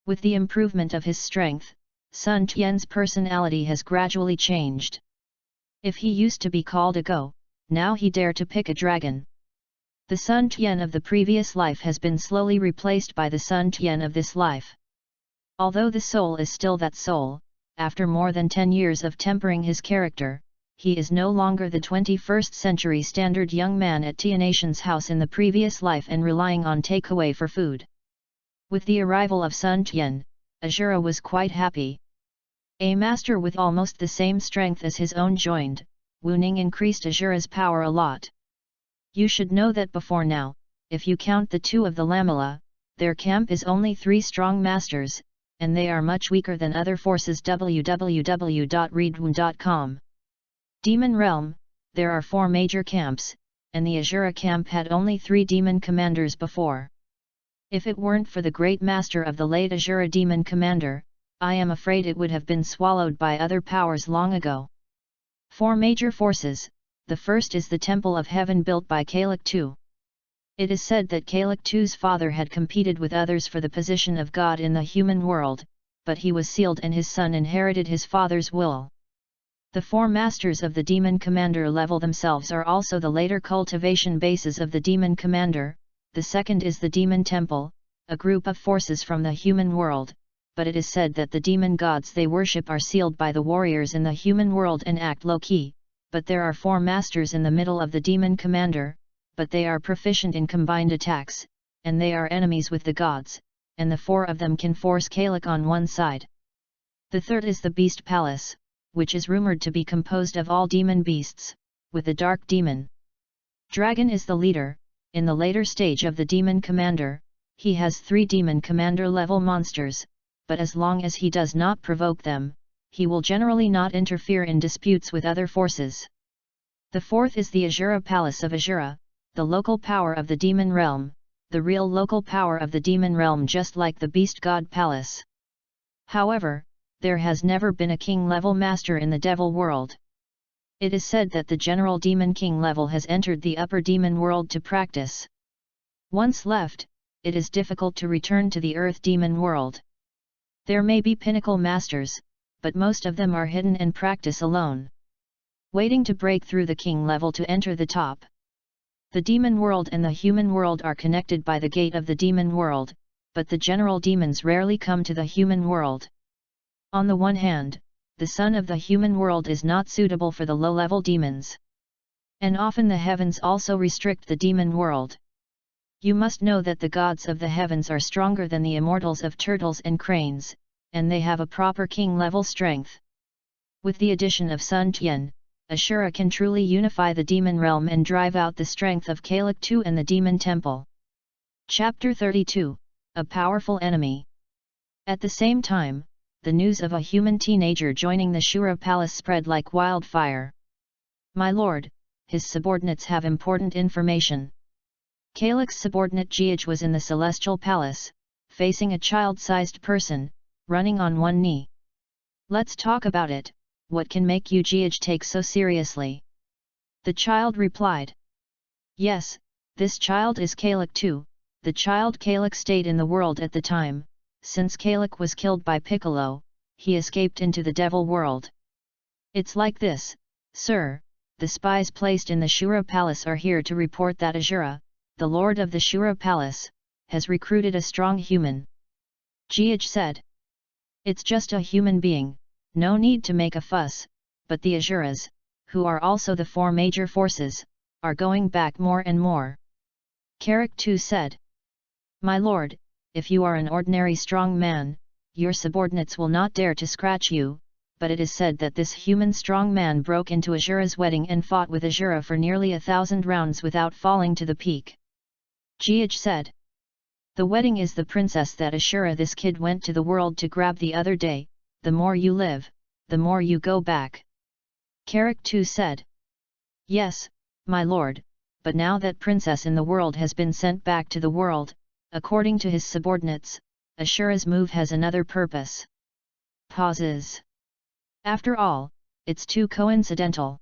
With the improvement of his strength, Sun Tian's personality has gradually changed. If he used to be called a go, now he dare to pick a dragon. The Sun Tian of the previous life has been slowly replaced by the Sun Tian of this life. Although the soul is still that soul, after more than 10 years of tempering his character, he is no longer the 21st century standard young man at Tianation's house in the previous life and relying on takeaway for food. With the arrival of Sun Tian, Azura was quite happy. A master with almost the same strength as his own joined, Wuning increased Azura's power a lot. You should know that before now, if you count the two of the Lamela, their camp is only 3 strong masters, and they are much weaker than other forces. www.readaloud.com. Demon Realm, there are 4 major camps, and the Azura camp had only 3 demon commanders before. If it weren't for the great master of the late Azura demon commander, I am afraid it would have been swallowed by other powers long ago. 4 major forces. The first is the Temple of Heaven built by Kalak II. It is said that Kalak II's father had competed with others for the position of God in the human world, but he was sealed and his son inherited his father's will. The 4 masters of the demon commander level themselves are also the later cultivation bases of the demon commander. The second is the Demon Temple, a group of forces from the human world, but it is said that the demon gods they worship are sealed by the warriors in the human world and act low-key. But there are 4 masters in the middle of the demon commander, but they are proficient in combined attacks, and they are enemies with the gods, and the 4 of them can force Kalak on one side. The third is the Beast Palace, which is rumored to be composed of all demon beasts, with the dark demon. Dragon is the leader. In the later stage of the demon commander, he has 3 demon commander level monsters, but as long as he does not provoke them, he will generally not interfere in disputes with other forces. The fourth is the Azura Palace of Azura, the local power of the demon realm, the real local power of the demon realm, just like the Beast God Palace. However, there has never been a king-level master in the devil world. It is said that the general demon king level has entered the upper demon world to practice. Once left, it is difficult to return to the earth demon world. There may be pinnacle masters, but most of them are hidden and practice alone, waiting to break through the king level to enter the top. The demon world and the human world are connected by the gate of the demon world, but the general demons rarely come to the human world. On the one hand, the sun of the human world is not suitable for the low-level demons. And often the heavens also restrict the demon world. You must know that the gods of the heavens are stronger than the immortals of turtles and cranes, and they have a proper king-level strength. With the addition of Sun Tian, Ashura can truly unify the demon realm and drive out the strength of Kalak II and the demon temple. Chapter 32, A Powerful Enemy. At the same time, the news of a human teenager joining the Shura Palace spread like wildfire. My lord, his subordinates have important information. Kalak's subordinate Jiaj was in the Celestial Palace, facing a child-sized person, running on one knee. Let's talk about it. What can make you Jiaj take so seriously? The child replied. Yes, this child is Kalak II. The child Kalak stayed in the world at the time. Since Kalak was killed by Piccolo, he escaped into the devil world. It's like this, sir. The spies placed in the Shura Palace are here to report that Azura, the lord of the Shura Palace, has recruited a strong human. Jiaj said. It's just a human being, no need to make a fuss, but the Asuras, who are also the four major forces, are going back more and more. Karak too said. My lord, if you are an ordinary strong man, your subordinates will not dare to scratch you, but it is said that this human strong man broke into Asura's wedding and fought with Asura for nearly 1,000 rounds without falling to the peak. Jiaj said. The wedding is the princess that Asura this kid went to the world to grab the other day, the more you live, the more you go back. Karak too said. Yes, my lord, but now that princess in the world has been sent back to the world, according to his subordinates, Asura's move has another purpose. Pauses. After all, it's too coincidental.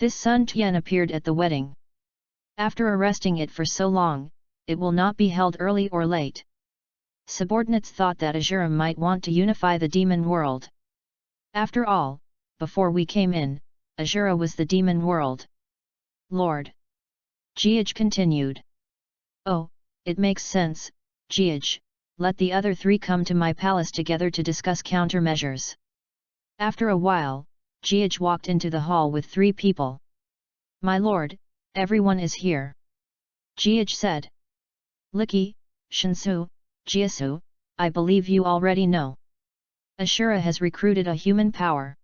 This Sun Tian appeared at the wedding. After arresting it for so long, it will not be held early or late. Subordinates thought that Asura might want to unify the demon world. After all, before we came in, Asura was the demon world. Lord. Jiaj continued. Oh, it makes sense, Jiaj, let the other three come to my palace together to discuss countermeasures. After a while, Jiaj walked into the hall with 3 people. My lord, everyone is here. Jiaj said. Liki, Shinsu, Jiasu, I believe you already know. Asura has recruited a human power.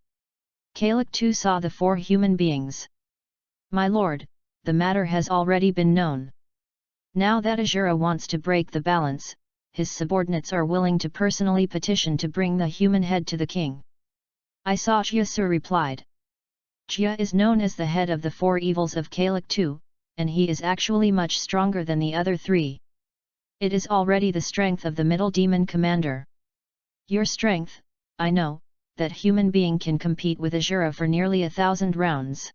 Kalak too saw the 4 human beings. My lord, the matter has already been known. Now that Asura wants to break the balance, his subordinates are willing to personally petition to bring the human head to the king. I saw Jiasu replied. Jia is known as the head of the 4 evils of Kalak too, and he is actually much stronger than the other 3. It is already the strength of the middle demon commander. Your strength, I know, that human being can compete with Asura for nearly 1,000 rounds.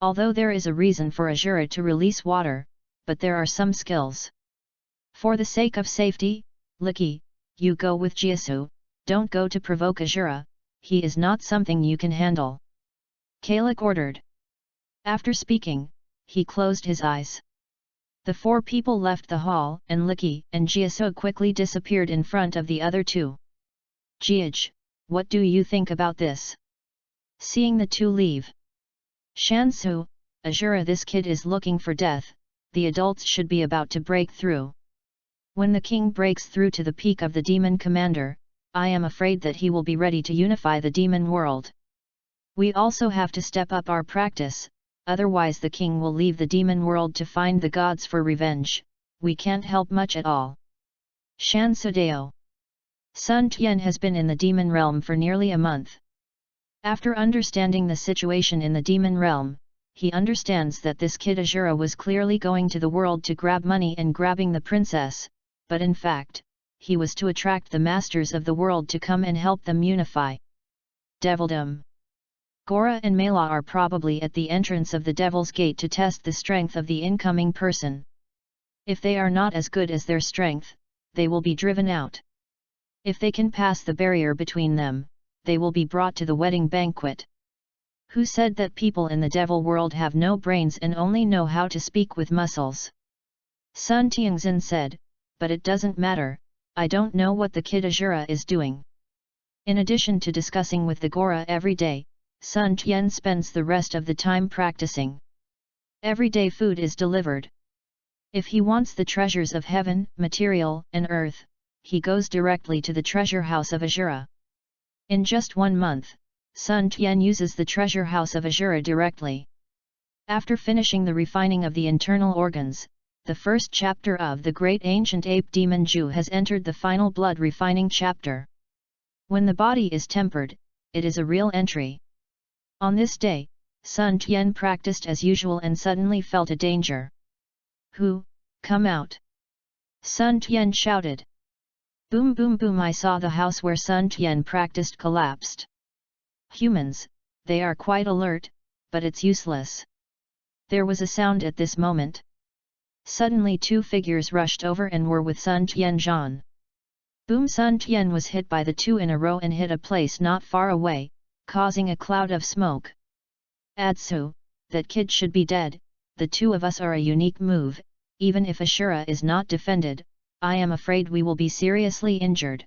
Although there is a reason for Asura to release water, but there are some skills. For the sake of safety, Liki, you go with Jiasu, don't go to provoke Asura, he is not something you can handle. Kalak ordered. After speaking, he closed his eyes. The 4 people left the hall and Liki and Jiasu quickly disappeared in front of the other 2. Jiaj, what do you think about this? Seeing the 2 leave. Shansu, Asura this kid is looking for death, the adults should be about to break through. When the king breaks through to the peak of the demon commander, I am afraid that he will be ready to unify the demon world. We also have to step up our practice, otherwise the king will leave the demon world to find the gods for revenge, we can't help much at all. Shan Sudeo. Sun Tian has been in the demon realm for nearly a month. After understanding the situation in the demon realm, he understands that this kid Asura was clearly going to the world to grab money and grabbing the princess, but in fact, he was to attract the masters of the world to come and help them unify. Devildom. Gora and Mela are probably at the entrance of the Devil's Gate to test the strength of the incoming person. If they are not as good as their strength, they will be driven out. If they can pass the barrier between them, they will be brought to the wedding banquet. Who said that people in the devil world have no brains and only know how to speak with muscles? Sun Tianxin said, but it doesn't matter, I don't know what the kid Asura is doing. In addition to discussing with the Gora every day, Sun Tian spends the rest of the time practicing. Every day food is delivered. If he wants the treasures of heaven, material, and earth, he goes directly to the treasure house of Asura. In just 1 month, Sun Tian uses the treasure house of Asura directly. After finishing the refining of the internal organs, the first chapter of the Great Ancient Ape Demon Ju has entered the final blood refining chapter. When the body is tempered, it is a real entry. On this day, Sun Tian practiced as usual and suddenly felt a danger. Who, come out! Sun Tian shouted. Boom boom boom, I saw the house where Sun Tian practiced collapsed. Humans, they are quite alert, but it's useless. There was a sound at this moment. Suddenly 2 figures rushed over and were with Sun Tian Zhan. Boom, Sun Tian was hit by the 2 in a row and hit a place not far away, causing a cloud of smoke. Adsu, that kid should be dead, the 2 of us are a unique move, even if Asura is not defended, I am afraid we will be seriously injured.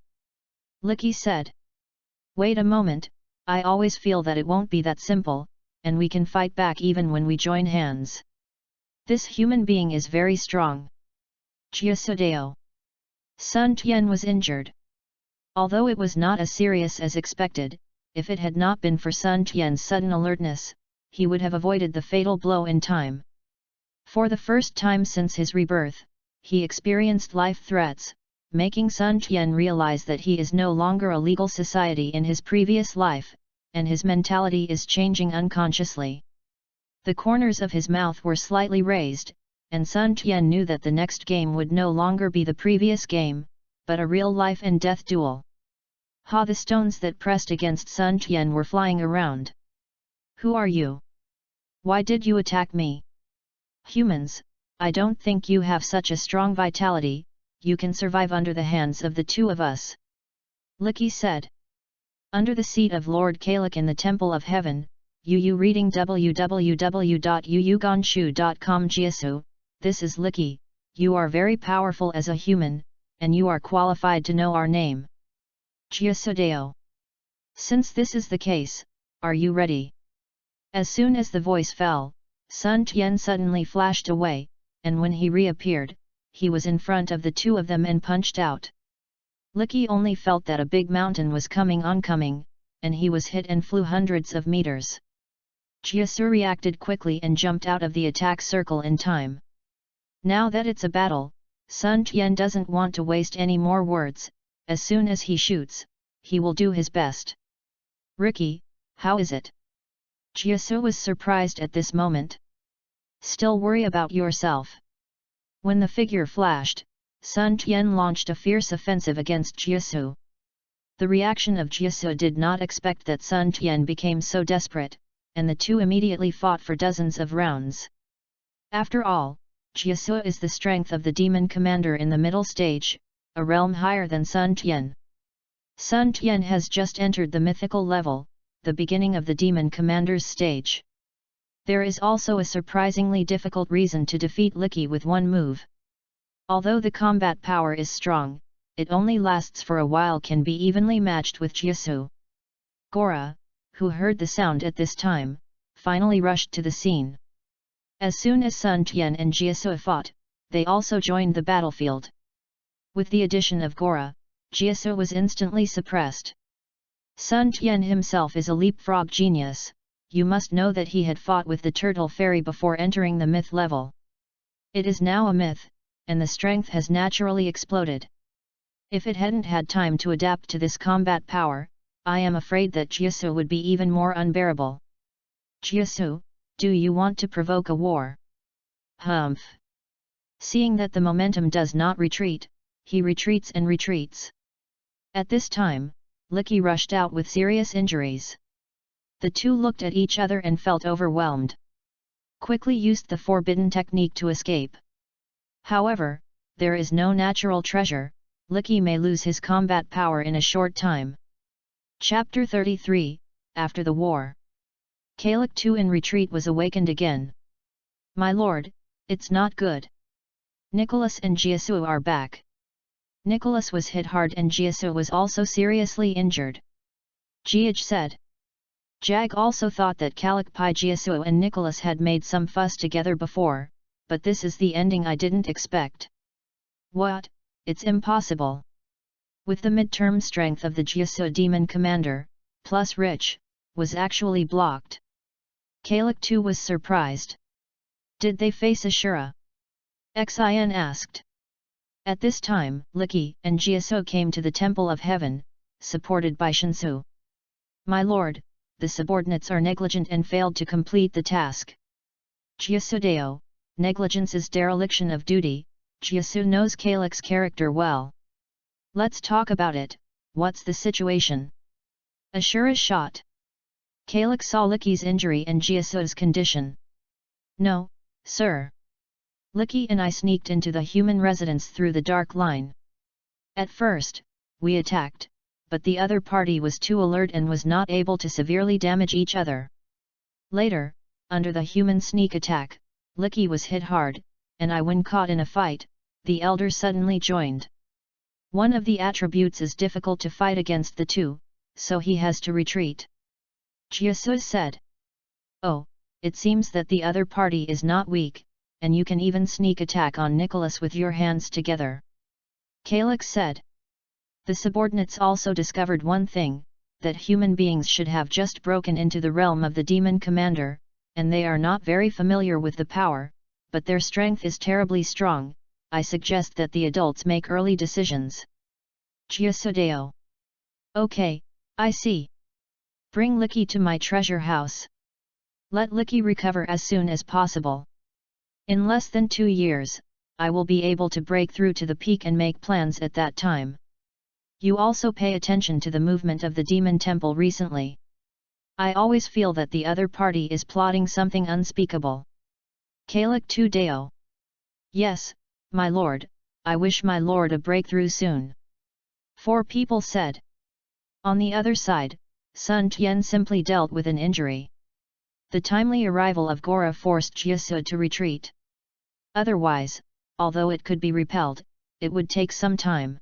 Licky said. Wait a moment, I always feel that it won't be that simple, and we can fight back even when we join hands. This human being is very strong. Chiasudeo. Sun Tian was injured. Although it was not as serious as expected, if it had not been for Sun Tian's sudden alertness, he would have avoided the fatal blow in time. For the first time since his rebirth, he experienced life threats, making Sun Tian realize that he is no longer a legal society in his previous life, and his mentality is changing unconsciously. The corners of his mouth were slightly raised, and Sun Tian knew that the next game would no longer be the previous game, but a real life and death duel. The stones that pressed against Sun Tian were flying around. Who are you? Why did you attack me? Humans, I don't think you have such a strong vitality, you can survive under the hands of the two of us. Licky said. Under the seat of Lord Kalik in the Temple of Heaven, Yu reading www.yuyuganshu.com Jiasu, this is Licky, you are very powerful as a human, and you are qualified to know our name. Jiasudeo. Since this is the case, are you ready? As soon as the voice fell, Sun Tian suddenly flashed away, and when he reappeared, he was in front of the two of them and punched out. Licky only felt that a big mountain was coming, and he was hit and flew hundreds of meters. Jiasu reacted quickly and jumped out of the attack circle in time. Now that it's a battle, Sun Tian doesn't want to waste any more words. As soon as he shoots, he will do his best. Ricky, how is it? Jiasu was surprised at this moment. Still worry about yourself. When the figure flashed, Sun Tian launched a fierce offensive against Jiasu. The reaction of Jiasu did not expect that Sun Tian became so desperate, and the two immediately fought for dozens of rounds. After all, Jiasu is the strength of the demon commander in the middle stage, a realm higher than Sun Tian. Sun Tian has just entered the mythical level, the beginning of the demon commander's stage. There is also a surprisingly difficult reason to defeat Licky with one move. Although the combat power is strong, it only lasts for a while, can be evenly matched with Jiasu. Gora, who heard the sound at this time, finally rushed to the scene. As soon as Sun Tian and Jiasu fought, they also joined the battlefield. With the addition of Gora, Jiasu was instantly suppressed. Sun Tian himself is a leapfrog genius, you must know that he had fought with the Turtle Fairy before entering the myth level. It is now a myth, and the strength has naturally exploded. If it hadn't had time to adapt to this combat power, I am afraid that Jiasu would be even more unbearable. Jiasu, do you want to provoke a war? Humph. Seeing that the momentum does not retreat, he retreats and retreats. At this time, Licky rushed out with serious injuries. The two looked at each other and felt overwhelmed. Quickly used the forbidden technique to escape. However, there is no natural treasure, Licky may lose his combat power in a short time. Chapter 33, After the War. Kalik II in retreat was awakened again. My lord, it's not good. Nicholas and Jiasu are back. Nicholas was hit hard and Jiasu was also seriously injured. Jiaj said. Jag also thought that Kalik Pai Jiasu and Nicholas had made some fuss together before, but this is the ending I didn't expect. What? It's impossible. With the midterm strength of the Jiasu demon commander, plus Rich, was actually blocked. Kalik too was surprised. Did they face Ashura? Xin asked. At this time, Licky and Jiasu came to the Temple of Heaven, supported by Shinsu. My lord, the subordinates are negligent and failed to complete the task. Jiasudeo, negligence is dereliction of duty. Jiasu knows Kalik's character well. Let's talk about it, what's the situation? Ashura shot. Kalik saw Licky's injury and Jiasu's condition. No, sir. Licky and I sneaked into the human residence through the dark line. At first, we attacked, but the other party was too alert and was not able to severely damage each other. Later, under the human sneak attack, Licky was hit hard, and I when caught in a fight, the elder suddenly joined. One of the attributes is difficult to fight against the two, so he has to retreat. Jiasu said. Oh, it seems that the other party is not weak, and you can even sneak attack on Nicholas with your hands together. Kalix said. The subordinates also discovered one thing, that human beings should have just broken into the realm of the demon commander, and they are not very familiar with the power, but their strength is terribly strong. I suggest that the adults make early decisions. Jiasudeo. Okay, I see. Bring Licky to my treasure house. Let Licky recover as soon as possible. In less than 2 years, I will be able to break through to the peak and make plans at that time. You also pay attention to the movement of the demon temple recently. I always feel that the other party is plotting something unspeakable. Kalik tu Deo. Yes, my lord, I wish my lord a breakthrough soon. 4 people said. On the other side, Sun Tian simply dealt with an injury. The timely arrival of Gora forced Jiasu to retreat. Otherwise, although it could be repelled, it would take some time.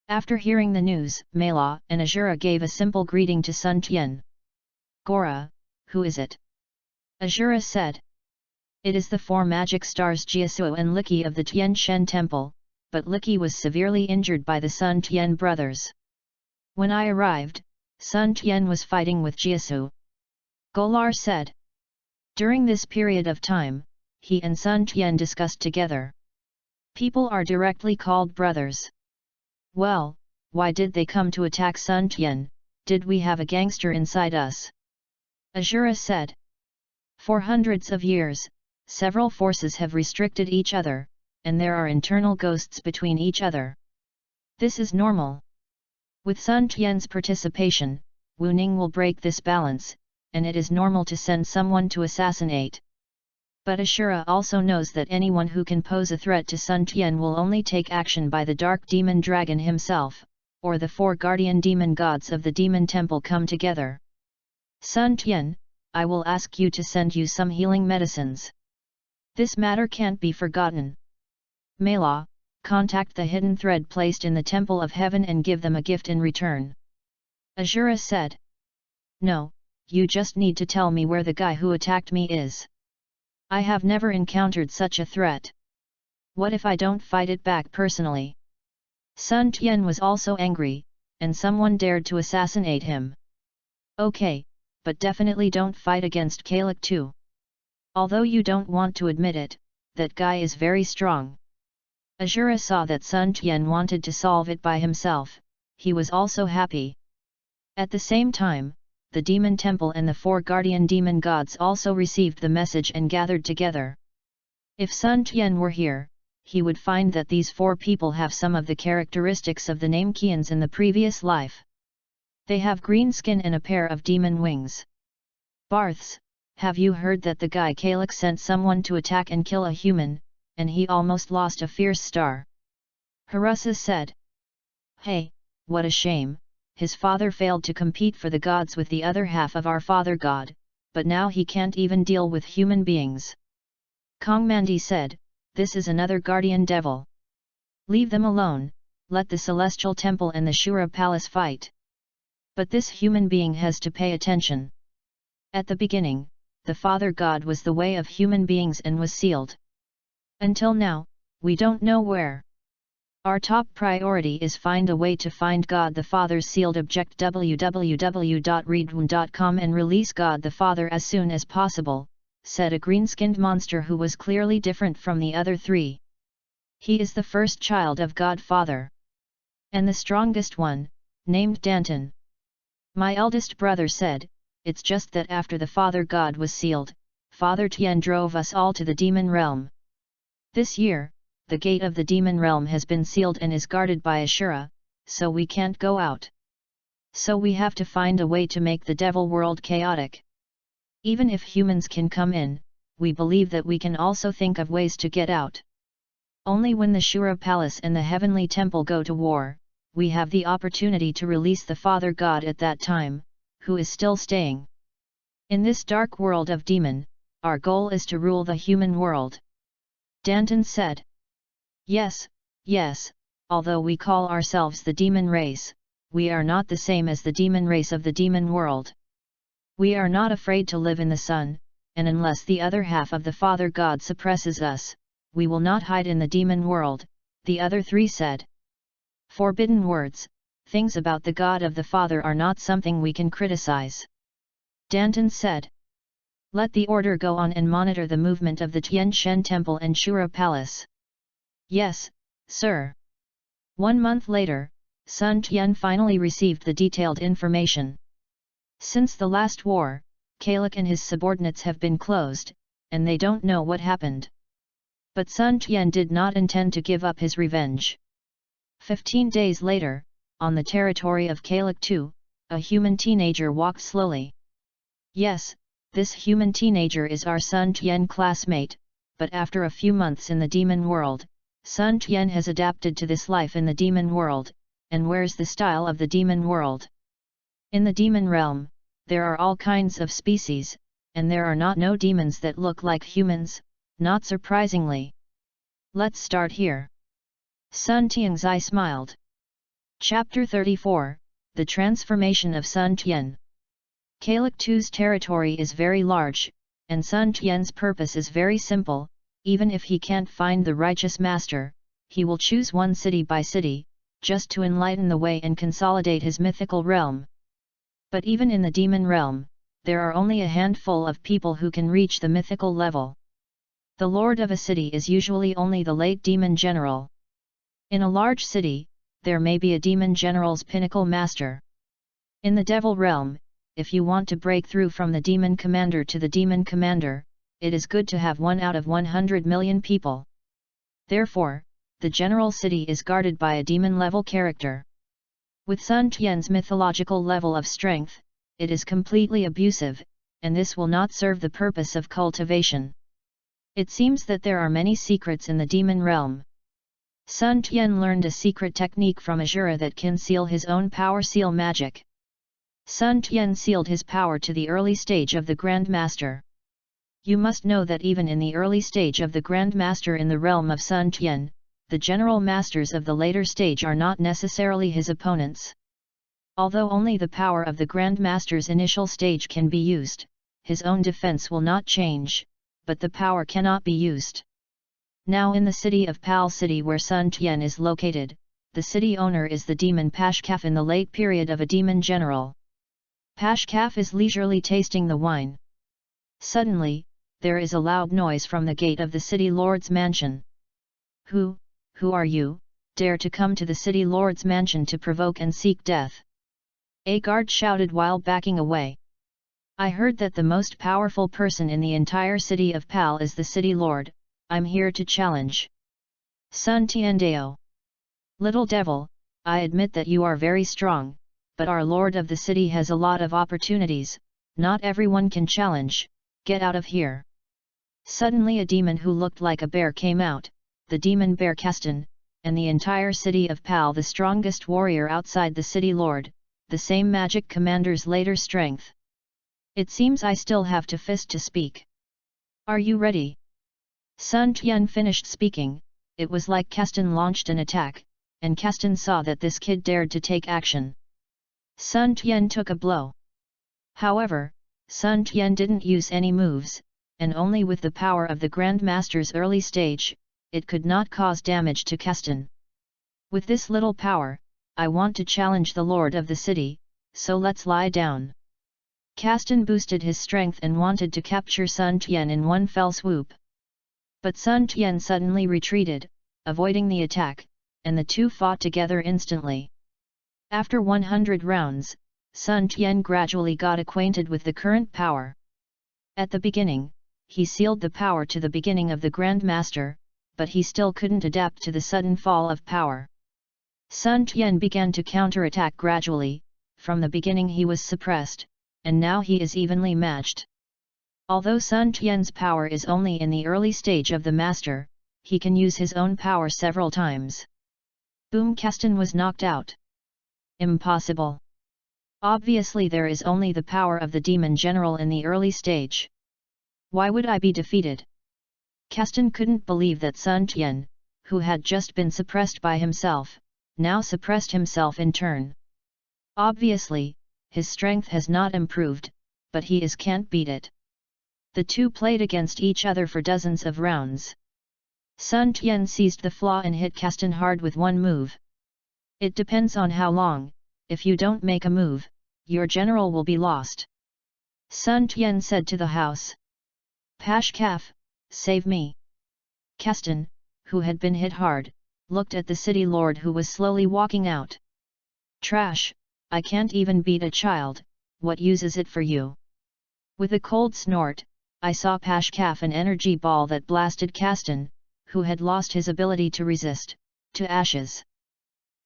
After hearing the news, Mela and Azura gave a simple greeting to Sun Tian. Gora, who is it? Azura said. It is the 4 magic stars Jiasu and Licky of the Tian Shen Temple, but Licky was severely injured by the Sun Tian brothers. When I arrived, Sun Tian was fighting with Jiasu. Golar said. During this period of time, he and Sun Tian discussed together. People are directly called brothers. Well, why did they come to attack Sun Tian? Did we have a gangster inside us? Azura said. For hundreds of years, several forces have restricted each other, and there are internal ghosts between each other. This is normal. With Sun Tian's participation, Wu Ning will break this balance, and it is normal to send someone to assassinate. But Ashura also knows that anyone who can pose a threat to Sun Tian will only take action by the Dark Demon Dragon himself, or the 4 guardian demon gods of the Demon Temple come together. Sun Tian, I will ask you to send you some healing medicines. This matter can't be forgotten. Mela, contact the hidden thread placed in the Temple of Heaven and give them a gift in return. Azura said. No, you just need to tell me where the guy who attacked me is. I have never encountered such a threat. What if I don't fight it back personally? Sun Tian was also angry, and someone dared to assassinate him. Okay, but definitely don't fight against Kalik too. Although you don't want to admit it, that guy is very strong. Azura saw that Sun Tian wanted to solve it by himself, he was also happy. At the same time, the Demon Temple and the 4 guardian demon gods also received the message and gathered together. If Sun Tian were here, he would find that these 4 people have some of the characteristics of the Namekians in the previous life. They have green skin and a pair of demon wings. Barths, have you heard that the guy Kalik sent someone to attack and kill a human, and he almost lost a fierce star? Harusa said. Hey, what a shame, his father failed to compete for the gods with the other half of our father god, but now he can't even deal with human beings. Kongmandi said, this is another guardian devil. Leave them alone, let the Celestial Temple and the Shura Palace fight. But this human being has to pay attention. At the beginning, the Father God was the way of human beings and was sealed. Until now, we don't know where. Our top priority is find a way to find God the Father's sealed object www.readaloud.com and release God the Father as soon as possible, said a green-skinned monster who was clearly different from the other 3. He is the first child of God Father. And the strongest one, named Danton. My eldest brother said, it's just that after the Father God was sealed, Father Tian drove us all to the demon realm. This year, the gate of the demon realm has been sealed and is guarded by Ashura, so we can't go out. So we have to find a way to make the devil world chaotic. Even if humans can come in, we believe that we can also think of ways to get out. Only when the Shura Palace and the Heavenly Temple go to war, we have the opportunity to release the Father God at that time, who is still staying. In this dark world of demon, our goal is to rule the human world. Danton said. Yes, yes, although we call ourselves the demon race, we are not the same as the demon race of the demon world. We are not afraid to live in the sun, and unless the other half of the Father God suppresses us, we will not hide in the demon world, the other three said. Forbidden words, things about the God of the Father are not something we can criticize. Danton said. Let the order go on and monitor the movement of the Tian Shen Temple and Shura Palace. Yes, sir. 1 month later, Sun Tian finally received the detailed information. Since the last war, Kalak and his subordinates have been closed, and they don't know what happened. But Sun Tian did not intend to give up his revenge. 15 days later, on the territory of Kalak II, a human teenager walked slowly. Yes, this human teenager is our Sun Tian classmate, but after a few months in the demon world, Sun Tian has adapted to this life in the demon world, and wears the style of the demon world. In the demon realm, there are all kinds of species, and there are no demons that look like humans, not surprisingly. Let's start here. Sun Tianzai smiled. Chapter 34, The Transformation of Sun Tian. Kalak II's territory is very large, and Sun Tian's purpose is very simple. Even if he can't find the righteous master, he will choose one city by city, just to enlighten the way and consolidate his mythical realm. But even in the demon realm, there are only a handful of people who can reach the mythical level. The lord of a city is usually only the late demon general. In a large city, there may be a demon general's pinnacle master. In the devil realm, if you want to break through from the demon commander to the demon commander, it is good to have 1 out of 100 million people. Therefore, the general city is guarded by a demon-level character. With Sun Tian's mythological level of strength, it is completely abusive, and this will not serve the purpose of cultivation. It seems that there are many secrets in the demon realm. Sun Tian learned a secret technique from Azura that can seal his own power seal magic. Sun Tian sealed his power to the early stage of the Grand Master. You must know that even in the early stage of the Grand Master in the realm of Sun Tian, the general masters of the later stage are not necessarily his opponents. Although only the power of the Grand Master's initial stage can be used, his own defense will not change, but the power cannot be used. Now in the city of Pal City where Sun Tian is located, the city owner is the demon Pashkaf in the late period of a demon general. Pashkaf is leisurely tasting the wine. Suddenly, there is a loud noise from the gate of the city lord's mansion. Who are you, dare to come to the city lord's mansion to provoke and seek death? A guard shouted while backing away. I heard that the most powerful person in the entire city of Pal is the city lord. I'm here to challenge. Sun Tiandeo. Little devil, I admit that you are very strong, but our lord of the city has a lot of opportunities, not everyone can challenge, get out of here. Suddenly a demon who looked like a bear came out, the demon bear Keston, and the entire city of Pal, the strongest warrior outside the city lord, the same magic commander's later strength. It seems I still have to fist to speak. Are you ready? Sun Tian finished speaking. It was like Keston launched an attack, and Keston saw that this kid dared to take action. Sun Tian took a blow. However, Sun Tian didn't use any moves, and only with the power of the Grand Master's early stage, it could not cause damage to Keston. With this little power, I want to challenge the lord of the city, so let's lie down. Keston boosted his strength and wanted to capture Sun Tian in one fell swoop. But Sun Tian suddenly retreated, avoiding the attack, and the two fought together instantly. After 100 rounds, Sun Tian gradually got acquainted with the current power. At the beginning, he sealed the power to the beginning of the Grand Master, but he still couldn't adapt to the sudden fall of power. Sun Tian began to counterattack gradually. From the beginning he was suppressed, and now he is evenly matched. Although Sun Tian's power is only in the early stage of the master, he can use his own power several times. Boom! Keston was knocked out. Impossible. Obviously there is only the power of the demon general in the early stage. Why would I be defeated? Keston couldn't believe that Sun Tian, who had just been suppressed by himself, now suppressed himself in turn. Obviously, his strength has not improved, but he can't beat it. The two played against each other for dozens of rounds. Sun Tian seized the flaw and hit Castan hard with one move. It depends on how long. If you don't make a move, your general will be lost. Sun Tian said to the house. Pashkaf, save me. Castan, who had been hit hard, looked at the city lord who was slowly walking out. Trash, I can't even beat a child, what use is it for you? With a cold snort, I saw Pashkaf an energy ball that blasted Castan, who had lost his ability to resist, to ashes.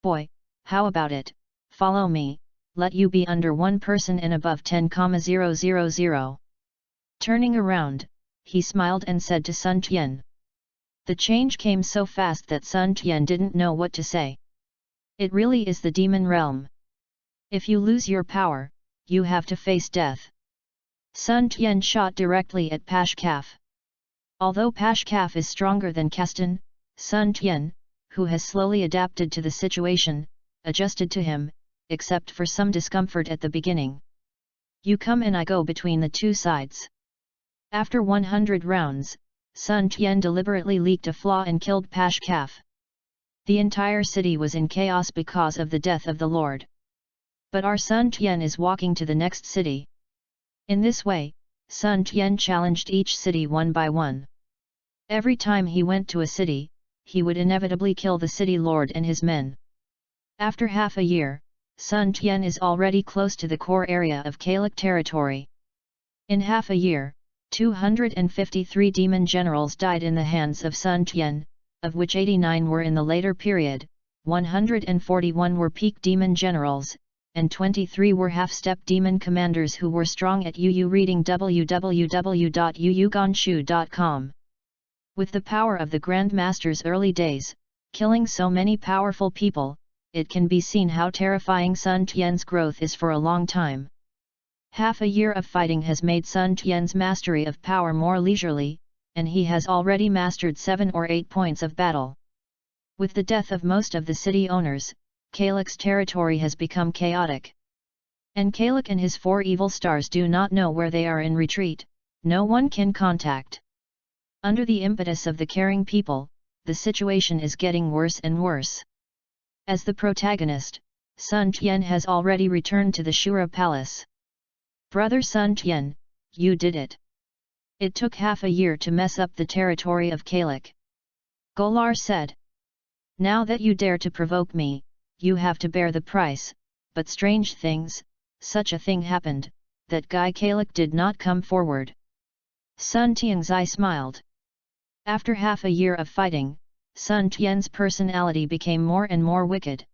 Boy, how about it, follow me, let you be under one person and above 10,000. Turning around, he smiled and said to Sun Tian. The change came so fast that Sun Tian didn't know what to say. It really is the demon realm. If you lose your power, you have to face death. Sun Tian shot directly at Pashkaf. Although Pashkaf is stronger than Castan, Sun Tian, who has slowly adapted to the situation, adjusted to him, except for some discomfort at the beginning. You come and I go between the two sides. After 100 rounds, Sun Tian deliberately leaked a flaw and killed Pashkaf. The entire city was in chaos because of the death of the Lord. But our Sun Tian is walking to the next city. In this way, Sun Tian challenged each city one by one. Every time he went to a city, he would inevitably kill the city lord and his men. After half a year, Sun Tian is already close to the core area of Kalik territory. In half a year, 253 demon generals died in the hands of Sun Tian, of which 89 were in the later period, 141 were peak demon generals, and 23 were half-step demon commanders who were strong at UU reading www.uugonshu.com. With the power of the Grand Master's early days, killing so many powerful people, it can be seen how terrifying Sun Tian's growth is for a long time. Half a year of fighting has made Sun Tian's mastery of power more leisurely, and he has already mastered 7 or 8 points of battle. With the death of most of the city owners, Kalik's territory has become chaotic. And Kalik and his 4 evil stars do not know where they are in retreat, no one can contact. Under the impetus of the caring people, the situation is getting worse and worse. As the protagonist, Sun Tian has already returned to the Shura Palace. Brother Sun Tian, you did it. It took half a year to mess up the territory of Kalik. Golar said. Now that you dare to provoke me, you have to bear the price, but strange things, such a thing happened, that Guy Kalik did not come forward. Sun Tianzai smiled. After half a year of fighting, Sun Tian's personality became more and more wicked.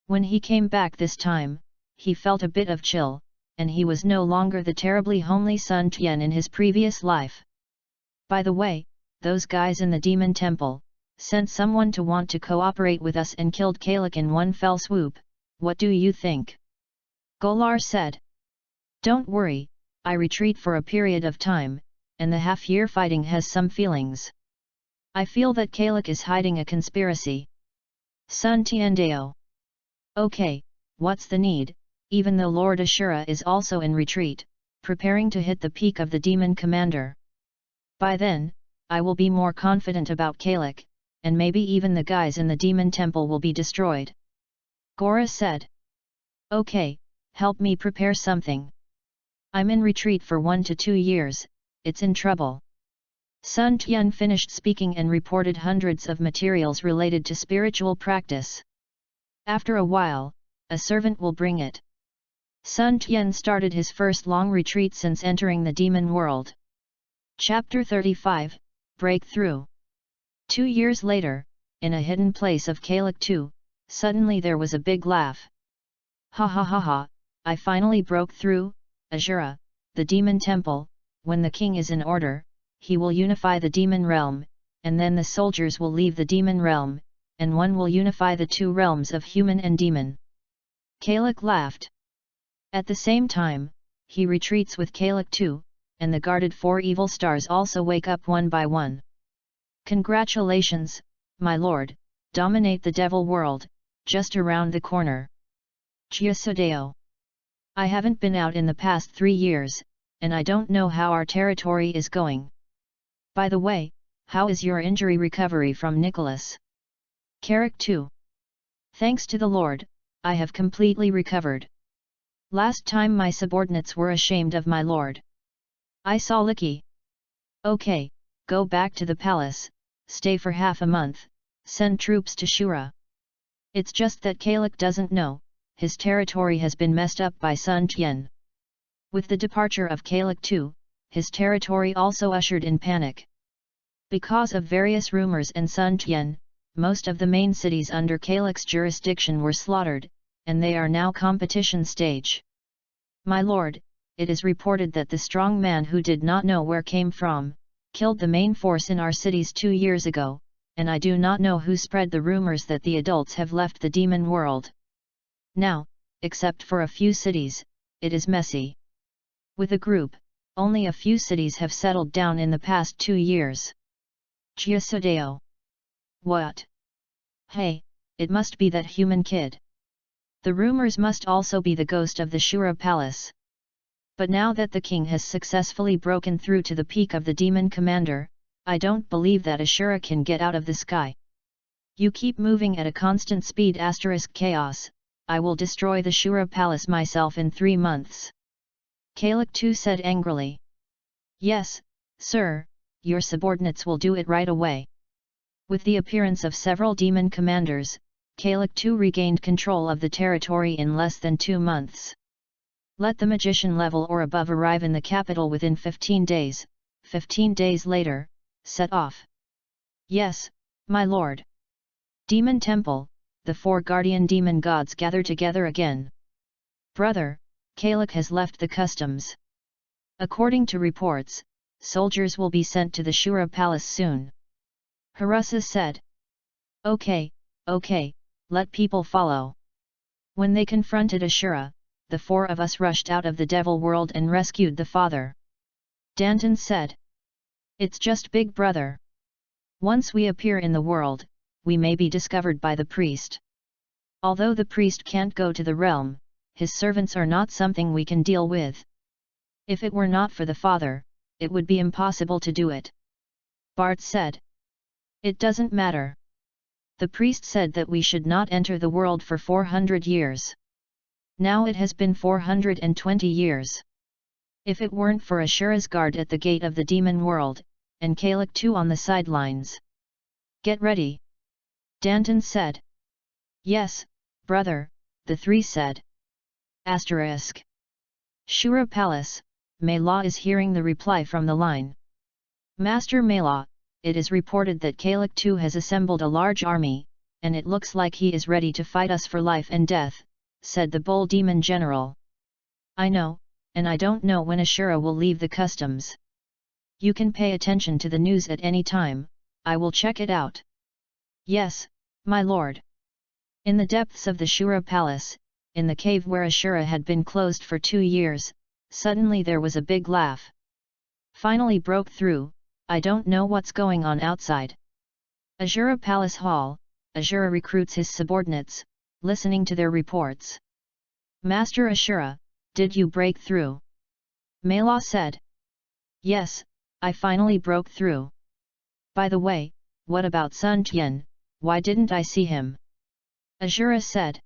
When he came back this time, he felt a bit of chill, and he was no longer the terribly homely Sun Tian in his previous life. By the way, those guys in the demon temple sent someone to want to cooperate with us and killed Kalik in one fell swoop. What do you think? Golar said. Don't worry, I retreat for a period of time, and the half-year fighting has some feelings. I feel that Kalik is hiding a conspiracy. Sun Tiandeo. Okay, what's the need, even though Lord Ashura is also in retreat, preparing to hit the peak of the demon commander. By then, I will be more confident about Kalik, and maybe even the guys in the demon temple will be destroyed. Gora said. Okay, help me prepare something. I'm in retreat for 1 to 2 years, it's in trouble. Sun Tian finished speaking and reported hundreds of materials related to spiritual practice. After a while, a servant will bring it. Sun Tian started his first long retreat since entering the demon world. Chapter 35, Breakthrough. 2 years later, in a hidden place of Kalik II, suddenly there was a big laugh. Ha ha ha ha, I finally broke through, Ashura, the demon temple. When the king is in order, he will unify the demon realm, and then the soldiers will leave the demon realm, and one will unify the 2 realms of human and demon. Kalik laughed. At the same time, he retreats with Kalik II, and the guarded 4 evil stars also wake up one by one. Congratulations, my lord, dominate the devil world, just around the corner. Chiasudeo. I haven't been out in the past 3 years, and I don't know how our territory is going. By the way, how is your injury recovery from Nicholas? Carrick 2. Thanks to the Lord, I have completely recovered. Last time my subordinates were ashamed of my lord. I saw Licky. Okay, go back to the palace, stay for half a month, send troops to Shura. It's just that Kalik doesn't know, his territory has been messed up by Sun Tian. With the departure of Kalik too, his territory also ushered in panic. Because of various rumors and Sun Tian, most of the main cities under Kalik's jurisdiction were slaughtered, and they are now competition stage. My lord, it is reported that the strong man who did not know where came from, killed the main force in our cities 2 years ago, and I do not know who spread the rumors that the adults have left the demon world. Now, except for a few cities, it is messy. With a group, only a few cities have settled down in the past 2 years. Chiasudeo. What? Hey, it must be that human kid. The rumors must also be the ghost of the Shura palace. But now that the king has successfully broken through to the peak of the demon commander, I don't believe that Ashura can get out of the sky. You keep moving at a constant speed * chaos, I will destroy the Shura palace myself in 3 months. Kalik too said angrily. Yes, sir, your subordinates will do it right away. With the appearance of several demon commanders, Kalik too regained control of the territory in less than 2 months. Let the magician level or above arrive in the capital within 15 days, 15 days later, set off. Yes, my lord. Demon Temple, the 4 guardian demon gods gather together again. Brother, Kalik has left the customs. According to reports, soldiers will be sent to the Shura palace soon. Harusa said. Okay, let people follow. When they confronted Ashura, the 4 of us rushed out of the devil world and rescued the father. Danton said. It's just Big Brother. Once we appear in the world, we may be discovered by the priest. Although the priest can't go to the realm, his servants are not something we can deal with. If it were not for the father, it would be impossible to do it. Bart said. It doesn't matter. The priest said that we should not enter the world for 400 years. Now it has been 420 years. If it weren't for Ashura's guard at the gate of the demon world, and Kalik too on the sidelines. Get ready. Danton said. Yes, brother, the 3 said. Asterisk. Shura Palace, Maylaw is hearing the reply from the line. Master Maylaw, it is reported that Kalik too has assembled a large army, and it looks like he is ready to fight us for life and death, said the bull demon general. I know, and I don't know when Ashura will leave the customs. You can pay attention to the news at any time, I will check it out. Yes, my lord. In the depths of the Shura palace, in the cave where Ashura had been closed for 2 years, suddenly there was a big laugh. Finally broke through, I don't know what's going on outside. Ashura Palace Hall, Ashura recruits his subordinates, listening to their reports. Master Ashura, did you break through? Maylaw said. Yes, I finally broke through. By the way, what about Sun Tian, why didn't I see him? Ashura said.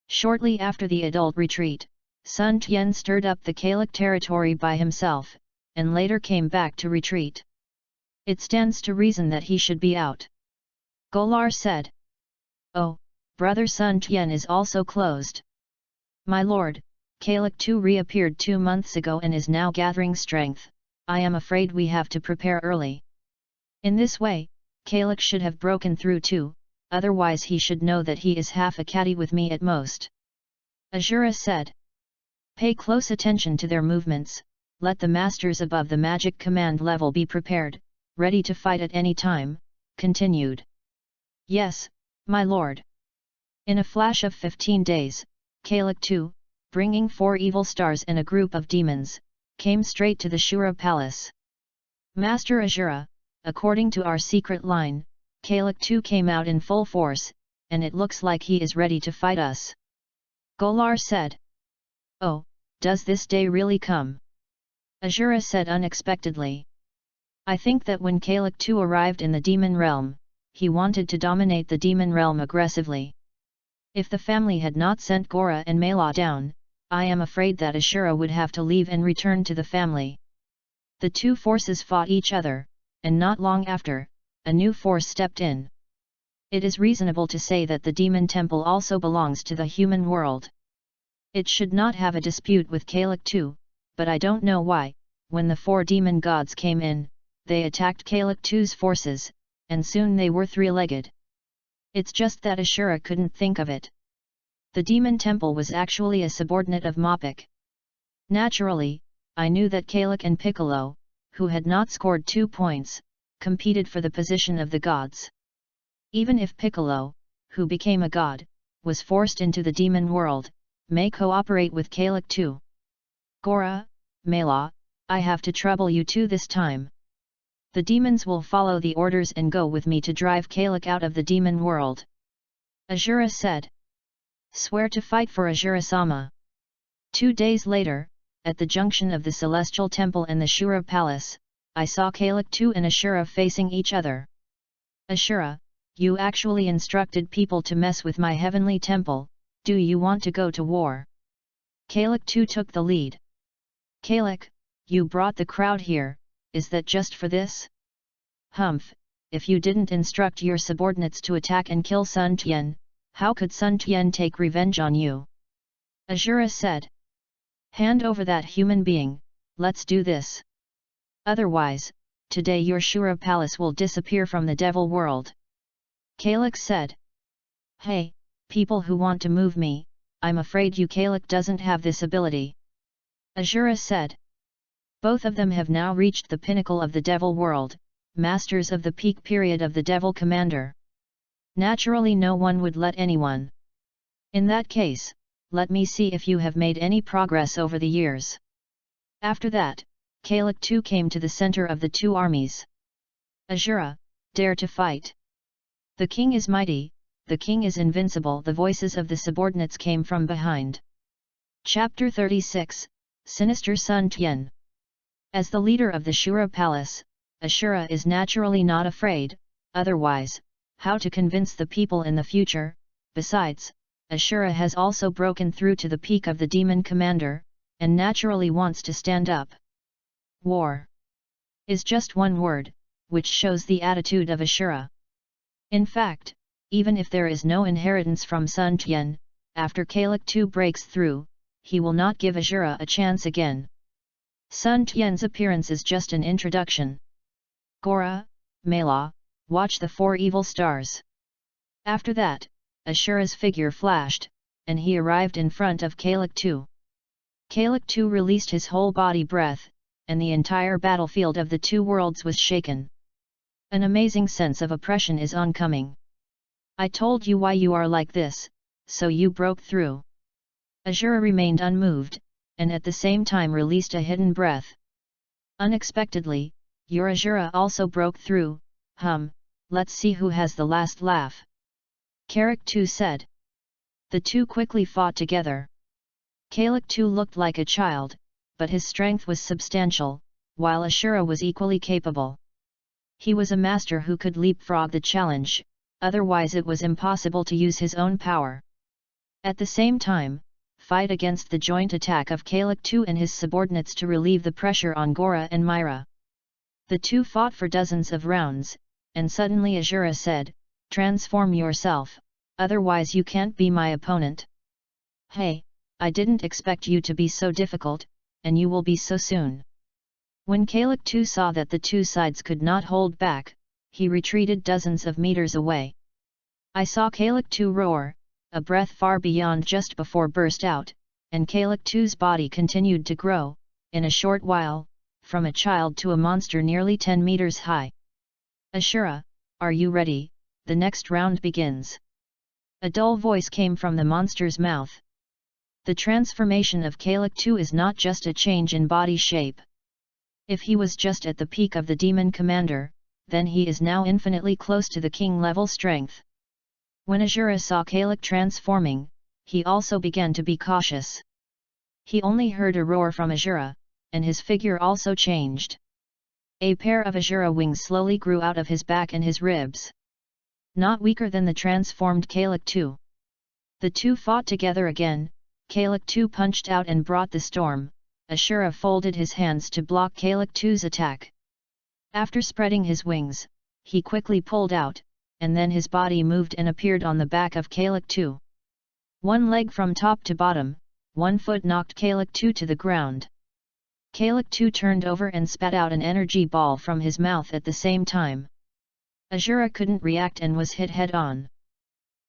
Shortly after the adult retreat, Sun Tian stirred up the Kalik territory by himself, and later came back to retreat. It stands to reason that he should be out. Golar said. Oh, brother Sun Tian is also closed. My lord, Kalik too reappeared 2 months ago and is now gathering strength, I am afraid we have to prepare early. In this way, Kalik should have broken through too, otherwise he should know that he is half a catty with me at most. Ashura said. Pay close attention to their movements, let the masters above the magic command level be prepared, ready to fight at any time, continued. Yes, my lord. In a flash of 15 days, Kalik too, bringing 4 evil stars and a group of demons, came straight to the Shura palace. Master Ashura, according to our secret line, Kalak too came out in full force, and it looks like he is ready to fight us. Golar said. Oh, does this day really come? Azura said unexpectedly. I think that when Kalak too arrived in the demon realm, he wanted to dominate the demon realm aggressively. If the family had not sent Gora and Mela down, I am afraid that Ashura would have to leave and return to the family. The two forces fought each other, and not long after, a new force stepped in. It is reasonable to say that the demon temple also belongs to the human world. It should not have a dispute with Kalak too, but I don't know why, when the 4 demon gods came in, they attacked Kalak too's forces, and soon they were three-legged. It's just that Ashura couldn't think of it. The demon temple was actually a subordinate of Mopik. Naturally, I knew that Kalak and Piccolo, who had not scored 2 points, competed for the position of the gods. Even if Piccolo, who became a god, was forced into the demon world, may cooperate with Kalak too. Gora, Mela, I have to trouble you two this time. The demons will follow the orders and go with me to drive Kalak out of the demon world. Azura said. Swear to fight for Azura-sama. 2 days later, at the junction of the Celestial Temple and the Shura Palace, I saw Kalak too and Ashura facing each other. Ashura, you actually instructed people to mess with my heavenly temple, do you want to go to war? Kalak too took the lead. Kalak, you brought the crowd here, is that just for this? Humph, if you didn't instruct your subordinates to attack and kill Sun Tian, how could Sun Tian take revenge on you? Azura said. Hand over that human being, let's do this. Otherwise, today your Shura palace will disappear from the devil world. Kalak said. Hey, people who want to move me, I'm afraid you Kalak doesn't have this ability. Azura said. Both of them have now reached the pinnacle of the devil world, masters of the peak period of the devil commander. Naturally no one would let anyone. In that case, let me see if you have made any progress over the years. After that, Kalak too came to the center of the 2 armies. Azura, dare to fight. The king is mighty, the king is invincible. The voices of the subordinates came from behind. Chapter 36, Sinister Sun Tian. As the leader of the Shura palace, Ashura is naturally not afraid, otherwise, how to convince the people in the future? Besides, Ashura has also broken through to the peak of the demon commander, and naturally wants to stand up. War is just one word, which shows the attitude of Ashura. In fact, even if there is no inheritance from Sun Tian, after Kalak too breaks through, he will not give Ashura a chance again. Sun Tian's appearance is just an introduction. Gora, Mela, watch the 4 evil stars. After that, Ashura's figure flashed, and he arrived in front of Kalak too. Kalak too released his whole body breath, and the entire battlefield of the 2 worlds was shaken. An amazing sense of oppression is oncoming. I told you why you are like this, so you broke through. Ashura remained unmoved, and at the same time released a hidden breath. Unexpectedly, your Ashura also broke through. Let's see who has the last laugh. Kalak too said. The 2 quickly fought together. Kalak too looked like a child, but his strength was substantial, while Ashura was equally capable. He was a master who could leapfrog the challenge, otherwise it was impossible to use his own power. At the same time, fight against the joint attack of Kalak too and his subordinates to relieve the pressure on Gora and Myra. The 2 fought for dozens of rounds, and suddenly Ashura said, transform yourself, otherwise you can't be my opponent. Hey, I didn't expect you to be so difficult, and you will be so soon. When Kalak too saw that the 2 sides could not hold back, he retreated dozens of meters away. I saw Kalak too roar, a breath far beyond just before burst out, and Kalak too's body continued to grow, in a short while, from a child to a monster nearly 10 meters high. Ashura, are you ready? The next round begins. A dull voice came from the monster's mouth. The transformation of Kalak too is not just a change in body shape. If he was just at the peak of the demon commander, then he is now infinitely close to the king level strength. When Azura saw Kalik transforming, he also began to be cautious. He only heard a roar from Azura, and his figure also changed. A pair of Azura wings slowly grew out of his back and his ribs. Not weaker than the transformed Kalik II. The two fought together again. Kalik II punched out and brought the storm. Azura folded his hands to block Kalik II's attack. After spreading his wings, he quickly pulled out, and then his body moved and appeared on the back of Kalik II. One leg from top to bottom, one foot knocked Kalik II to the ground. Kalik II turned over and spat out an energy ball from his mouth at the same time. Azura couldn't react and was hit head-on.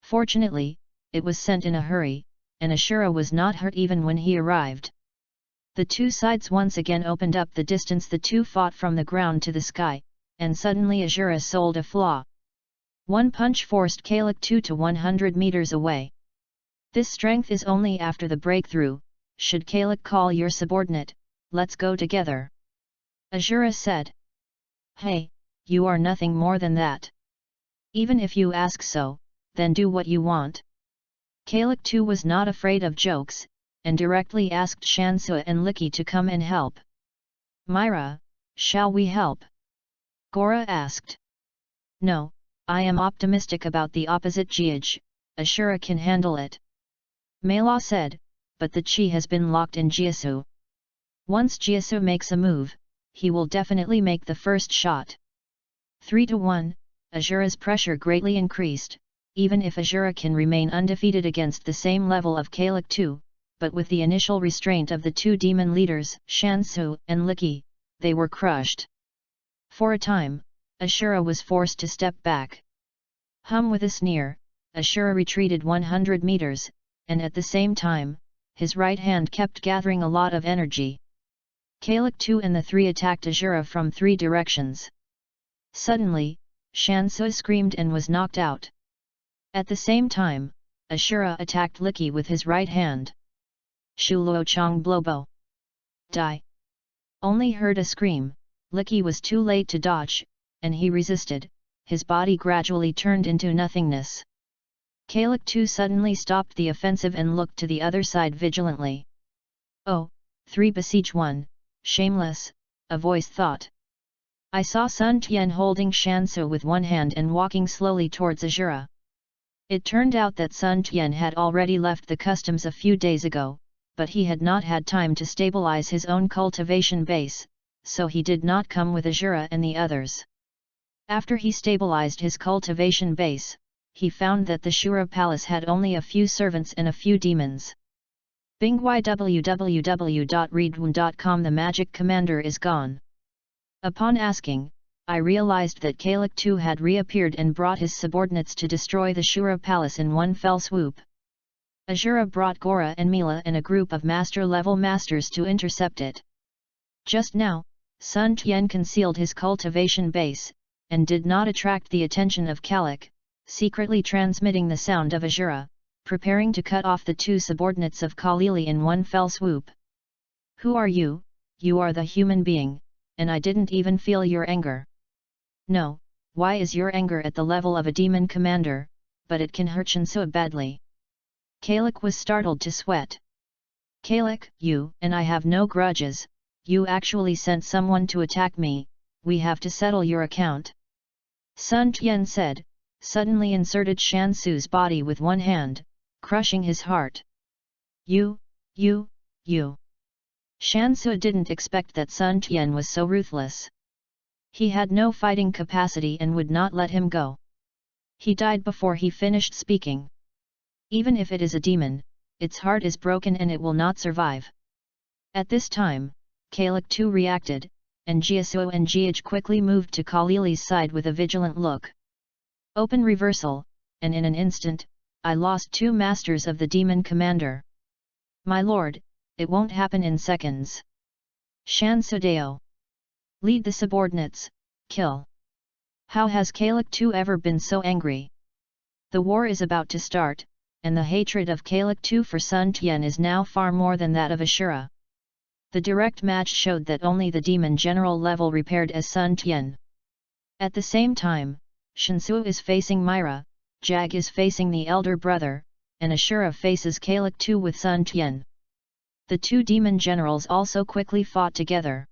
Fortunately, it was sent in a hurry, and Azura was not hurt even when he arrived. The two sides once again opened up the distance the two fought from the ground to the sky, and suddenly Azura sold a flaw. One punch forced Kalik II to 100 meters away. This strength is only after the breakthrough. Should Kalik call your subordinate, let's go together. Azura said. Hey, you are nothing more than that. Even if you ask so, then do what you want. Kalik II was not afraid of jokes, and directly asked Shansu and Licky to come and help. Myra, shall we help? Gora asked. No, I am optimistic about the opposite Jiaj, Azura can handle it. Mela said, but the chi has been locked in Jiasu. Once Jiasu makes a move, he will definitely make the first shot. 3-1, Azura's pressure greatly increased. Even if Azura can remain undefeated against the same level of Kalik II, but with the initial restraint of the two demon leaders, Shansu and Licky, they were crushed. For a time, Azura was forced to step back. With a sneer, Azura retreated 100 meters, and at the same time, his right hand kept gathering a lot of energy. Kalik II and the three attacked Azura from three directions. Suddenly, Shansu screamed and was knocked out. At the same time, Azura attacked Licky with his right hand. Shulo Chong Blobo. Die! Only heard a scream. Licky was too late to dodge, and he resisted. His body gradually turned into nothingness. Kalik II suddenly stopped the offensive and looked to the other side vigilantly. Oh, 3 besiege 1, shameless, a voice thought. I saw Sun Tian holding Shansu with one hand and walking slowly towards Azura. It turned out that Sun Tian had already left the customs a few days ago, but he had not had time to stabilize his own cultivation base, so he did not come with Azura and the others. After he stabilized his cultivation base, he found that the Shura Palace had only a few servants and a few demons. Bing www.readaloud.com. The magic commander is gone. Upon asking, I realized that Kalik II had reappeared and brought his subordinates to destroy the Shura Palace in one fell swoop. Azura brought Gora and Mila and a group of master-level masters to intercept it. Just now, Sun Tian concealed his cultivation base, and did not attract the attention of Kalik, secretly transmitting the sound of Azura, preparing to cut off the two subordinates of Kalili in one fell swoop. Who are you? You are the human being, and I didn't even feel your anger. No, why is your anger at the level of a demon commander, but it can hurt Shan so badly? Kalik was startled to sweat. Kalik, you and I have no grudges, you actually sent someone to attack me, we have to settle your account. Sun Tian said, suddenly inserted Shansu's body with one hand, crushing his heart. You. Shansu didn't expect that Sun Tian was so ruthless. He had no fighting capacity and would not let him go. He died before he finished speaking. Even if it is a demon, its heart is broken and it will not survive. At this time, Kalik II reacted, and Jiasu and Jiaj quickly moved to Kalili's side with a vigilant look. Open reversal, and in an instant, I lost 2 masters of the demon commander. My lord, it won't happen in seconds. Shansudeo. Lead the subordinates, kill. How has Kalik II ever been so angry? The war is about to start, and the hatred of Kalik II for Sun Tian is now far more than that of Ashura. The direct match showed that only the demon general level repaired as Sun Tian. At the same time, Shinsu is facing Myra, Jag is facing the elder brother, and Ashura faces Kalak II with Sun Tian. The two demon generals also quickly fought together.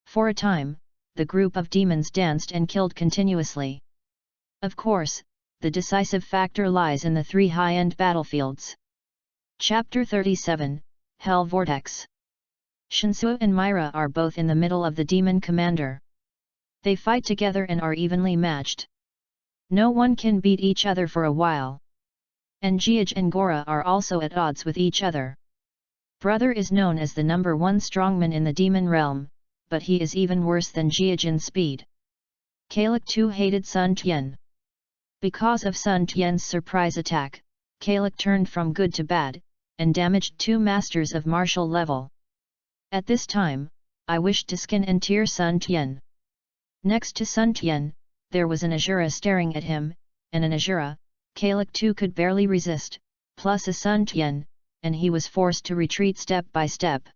For a time, the group of demons danced and killed continuously. Of course, the decisive factor lies in the three high-end battlefields. Chapter 37, Hell Vortex. Shinsu and Myra are both in the middle of the demon commander. They fight together and are evenly matched. No one can beat each other for a while. And Jiaj and Gora are also at odds with each other. Brother is known as the number one strongman in the demon realm, but he is even worse than Jiaj in speed. Kalak II hated Sun Tian. Because of Sun Tian's surprise attack, Kalak turned from good to bad, and damaged two masters of martial level. At this time, I wished to skin and tear Sun Tian. Next to Sun Tian, there was an Ashura staring at him, and an Ashura, Kalak II could barely resist, plus a Sun Tian, and he was forced to retreat step by step.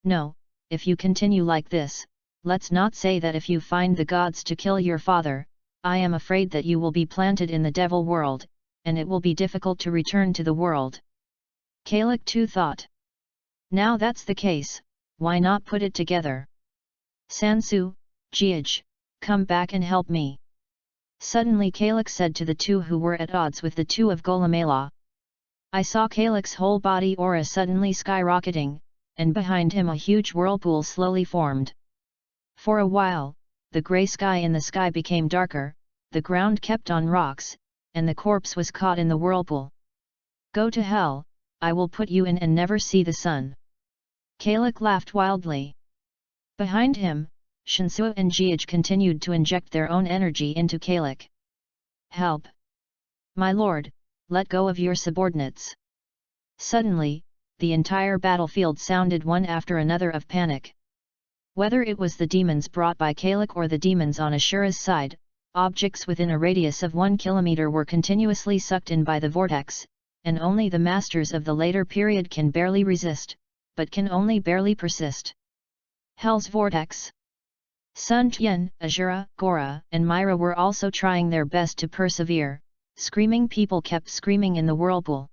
No, if you continue like this, let's not say that if you find the gods to kill your father, I am afraid that you will be planted in the devil world, and it will be difficult to return to the world. Kalak II thought. Now that's the case, why not put it together? Sansu, Jiaj, come back and help me. Suddenly Kalak said to the two who were at odds with the two of Golamela. I saw Kalak's whole body aura suddenly skyrocketing, and behind him a huge whirlpool slowly formed. For a while, the grey sky in the sky became darker, the ground kept on rocks, and the corpse was caught in the whirlpool. Go to hell, I will put you in and never see the sun. Kalak laughed wildly. Behind him, Shinsu and Jiaj continued to inject their own energy into Kalak. Help! My lord, let go of your subordinates. Suddenly, the entire battlefield sounded one after another of panic. Whether it was the demons brought by Kalak or the demons on Ashura's side, objects within a radius of 1 kilometer were continuously sucked in by the vortex, and only the masters of the later period can barely resist, but can only barely persist. Hell's vortex. Sun Tian, Ashura, Gora, and Myra were also trying their best to persevere. Screaming people kept screaming in the whirlpool.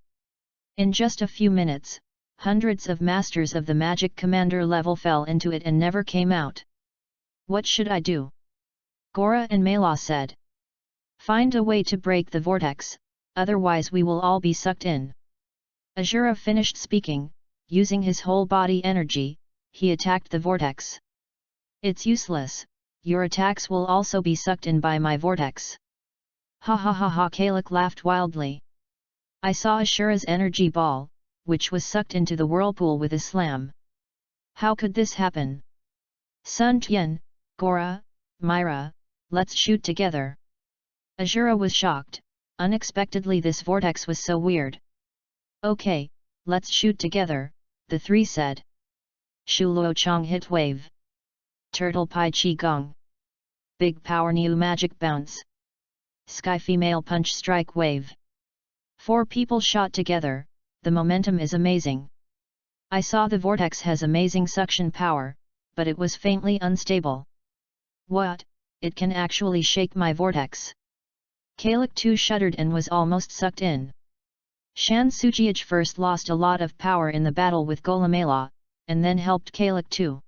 In just a few minutes, hundreds of masters of the magic commander level fell into it and never came out. What should I do? Gora and Mela said. Find a way to break the vortex, otherwise we will all be sucked in. Ashura finished speaking, using his whole body energy, he attacked the vortex. It's useless, your attacks will also be sucked in by my vortex. Ha ha ha ha, Kalak laughed wildly. I saw Ashura's energy ball, which was sucked into the whirlpool with a slam. How could this happen? Sun Tian, Gora, Myra, let's shoot together. Ashura was shocked, unexpectedly this vortex was so weird. Okay, let's shoot together, the three said. Shulo Chong hit wave. Turtle Pai Chi Gong. Big power new magic bounce. Sky female punch strike wave. 4 people shot together, the momentum is amazing. I saw the vortex has amazing suction power, but it was faintly unstable. What, it can actually shake my vortex? Kalak II shuddered and was almost sucked in. Shan Sujiaj first lost a lot of power in the battle with Golamela, and then helped Kalak II.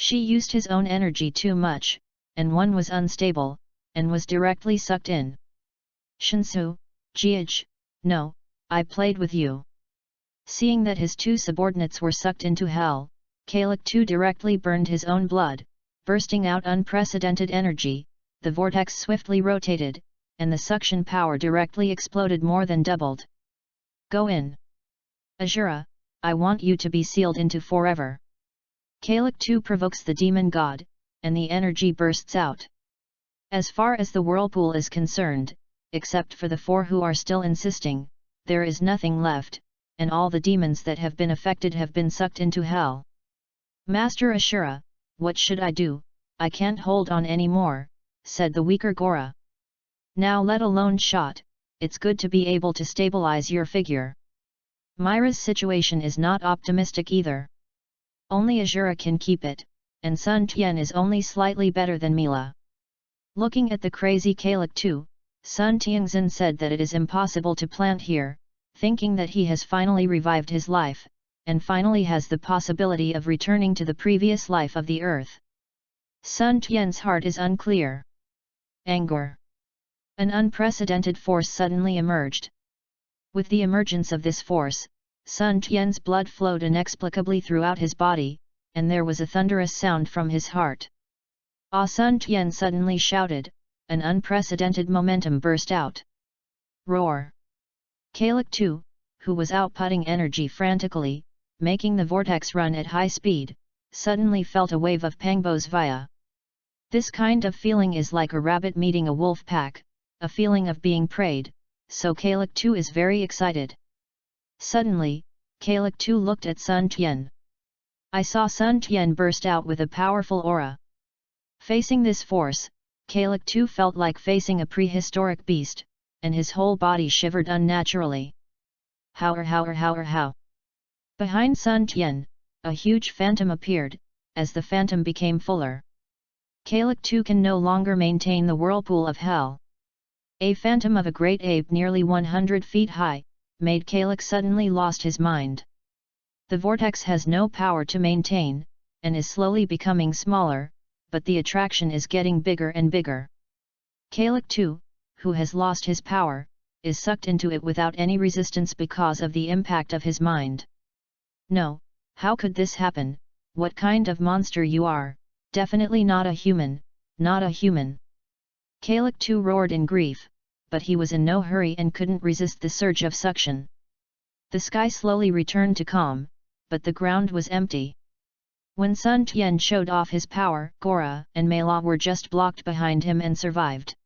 She used his own energy too much, and one was unstable, and was directly sucked in. Shinsu, Jiaj, no, I played with you. Seeing that his 2 subordinates were sucked into hell, Kalak II directly burned his own blood, bursting out unprecedented energy, the vortex swiftly rotated, and the suction power directly exploded more than doubled. Go in. Ashura, I want you to be sealed into forever. Kalak II provokes the demon god, and the energy bursts out. As far as the whirlpool is concerned, except for the 4 who are still insisting, there is nothing left, and all the demons that have been affected have been sucked into hell. Master Ashura, what should I do? I can't hold on anymore, said the weaker Gora. Now let alone shot, it's good to be able to stabilize your figure. Myra's situation is not optimistic either. Only Ashura can keep it, and Sun Tian is only slightly better than Mila. Looking at the crazy Kalak too, Sun Tianxin said that it is impossible to plant here, thinking that he has finally revived his life, and finally has the possibility of returning to the previous life of the earth. Sun Tian's heart is unclear. Anger. An unprecedented force suddenly emerged. With the emergence of this force, Sun Tian's blood flowed inexplicably throughout his body, and there was a thunderous sound from his heart. Ah! Sun Tian suddenly shouted, an unprecedented momentum burst out. Roar! Kalak too, who was outputting energy frantically, making the vortex run at high speed, suddenly felt a wave of pangbos via. This kind of feeling is like a rabbit meeting a wolf pack, a feeling of being preyed, so Kalak too is very excited. Suddenly, Kalak too looked at Sun Tian. I saw Sun Tian burst out with a powerful aura. Facing this force, Kalak too felt like facing a prehistoric beast, and his whole body shivered unnaturally. How. Behind Sun Tian, a huge phantom appeared. As the phantom became fuller, Kalak too can no longer maintain the whirlpool of hell. A phantom of a great ape nearly 100 feet high, made Kalak suddenly lost his mind. The vortex has no power to maintain, and is slowly becoming smaller, but the attraction is getting bigger and bigger. Kalak too, who has lost his power, is sucked into it without any resistance because of the impact of his mind. No, how could this happen? What kind of monster you are? Definitely not a human, not a human. Kalak too roared in grief, but he was in no hurry and couldn't resist the surge of suction. The sky slowly returned to calm, but the ground was empty. When Sun Tian showed off his power, Gora and Mela were just blocked behind him and survived.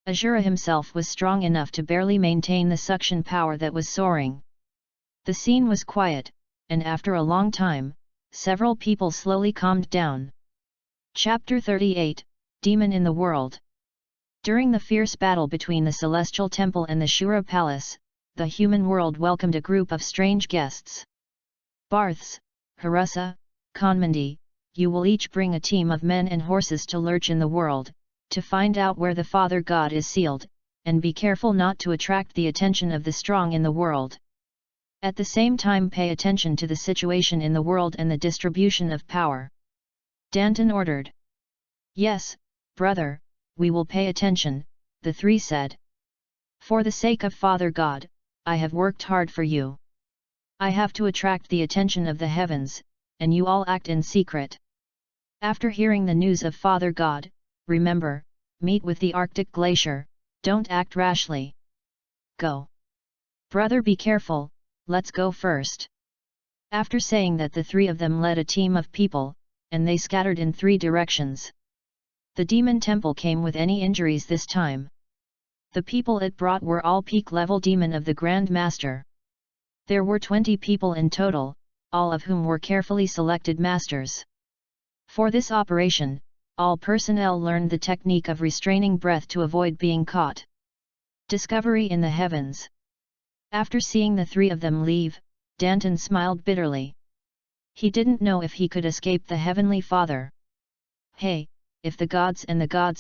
Azura himself was strong enough to barely maintain the suction power that was soaring. The scene was quiet, and after a long time, several people slowly calmed down. Chapter 38, Demon in the World. During the fierce battle between the Celestial Temple and the Shura Palace, the human world welcomed a group of strange guests. Barths, Harusa, Konmandi, you will each bring a team of men and horses to lurch in the world, to find out where the Father God is sealed, and be careful not to attract the attention of the strong in the world. At the same time pay attention to the situation in the world and the distribution of power. Danton ordered. Yes, brother, we will pay attention, the three said. For the sake of Father God, I have worked hard for you. I have to attract the attention of the heavens, and you all act in secret. After hearing the news of Father God, remember, meet with the Arctic glacier, don't act rashly. Go. Brother, be careful, let's go first. After saying that, the three of them led a team of people, and they scattered in three directions. The demon temple came with any injuries this time. The people it brought were all peak-level demon of the Grand Master. There were 20 people in total, all of whom were carefully selected masters. For this operation, all personnel learned the technique of restraining breath to avoid being caught. Discovery in the heavens. After seeing the three of them leave, Danton smiled bitterly. He didn't know if he could escape the Heavenly Father. Hey, if the gods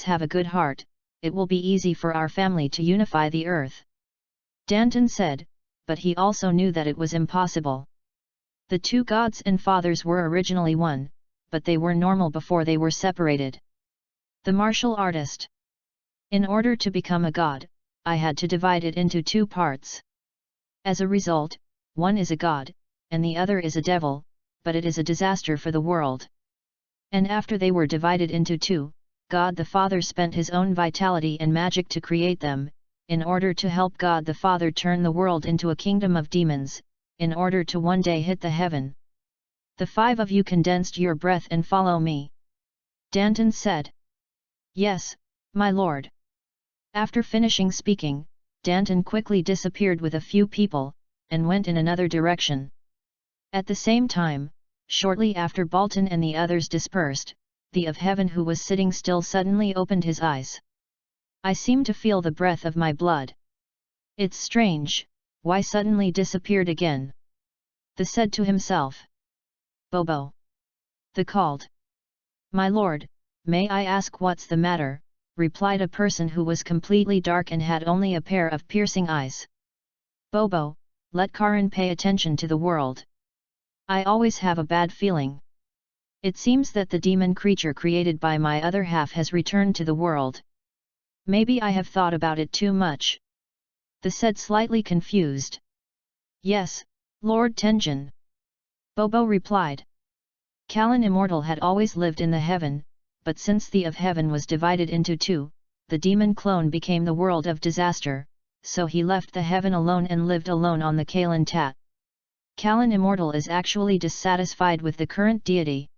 have a good heart, it will be easy for our family to unify the earth. Danton said, but he also knew that it was impossible. The two gods and fathers were originally one, but they were normal before they were separated. The martial artist. In order to become a god, I had to divide it into two parts. As a result, one is a god, and the other is a devil, but it is a disaster for the world. And after they were divided into two, God the Father spent his own vitality and magic to create them, in order to help God the Father turn the world into a kingdom of demons, in order to one day hit the heaven. The five of you condensed your breath and follow me. Danton said. Yes, my lord. After finishing speaking, Danton quickly disappeared with a few people, and went in another direction. At the same time, shortly after Bolton and the others dispersed, the of heaven who was sitting still suddenly opened his eyes. I seem to feel the breath of my blood. It's strange, why suddenly disappeared again? The said to himself. Bobo. The called. My lord, may I ask what's the matter, replied a person who was completely dark and had only a pair of piercing eyes. Bobo, let Karan pay attention to the world. I always have a bad feeling. It seems that the demon creature created by my other half has returned to the world. Maybe I have thought about it too much. The said slightly confused. Yes, Lord Tenjin. Bobo replied. Kalin Immortal had always lived in the heaven, but since the of heaven was divided into two, the demon clone became the world of disaster, so he left the heaven alone and lived alone on the Kalin Tat. Kalin Immortal is actually dissatisfied with the current deity.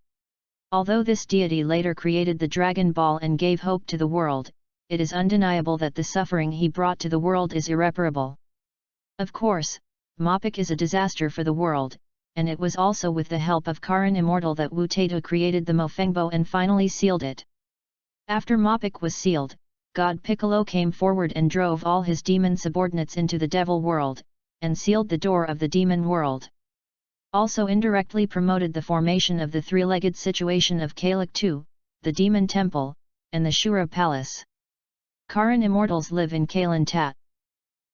Although this deity later created the Dragon Ball and gave hope to the world, it is undeniable that the suffering he brought to the world is irreparable. Of course, Mopik is a disaster for the world, and it was also with the help of Karan Immortal that Wu Taito created the Mofengbo and finally sealed it. After Mopik was sealed, God Piccolo came forward and drove all his demon subordinates into the devil world, and sealed the door of the demon world. Also indirectly promoted the formation of the three-legged situation of Kalak II, the demon temple, and the Shura palace. Karan immortals live in Kalin Tat.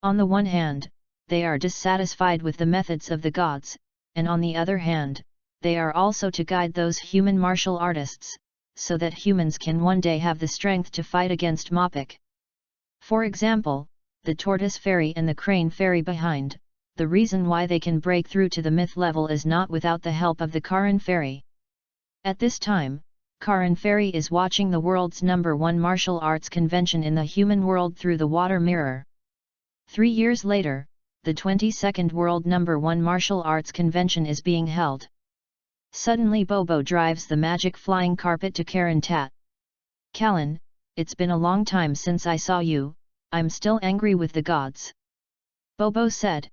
On the one hand, they are dissatisfied with the methods of the gods, and on the other hand, they are also to guide those human martial artists, so that humans can one day have the strength to fight against Mopik. For example, the tortoise fairy and the crane fairy behind, the reason why they can break through to the myth level is not without the help of the Karan fairy. At this time, Karan fairy is watching the world's #1 martial arts convention in the human world through the water mirror. 3 years later, the 22nd World #1 Martial Arts Convention is being held. Suddenly Bobo drives the magic flying carpet to Karan Tat. Kalin, it's been a long time since I saw you, I'm still angry with the gods. Bobo said.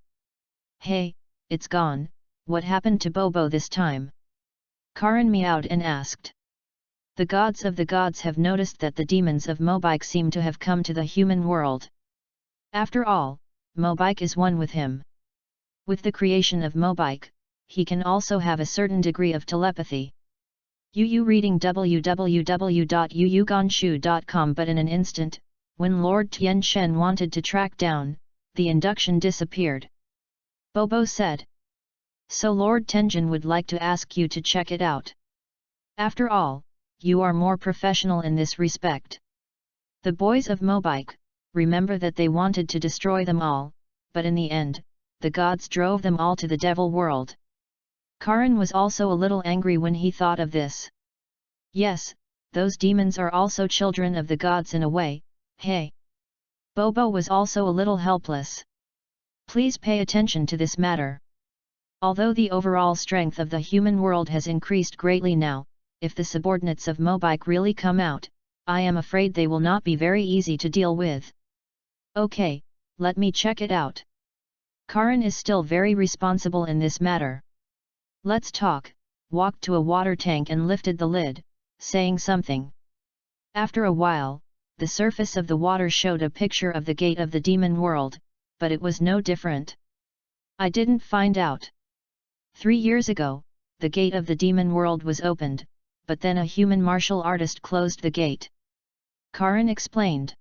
Hey, it's gone, what happened to Bobo this time? Karan meowed and asked. The gods of the gods have noticed that the demons of Mobike seem to have come to the human world. After all, Mobike is one with him. With the creation of Mobike, he can also have a certain degree of telepathy. Yu reading www.yuyugonshu.com. But in an instant, when Lord Tian Shen wanted to track down, the induction disappeared. Bobo said. So Lord Tenjin would like to ask you to check it out. After all, you are more professional in this respect. The boys of Mobike, remember that they wanted to destroy them all, but in the end, the gods drove them all to the devil world. Karan was also a little angry when he thought of this. Yes, those demons are also children of the gods in a way, hey. Bobo was also a little helpless. Please pay attention to this matter. Although the overall strength of the human world has increased greatly now, if the subordinates of Mobike really come out, I am afraid they will not be very easy to deal with. Okay, let me check it out. Karan is still very responsible in this matter. Let's talk, walked to a water tank and lifted the lid, saying something. After a while, the surface of the water showed a picture of the gate of the demon world, but it was no different. I didn't find out. 3 years ago, the gate of the demon world was opened, but then a human martial artist closed the gate. Karan explained.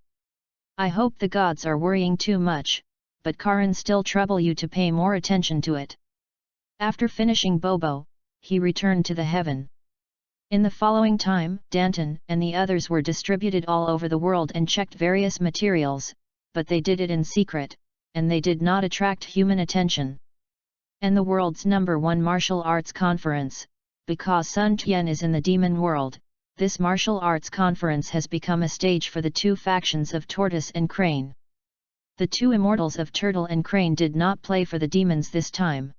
I hope the gods are worrying too much, but Karan still trouble you to pay more attention to it. After finishing Bobo, he returned to the heaven. In the following time, Danton and the others were distributed all over the world and checked various materials, but they did it in secret, and they did not attract human attention. And the world's #1 martial arts conference, because Sun Tian is in the demon world, this martial arts conference has become a stage for the two factions of Tortoise and Crane. The two immortals of Turtle and Crane did not play for the demons this time.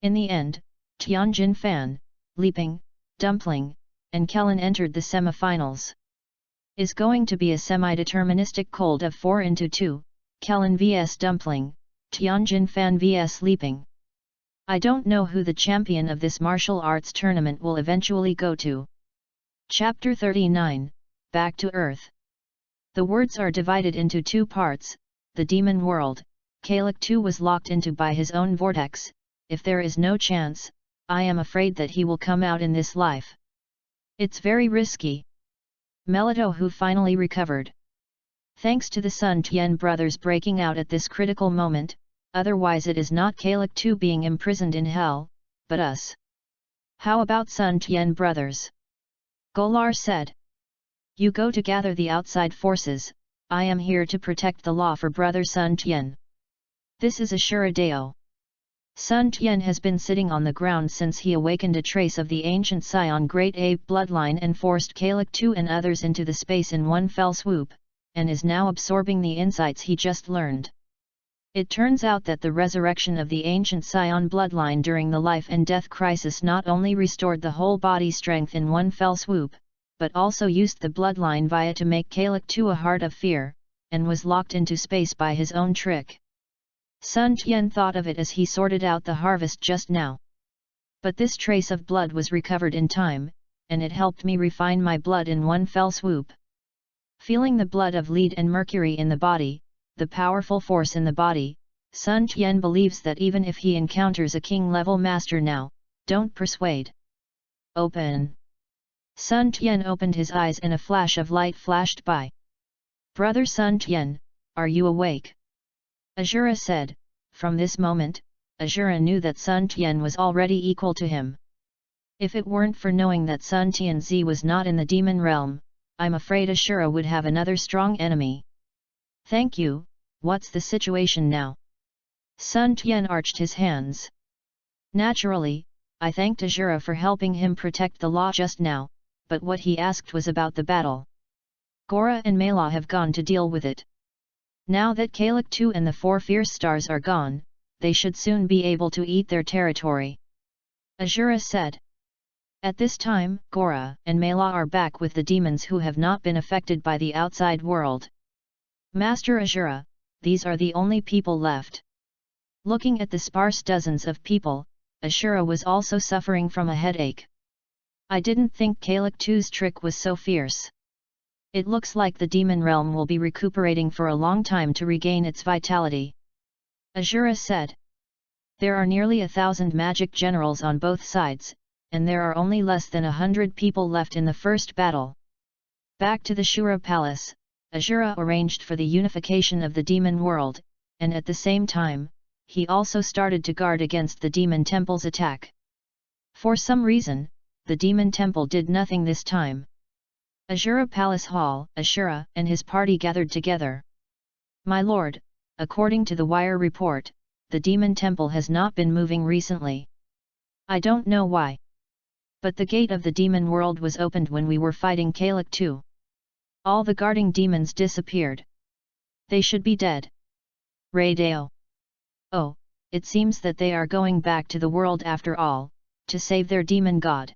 In the end, Tianjin Fan, Leaping, Dumpling, and Kellen entered the semifinals. Is going to be a semi-deterministic cold of 4-2, Kellen vs Dumpling, Tianjin Fan vs Leaping. I don't know who the champion of this martial arts tournament will eventually go to. Chapter 39, Back to Earth. The words are divided into 2 parts, the demon world, Kalak II was locked into by his own vortex, if there is no chance, I am afraid that he will come out in this life. It's very risky. Melito, who finally recovered. Thanks to the Sun Tian brothers breaking out at this critical moment, otherwise it is not Kalak 2 being imprisoned in hell, but us. How about Sun Tian brothers? Golar said. You go to gather the outside forces, I am here to protect the law for brother Sun Tian. This is Ashura Deo. Sun Tian has been sitting on the ground since he awakened a trace of the ancient Scion Great Ape bloodline and forced Kalak 2 and others into the space in one fell swoop, and is now absorbing the insights he just learned. It turns out that the resurrection of the ancient Scion bloodline during the life and death crisis not only restored the whole body strength in one fell swoop, but also used the bloodline via to make Kalak 2 a heart of fear, and was locked into space by his own trick. Sun Tian thought of it as he sorted out the harvest just now. But this trace of blood was recovered in time, and it helped me refine my blood in one fell swoop. Feeling the blood of lead and mercury in the body, the powerful force in the body, Sun Tian believes that even if he encounters a king-level master now, don't persuade. Open. Sun Tian opened his eyes and a flash of light flashed by. Brother Sun Tian, are you awake? Ashura said. From this moment, Ashura knew that Sun Tian was already equal to him. If it weren't for knowing that Sun Tianzi was not in the demon realm, I'm afraid Ashura would have another strong enemy. Thank you, what's the situation now? Sun Tian arched his hands. Naturally, I thanked Ashura for helping him protect the law just now, but what he asked was about the battle. Gora and Mela have gone to deal with it. Now that Kalak 2 and the 4 fierce stars are gone, they should soon be able to eat their territory. Ashura said. At this time, Gora and Mela are back with the demons who have not been affected by the outside world. Master Ashura, these are the only people left. Looking at the sparse dozens of people, Ashura was also suffering from a headache. I didn't think Kalak 2's trick was so fierce. It looks like the demon realm will be recuperating for a long time to regain its vitality. Ashura said. There are nearly 1,000 magic generals on both sides, and there are only less than 100 people left in the first battle. Back to the Shura Palace, Ashura arranged for the unification of the demon world, and at the same time, he also started to guard against the demon temple's attack. For some reason, the demon temple did nothing this time. Ashura Palace Hall, Ashura and his party gathered together. My lord, according to the wire report, the demon temple has not been moving recently. I don't know why. But the gate of the demon world was opened when we were fighting Kalak 2. All the guarding demons disappeared. They should be dead. Readaloud. Oh, it seems that they are going back to the world after all, to save their demon god.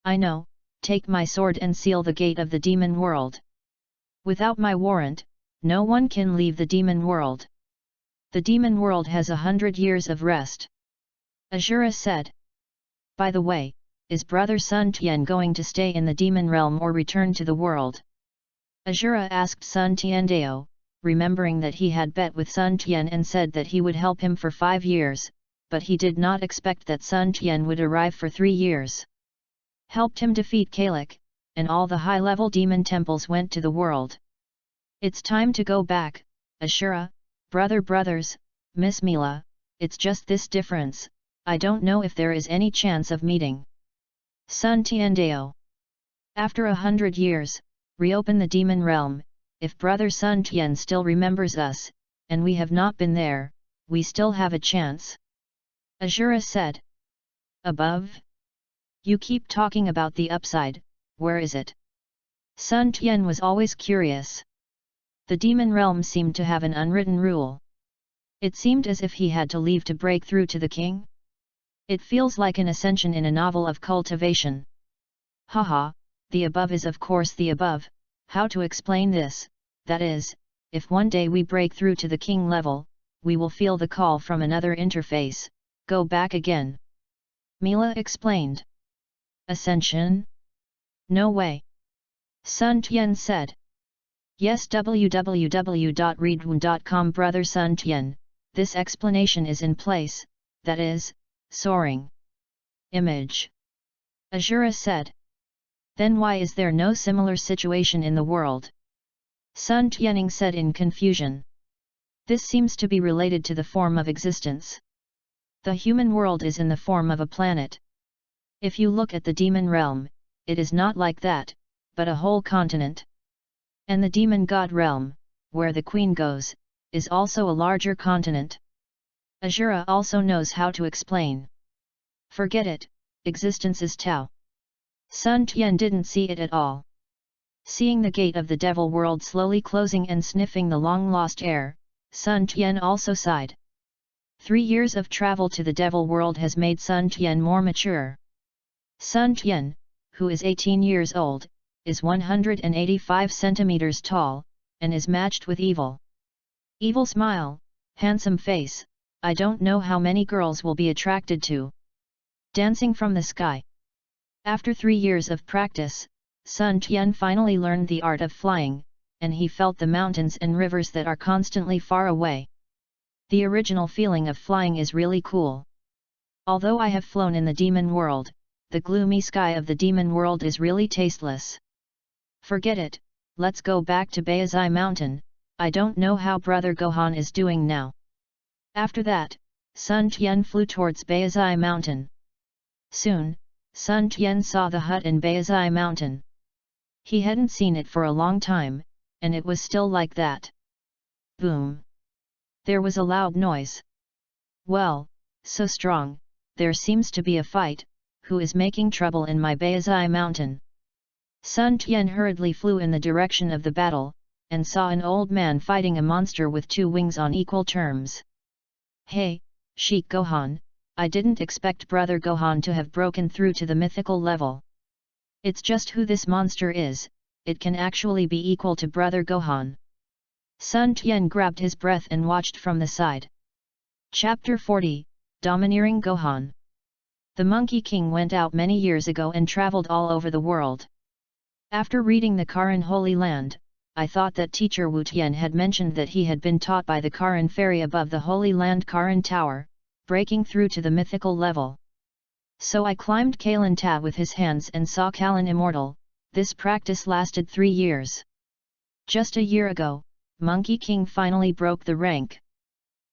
I know. Take my sword and seal the gate of the demon world. Without my warrant, no one can leave the demon world. The demon world has 100 years of rest. Ashura said. By the way, is brother Sun Tian going to stay in the demon realm or return to the world? Ashura asked Sun Tiandeo, remembering that he had bet with Sun Tian and said that he would help him for 5 years, but he did not expect that Sun Tian would arrive for 3 years. Helped him defeat Kalak, and all the high-level demon temples went to the world. It's time to go back, Ashura, brothers, Miss Mila, it's just this difference, I don't know if there is any chance of meeting. Sun Tiandeo. After 100 years, reopen the demon realm, if brother Sun Tian still remembers us, and we have not been there, we still have a chance. Ashura said. Above? You keep talking about the upside, where is it? Sun Tian was always curious. The demon realm seemed to have an unwritten rule. It seemed as if he had to leave to break through to the king. It feels like an ascension in a novel of cultivation. Haha, the above is of course the above. How to explain this? That is, if one day we break through to the king level, we will feel the call from another interface, go back again. Mila explained. Ascension? No way. Sun Tian said. Yes, www.readaloud.com. Brother Sun Tian, this explanation is in place, that is, soaring. Image. Ashura said. Then why is there no similar situation in the world? Sun Tianning said in confusion. This seems to be related to the form of existence. The human world is in the form of a planet. If you look at the demon realm, it is not like that, but a whole continent. And the demon god realm, where the queen goes, is also a larger continent. Azura also knows how to explain. Forget it, existence is Tao. Sun Tian didn't see it at all. Seeing the gate of the devil world slowly closing and sniffing the long-lost air, Sun Tian also sighed. 3 years of travel to the devil world has made Sun Tian more mature. Sun Tian, who is 18 years old, is 185 centimeters tall, and is matched with Evil. Evil smile, handsome face, I don't know how many girls will be attracted to. Dancing from the sky. After 3 years of practice, Sun Tian finally learned the art of flying, and he felt the mountains and rivers that are constantly far away. The original feeling of flying is really cool. Although I have flown in the demon world, the gloomy sky of the demon world is really tasteless. Forget it, let's go back to Baizai Mountain, I don't know how Brother Gohan is doing now. After that, Sun Tian flew towards Baizai Mountain. Soon, Sun Tian saw the hut in Baizai Mountain. He hadn't seen it for a long time, and it was still like that. Boom! There was a loud noise. Well, so strong, there seems to be a fight, who is making trouble in my Baizai Mountain? Sun Tian hurriedly flew in the direction of the battle, and saw an old man fighting a monster with 2 wings on equal terms. Hey, Sheik Gohan, I didn't expect Brother Gohan to have broken through to the mythical level. It's just who this monster is, it can actually be equal to Brother Gohan. Sun Tian grabbed his breath and watched from the side. Chapter 40, Domineering Gohan. The Monkey King went out many years ago and traveled all over the world. After reading the Karin Holy Land, I thought that teacher Wu Tian had mentioned that he had been taught by the Karin fairy above the Holy Land Karin Tower, breaking through to the mythical level. So I climbed Kalin Ta with his hands and saw Kalin immortal. This practice lasted 3 years. Just a year ago, Monkey King finally broke the rank.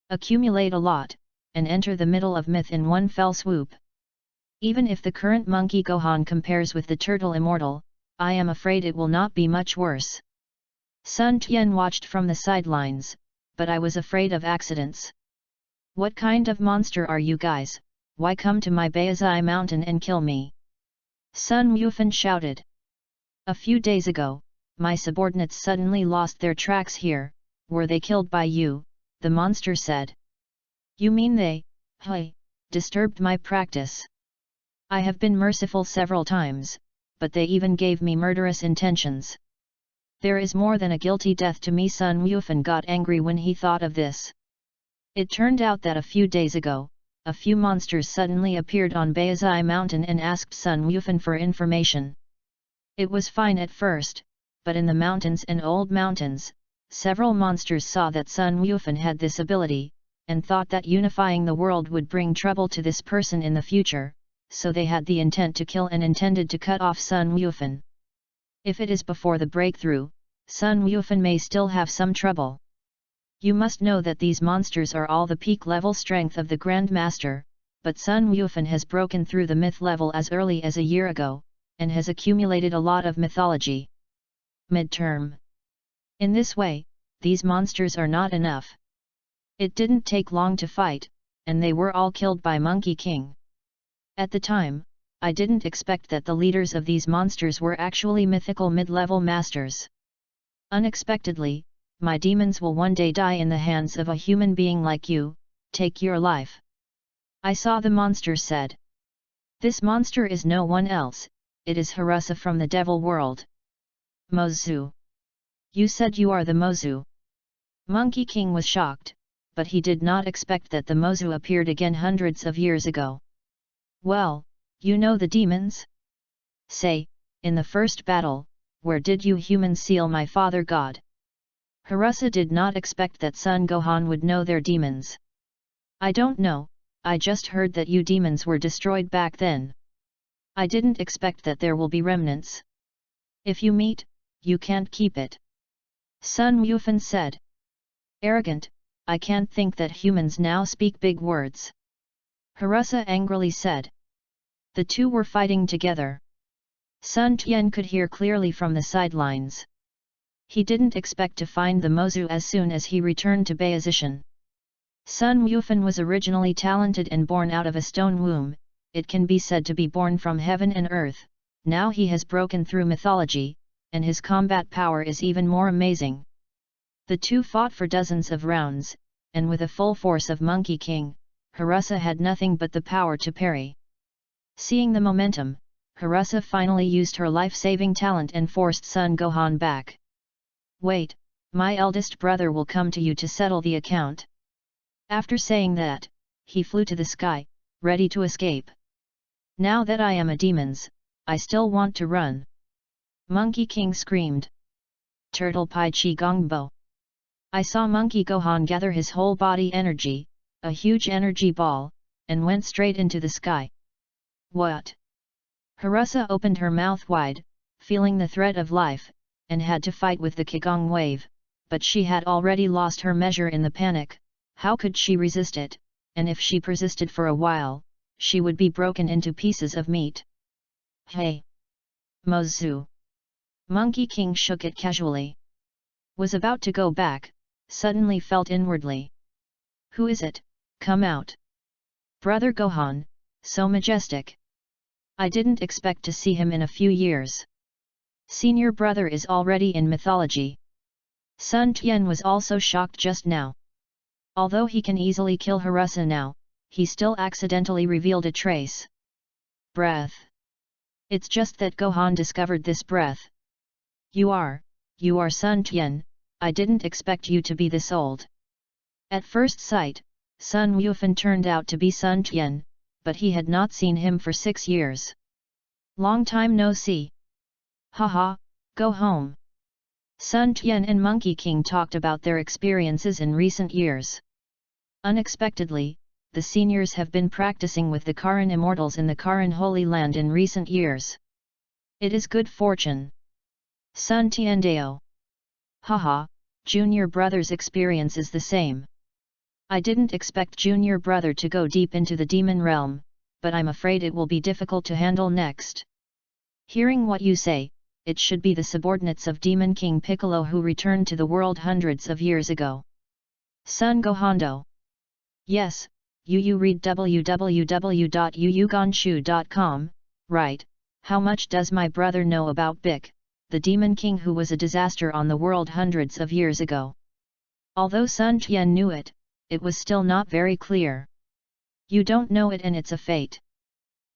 Accumulate a lot, and enter the middle of myth in one fell swoop. Even if the current Monkey Gohan compares with the Turtle Immortal, I am afraid it will not be much worse. Sun Tian watched from the sidelines, but I was afraid of accidents. What kind of monster are you guys? Why come to my Baizai Mountain and kill me? Sun Wufan shouted. A few days ago, my subordinates suddenly lost their tracks here. Were they killed by you? The monster said. You mean they, disturbed my practice? I have been merciful several times, but they even gave me murderous intentions. There is more than a guilty death to me. Sun Wufan got angry when he thought of this. It turned out that a few days ago, a few monsters suddenly appeared on Baizai Mountain and asked Sun Wufan for information. It was fine at first, but in the mountains and old mountains, several monsters saw that Sun Wufan had this ability, and thought that unifying the world would bring trouble to this person in the future, so they had the intent to kill and intended to cut off Sun Wufan. If it is before the breakthrough, Sun Wufan may still have some trouble. You must know that these monsters are all the peak level strength of the Grand Master, but Sun Wufan has broken through the myth level as early as a year ago, and has accumulated a lot of mythology. Midterm. In this way, these monsters are not enough. It didn't take long to fight, and they were all killed by Monkey King. At the time, I didn't expect that the leaders of these monsters were actually mythical mid-level masters. Unexpectedly, my demons will one day die in the hands of a human being like you. Take your life. I saw the monster said. This monster is no one else, it is Harusa from the devil world. Mozu. You said you are the Mozu. Monkey King was shocked, but he did not expect that the Mozu appeared again hundreds of years ago. Well, you know the demons? Say, in the first battle, where did you humans seal my father god? Harusa did not expect that Son Gohan would know their demons. I don't know, I just heard that you demons were destroyed back then. I didn't expect that there will be remnants. If you meet, you can't keep it. Sun Yufan said. Arrogant, I can't think that humans now speak big words. Harusa angrily said. The two were fighting together. Sun Tian could hear clearly from the sidelines. He didn't expect to find the Mozu as soon as he returned to Bayezishan. Sun Yufan was originally talented and born out of a stone womb, it can be said to be born from heaven and earth. Now he has broken through mythology, and his combat power is even more amazing. The two fought for dozens of rounds, and with a full force of Monkey King, Harusa had nothing but the power to parry. Seeing the momentum, Harusa finally used her life-saving talent and forced Sun Gohan back. Wait, my eldest brother will come to you to settle the account. After saying that, he flew to the sky, ready to escape. Now that I am a demon's, I still want to run. Monkey King screamed. Turtle Pai Chi Gongbo. I saw Monkey Gohan gather his whole body energy, a huge energy ball, and went straight into the sky. What? Harusa opened her mouth wide, feeling the threat of life, and had to fight with the Qigong wave, but she had already lost her measure in the panic. How could she resist it, and if she persisted for a while, she would be broken into pieces of meat. Hey! Mozu! Monkey King shook it casually. Was about to go back, suddenly felt inwardly. Who is it? Come out! Brother Gohan, so majestic! I didn't expect to see him in a few years. Senior brother is already in mythology. Sun Tian was also shocked just now. Although he can easily kill Harusa now, he still accidentally revealed a trace. Breath. It's just that Gohan discovered this breath. You are Sun Tian, I didn't expect you to be this old. At first sight, Sun Yufan turned out to be Sun Tian, but he had not seen him for 6 years. Long time no see. Haha, go home. Sun Tian and Monkey King talked about their experiences in recent years. Unexpectedly, the seniors have been practicing with the Karan immortals in the Karan Holy Land in recent years. It is good fortune. Sun Tiandao. Haha, junior brother's experience is the same. I didn't expect junior brother to go deep into the demon realm, but I'm afraid it will be difficult to handle next. Hearing what you say, it should be the subordinates of Demon King Piccolo who returned to the world hundreds of years ago. Sun Gohando. Yes, you read www.yuyuganshu.com, right? How much does my brother know about Bic, the Demon King who was a disaster on the world hundreds of years ago? Although Sun Tian knew it, it was still not very clear. You don't know it and it's a fate.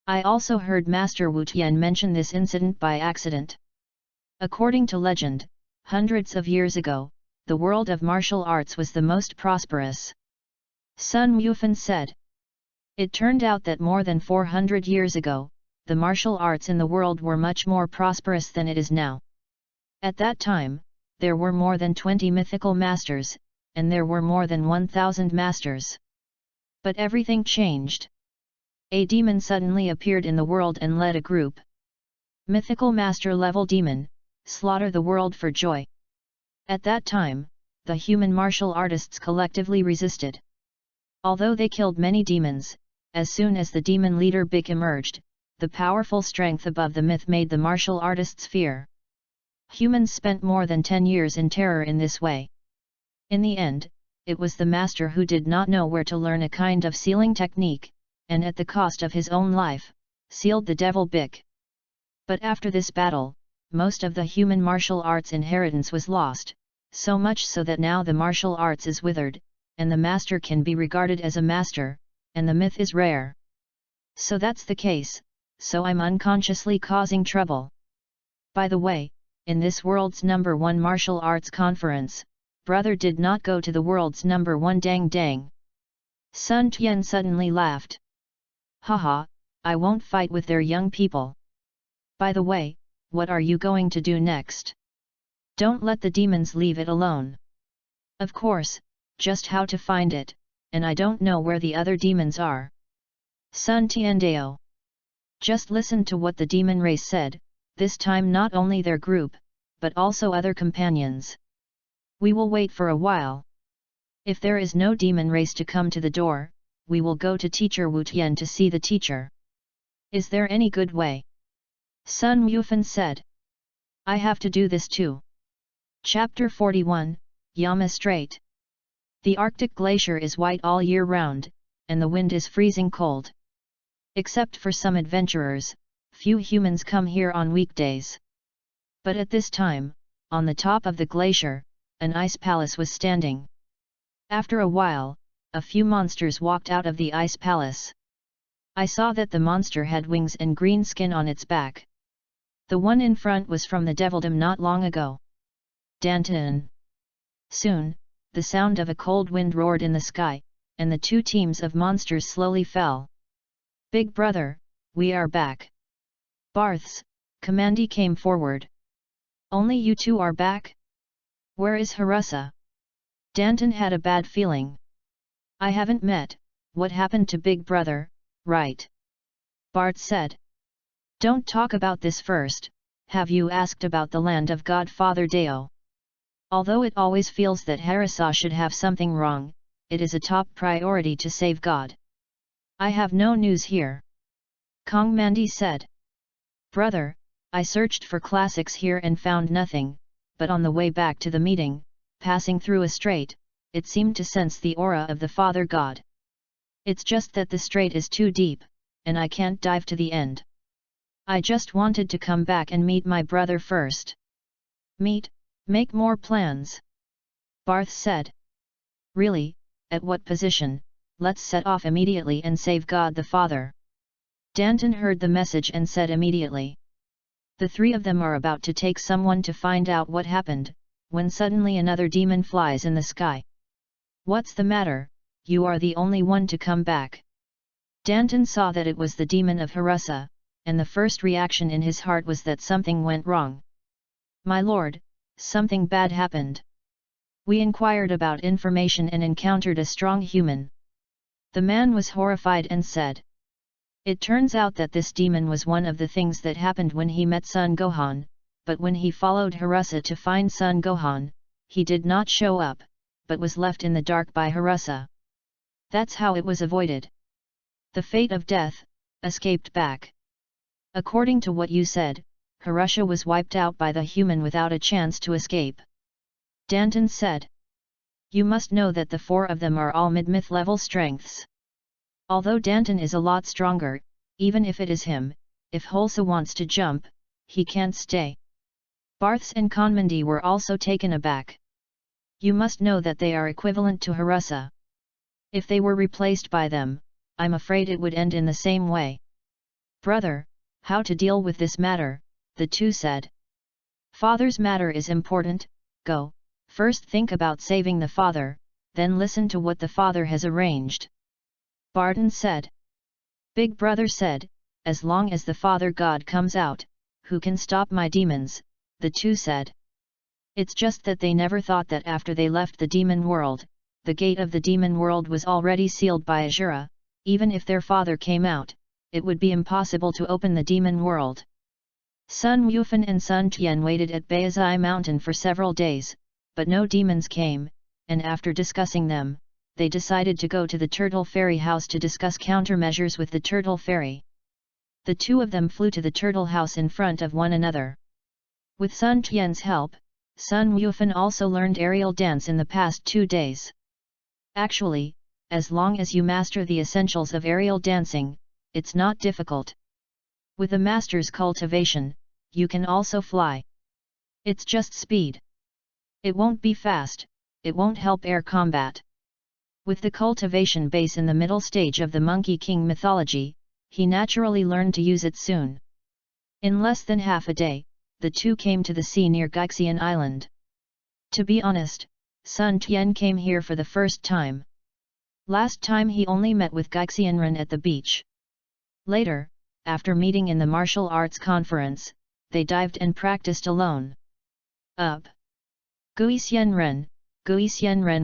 I also heard Master Wu Tian mention this incident by accident. According to legend, hundreds of years ago, the world of martial arts was the most prosperous. Sun Yufan said. It turned out that more than 400 years ago, the martial arts in the world were much more prosperous than it is now. At that time, there were more than 20 mythical masters, and there were more than 1,000 masters. But everything changed. A demon suddenly appeared in the world and led a group. Mythical master level demon, slaughter the world for joy. At that time, the human martial artists collectively resisted. Although they killed many demons, as soon as the demon leader Bic emerged, the powerful strength above the myth made the martial artists fear. Humans spent more than 10 years in terror in this way. In the end, it was the master who did not know where to learn a kind of sealing technique, and at the cost of his own life, sealed the devil Bic. But after this battle, most of the human martial arts inheritance was lost, so much so that now the martial arts is withered, and the master can be regarded as a master, and the myth is rare. So that's the case, so I'm unconsciously causing trouble. By the way, in this world's #1 martial arts conference, brother did not go to the world's #1 dang dang. Sun Tian suddenly laughed. Haha, I won't fight with their young people. By the way, what are you going to do next? Don't let the demons leave it alone. Of course, just how to find it, and I don't know where the other demons are. Sun Tiandao. Just listen to what the demon race said, this time not only their group, but also other companions. We will wait for a while. If there is no demon race to come to the door, we will go to teacher Wu Tian to see the teacher. Is there any good way? Sun Yufan said. I have to do this too. Chapter 41, Yama Strait. The Arctic glacier is white all year round, and the wind is freezing cold. Except for some adventurers, few humans come here on weekdays. But at this time, on the top of the glacier, an ice palace was standing. After a while, a few monsters walked out of the ice palace. I saw that the monster had wings and green skin on its back. The one in front was from the Devildom not long ago. Danton. Soon, the sound of a cold wind roared in the sky, and the two teams of monsters slowly fell. Big brother, we are back. Barth's Commandee came forward. Only you two are back? Where is Harusa? Danton had a bad feeling. I haven't met, what happened to Big Brother, right? Bart said. Don't talk about this first, have you asked about the land of Godfather Deo? Although it always feels that Harusa should have something wrong, it is a top priority to save God. I have no news here. Kong Mandi said. Brother, I searched for classics here and found nothing, but on the way back to the meeting, passing through a strait, it seemed to sense the aura of the Father God. It's just that the strait is too deep, and I can't dive to the end. I just wanted to come back and meet my brother first. Make more plans. Barth said. Really, at what position? Let's set off immediately and save God the Father. Danton heard the message and said immediately. The three of them are about to take someone to find out what happened, when suddenly another demon flies in the sky. What's the matter? You are the only one to come back. Danton saw that it was the demon of Harusa, and the first reaction in his heart was that something went wrong. My lord, something bad happened. We inquired about information and encountered a strong human. The man was horrified and said. It turns out that this demon was one of the things that happened when he met Son Gohan, but when he followed Harusa to find Son Gohan, he did not show up, but was left in the dark by Harusa. That's how it was avoided. The fate of death, escaped back. According to what you said, Harusa was wiped out by the human without a chance to escape. Danton said. You must know that the four of them are all mid-myth level strengths. Although Danton is a lot stronger, even if it is him, if Holsa wants to jump, he can't stay. Barths and Conmandi were also taken aback. You must know that they are equivalent to Harusa. If they were replaced by them, I'm afraid it would end in the same way. Brother, how to deal with this matter, the two said. Father's matter is important, go, first think about saving the father, then listen to what the father has arranged. Barton said. Big brother said, as long as the Father God comes out, who can stop my demons, the two said. It's just that they never thought that after they left the demon world, the gate of the demon world was already sealed by Azura, even if their father came out, it would be impossible to open the demon world. Sun Yufan and Sun Tian waited at Baizai Mountain for several days, but no demons came, and after discussing them, they decided to go to the Turtle Fairy house to discuss countermeasures with the Turtle Fairy. The two of them flew to the Turtle house in front of one another. With Sun Tian's help, Sun Yufan also learned aerial dance in the past 2 days. Actually, as long as you master the essentials of aerial dancing, it's not difficult. With a master's cultivation, you can also fly. It's just speed. It won't be fast, it won't help air combat. With the cultivation base in the middle stage of the Monkey King mythology, he naturally learned to use it soon. In less than half a day, the two came to the sea near Gaixian Island. To be honest, Sun Tian came here for the first time. Last time he only met with Gaixianren at the beach. Later, after meeting in the martial arts conference, they dived and practiced alone. Up. Guixianren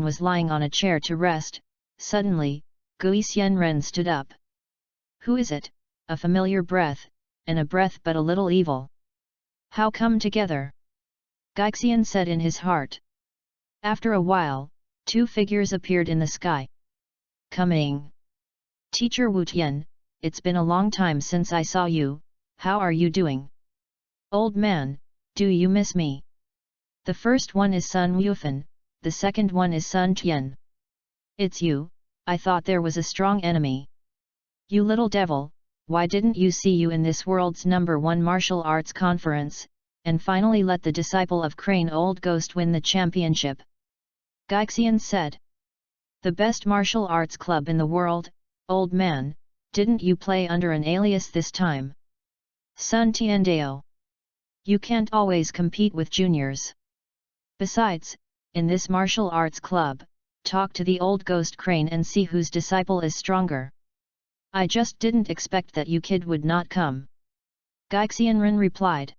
was lying on a chair to rest. Suddenly, Guixianren stood up. Who is it? A familiar breath, and a breath but a little evil. How come together? Gaixian said in his heart. After a while, two figures appeared in the sky. Coming. Teacher Wu Tian, it's been a long time since I saw you, how are you doing? Old man, do you miss me? The first one is Sun Wufan, the second one is Sun Tian. It's you, I thought there was a strong enemy. You little devil, why didn't you see you in this world's #1 martial arts conference, and finally let the disciple of Crane Old Ghost win the championship? Gaixian said. The best martial arts club in the world, old man, didn't you play under an alias this time? Sun Tiandao. You can't always compete with juniors. Besides, in this martial arts club, talk to the old ghost Crane and see whose disciple is stronger. I just didn't expect that you kid would not come. Gaixianren replied.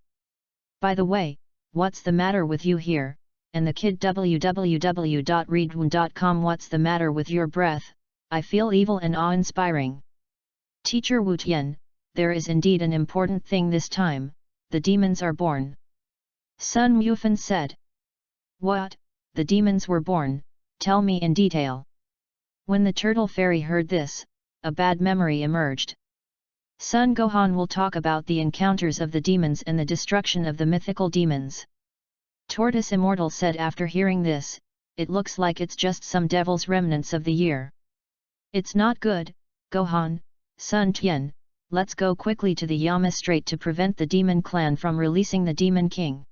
By the way, what's the matter with you here, and the kid www.readwoon.com? What's the matter with your breath? I feel evil and awe-inspiring. Teacher Wu Tian, there is indeed an important thing this time, the demons are born. Sun Wufan said. What, the demons were born, tell me in detail. When the turtle fairy heard this, a bad memory emerged. Sun Gohan will talk about the encounters of the demons and the destruction of the mythical demons. Tortoise Immortal said after hearing this, it looks like it's just some devil's remnants of the year. It's not good, Gohan, Sun Tian, let's go quickly to the Yama Strait to prevent the demon clan from releasing the demon king.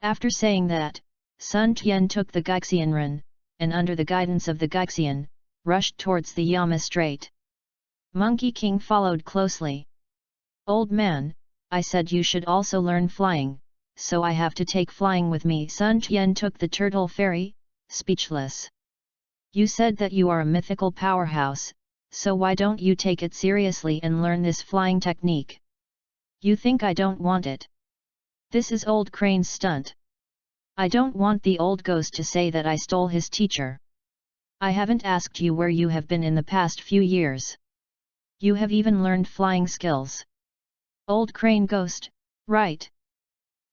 After saying that, Sun Tian took the Gaixianren, and under the guidance of the Gaixian, rushed towards the Yama Strait. Monkey King followed closely. Old man, I said you should also learn flying, so I have to take flying with me. Sun Tian took the turtle fairy, speechless. You said that you are a mythical powerhouse, so why don't you take it seriously and learn this flying technique? You think I don't want it? This is old Crane's stunt. I don't want the old ghost to say that I stole his teacher. I haven't asked you where you have been in the past few years. You have even learned flying skills. Old Crane Ghost, right?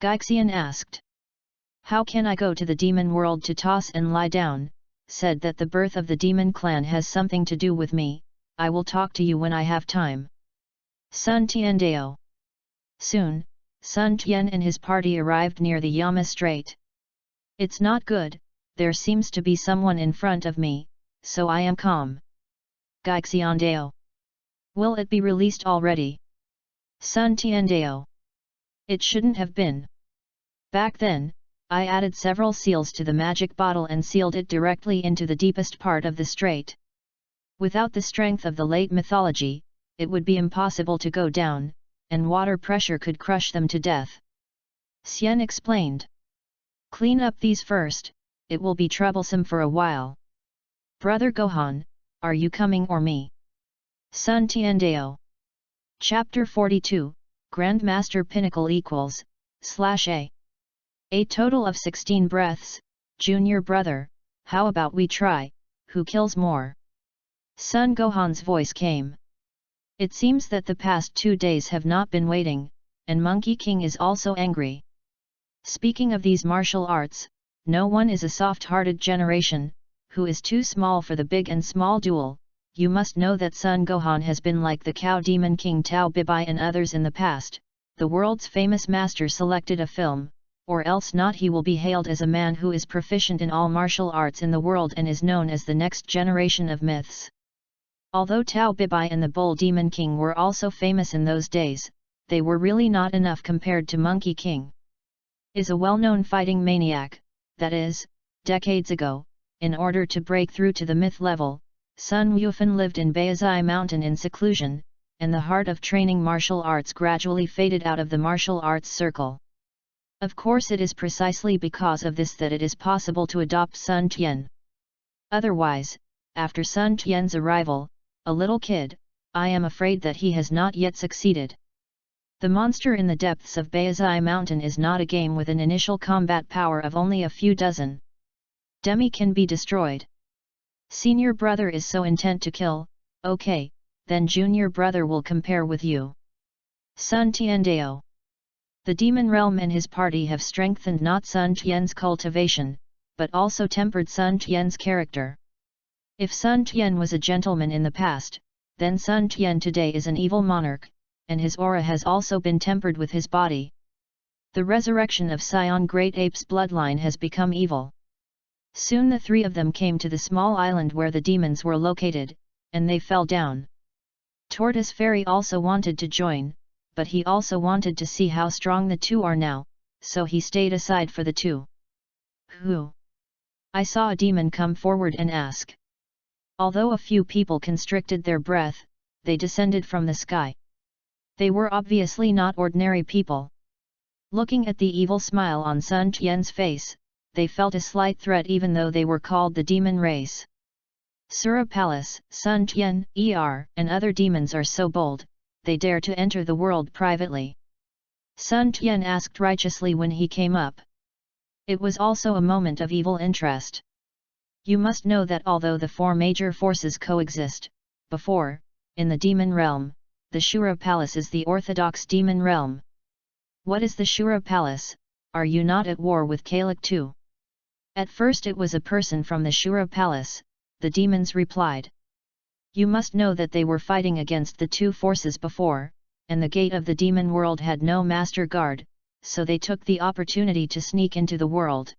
Gaixian asked. How can I go to the demon world to toss and lie down? Said that the birth of the demon clan has something to do with me. I will talk to you when I have time. Sun Tiandao. Soon, Sun Tian and his party arrived near the Yama Strait. It's not good, there seems to be someone in front of me, so I am calm. Gaixiandao. Will it be released already? Sun Tiandao. It shouldn't have been. Back then, I added several seals to the magic bottle and sealed it directly into the deepest part of the strait. Without the strength of the late mythology, it would be impossible to go down, and water pressure could crush them to death. Xian explained. Clean up these first, it will be troublesome for a while. Brother Gohan, are you coming or me? Sun Tiandao. Chapter 42, Grandmaster Pinnacle equals, /A. A total of 16 breaths, junior brother, how about we try, who kills more? Sun Gohan's voice came. It seems that the past 2 days have not been waiting, and Monkey King is also angry. Speaking of these martial arts, no one is a soft-hearted generation, who is too small for the big and small duel. You must know that Sun Gohan has been like the cow demon king Tao Bibai and others in the past. The world's famous master selected a film, or else not he will be hailed as a man who is proficient in all martial arts in the world and is known as the next generation of myths. Although Tao Bibai and the Bull Demon King were also famous in those days, they were really not enough compared to Monkey King. Is a well-known fighting maniac, that is, decades ago, in order to break through to the myth level, Sun Wufan lived in Baizai Mountain in seclusion, and the heart of training martial arts gradually faded out of the martial arts circle. Of course it is precisely because of this that it is possible to adopt Sun Tian. Otherwise, after Sun Tian's arrival, a little kid, I am afraid that he has not yet succeeded. The monster in the depths of Baizai Mountain is not a game with an initial combat power of only a few dozen. Demi can be destroyed. Senior brother is so intent to kill, okay, then junior brother will compare with you. Sun Tiandao. The demon realm and his party have strengthened not Sun Tian's cultivation, but also tempered Sun Tian's character. If Sun Tian was a gentleman in the past, then Sun Tian today is an evil monarch, and his aura has also been tempered with his body. The resurrection of Sion Great Ape's bloodline has become evil. Soon the three of them came to the small island where the demons were located, and they fell down. Tortoise Fairy also wanted to join, but he also wanted to see how strong the two are now, so he stayed aside for the two. Who? I saw a demon come forward and ask. Although a few people constricted their breath, they descended from the sky. They were obviously not ordinary people. Looking at the evil smile on Sun Tian's face, they felt a slight threat even though they were called the demon race. Sura Palace, Sun Tian, and other demons are so bold, they dare to enter the world privately. Sun Tian asked righteously when he came up. It was also a moment of evil interest. You must know that although the four major forces coexist, before, in the demon realm, the Shura Palace is the orthodox demon realm. What is the Shura Palace? Are you not at war with Kalak too? At first it was a person from the Shura Palace, the demons replied. You must know that they were fighting against the two forces before, and the gate of the demon world had no master guard, so they took the opportunity to sneak into the world.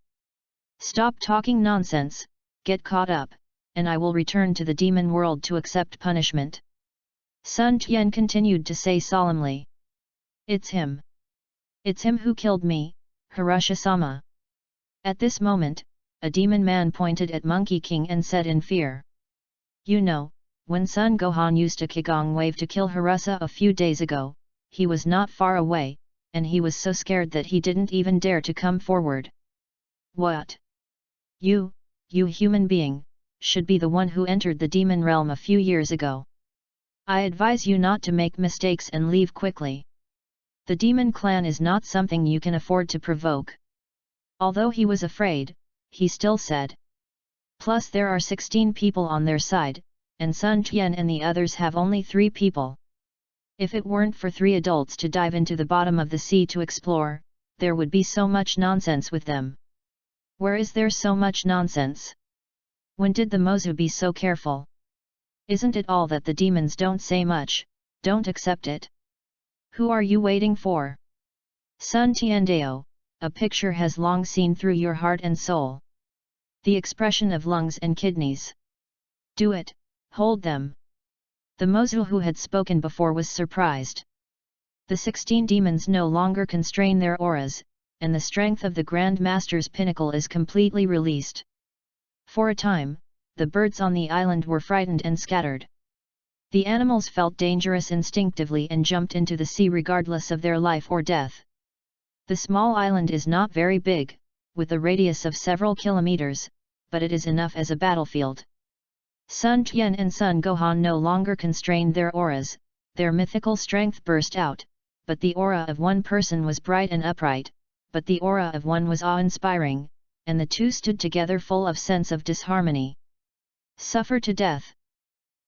Stop talking nonsense, get caught up, and I will return to the demon world to accept punishment. Sun Tian continued to say solemnly. It's him. It's him who killed me, Hirusha-sama. At this moment, a demon man pointed at Monkey King and said in fear. You know, when Sun Gohan used a Qigong wave to kill Hirusa a few days ago, he was not far away, and he was so scared that he didn't even dare to come forward. What? You human being, should be the one who entered the demon realm a few years ago. I advise you not to make mistakes and leave quickly. The demon clan is not something you can afford to provoke. Although he was afraid, he still said. Plus there are 16 people on their side, and Sun Tian and the others have only 3 people. If it weren't for 3 adults to dive into the bottom of the sea to explore, there would be so much nonsense with them. Where is there so much nonsense? When did the Mozu be so careful? Isn't it all that the demons don't say much, don't accept it? Who are you waiting for? Sun Tiandao, a picture has long seen through your heart and soul. The expression of lungs and kidneys. Do it, hold them. The Mozu who had spoken before was surprised. The 16 demons no longer constrain their auras, and the strength of the Grand Master's pinnacle is completely released. For a time, the birds on the island were frightened and scattered. The animals felt dangerous instinctively and jumped into the sea regardless of their life or death. The small island is not very big, with a radius of several kilometers, but it is enough as a battlefield. Sun Tian and Sun Gohan no longer constrained their auras, their mythical strength burst out, but the aura of one person was bright and upright, but the aura of one was awe-inspiring, and the two stood together full of sense of disharmony. Suffer to death!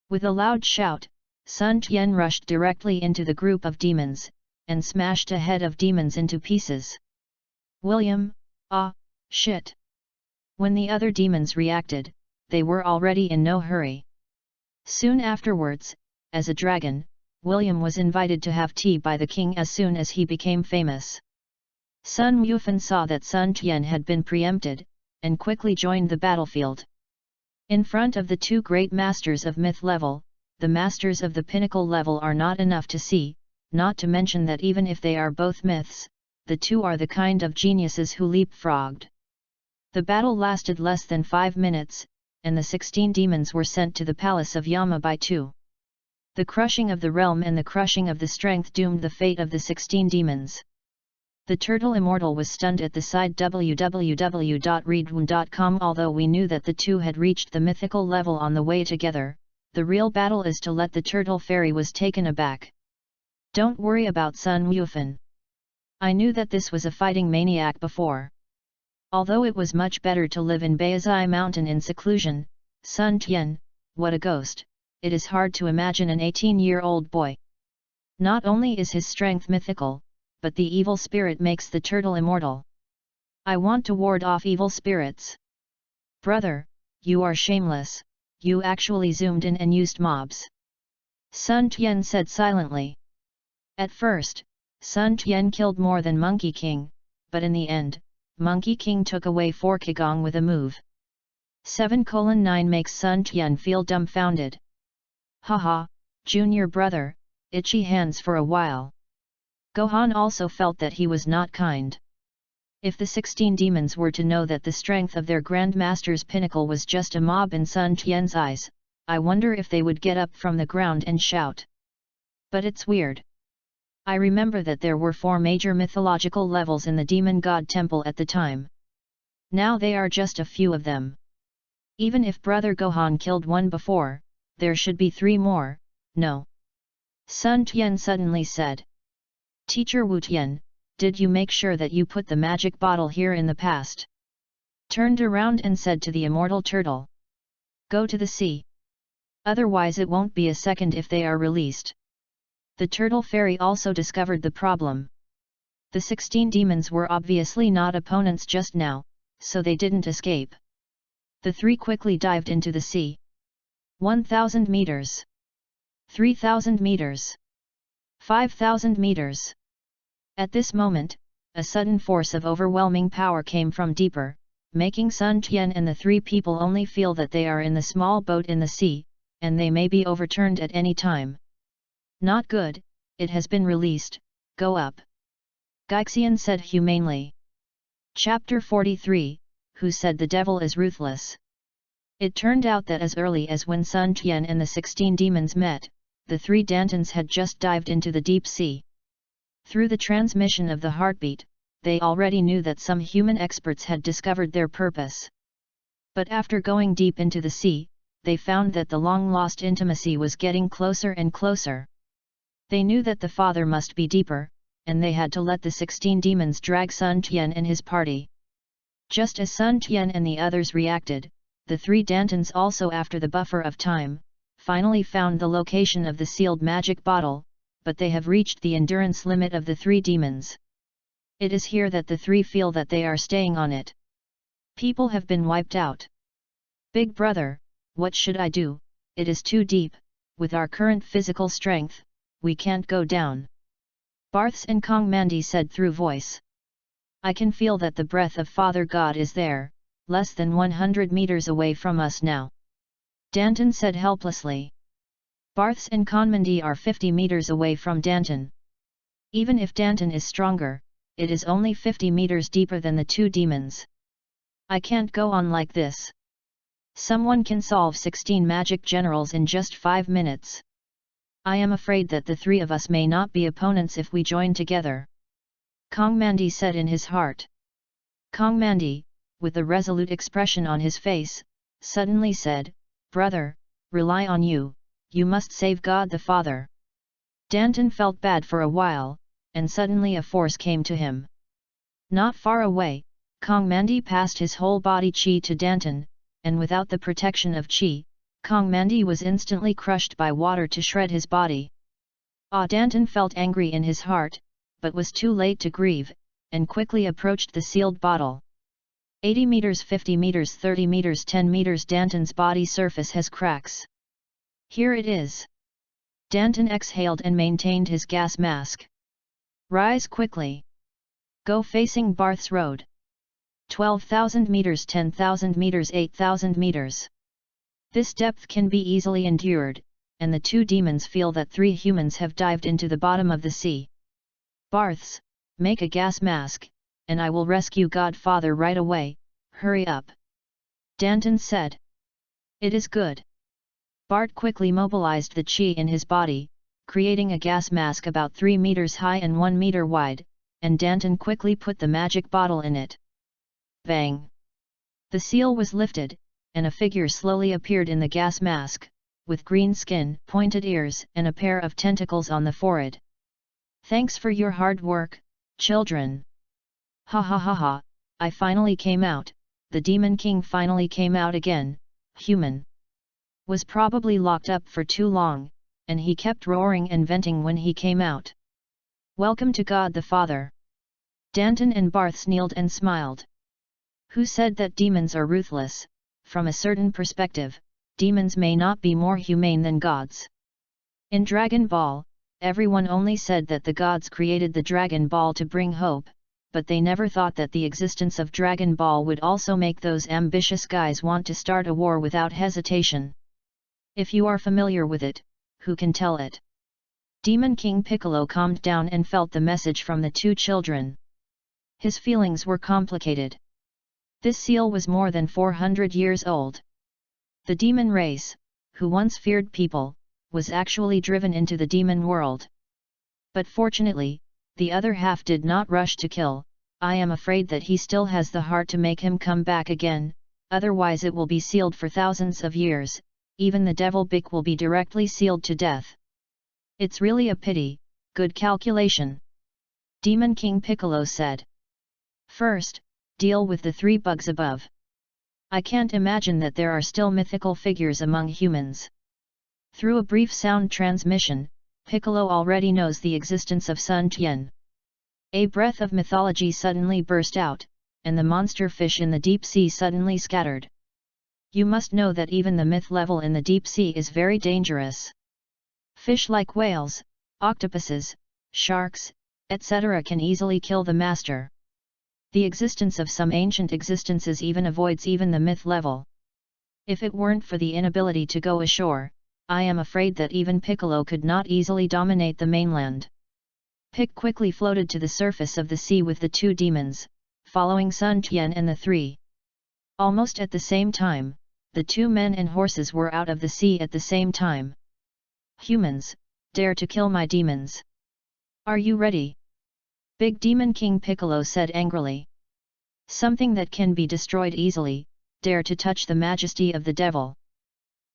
With a loud shout, Sun Tian rushed directly into the group of demons, and smashed a head of demons into pieces. William, shit! When the other demons reacted, they were already in no hurry. Soon afterwards, as a dragon, William was invited to have tea by the king as soon as he became famous. Sun Wufan saw that Sun Tian had been preempted, and quickly joined the battlefield. In front of the 2 great masters of myth level, the masters of the pinnacle level are not enough to see, not to mention that even if they are both myths, the 2 are the kind of geniuses who leapfrogged. The battle lasted less than 5 minutes, and the 16 demons were sent to the palace of Yama by 2. The crushing of the realm and the crushing of the strength doomed the fate of the 16 demons. The Turtle Immortal was stunned at the site www.readaloud.com. Although we knew that the 2 had reached the mythical level on the way together, the real battle is to let the Turtle Fairy was taken aback. Don't worry about Sun Wufan. I knew that this was a fighting maniac before. Although it was much better to live in Baizai Mountain in seclusion, Sun Tian, what a ghost, it is hard to imagine an 18-year-old boy. Not only is his strength mythical, but the evil spirit makes the turtle immortal. I want to ward off evil spirits. Brother, you are shameless, you actually zoomed in and used mobs. Sun Tian said silently. At first, Sun Tian killed more than Monkey King, but in the end, Monkey King took away 4 Qigong with a move. 7:9 makes Sun Tian feel dumbfounded. Haha, junior brother, itchy hands for a while. Gohan also felt that he was not kind. If the 16 demons were to know that the strength of their Grandmaster's pinnacle was just a mob in Sun Tian's eyes, I wonder if they would get up from the ground and shout. But it's weird. I remember that there were 4 major mythological levels in the demon god temple at the time. Now they are just a few of them. Even if Brother Gohan killed 1 before, there should be 3 more, no? Sun Tian suddenly said. Teacher Wu Tian, did you make sure that you put the magic bottle here in the past? Turned around and said to the immortal turtle. Go to the sea. Otherwise it won't be a second if they are released. The turtle fairy also discovered the problem. The 16 demons were obviously not opponents just now, so they didn't escape. The 3 quickly dived into the sea. 1,000 meters. 3,000 meters. 5,000 meters. At this moment, a sudden force of overwhelming power came from deeper, making Sun Tian and the 3 people only feel that they are in the small boat in the sea, and they may be overturned at any time. Not good, it has been released, go up. Gaixian said humanely. Chapter 43, Who said the devil is ruthless? It turned out that as early as when Sun Tian and the 16 demons met, the 3 Dantons had just dived into the deep sea. Through the transmission of the heartbeat, they already knew that some human experts had discovered their purpose. But after going deep into the sea, they found that the long-lost intimacy was getting closer and closer. They knew that the father must be deeper, and they had to let the 16 demons drag Sun Tian and his party. Just as Sun Tian and the others reacted, the 3 Dantons also after the buffer of time, finally found the location of the sealed magic bottle, but they have reached the endurance limit of the 3 demons. It is here that the 3 feel that they are staying on it. People have been wiped out. Big brother, what should I do? It is too deep, with our current physical strength, we can't go down. Barths and Kong Mandi said through voice. I can feel that the breath of Father God is there, less than 100 meters away from us now. Danton said helplessly. Barths and Konmandi are 50 meters away from Danton. Even if Danton is stronger, it is only 50 meters deeper than the 2 demons. I can't go on like this. Someone can solve 16 magic generals in just 5 minutes. I am afraid that the 3 of us may not be opponents if we join together. Kong Mandi said in his heart. Kong Mandi, with a resolute expression on his face, suddenly said, Brother, rely on you, you must save God the Father. Danton felt bad for a while, and suddenly a force came to him. Not far away, Kong Mandi passed his whole body chi to Danton, and without the protection of chi, Kong Mandi was instantly crushed by water to shred his body. Danton felt angry in his heart, but was too late to grieve, and quickly approached the sealed bottle. 80 meters, 50 meters, 30 meters, 10 meters. Danton's body surface has cracks. Here it is. Danton exhaled and maintained his gas mask. Rise quickly. Go facing Barth's Road. 12,000 meters, 10,000 meters, 8,000 meters. This depth can be easily endured, and the 2 demons feel that 3 humans have dived into the bottom of the sea. Barths, make a gas mask, and I will rescue Godfather right away, hurry up. Danton said. It is good. Bart quickly mobilized the chi in his body, creating a gas mask about 3 meters high and 1 meter wide, and Danton quickly put the magic bottle in it. Bang! The seal was lifted, and a figure slowly appeared in the gas mask, with green skin, pointed ears, and a pair of tentacles on the forehead. Thanks for your hard work, children. Ha ha ha ha, I finally came out, the Demon King finally came out again, human. Was probably locked up for too long, and he kept roaring and venting when he came out. Welcome to God the Father. Danton and Barth sneered and smiled. Who said that demons are ruthless? From a certain perspective, demons may not be more humane than gods. In Dragon Ball, everyone only said that the gods created the Dragon Ball to bring hope, but they never thought that the existence of Dragon Ball would also make those ambitious guys want to start a war without hesitation. If you are familiar with it, who can tell it? Demon King Piccolo calmed down and felt the message from the two children. His feelings were complicated. This seal was more than 400 years old. The demon race, who once feared people, was actually driven into the demon world. But fortunately, the other half did not rush to kill. I am afraid that he still has the heart to make him come back again, otherwise it will be sealed for thousands of years, even the devil Bic will be directly sealed to death. It's really a pity. Good calculation. Demon King Piccolo said. First, deal with the 3 bugs above. I can't imagine that there are still mythical figures among humans. Through a brief sound transmission, Piccolo already knows the existence of Sun Tian. A breath of mythology suddenly burst out, and the monster fish in the deep sea suddenly scattered. You must know that even the myth level in the deep sea is very dangerous. Fish like whales, octopuses, sharks, etc. can easily kill the master. The existence of some ancient existences even avoids even the myth level. If it weren't for the inability to go ashore, I am afraid that even Piccolo could not easily dominate the mainland. Pic quickly floated to the surface of the sea with the 2 demons, following Sun Tian and the 3. Almost at the same time, the 2 men and horses were out of the sea at the same time. Humans, dare to kill my demons. Are you ready? Big Demon King Piccolo said angrily. Something that can be destroyed easily, dare to touch the majesty of the devil.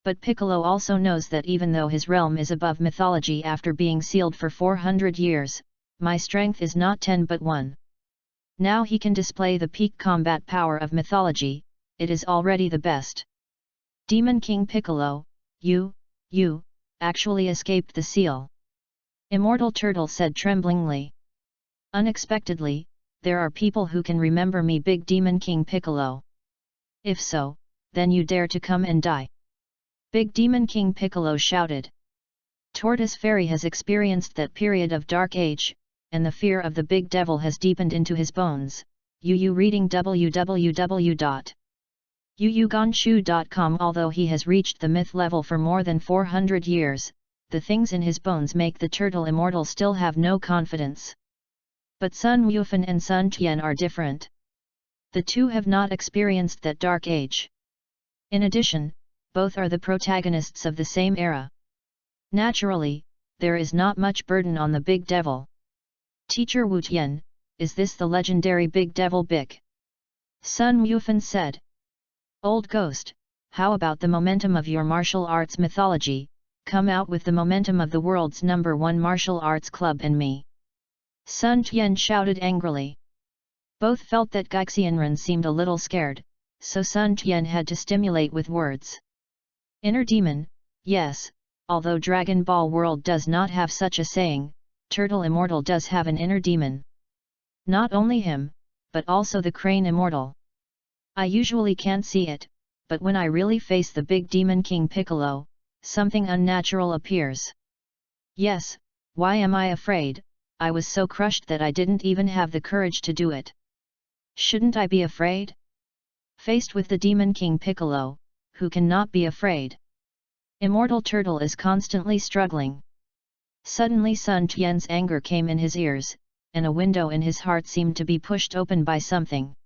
But Piccolo also knows that even though his realm is above mythology after being sealed for 400 years, my strength is not 10 but 1. Now he can display the peak combat power of mythology, it is already the best. Demon King Piccolo, you actually escaped the seal. Immortal Turtle said tremblingly. Unexpectedly, there are people who can remember me, Big Demon King Piccolo. If so, then you dare to come and die. Big Demon King Piccolo shouted. Tortoise Fairy has experienced that period of dark age, and the fear of the big devil has deepened into his bones. Reading www.yuyuganshu.com. Although he has reached the myth level for more than 400 years, the things in his bones make the turtle immortal still have no confidence. But Sun Wufan and Sun Tian are different. The 2 have not experienced that dark age. In addition, both are the protagonists of the same era. Naturally, there is not much burden on the big devil. Teacher Wu Tian, is this the legendary big devil Bic? Sun Wufan said. Old ghost, how about the momentum of your martial arts mythology? Come out with the momentum of the world's #1 martial arts club and me. Sun Tian shouted angrily. Both felt that Gaixianren seemed a little scared, so Sun Tian had to stimulate with words. Inner demon, yes, although Dragon Ball World does not have such a saying, Turtle Immortal does have an inner demon. Not only him, but also the Crane Immortal. I usually can't see it, but when I really face the Big Demon King Piccolo, something unnatural appears. Yes, why am I afraid? I was so crushed that I didn't even have the courage to do it. Shouldn't I be afraid? Faced with the Demon King Piccolo, who cannot be afraid? Immortal Turtle is constantly struggling. Suddenly Sun Tian's anger came in his ears, and a window in his heart seemed to be pushed open by something.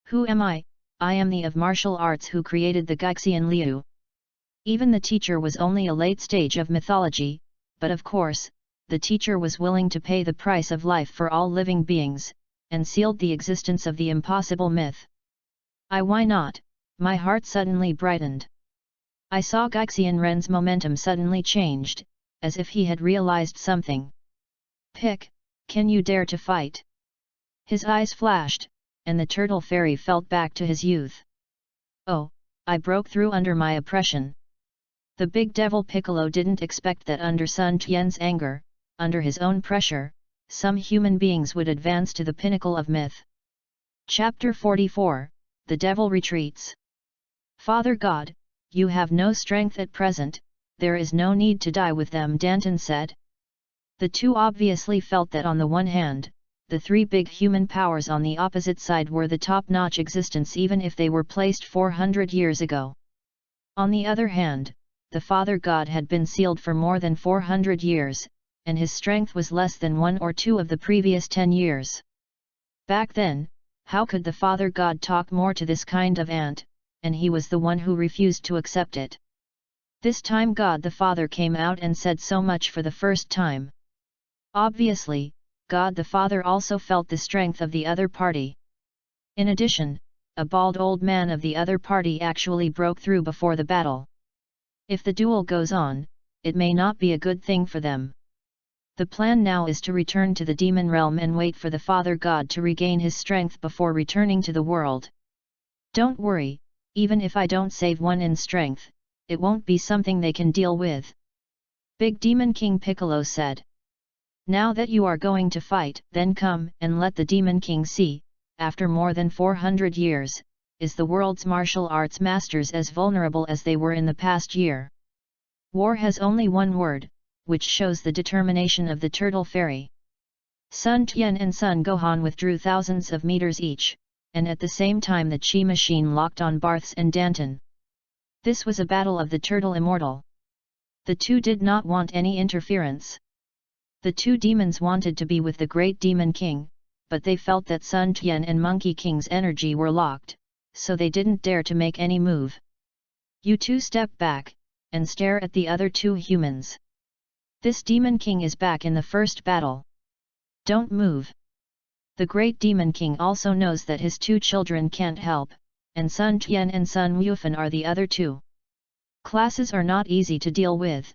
Who am I? I am the of martial arts who created the Gaixian Liu. Even the teacher was only a late stage of mythology, but of course, the teacher was willing to pay the price of life for all living beings, and sealed the existence of the impossible myth. Why not? My heart suddenly brightened. I saw Gaixianren's momentum suddenly changed, as if he had realized something. Pic, can you dare to fight? His eyes flashed, and the turtle fairy felt back to his youth. Oh, I broke through under my oppression. The big devil Piccolo didn't expect that under Sun Tian's anger, under his own pressure, some human beings would advance to the pinnacle of myth. Chapter 44, The Devil Retreats. Father God, you have no strength at present, there is no need to die with them, Danton said. The two obviously felt that on the one hand, the three big human powers on the opposite side were the top-notch existence even if they were placed 400 years ago. On the other hand, the Father God had been sealed for more than 400 years, and his strength was less than 1 or 2 of the previous 10 years. Back then, how could the Father God talk more to this kind of ant, and he was the one who refused to accept it. This time God the Father came out and said so much for the first time. Obviously, God the Father also felt the strength of the other party. In addition, a bald old man of the other party actually broke through before the battle. If the duel goes on, it may not be a good thing for them. The plan now is to return to the demon realm and wait for the Father God to regain his strength before returning to the world. Don't worry, even if I don't save one in strength, it won't be something they can deal with. Big Demon King Piccolo said. Now that you are going to fight, then come and let the Demon King see, after more than 400 years, is the world's martial arts masters as vulnerable as they were in the past year. War has only one word, which shows the determination of the Turtle Fairy. Sun Tian and Sun Gohan withdrew thousands of meters each, and at the same time the Chi machine locked on Barths and Danton. This was a battle of the Turtle Immortal. The two did not want any interference. The two demons wanted to be with the Great Demon King, but they felt that Sun Tian and Monkey King's energy were locked, so they didn't dare to make any move. You two step back, and stare at the other two humans. This Demon King is back in the first battle. Don't move. The Great Demon King also knows that his two children can't help, and Sun Tian and Sun Wufan are the other two. Classes are not easy to deal with.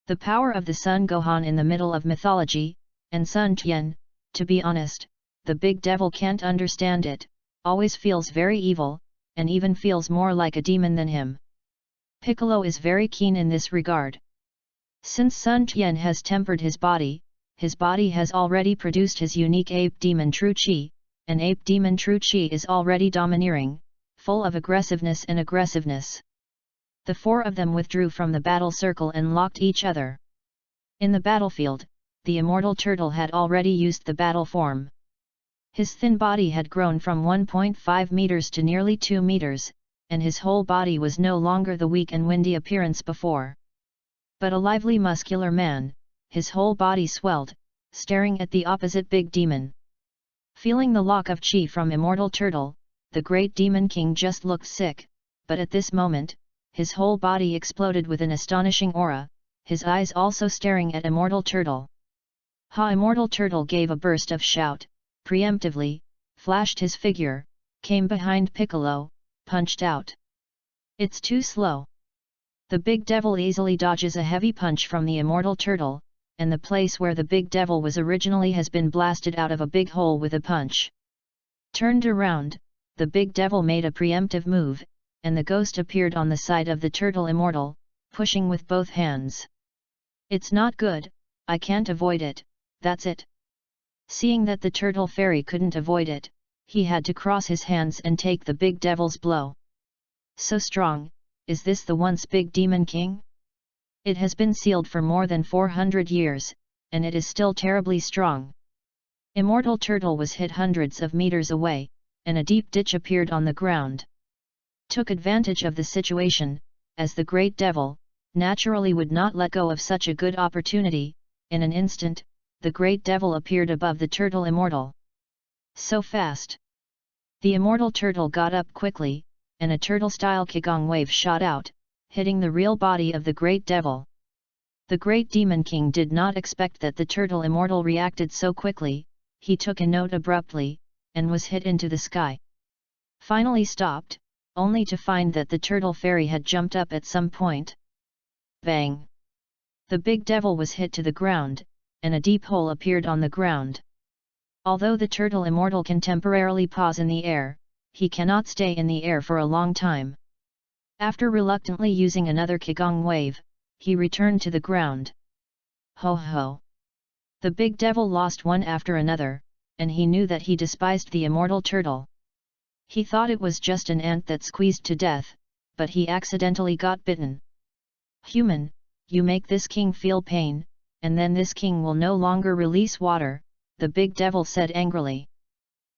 The power of the Sun Gohan in the middle of mythology, and Sun Tian, to be honest, the big devil can't understand it, always feels very evil, and even feels more like a demon than him. Piccolo is very keen in this regard. Since Sun Tian has tempered his body has already produced his unique Ape Demon True Chi, and Ape Demon True Chi is already domineering, full of aggressiveness and aggressiveness. The four of them withdrew from the battle circle and locked each other. In the battlefield, the immortal turtle had already used the battle form. His thin body had grown from 1.5 meters to nearly 2 meters, and his whole body was no longer the weak and windy appearance before. But a lively muscular man, his whole body swelled, staring at the opposite big demon. Feeling the lock of chi from Immortal Turtle, the Great Demon King just looked sick, but at this moment, his whole body exploded with an astonishing aura, his eyes also staring at Immortal Turtle. Ha! Immortal Turtle gave a burst of shout, preemptively, flashed his figure, came behind Piccolo, punched out. It's too slow. The big devil easily dodges a heavy punch from the Immortal Turtle, and the place where the big devil was originally has been blasted out of a big hole with a punch. Turned around, the big devil made a preemptive move, and the ghost appeared on the side of the Turtle Immortal, pushing with both hands. It's not good, I can't avoid it, that's it. Seeing that the Turtle Fairy couldn't avoid it, he had to cross his hands and take the big devil's blow. So strong, is this the once big Demon King? It has been sealed for more than 400 years, and it is still terribly strong. Immortal Turtle was hit hundreds of meters away, and a deep ditch appeared on the ground. Took advantage of the situation, as the Great Devil, naturally would not let go of such a good opportunity. In an instant, the Great Devil appeared above the Turtle Immortal. So fast! The Immortal Turtle got up quickly, and a turtle-style Qigong wave shot out, hitting the real body of the Great Devil. The Great Demon King did not expect that the Turtle Immortal reacted so quickly, he took a note abruptly, and was hit into the sky. Finally stopped, only to find that the Turtle Fairy had jumped up at some point. Bang! The big devil was hit to the ground, and a deep hole appeared on the ground. Although the Turtle Immortal can temporarily pause in the air, he cannot stay in the air for a long time. After reluctantly using another Qigong wave, he returned to the ground. Ho ho! The big devil lost one after another, and he knew that he despised the immortal turtle. He thought it was just an ant that squeezed to death, but he accidentally got bitten. Human, you make this king feel pain, and then this king will no longer release water, the big devil said angrily.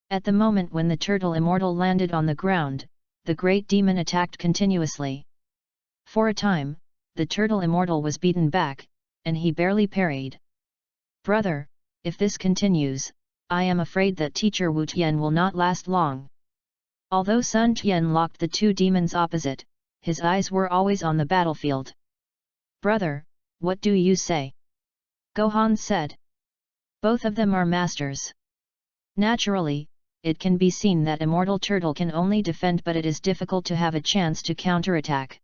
At the moment when the turtle immortal landed on the ground, the great demon attacked continuously. For a time, the turtle immortal was beaten back, and he barely parried. Brother, if this continues, I am afraid that teacher Wu Tian will not last long. Although Sun Tian locked the two demons opposite, his eyes were always on the battlefield. Brother, what do you say? Gohan said. Both of them are masters. Naturally, it can be seen that immortal turtle can only defend, but it is difficult to have a chance to counterattack.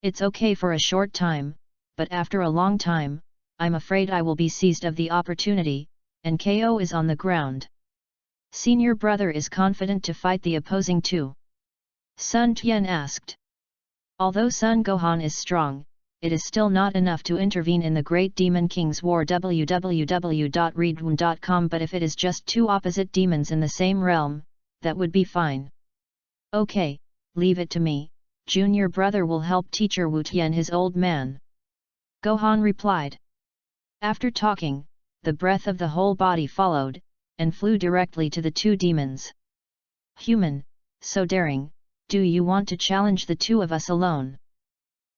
It's okay for a short time, but after a long time, I'm afraid I will be seized of the opportunity, and KO is on the ground. Senior brother is confident to fight the opposing two? Sun Tian asked. Although Sun Gohan is strong, it is still not enough to intervene in the Great Demon King's war www.readaloud.com, but if it is just two opposite demons in the same realm, that would be fine. Okay, leave it to me, junior brother will help teacher Wu Tian, his old man. Gohan replied. After talking, the breath of the whole body followed, and flew directly to the two demons. Human, so daring, do you want to challenge the two of us alone?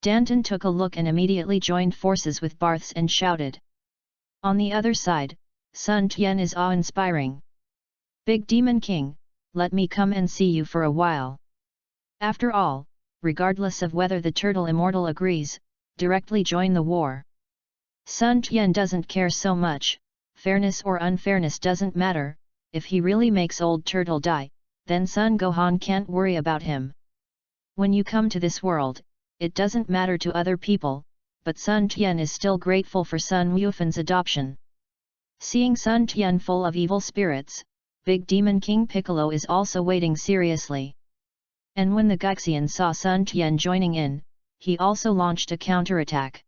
Danton took a look and immediately joined forces with Barths and shouted. On the other side, Sun Tian is awe-inspiring. Big Demon King, let me come and see you for a while. After all, regardless of whether the turtle immortal agrees, directly join the war. Sun Tian doesn't care so much, fairness or unfairness doesn't matter, if he really makes old turtle die, then Sun Gohan can't worry about him. When you come to this world, it doesn't matter to other people, but Sun Tian is still grateful for Sun Wufan's adoption. Seeing Sun Tian full of evil spirits, Big Demon King Piccolo is also waiting seriously. And when the Gaixian saw Sun Tian joining in, he also launched a counterattack.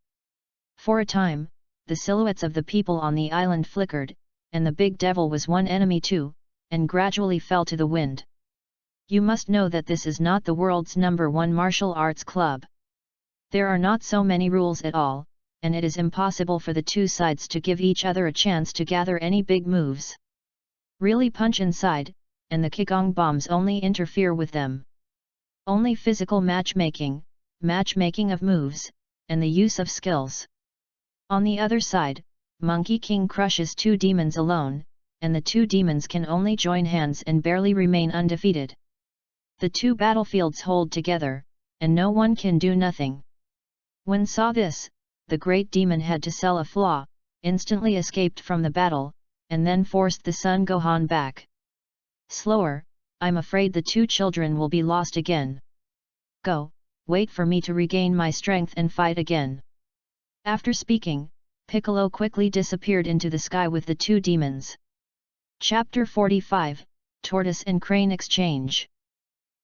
For a time, the silhouettes of the people on the island flickered, and the big devil was one enemy too, and gradually fell to the wind. You must know that this is not the world's #1 martial arts club. There are not so many rules at all, and it is impossible for the two sides to give each other a chance to gather any big moves. Really punch inside, and the Qigong bombs only interfere with them. Only physical matchmaking of moves, and the use of skills. On the other side, Monkey King crushes two demons alone, and the two demons can only join hands and barely remain undefeated. The two battlefields hold together, and no one can do nothing. When saw this, the great demon had to sell a flaw, instantly escaped from the battle, and then forced the Sun Gohan back. Slower, I'm afraid the two children will be lost again. Go, wait for me to regain my strength and fight again. After speaking, Piccolo quickly disappeared into the sky with the two demons. Chapter 45, Tortoise and Crane Exchange.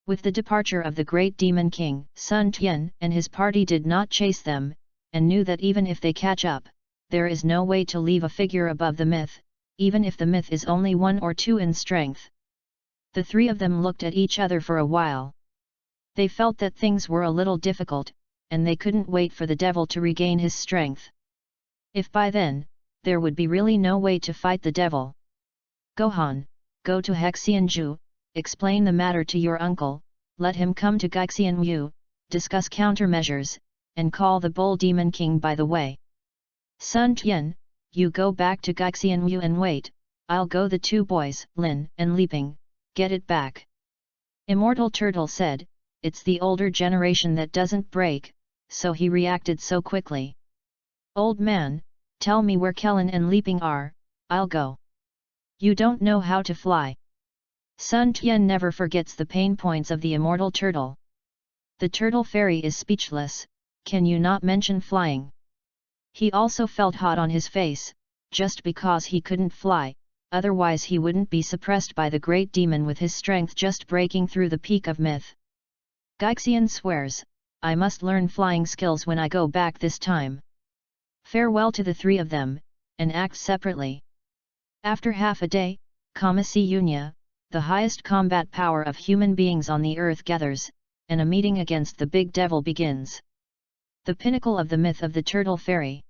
With the departure of the Great Demon King, Sun Tian and his party did not chase them, and knew that even if they catch up, there is no way to leave a figure above the myth, even if the myth is only 1 or 2 in strength. The three of them looked at each other for a while. They felt that things were a little difficult, and they couldn't wait for the devil to regain his strength. If by then, there would be really no way to fight the devil. Gohan, go to Hexianju, explain the matter to your uncle, let him come to Gaixianyu, discuss countermeasures, and call the Bull Demon King by the way. Sun Tian, you go back to Gaixianyu and wait, I'll go. The two boys, Lin and Leaping, get it back. Immortal Turtle said, it's the older generation that doesn't break, so he reacted so quickly. Old man, tell me where Kellen and Leaping are, I'll go. You don't know how to fly. Sun Tian never forgets the pain points of the immortal turtle. The turtle fairy is speechless, can you not mention flying? He also felt hot on his face, just because he couldn't fly, otherwise he wouldn't be suppressed by the great demon with his strength just breaking through the peak of myth. Gaixian swears, I must learn flying skills when I go back this time. Farewell to the three of them, and act separately. After half a day, Kamasi the highest combat power of human beings on the earth gathers, and a meeting against the big devil begins. The pinnacle of the myth of the turtle fairy.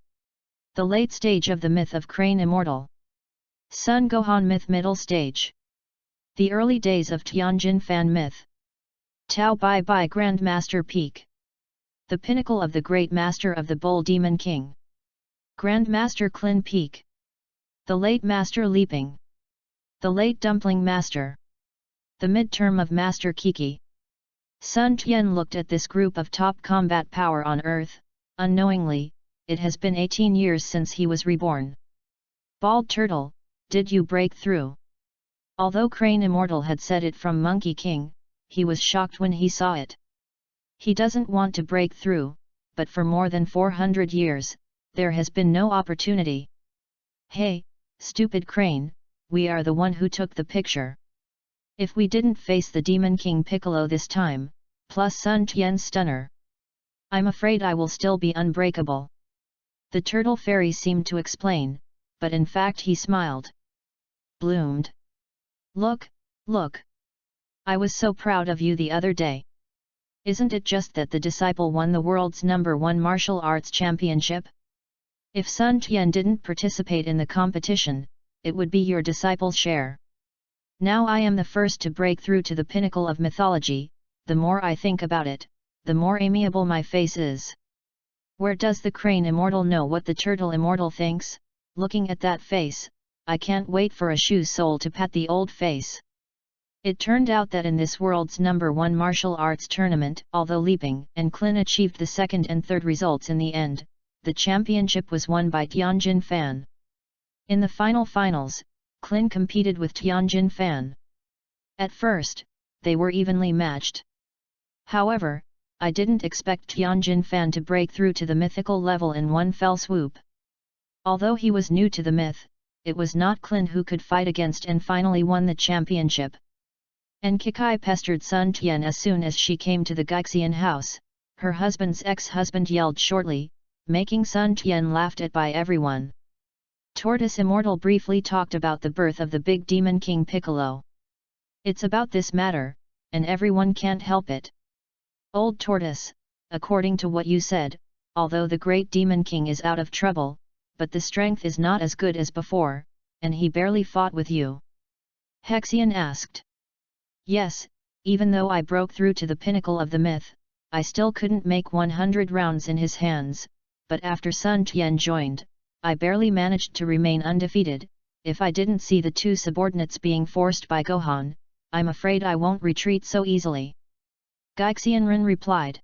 The late stage of the myth of Crane Immortal. Sun Gohan myth middle stage. The early days of Tianjin Fan myth. Tao Bai Bai Grand Master Peak. The pinnacle of the great master of the Bull Demon King. Grand Master Klin Peak. The late Master Leaping. The late Dumpling Master. The midterm of Master Kiki. Sun Tian looked at this group of top combat power on Earth. Unknowingly, it has been 18 years since he was reborn. Bald Turtle, did you break through? Although Crane Immortal had said it from Monkey King, he was shocked when he saw it. He doesn't want to break through, but for more than 400 years, there has been no opportunity. Hey, stupid Crane, we are the one who took the picture. If we didn't face the Demon King Piccolo this time, plus Sun Tian's stunner, I'm afraid I will still be unbreakable. The Turtle Fairy seemed to explain, but in fact he smiled. Bloomed. Look, look. I was so proud of you the other day. Isn't it just that the disciple won the world's #1 martial arts championship? If Sun Tian didn't participate in the competition, it would be your disciple's share. Now I am the first to break through to the pinnacle of mythology. The more I think about it, the more amiable my face is. Where does the Crane Immortal know what the Turtle Immortal thinks? Looking at that face, I can't wait for a shoe sole to pat the old face. It turned out that in this world's #1 martial arts tournament, although Leaping and Klin achieved the second and third results in the end, the championship was won by Tianjin Fan. In the finals, Klin competed with Tianjin Fan. At first, they were evenly matched. However, I didn't expect Tianjin Fan to break through to the mythical level in one fell swoop. Although he was new to the myth, it was not Klin who could fight against and finally won the championship. And Kikai pestered Sun Tian as soon as she came to the Gaixian house. Her husband's ex-husband yelled shortly, making Sun Tian laughed at by everyone. Tortoise Immortal briefly talked about the birth of the big Demon King Piccolo. It's about this matter, and everyone can't help it. Old Tortoise, according to what you said, although the great Demon King is out of trouble, but the strength is not as good as before, and he barely fought with you. Hexian asked. Yes, even though I broke through to the pinnacle of the myth, I still couldn't make 100 rounds in his hands, but after Sun Tian joined, I barely managed to remain undefeated. If I didn't see the two subordinates being forced by Gohan, I'm afraid I won't retreat so easily. Gaixianren replied.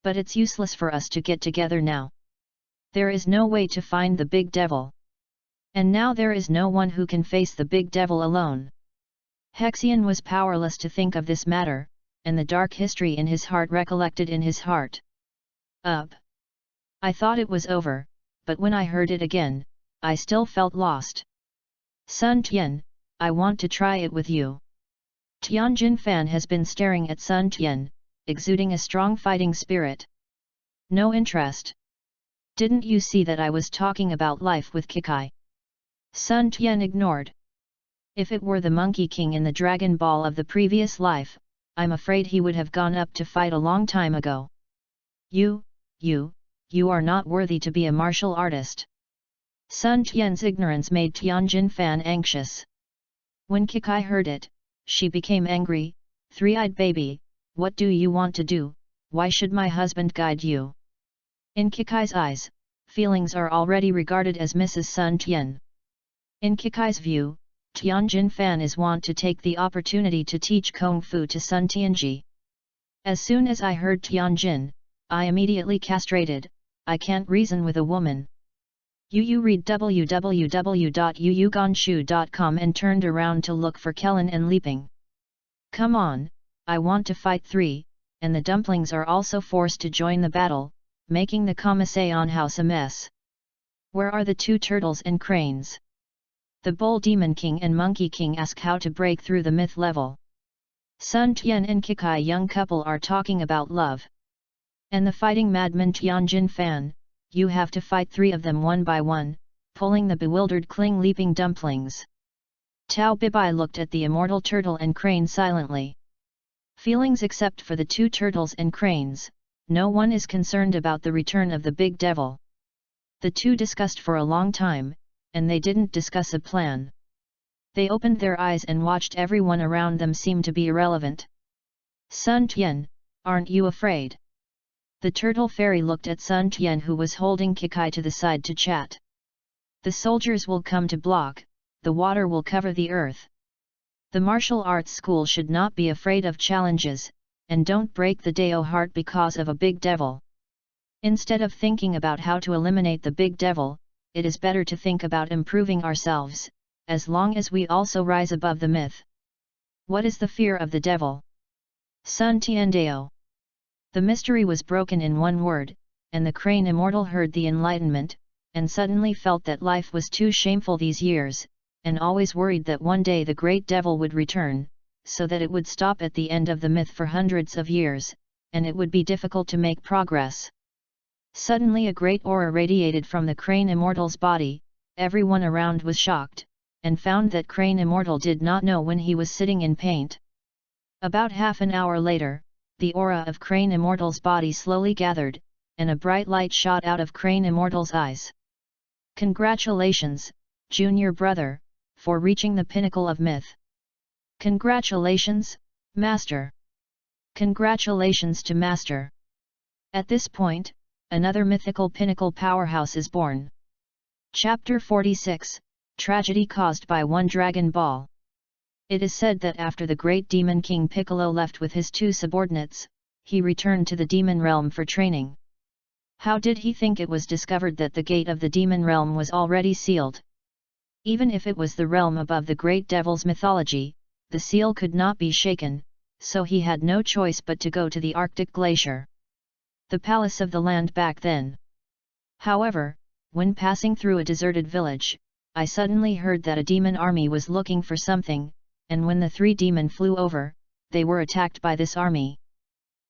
But it's useless for us to get together now. There is no way to find the big devil. And now there is no one who can face the big devil alone. Hexian was powerless to think of this matter, and the dark history in his heart recollected in his heart. Up. I thought it was over, but when I heard it again, I still felt lost. Sun Tian, I want to try it with you. Tianjin Fan has been staring at Sun Tian, exuding a strong fighting spirit. No interest. Didn't you see that I was talking about life with Kikai? Sun Tian ignored. If it were the Monkey King in the Dragon Ball of the previous life, I'm afraid he would have gone up to fight a long time ago. You are not worthy to be a martial artist. Sun Tian's ignorance made Tianjin Fan anxious. When Kikai heard it, she became angry. Three-eyed baby, what do you want to do? Why should my husband guide you? In Kikai's eyes, feelings are already regarded as Mrs. Sun Tian. In Kikai's view, Tianjin Fan is want to take the opportunity to teach Kung Fu to Sun Tianji. As soon as I heard Tianjin, I immediately castrated. I can't reason with a woman. You read www.yuyugonshu.com and turned around to look for Kellen and Leaping. Come on, I want to fight three, and the dumplings are also forced to join the battle, making the Kamaseon house a mess. Where are the two turtles and cranes? The Bull Demon King and Monkey King ask how to break through the myth level. Sun Tian and Kikai young couple are talking about love. And the fighting madman Tianjin Fan, you have to fight three of them one by one, pulling the bewildered Kling leaping dumplings. Tao Bibai looked at the immortal turtle and crane silently. Feelings except for the two turtles and cranes, no one is concerned about the return of the big devil. The two discussed for a long time, and they didn't discuss a plan. They opened their eyes and watched everyone around them seem to be irrelevant. Sun Tian, aren't you afraid? The turtle fairy looked at Sun Tian, who was holding Kikai to the side to chat. The soldiers will come to block, the water will cover the earth. The martial arts school should not be afraid of challenges, and don't break the Dao heart because of a big devil. Instead of thinking about how to eliminate the big devil, it is better to think about improving ourselves, as long as we also rise above the myth. What is the fear of the devil? Sun Tian Dao. The mystery was broken in one word, and the crane immortal heard the enlightenment, and suddenly felt that life was too shameful these years, and always worried that one day the great devil would return, so that it would stop at the end of the myth for hundreds of years, and it would be difficult to make progress. Suddenly a great aura radiated from the crane immortal's body. Everyone around was shocked, and found that crane immortal did not know when he was sitting in paint. About half an hour later, the aura of crane immortal's body slowly gathered, and a bright light shot out of crane immortal's eyes. Congratulations, junior brother, for reaching the pinnacle of myth. Congratulations, master. Congratulations to master. At this point, another mythical pinnacle powerhouse is born. Chapter 46, Tragedy Caused by One Dragon Ball. It is said that after the great demon king Piccolo left with his two subordinates, he returned to the demon realm for training. How did he think it was discovered that the gate of the demon realm was already sealed? Even if it was the realm above the great devil's mythology, the seal could not be shaken, so he had no choice but to go to the Arctic glacier, the palace of the land back then. However, when passing through a deserted village, I suddenly heard that a demon army was looking for something, and when the three demons flew over, they were attacked by this army.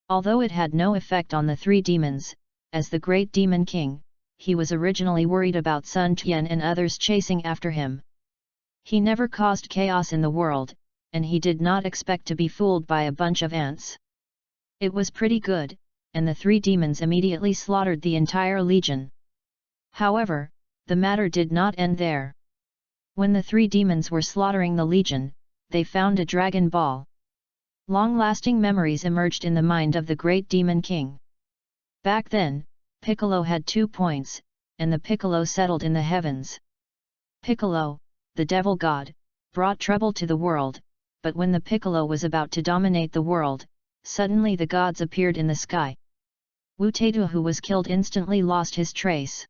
Although it had no effect on the three demons, as the great demon king, he was originally worried about Sun Tian and others chasing after him. He never caused chaos in the world, and he did not expect to be fooled by a bunch of ants. It was pretty good, and the three demons immediately slaughtered the entire legion. However, the matter did not end there. When the three demons were slaughtering the legion, they found a dragon ball. Long-lasting memories emerged in the mind of the great demon king. Back then, Piccolo had 2 points, and the Piccolo settled in the heavens. Piccolo, the devil god, brought trouble to the world, but when the Piccolo was about to dominate the world, suddenly the gods appeared in the sky. Wu Taitu, who was killed, instantly lost his trace.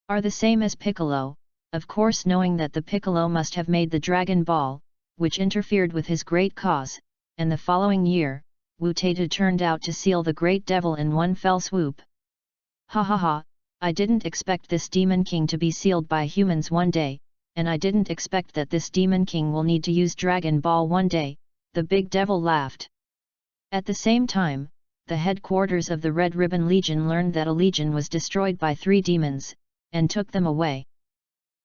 Are the same as Piccolo, of course, knowing that the Piccolo must have made the Dragon Ball, which interfered with his great cause, and the following year, Wu Taitu turned out to seal the great devil in one fell swoop. Ha ha ha, I didn't expect this demon king to be sealed by humans one day, and I didn't expect that this demon king will need to use Dragon Ball one day, the big devil laughed. At the same time, the headquarters of the Red Ribbon Legion learned that a legion was destroyed by 3 demons, and took them away.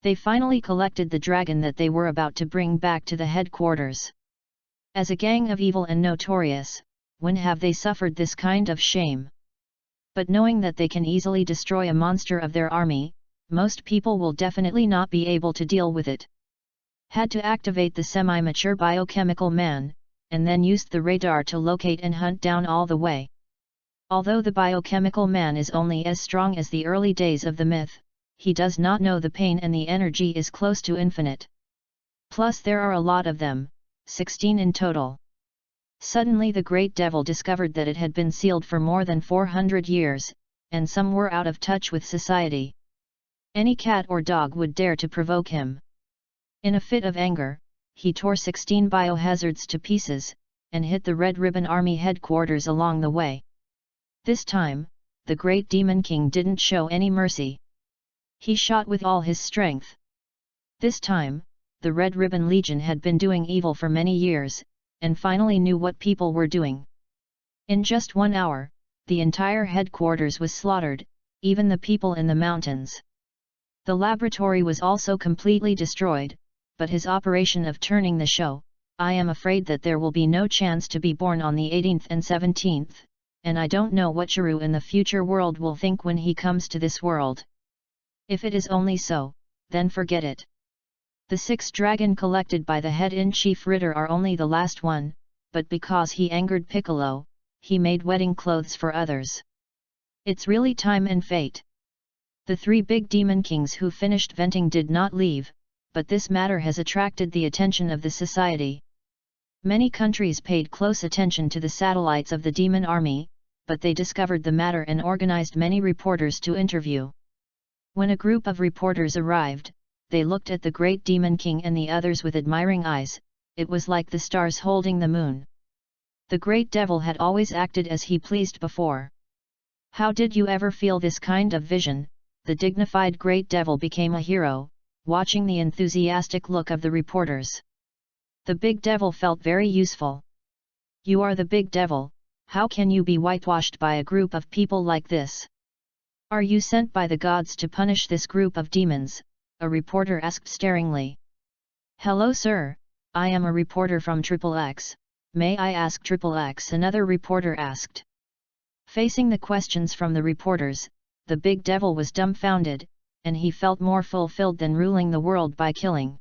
They finally collected the dragon that they were about to bring back to the headquarters. As a gang of evil and notorious, when have they suffered this kind of shame? But knowing that they can easily destroy a monster of their army, most people will definitely not be able to deal with it. Had to activate the semi-mature biochemical man, and then used the radar to locate and hunt down all the way. Although the biochemical man is only as strong as the early days of the myth, he does not know the pain, and the energy is close to infinite. Plus there are a lot of them, 16 in total. Suddenly the great devil discovered that it had been sealed for more than 400 years, and some were out of touch with society. Any cat or dog would dare to provoke him. In a fit of anger, he tore 16 biohazards to pieces, and hit the Red Ribbon Army headquarters along the way. This time, the great demon king didn't show any mercy. He shot with all his strength. This time, the Red Ribbon Legion had been doing evil for many years, and finally knew what people were doing. In just 1 hour, the entire headquarters was slaughtered, even the people in the mountains. The laboratory was also completely destroyed, but his operation of turning the show, I am afraid that there will be no chance to be born on the 18th and 17th, and I don't know what Chiru in the future world will think when he comes to this world. If it is only so, then forget it. The 6 dragon collected by the head-in-chief Ritter are only the last one, but because he angered Piccolo, he made wedding clothes for others. It's really time and fate. The 3 big demon kings who finished venting did not leave, but this matter has attracted the attention of the society. Many countries paid close attention to the satellites of the demon army, but they discovered the matter and organized many reporters to interview. When a group of reporters arrived, they looked at the great demon king and the others with admiring eyes. It was like the stars holding the moon. The great devil had always acted as he pleased before. How did you ever feel this kind of vision? The dignified great devil became a hero, watching the enthusiastic look of the reporters. The big devil felt very useful. You are the big devil, how can you be whitewashed by a group of people like this? Are you sent by the gods to punish this group of demons? A reporter asked staringly. Hello sir, I am a reporter from XXX, may I ask XXX? Another reporter asked. Facing the questions from the reporters, the big devil was dumbfounded, and he felt more fulfilled than ruling the world by killing.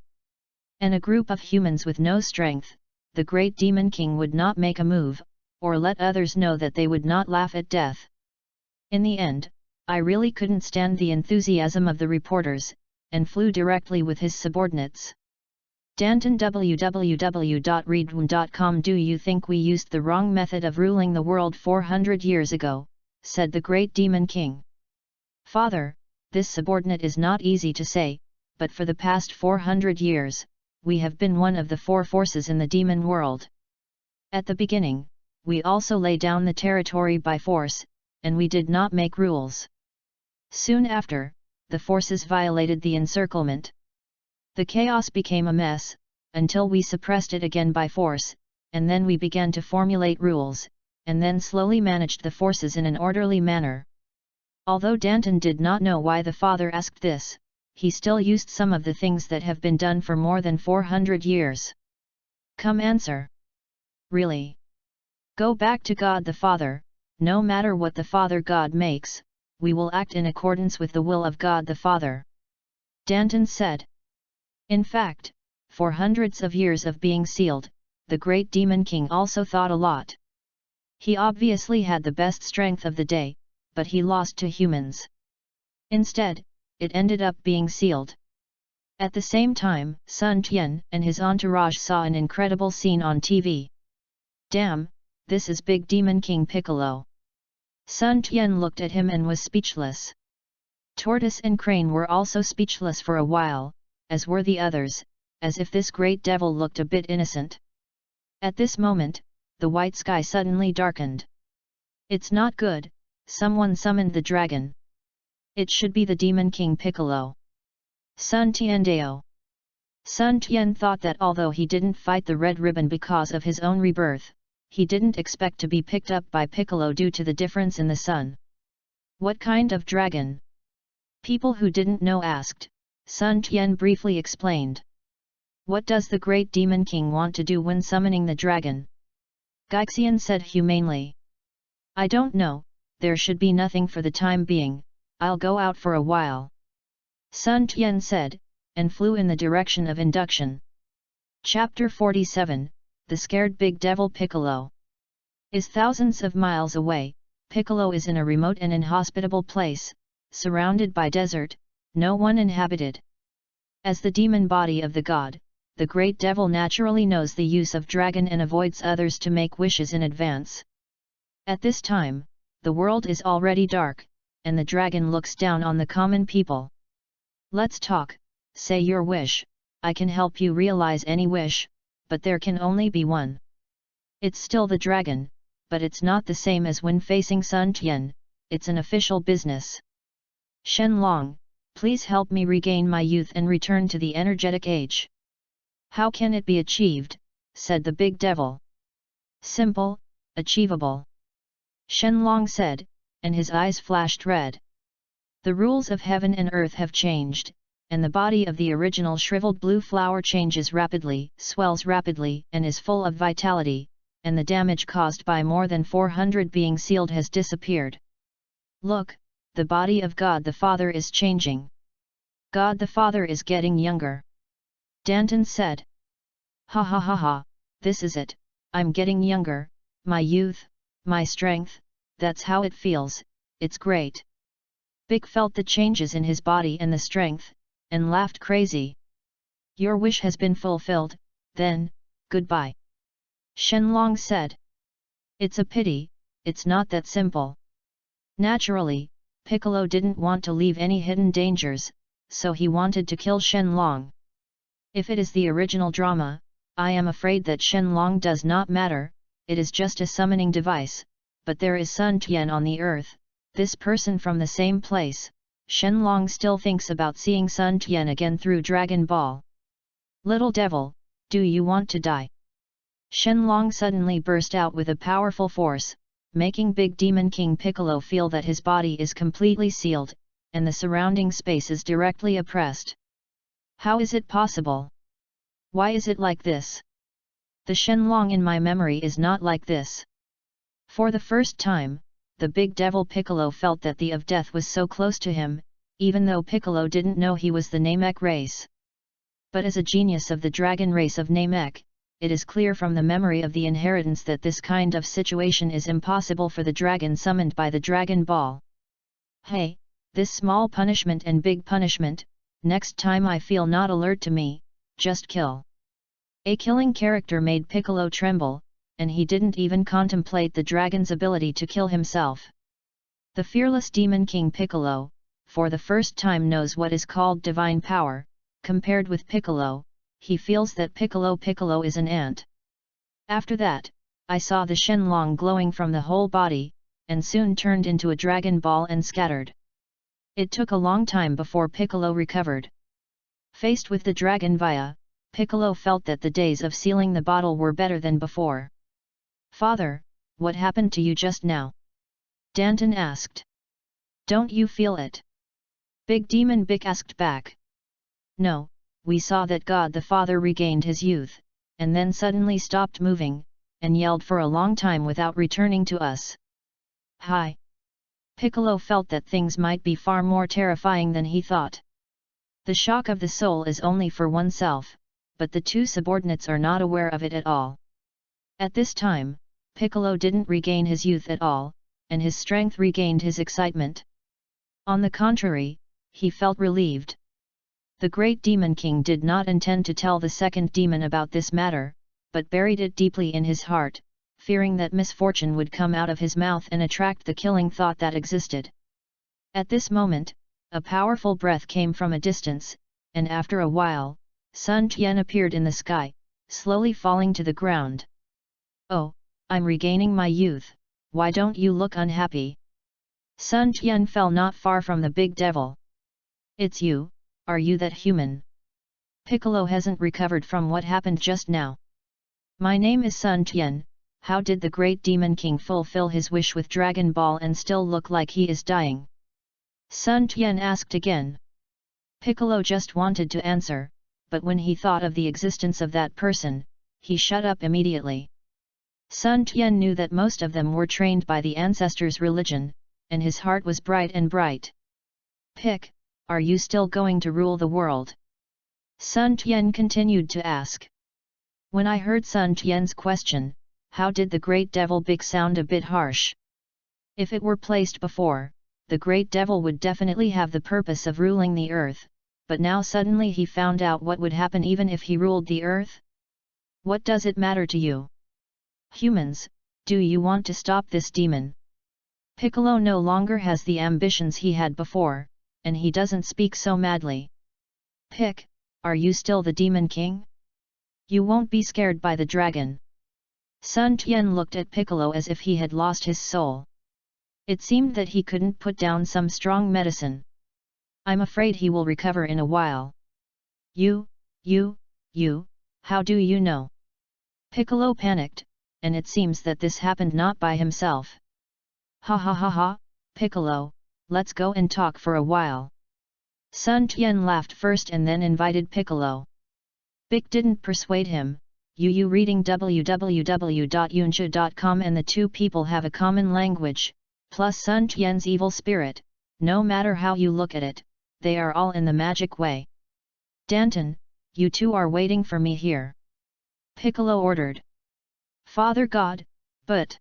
And a group of humans with no strength, the great demon king would not make a move, or let others know that they would not laugh at death. In the end, I really couldn't stand the enthusiasm of the reporters, and flew directly with his subordinates. Danton www.readaloud.com. Do you think we used the wrong method of ruling the world 400 years ago? Said the great demon king. Father, this subordinate is not easy to say, but for the past 400 years, we have been one of the 4 forces in the demon world. At the beginning, we also lay down the territory by force, and we did not make rules. Soon after, the forces violated the encirclement. The chaos became a mess, until we suppressed it again by force, and then we began to formulate rules, and then slowly managed the forces in an orderly manner. Although Danton did not know why the father asked this, he still used some of the things that have been done for more than 400 years. Come answer. Really? Go back to God the Father, no matter what the Father God makes, we will act in accordance with the will of God the Father. Danton said. In fact, for hundreds of years of being sealed, the great demon king also thought a lot. He obviously had the best strength of the day, but he lost to humans. Instead, it ended up being sealed. At the same time, Sun Tian and his entourage saw an incredible scene on TV. Damn, this is Big Demon King Piccolo. Sun Tian looked at him and was speechless. Tortoise and Crane were also speechless for a while, as were the others, as if this great devil looked a bit innocent. At this moment, the white sky suddenly darkened. It's not good, someone summoned the dragon. It should be the Demon King Piccolo. Sun Tiandao. Sun Tian thought that although he didn't fight the Red Ribbon because of his own rebirth, he didn't expect to be picked up by Piccolo due to the difference in the sun. What kind of dragon? People who didn't know asked. Sun Tian briefly explained. What does the great Demon King want to do when summoning the dragon? Gaixian said humanely. I don't know, there should be nothing for the time being, I'll go out for a while. Sun Tian said, and flew in the direction of induction. Chapter 47, The Scared Big Devil Piccolo. Is thousands of miles away, Piccolo is in a remote and inhospitable place, surrounded by desert, no one inhabited. As the demon body of the god, the great devil naturally knows the use of dragon and avoids others to make wishes in advance. At this time, the world is already dark, and the dragon looks down on the common people. Let's talk, say your wish, I can help you realize any wish, but there can only be one. It's still the dragon, but it's not the same as when facing Sun Tian, it's an official business. Shenlong, please help me regain my youth and return to the energetic age. How can it be achieved? Said the big devil. Simple, achievable. Shenlong said, and his eyes flashed red. The rules of heaven and earth have changed, and the body of the original shriveled blue flower changes rapidly, swells rapidly, and is full of vitality, and the damage caused by more than 400 being sealed has disappeared. Look, the body of God the Father is changing. God the Father is getting younger. Danton said. Ha ha ha ha, this is it, I'm getting younger, my youth, my strength, that's how it feels, it's great. Bick felt the changes in his body and the strength, and laughed crazy. Your wish has been fulfilled, then, goodbye. Shenlong said. It's a pity, it's not that simple. Naturally, Piccolo didn't want to leave any hidden dangers, so he wanted to kill Shenlong. If it is the original drama, I am afraid that Shenlong does not matter, it is just a summoning device, but there is Sun Tian on the earth, this person from the same place. Shenlong still thinks about seeing Sun Tian again through Dragon Ball. Little devil, do you want to die? Shenlong suddenly burst out with a powerful force, making Big Demon King Piccolo feel that his body is completely sealed, and the surrounding space is directly oppressed. How is it possible? Why is it like this? The Shenlong in my memory is not like this. For the first time, the big devil Piccolo felt that the of death was so close to him, even though Piccolo didn't know he was the Namek race. But as a genius of the dragon race of Namek, it is clear from the memory of the inheritance that this kind of situation is impossible for the dragon summoned by the Dragon Ball. Hey, this small punishment and big punishment, next time I feel not alert to me, just kill. A killing character made Piccolo tremble, and he didn't even contemplate the dragon's ability to kill himself. The fearless Demon King Piccolo, for the first time knows what is called divine power. Compared with Piccolo, he feels that Piccolo is an ant. After that, I saw the Shenlong glowing from the whole body, and soon turned into a Dragon Ball and scattered. It took a long time before Piccolo recovered. Faced with the Dragon Via, Piccolo felt that the days of sealing the bottle were better than before. Father, what happened to you just now? Danton asked. Don't you feel it? Big Demon Bick asked back. No, we saw that God the Father regained his youth, and then suddenly stopped moving, and yelled for a long time without returning to us. Hi! Piccolo felt that things might be far more terrifying than he thought. The shock of the soul is only for oneself, but the two subordinates are not aware of it at all. At this time, Piccolo didn't regain his youth at all, and his strength regained his excitement. On the contrary, he felt relieved. The great Demon King did not intend to tell the second demon about this matter, but buried it deeply in his heart, fearing that misfortune would come out of his mouth and attract the killing thought that existed. At this moment, a powerful breath came from a distance, and after a while, Sun Tian appeared in the sky, slowly falling to the ground. Oh, I'm regaining my youth, why don't you look unhappy? Sun Tian fell not far from the big devil. It's you, are you that human? Piccolo hasn't recovered from what happened just now. My name is Sun Tian, how did the great Demon King fulfill his wish with Dragon Ball and still look like he is dying? Sun Tian asked again. Piccolo just wanted to answer, but when he thought of the existence of that person, he shut up immediately. Sun Tian knew that most of them were trained by the ancestors' religion, and his heart was bright and bright. Pick, are you still going to rule the world? Sun Tian continued to ask. When I heard Sun Tian's question, how did the great devil Bick sound a bit harsh? If it were placed before, the great devil would definitely have the purpose of ruling the earth, but now suddenly he found out what would happen even if he ruled the earth? What does it matter to you? Humans, do you want to stop this demon? Piccolo no longer has the ambitions he had before, and he doesn't speak so madly. Pick, are you still the Demon King? You won't be scared by the dragon. Sun Tian looked at Piccolo as if he had lost his soul. It seemed that he couldn't put down some strong medicine. I'm afraid he will recover in a while. You, how do you know? Piccolo panicked, and it seems that this happened not by himself. Ha ha ha ha, Piccolo, let's go and talk for a while. Sun Tian laughed first and then invited Piccolo. Bic didn't persuade him. You reading www.yunsha.com and the two people have a common language, plus Sun Tian's evil spirit, no matter how you look at it, they are all in the magic way. Danton, you two are waiting for me here. Piccolo ordered. Father God, but...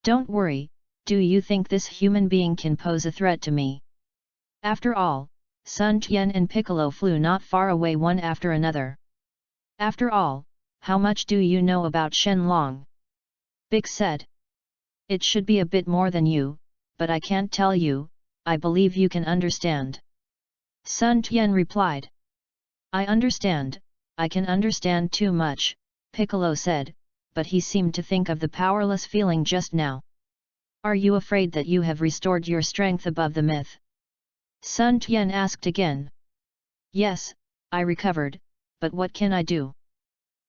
Don't worry, do you think this human being can pose a threat to me? After all, Sun Tian and Piccolo flew not far away one after another. After all, how much do you know about Shenlong? Bic said. It should be a bit more than you, but I can't tell you, I believe you can understand. Sun Tian replied. I understand, I can understand too much, Piccolo said, but he seemed to think of the powerless feeling just now. Are you afraid that you have restored your strength above the myth? Sun Tian asked again. Yes, I recovered, but what can I do?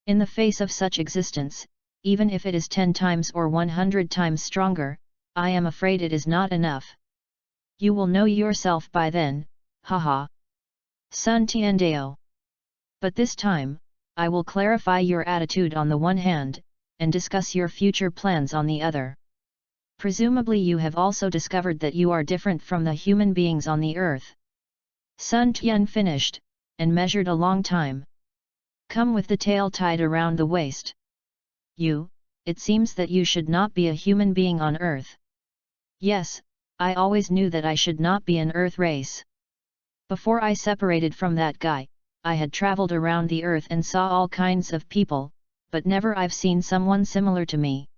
In the face of such existence, even if it is 10 times or 100 times stronger, I am afraid it is not enough. You will know yourself by then, haha. Sun Tiandao. But this time, I will clarify your attitude on the one hand, and discuss your future plans on the other. Presumably you have also discovered that you are different from the human beings on the earth. Sun Tian finished, and measured a long time. Come with the tail tied around the waist. It seems that you should not be a human being on earth. Yes, I always knew that I should not be an earth race. Before I separated from that guy, I had traveled around the earth and saw all kinds of people, but never I've seen someone similar to me.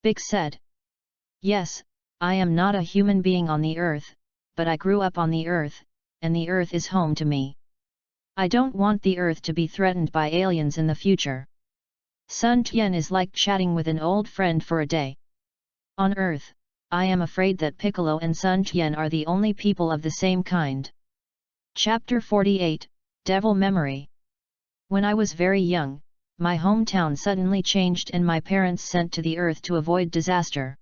Bic said. Yes, I am not a human being on the earth, but I grew up on the earth, and the earth is home to me. I don't want the earth to be threatened by aliens in the future. Sun Tian is like chatting with an old friend for a day. On earth, I am afraid that Piccolo and Sun Tian are the only people of the same kind. Chapter 48, Devil Memory. When I was very young, my hometown suddenly changed and my parents sent to the earth to avoid disaster.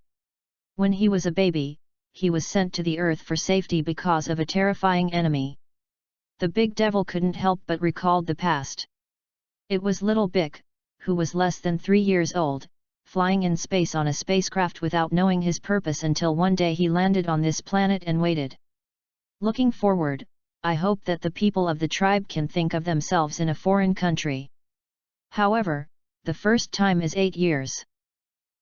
When he was a baby, he was sent to the earth for safety because of a terrifying enemy. The big devil couldn't help but recalled the past. It was little Bic, who was less than 3 years old, flying in space on a spacecraft without knowing his purpose until one day he landed on this planet and waited. Looking forward, I hope that the people of the tribe can think of themselves in a foreign country. However, the first time is 8 years.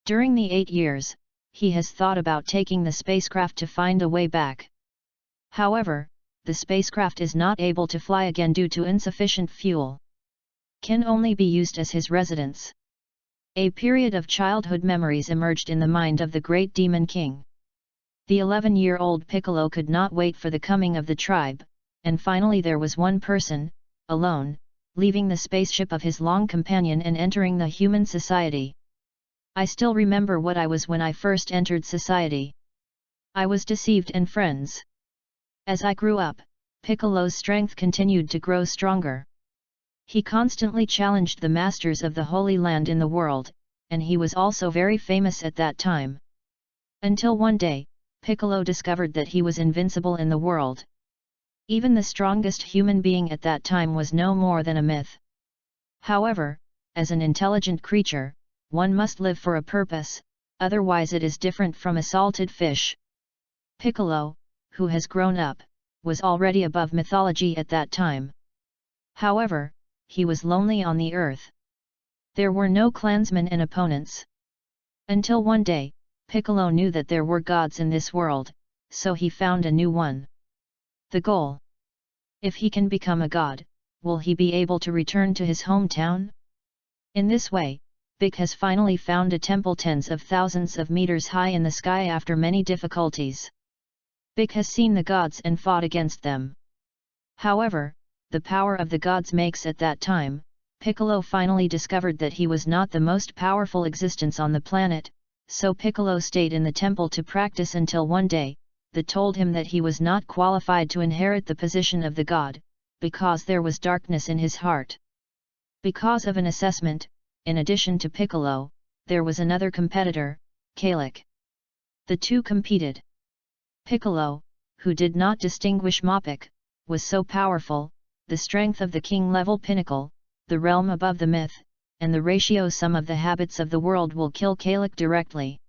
During the 8 years, he has thought about taking the spacecraft to find a way back. However, the spacecraft is not able to fly again due to insufficient fuel. Can only be used as his residence. A period of childhood memories emerged in the mind of the great demon king. The 11-year-old Piccolo could not wait for the coming of the tribe, and finally there was one person, alone, leaving the spaceship of his long companion and entering the human society. I still remember what I was when I first entered society. I was deceived and friends. As I grew up, Piccolo's strength continued to grow stronger. He constantly challenged the masters of the Holy Land in the world, and he was also very famous at that time. Until one day, Piccolo discovered that he was invincible in the world. Even the strongest human being at that time was no more than a myth. However, as an intelligent creature, one must live for a purpose, otherwise it is different from a salted fish. Piccolo, who has grown up, was already above mythology at that time. However, he was lonely on the earth. There were no clansmen and opponents. Until one day, Piccolo knew that there were gods in this world, so he found a new one. The goal. If he can become a god, will he be able to return to his hometown? In this way, Bic has finally found a temple tens of thousands of meters high in the sky after many difficulties. Bic has seen the gods and fought against them. However, the power of the gods makes at that time, Piccolo finally discovered that he was not the most powerful existence on the planet, so Piccolo stayed in the temple to practice until one day, they told him that he was not qualified to inherit the position of the god, because there was darkness in his heart. Because of an assessment, in addition to Piccolo, there was another competitor, Kalik. The two competed. Piccolo, who did not distinguish Mopik, was so powerful, the strength of the king-level pinnacle, the realm above the myth, and the ratio sum of the habits of the world will kill Kalik directly.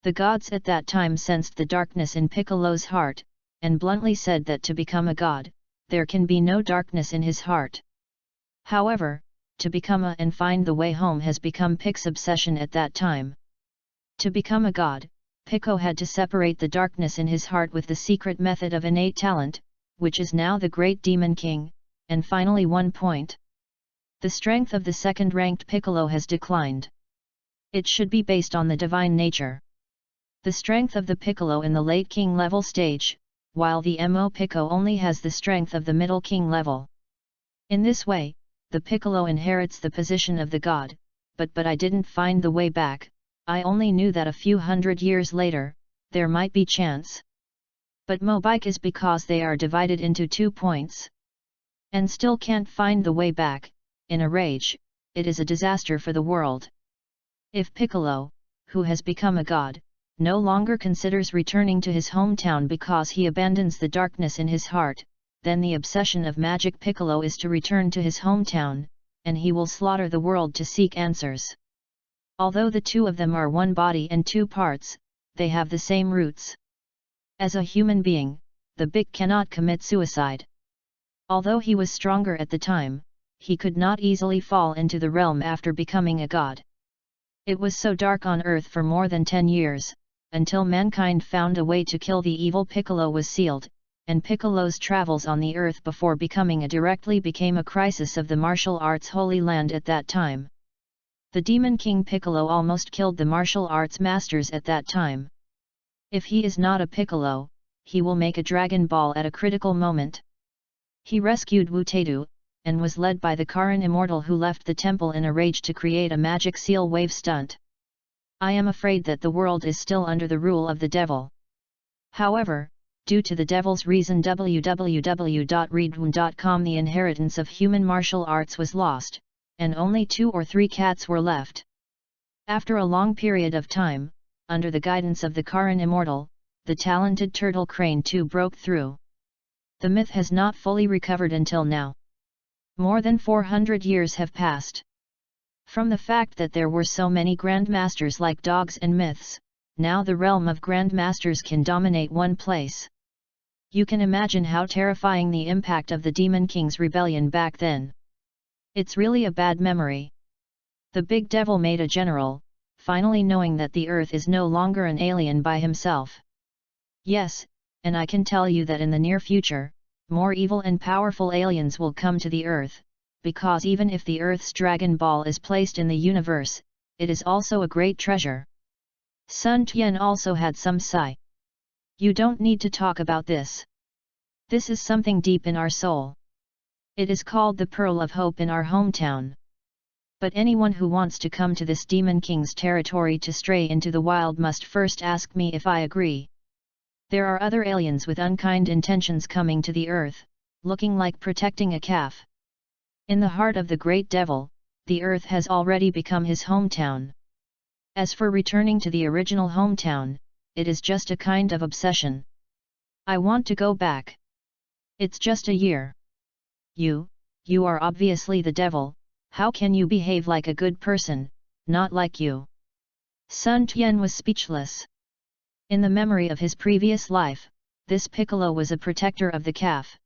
The gods at that time sensed the darkness in Piccolo's heart, and bluntly said that to become a god, there can be no darkness in his heart. However, to become a and find the way home has become Pic's obsession at that time. To become a god, Pico had to separate the darkness in his heart with the secret method of innate talent, which is now the great demon king, and finally 1 point. The strength of the second-ranked Piccolo has declined. It should be based on the divine nature. The strength of the Piccolo in the late king level stage, while the Mo Pico only has the strength of the middle king level. In this way, the Piccolo inherits the position of the god, but I didn't find the way back. I only knew that a few hundred years later, there might be chance. But Mobike is because they are divided into 2 points. And still can't find the way back. In a rage, it is a disaster for the world. If Piccolo, who has become a god, no longer considers returning to his hometown because he abandons the darkness in his heart, then the obsession of Magic Piccolo is to return to his hometown, and he will slaughter the world to seek answers. Although the two of them are one body and 2 parts, they have the same roots. As a human being, the Big cannot commit suicide. Although he was stronger at the time, he could not easily fall into the realm after becoming a god. It was so dark on Earth for more than 10 years, until mankind found a way to kill the evil Piccolo was sealed, and Piccolo's travels on the Earth before becoming a directly became a crisis of the martial arts Holy Land at that time. The Demon King Piccolo almost killed the martial arts masters at that time. If he is not a Piccolo, he will make a Dragon Ball at a critical moment. He rescued Wutedu, and was led by the Karin Immortal who left the temple in a rage to create a magic seal wave stunt. I am afraid that the world is still under the rule of the devil. However, due to the devil's reason www.readaloud.com the inheritance of human martial arts was lost, and only 2 or 3 cats were left. After a long period of time, under the guidance of the Karin Immortal, the talented Turtle Crane 2 broke through. The myth has not fully recovered until now. More than 400 years have passed. From the fact that there were so many grandmasters like dogs and myths, now the realm of grandmasters can dominate one place. You can imagine how terrifying the impact of the Demon King's rebellion back then. It's really a bad memory. The big devil made a general, finally knowing that the earth is no longer an alien by himself. Yes, and I can tell you that in the near future, more evil and powerful aliens will come to the earth, because even if the earth's Dragon Ball is placed in the universe, it is also a great treasure. Sun Tian also had some sigh. You don't need to talk about this. This is something deep in our soul. It is called the Pearl of Hope in our hometown. But anyone who wants to come to this Demon King's territory to stray into the wild must first ask me if I agree. There are other aliens with unkind intentions coming to the earth, looking like protecting a calf. In the heart of the great devil, the earth has already become his hometown. As for returning to the original hometown, it is just a kind of obsession. I want to go back. It's just a year. You are obviously the devil, how can you behave like a good person, not like you? Sun Tian was speechless. In the memory of his previous life, this Piccolo was a protector of the calf.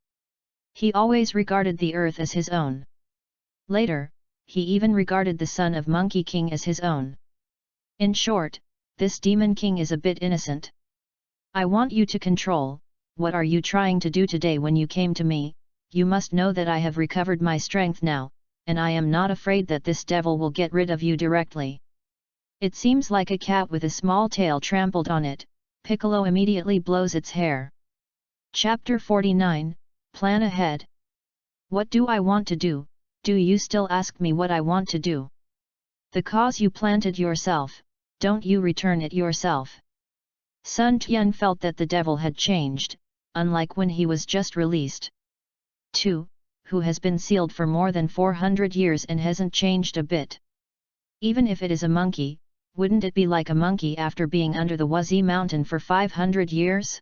He always regarded the earth as his own. Later, he even regarded the son of Monkey King as his own. In short, this Demon King is a bit innocent. I want you to control. What are you trying to do today when you came to me? You must know that I have recovered my strength now, and I am not afraid that this devil will get rid of you directly. It seems like a cat with a small tail trampled on it. Piccolo immediately blows its hair. Chapter 49, Plan Ahead. What do I want to do? Do you still ask me what I want to do? The cause you planted yourself, don't you return it yourself? Sun Tian felt that the devil had changed, unlike when he was just released. 2. Who has been sealed for more than 400 years and hasn't changed a bit. Even if it is a monkey, wouldn't it be like a monkey after being under the Wuzi mountain for 500 years?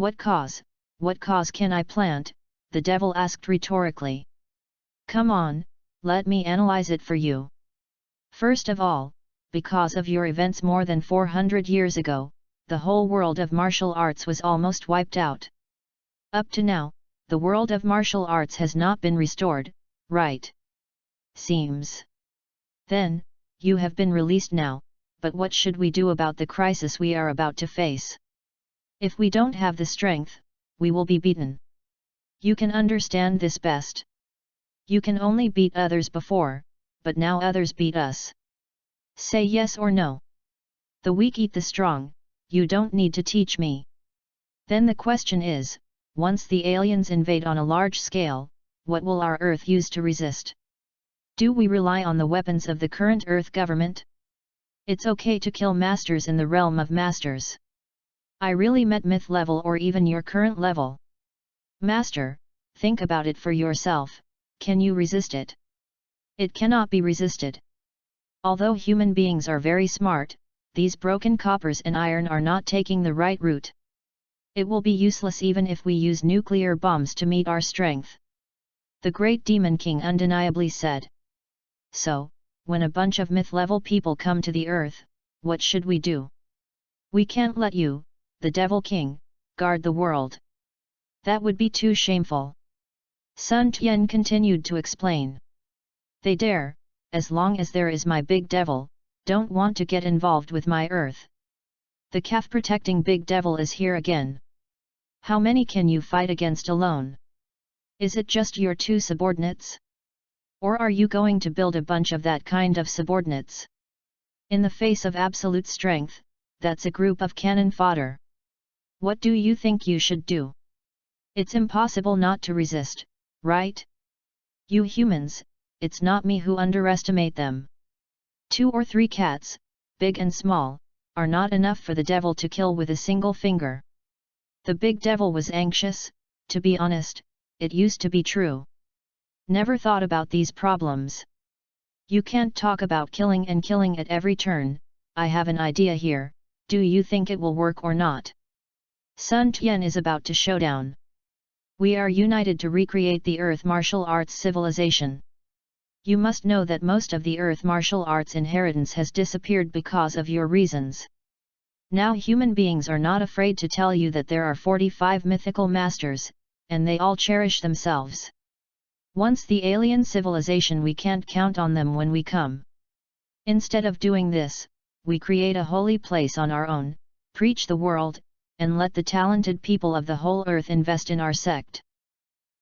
What cause can I plant? The devil asked rhetorically. Come on, let me analyze it for you. First of all, because of your events more than 400 years ago, the whole world of martial arts was almost wiped out. Up to now, the world of martial arts has not been restored, right? Seems. Then, you have been released now, but what should we do about the crisis we are about to face? If we don't have the strength, we will be beaten. You can understand this best. You can only beat others before, but now others beat us. Say yes or no. The weak eat the strong, you don't need to teach me. Then the question is, once the aliens invade on a large scale, what will our Earth use to resist? Do we rely on the weapons of the current Earth government? It's okay to kill masters in the realm of masters. I really meant myth level or even your current level. Master, think about it for yourself, can you resist it? It cannot be resisted. Although human beings are very smart, these broken coppers and iron are not taking the right route. It will be useless even if we use nuclear bombs to meet our strength. The great demon king undeniably said. So, when a bunch of myth-level people come to the earth, what should we do? We can't let you, the devil king, guard the world. That would be too shameful. Sun Tian continued to explain. They dare, as long as there is my big devil, don't want to get involved with my earth. The calf protecting big devil is here again. How many can you fight against alone? Is it just your two subordinates? Or are you going to build a bunch of that kind of subordinates? In the face of absolute strength, that's a group of cannon fodder. What do you think you should do? It's impossible not to resist, right? You humans, it's not me who underestimate them. 2 or 3 cats, big and small, are not enough for the devil to kill with a single finger. The big devil was anxious, to be honest, it used to be true. Never thought about these problems. You can't talk about killing and killing at every turn. I have an idea here, do you think it will work or not? Sun Tian is about to show down. We are united to recreate the Earth martial arts civilization. You must know that most of the Earth martial arts inheritance has disappeared because of your reasons. Now human beings are not afraid to tell you that there are 45 mythical masters, and they all cherish themselves. Once the alien civilization, we can't count on them when we come. Instead of doing this, we create a holy place on our own, preach the world, and let the talented people of the whole earth invest in our sect.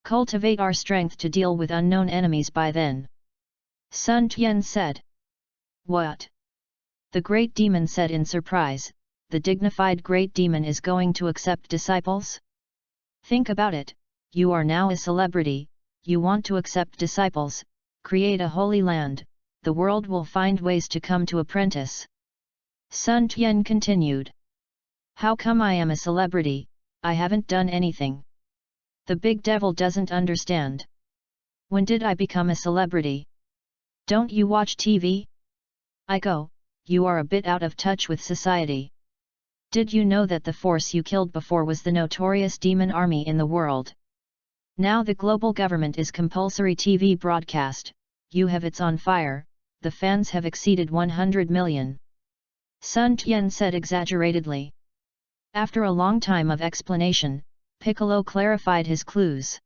Cultivate our strength to deal with unknown enemies by then. Sun Tian said. What? The great demon said in surprise, the dignified great demon is going to accept disciples? Think about it, you are now a celebrity. You want to accept disciples, create a holy land, the world will find ways to come to apprentice. Sun Tian continued. How come I am a celebrity? I haven't done anything. The big devil doesn't understand. When did I become a celebrity? Don't you watch TV? You are a bit out of touch with society. Did you know that the force you killed before was the notorious demon army in the world? Now the global government is compulsory TV broadcast, you have it's on fire, the fans have exceeded 100 million. Sun Tian said exaggeratedly. After a long time of explanation, Piccolo clarified his clues.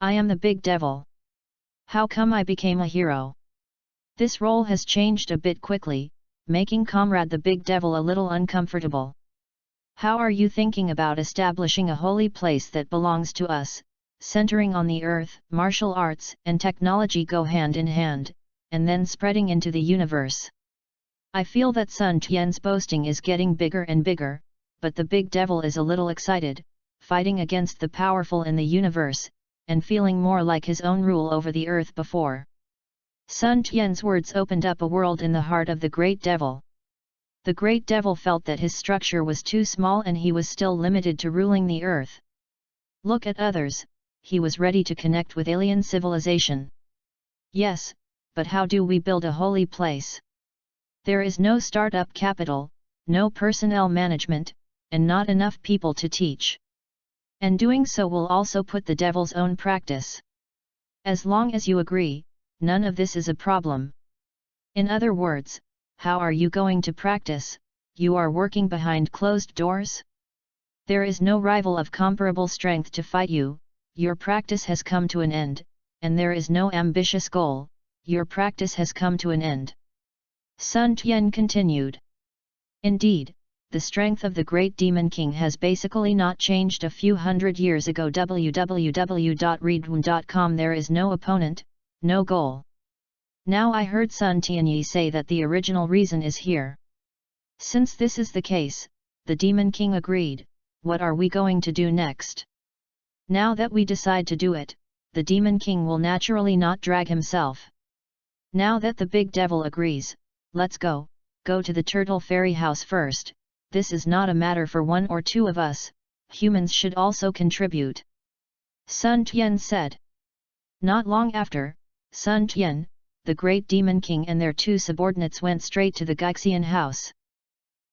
I am the big devil. How come I became a hero? This role has changed a bit quickly, making Comrade the big devil a little uncomfortable. How are you thinking about establishing a holy place that belongs to us? Centering on the earth, martial arts and technology go hand in hand, and then spreading into the universe. I feel that Sun Tian's boasting is getting bigger and bigger, but the big devil is a little excited, fighting against the powerful in the universe, and feeling more like his own rule over the earth before. Sun Tian's words opened up a world in the heart of the great devil. The great devil felt that his structure was too small and he was still limited to ruling the earth. Look at others. He was ready to connect with alien civilization. Yes, but how do we build a holy place? There is no startup capital, no personnel management, and not enough people to teach. And doing so will also put the devil's own practice. As long as you agree, none of this is a problem. In other words, how are you going to practice? You are working behind closed doors? There is no rival of comparable strength to fight you, your practice has come to an end, and there is no ambitious goal, your practice has come to an end. Sun Tian continued. Indeed, the strength of the great demon king has basically not changed a few hundred years ago. www.readaloud.com. There is no opponent, no goal. Now I heard Sun Tianyi say that the original reason is here. Since this is the case, the demon king agreed. What are we going to do next? Now that we decide to do it, the demon king will naturally not drag himself. Now that the big devil agrees, let's go to the turtle fairy house first. This is not a matter for one or two of us, humans should also contribute. Sun Tian said. Not long after, Sun Tian, the great demon king and their two subordinates went straight to the Gaixian house.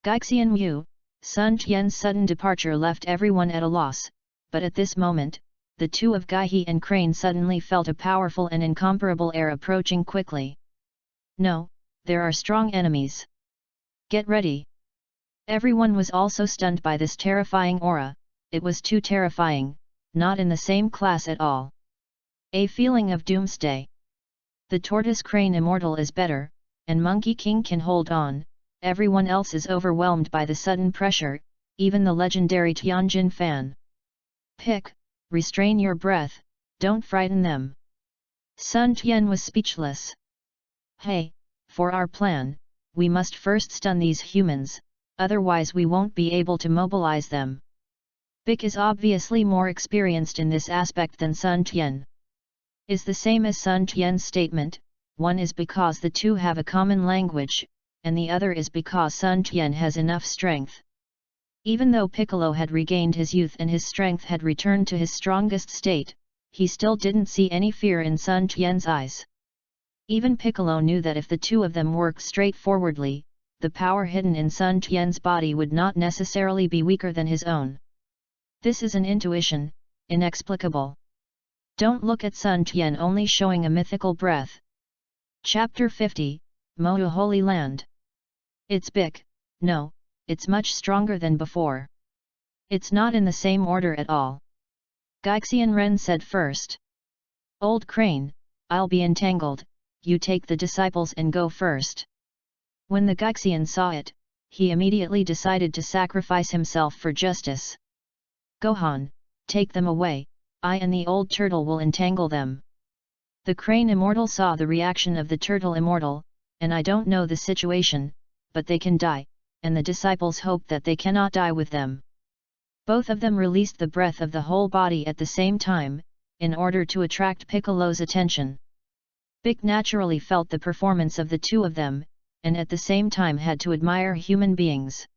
Gaixian Mu, Sun Tian's sudden departure left everyone at a loss, but at this moment, the two of Gaihe and Crane suddenly felt a powerful and incomparable air approaching quickly. No, there are strong enemies. Get ready. Everyone was also stunned by this terrifying aura. It was too terrifying, not in the same class at all. A feeling of doomsday. The tortoise crane immortal is better, and Monkey King can hold on. Everyone else is overwhelmed by the sudden pressure, even the legendary Tianjin fan. Pick, restrain your breath, don't frighten them. Sun Tian was speechless. Hey, for our plan, we must first stun these humans, otherwise we won't be able to mobilize them. Bic is obviously more experienced in this aspect than Sun Tian. Is the same as Sun Tian's statement, one is because the two have a common language, and the other is because Sun Tian has enough strength. Even though Piccolo had regained his youth and his strength had returned to his strongest state, he still didn't see any fear in Sun Tian's eyes. Even Piccolo knew that if the two of them worked straightforwardly, the power hidden in Sun Tian's body would not necessarily be weaker than his own. This is an intuition, inexplicable. Don't look at Sun Tian only showing a mythical breath. Chapter 50, Mohu Holy Land. It's big, no, it's much stronger than before. It's not in the same order at all. Gaixian Ren said first. Old Crane, I'll be entangled, you take the disciples and go first. When the Gaixian saw it, he immediately decided to sacrifice himself for justice. Gohan, take them away, I and the old turtle will entangle them. The Crane Immortal saw the reaction of the Turtle Immortal, and I don't know the situation, but they can die, and the disciples hope that they cannot die with them. Both of them released the breath of the whole body at the same time, in order to attract Piccolo's attention. Bic naturally felt the performance of the two of them, and at the same time had to admire human beings.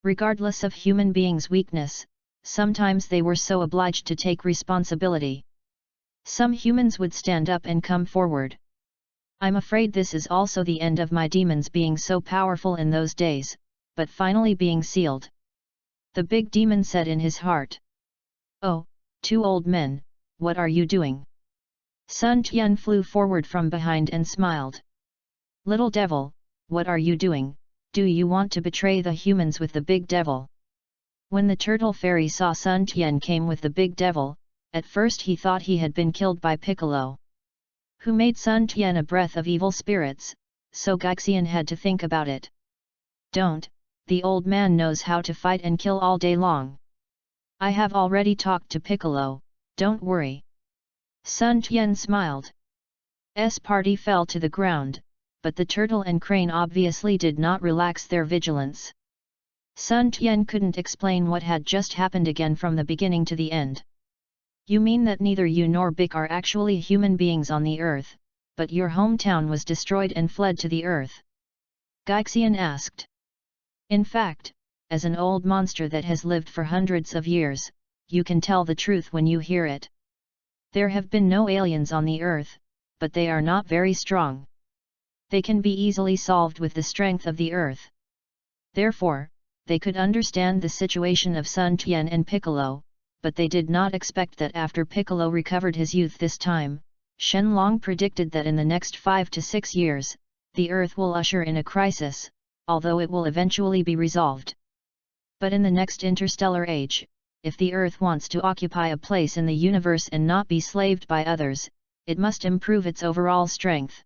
Regardless of human beings' weakness, sometimes they were so obliged to take responsibility. Some humans would stand up and come forward. I'm afraid this is also the end of my demons being so powerful in those days, but finally being sealed. The big demon said in his heart. Oh, two old men, what are you doing? Sun Tian flew forward from behind and smiled. Little devil, what are you doing? Do you want to betray the humans with the big devil? When the turtle fairy saw Sun Tian came with the big devil, at first he thought he had been killed by Piccolo, who made Sun Tian a breath of evil spirits, so Gaixian had to think about it. Don't, the old man knows how to fight and kill all day long. I have already talked to Piccolo, don't worry. Sun Tian smiled. Party fell to the ground, but the turtle and crane obviously did not relax their vigilance. Sun Tian couldn't explain what had just happened again from the beginning to the end. You mean that neither you nor Bic are actually human beings on the earth, but your hometown was destroyed and fled to the earth? Gaixian asked. In fact, as an old monster that has lived for hundreds of years, you can tell the truth when you hear it. There have been no aliens on the earth, but they are not very strong. They can be easily solved with the strength of the earth. Therefore, they could understand the situation of Sun Tian and Piccolo, but they did not expect that after Piccolo recovered his youth this time, Shenlong predicted that in the next 5 to 6 years, the Earth will usher in a crisis, although it will eventually be resolved. But in the next interstellar age, if the Earth wants to occupy a place in the universe and not be slaved by others, it must improve its overall strength.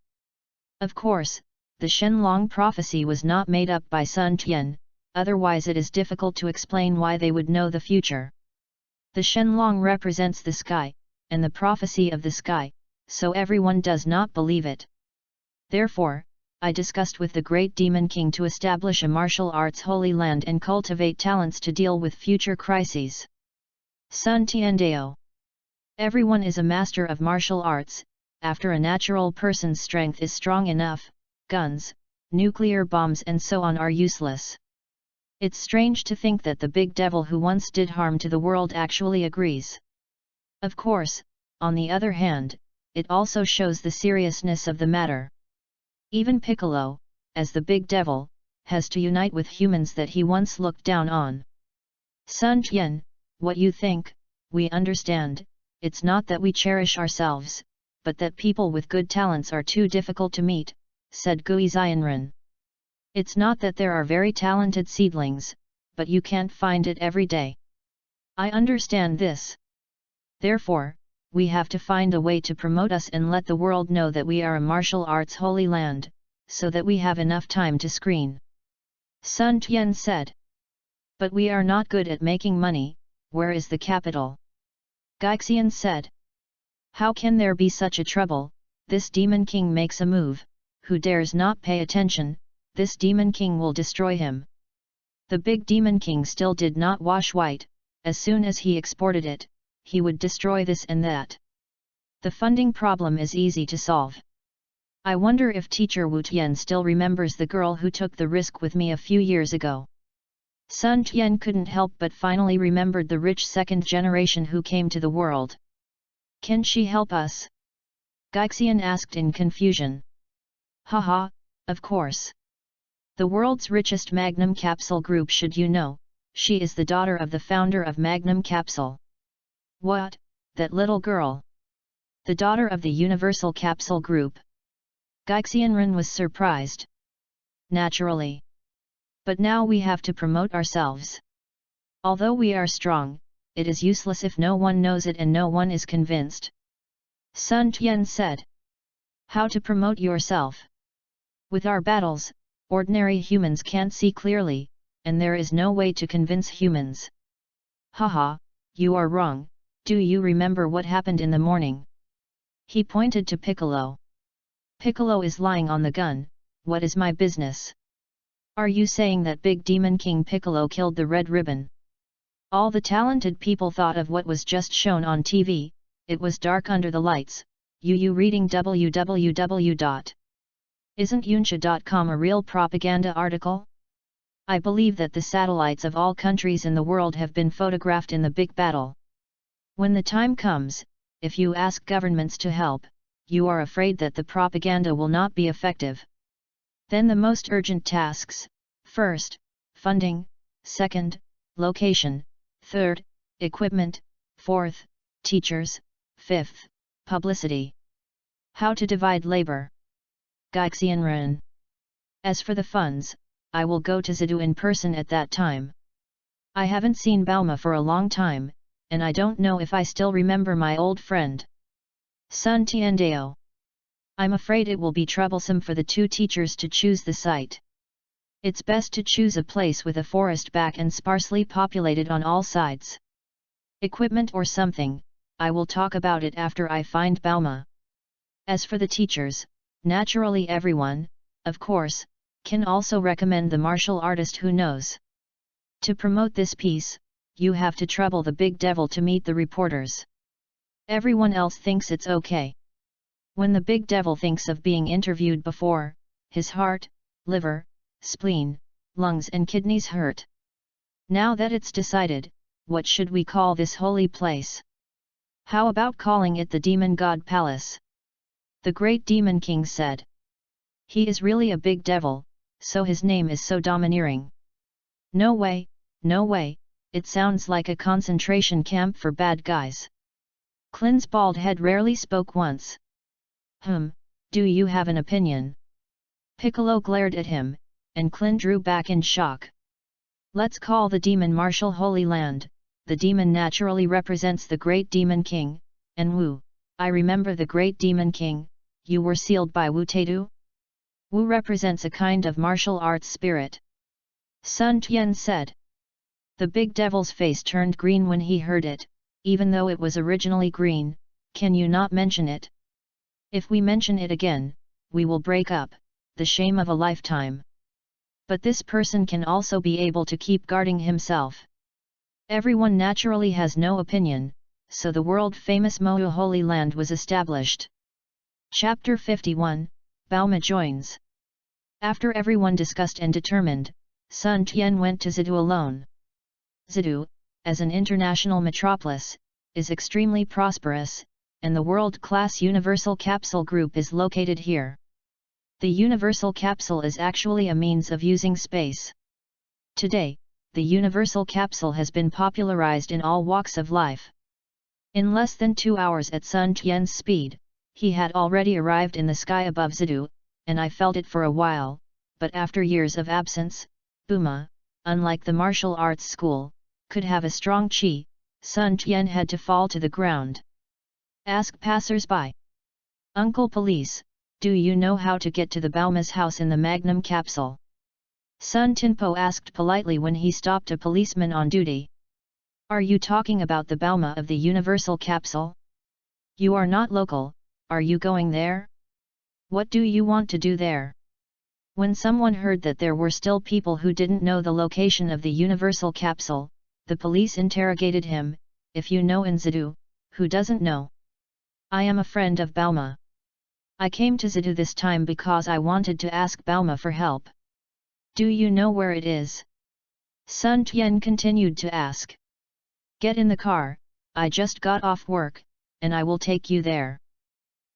Of course, the Shenlong prophecy was not made up by Sun Tian, otherwise it is difficult to explain why they would know the future. The Shenlong represents the sky, and the prophecy of the sky, so everyone does not believe it. Therefore, I discussed with the great Demon King to establish a martial arts holy land and cultivate talents to deal with future crises. Sun Tiandao. Everyone is a master of martial arts, after a natural person's strength is strong enough, guns, nuclear bombs and so on are useless. It's strange to think that the big devil who once did harm to the world actually agrees. Of course, on the other hand, it also shows the seriousness of the matter. Even Piccolo, as the big devil, has to unite with humans that he once looked down on. Sun Tian, what you think, we understand, it's not that we cherish ourselves, but that people with good talents are too difficult to meet, said Gui Xianren. It's not that there are very talented seedlings, but you can't find it every day. I understand this. Therefore, we have to find a way to promote us and let the world know that we are a martial arts holy land, so that we have enough time to screen. Sun Tian said. But we are not good at making money, where is the capital? Gaixian said. How can there be such a trouble? This Demon King makes a move, who dares not pay attention, this Demon King will destroy him. The big Demon King still did not wash white, as soon as he exported it, he would destroy this and that. The funding problem is easy to solve. I wonder if teacher Wu Tian still remembers the girl who took the risk with me a few years ago. Sun Tian couldn't help but finally remembered the rich second generation who came to the world. Can she help us? Gaixian asked in confusion. Haha, of course. The world's richest Magnum Capsule Group, should you know, she is the daughter of the founder of Magnum Capsule. What, that little girl? The daughter of the Universal Capsule Group? Gaixianren was surprised. Naturally. But now we have to promote ourselves. Although we are strong, it is useless if no one knows it and no one is convinced. Sun Tian said. How to promote yourself? With our battles, ordinary humans can't see clearly, and there is no way to convince humans. Haha, you are wrong, do you remember what happened in the morning? He pointed to Piccolo. Piccolo is lying on the gun, what is my business? Are you saying that big Demon King Piccolo killed the Red Ribbon? All the talented people thought of what was just shown on TV, it was dark under the lights, you reading www. Isn't Yunsha.com a real propaganda article? I believe that the satellites of all countries in the world have been photographed in the big battle. When the time comes, if you ask governments to help, you are afraid that the propaganda will not be effective. Then the most urgent tasks, first, funding, second, location, third, equipment, fourth, teachers, fifth, publicity. How to divide labor? Gaixianren. As for the funds, I will go to Zidu in person at that time. I haven't seen Bauma for a long time, and I don't know if I still remember my old friend. Sun Tiandao. I'm afraid it will be troublesome for the two teachers to choose the site. It's best to choose a place with a forest back and sparsely populated on all sides. Equipment or something, I will talk about it after I find Bauma. As for the teachers, naturally everyone, of course, can also recommend the martial artist who knows. To promote this piece, you have to trouble the big devil to meet the reporters. Everyone else thinks it's okay. When the big devil thinks of being interviewed before, his heart, liver, spleen, lungs and kidneys hurt. Now that it's decided, what should we call this holy place? How about calling it the Demon God Palace? The great Demon King said. He is really a big devil, so his name is so domineering. No way, it sounds like a concentration camp for bad guys. Klin's bald head rarely spoke once. Do you have an opinion? Piccolo glared at him, and Klin drew back in shock. Let's call the demon Marshal Holy Land. The demon naturally represents the Great Demon King, and Wu, I remember the Great Demon King, you were sealed by Wu Taidu? Wu represents a kind of martial arts spirit. Sun Tian said. The big devil's face turned green when he heard it, even though it was originally green. Can you not mention it? If we mention it again, we will break up, the shame of a lifetime. But this person can also be able to keep guarding himself. Everyone naturally has no opinion, so the world-famous Mohu Holy Land was established. Chapter 51, Bauma joins. After everyone discussed and determined, Sun Tian went to Zidu alone. Zidu, as an international metropolis, is extremely prosperous, and the world-class Universal Capsule Group is located here. The Universal Capsule is actually a means of using space. Today, the Universal Capsule has been popularized in all walks of life. In less than 2 hours at Sun Tian's speed, he had already arrived in the sky above Zidu, and I felt it for a while, but after years of absence, Buma, unlike the martial arts school, could have a strong chi. Sun Tian had to fall to the ground. Ask passers-by. Uncle Police, do you know how to get to the Bauma's house in the Magnum capsule? Sun Tinpo asked politely when he stopped a policeman on duty. Are you talking about the Bauma of the Universal Capsule? You are not local, are you going there? What do you want to do there? When someone heard that there were still people who didn't know the location of the Universal Capsule, the police interrogated him. If you know in Zidu, who doesn't know? I am a friend of Bauma. I came to Zidu this time because I wanted to ask Bauma for help. Do you know where it is? Sun Tian continued to ask. Get in the car, I just got off work, and I will take you there.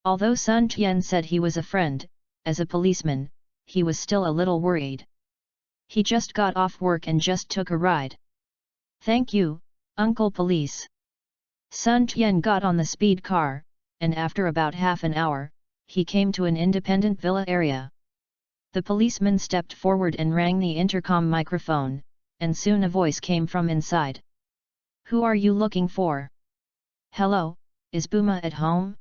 Although Sun Tian said he was a friend, as a policeman, he was still a little worried. He just got off work and just took a ride. Thank you, Uncle Police. Sun Tian got on the speed car, and after about half an hour, he came to an independent villa area. The policeman stepped forward and rang the intercom microphone, and soon a voice came from inside. Who are you looking for? Hello, is Buma at home?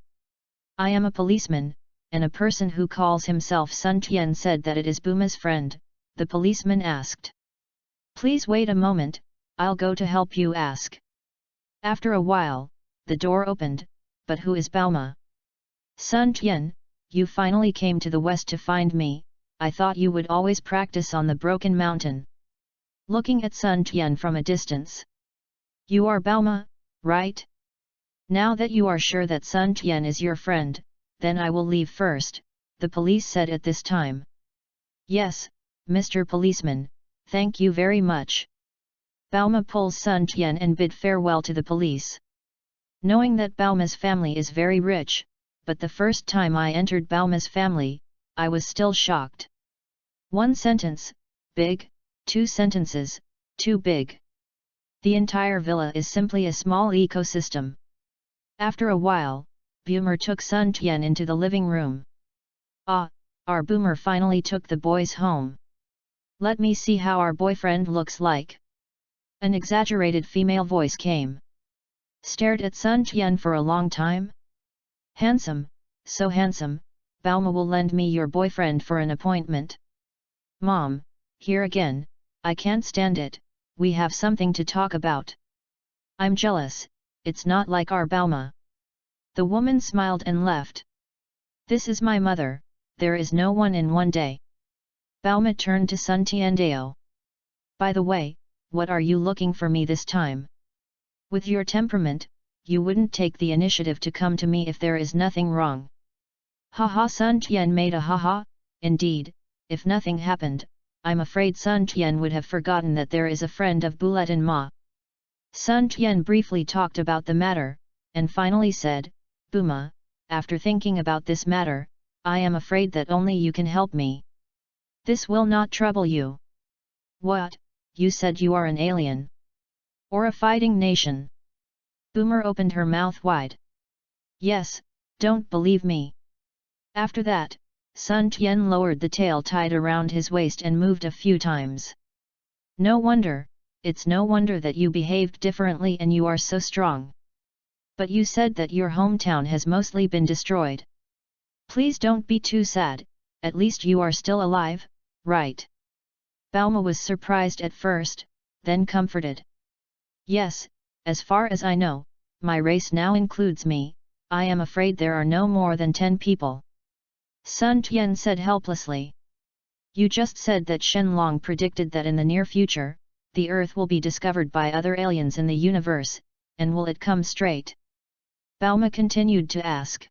I am a policeman, and a person who calls himself Sun Tian said that it is Buma's friend. The policeman asked. Please wait a moment, I'll go to help you ask. After a while, the door opened, but who is Bauma? Sun Tian, you finally came to the west to find me. I thought you would always practice on the broken mountain. Looking at Sun Tian from a distance. You are Bauma, right? Now that you are sure that Sun Tian is your friend, then I will leave first, the police said at this time. Yes, Mr. Policeman, thank you very much. Bauma pulls Sun Tian and bid farewell to the police. Knowing that Bauma's family is very rich, but the first time I entered Bauma's family, I was still shocked. 1 sentence, big, 2 sentences, too big. The entire villa is simply a small ecosystem. After a while, Boomer took Sun Tian into the living room. Ah, our Boomer finally took the boys home. Let me see how our boyfriend looks like. An exaggerated female voice came. Stared at Sun Tian for a long time. Handsome, so handsome, Bauma will lend me your boyfriend for an appointment. Mom, here again, I can't stand it, we have something to talk about. I'm jealous, it's not like our Bauma. The woman smiled and left. This is my mother, there is no one in one day. Bauma turned to Sun Tiandao. By the way, what are you looking for me this time? With your temperament, you wouldn't take the initiative to come to me if there is nothing wrong. Haha, Sun Tian made a haha. Indeed, if nothing happened, I'm afraid Sun Tian would have forgotten that there is a friend of Bulet and Ma. Sun Tian briefly talked about the matter, and finally said, Buma, after thinking about this matter, I am afraid that only you can help me. This will not trouble you. What, you said you are an alien? Or a fighting nation? Boomer opened her mouth wide. Yes, don't believe me. After that, Sun Tian lowered the tail tied around his waist and moved a few times. No wonder, it's no wonder that you behaved differently and you are so strong. But you said that your hometown has mostly been destroyed. Please don't be too sad, at least you are still alive, right? Balma was surprised at first, then comforted. Yes, as far as I know, my race now includes me. I am afraid there are no more than 10 people. Sun Tian said helplessly. You just said that Shenlong predicted that in the near future, the Earth will be discovered by other aliens in the universe, and will it come straight? Balma continued to ask.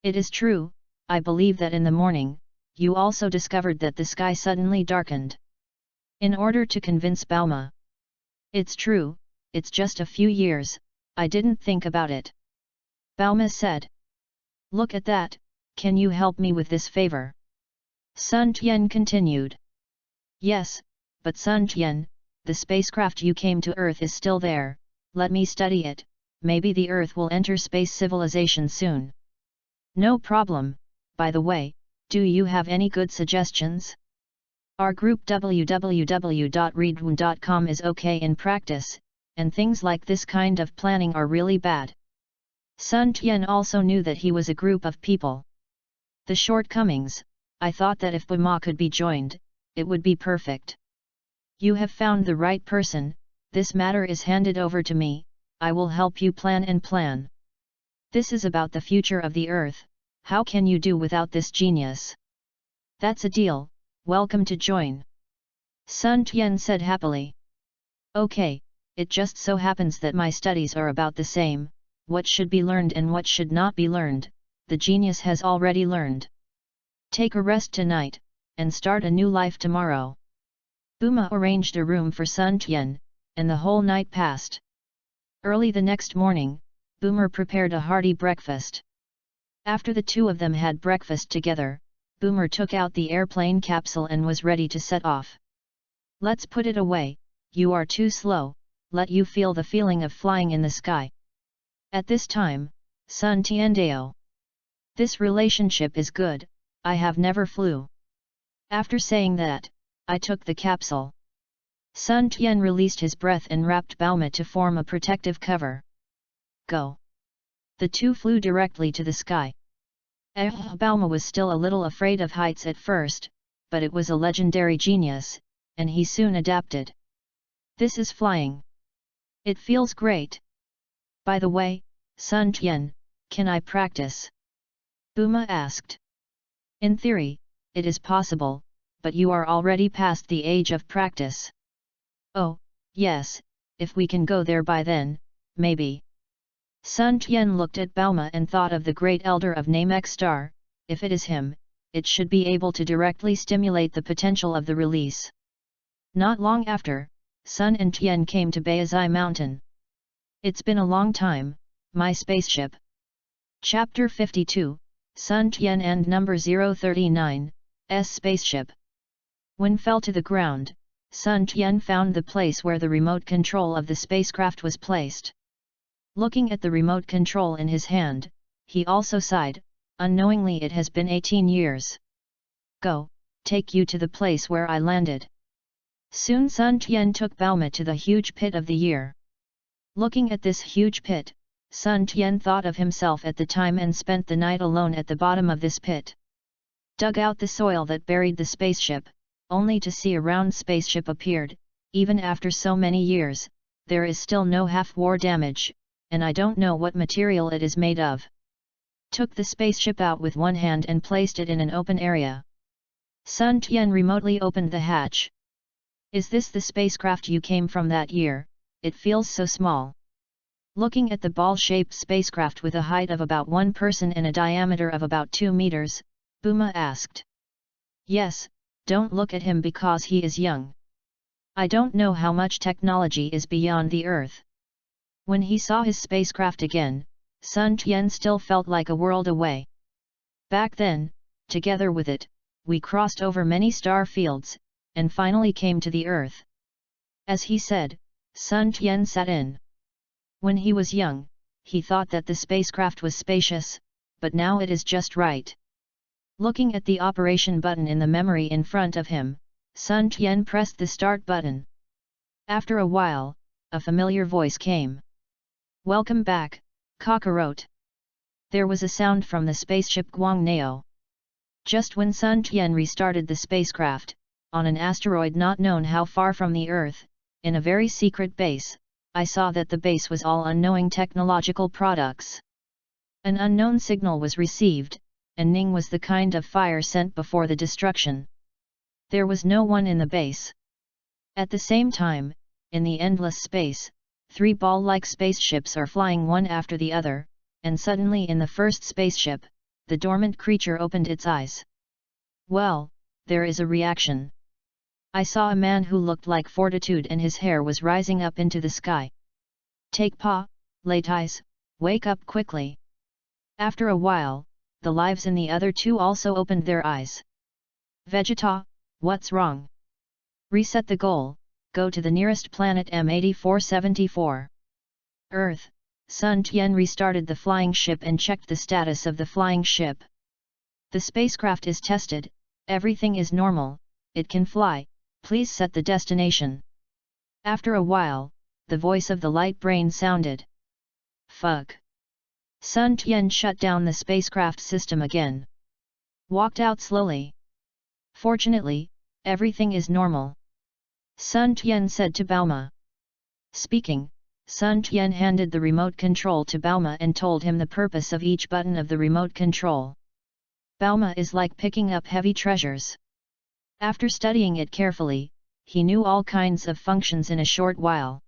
It is true, I believe that in the morning, you also discovered that the sky suddenly darkened. In order to convince Balma. It's true, it's just a few years, I didn't think about it. Balma said. Look at that, can you help me with this favor? Sun Tian continued. Yes, but Sun Tian, the spacecraft you came to Earth is still there, let me study it, maybe the Earth will enter space civilization soon. No problem, by the way, do you have any good suggestions? Our group www.readaloud.com is okay in practice, and things like this kind of planning are really bad. Sun Tian also knew that he was a group of people. The shortcomings, I thought that if Bama could be joined, it would be perfect. You have found the right person, this matter is handed over to me, I will help you plan. This is about the future of the Earth, how can you do without this genius? That's a deal, welcome to join. Sun Tian said happily. Okay, it just so happens that my studies are about the same, what should be learned and what should not be learned, the genius has already learned. Take a rest tonight, and start a new life tomorrow. Buma arranged a room for Sun Tian, and the whole night passed. Early the next morning, Boomer prepared a hearty breakfast. After the two of them had breakfast together, Boomer took out the airplane capsule and was ready to set off. Let's put it away, you are too slow, let you feel the feeling of flying in the sky. At this time, Sun Tiandao. This relationship is good, I have never flew. After saying that, I took the capsule. Sun Tian released his breath and wrapped Bauma to form a protective cover. Go! The two flew directly to the sky. Bauma was still a little afraid of heights at first, but it was a legendary genius, and he soon adapted. This is flying. It feels great. By the way, Sun Tian, can I practice? Buma asked. In theory, it is possible, but you are already past the age of practice. Oh, yes, if we can go there by then, maybe. Sun Tian looked at Bauma and thought of the great elder of Namek Star, if it is him, it should be able to directly stimulate the potential of the release. Not long after, Sun and Tian came to Baizai Mountain. It's been a long time, my spaceship. Chapter 52, Sun Tian and number 039, S spaceship. When fell to the ground, Sun Tian found the place where the remote control of the spacecraft was placed. Looking at the remote control in his hand, he also sighed, unknowingly it has been 18 years. Go, take you to the place where I landed. Soon Sun Tian took Bauma to the huge pit of the year. Looking at this huge pit, Sun Tian thought of himself at the time and spent the night alone at the bottom of this pit. Dug out the soil that buried the spaceship, only to see a round spaceship appeared. Even after so many years, there is still no half-war damage, and I don't know what material it is made of. Took the spaceship out with one hand and placed it in an open area. Sun Tian remotely opened the hatch. Is this the spacecraft you came from that year? It feels so small. Looking at the ball-shaped spacecraft with a height of about 1 person and a diameter of about 2 meters, Buma asked. Yes, don't look at him because he is young. I don't know how much technology is beyond the Earth. When he saw his spacecraft again, Sun Tian still felt like a world away. Back then, together with it, we crossed over many star fields, and finally came to the Earth. As he said, Sun Tian sat in. When he was young, he thought that the spacecraft was spacious, but now it is just right. Looking at the operation button in the memory in front of him, Sun Tian pressed the start button. After a while, a familiar voice came. "Welcome back, Cockroach." There was a sound from the spaceship Guangnao. Just when Sun Tian restarted the spacecraft, on an asteroid not known how far from the Earth, in a very secret base, I saw that the base was all unknowing technological products. An unknown signal was received, and Ning was the kind of fire sent before the destruction. There was no one in the base. At the same time, in the endless space, 3 ball-like spaceships are flying one after the other, and suddenly in the first spaceship, the dormant creature opened its eyes. Well, there is a reaction. I saw a man who looked like Fortitude and his hair was rising up into the sky. "Take pa, late eyes, wake up quickly." After a while, the lives in the other 2 also opened their eyes. "Vegeta, what's wrong? Reset the goal, go to the nearest planet M8474. Earth." Sun Tian restarted the flying ship and checked the status of the flying ship. "The spacecraft is tested, everything is normal, it can fly, please set the destination." After a while, the voice of the light brain sounded. "Fuck." Sun Tian shut down the spacecraft system again. Walked out slowly. "Fortunately, everything is normal," Sun Tian said to Bauma. Speaking, Sun Tian handed the remote control to Bauma and told him the purpose of each button of the remote control. Bauma is like picking up heavy treasures. After studying it carefully, he knew all kinds of functions in a short while.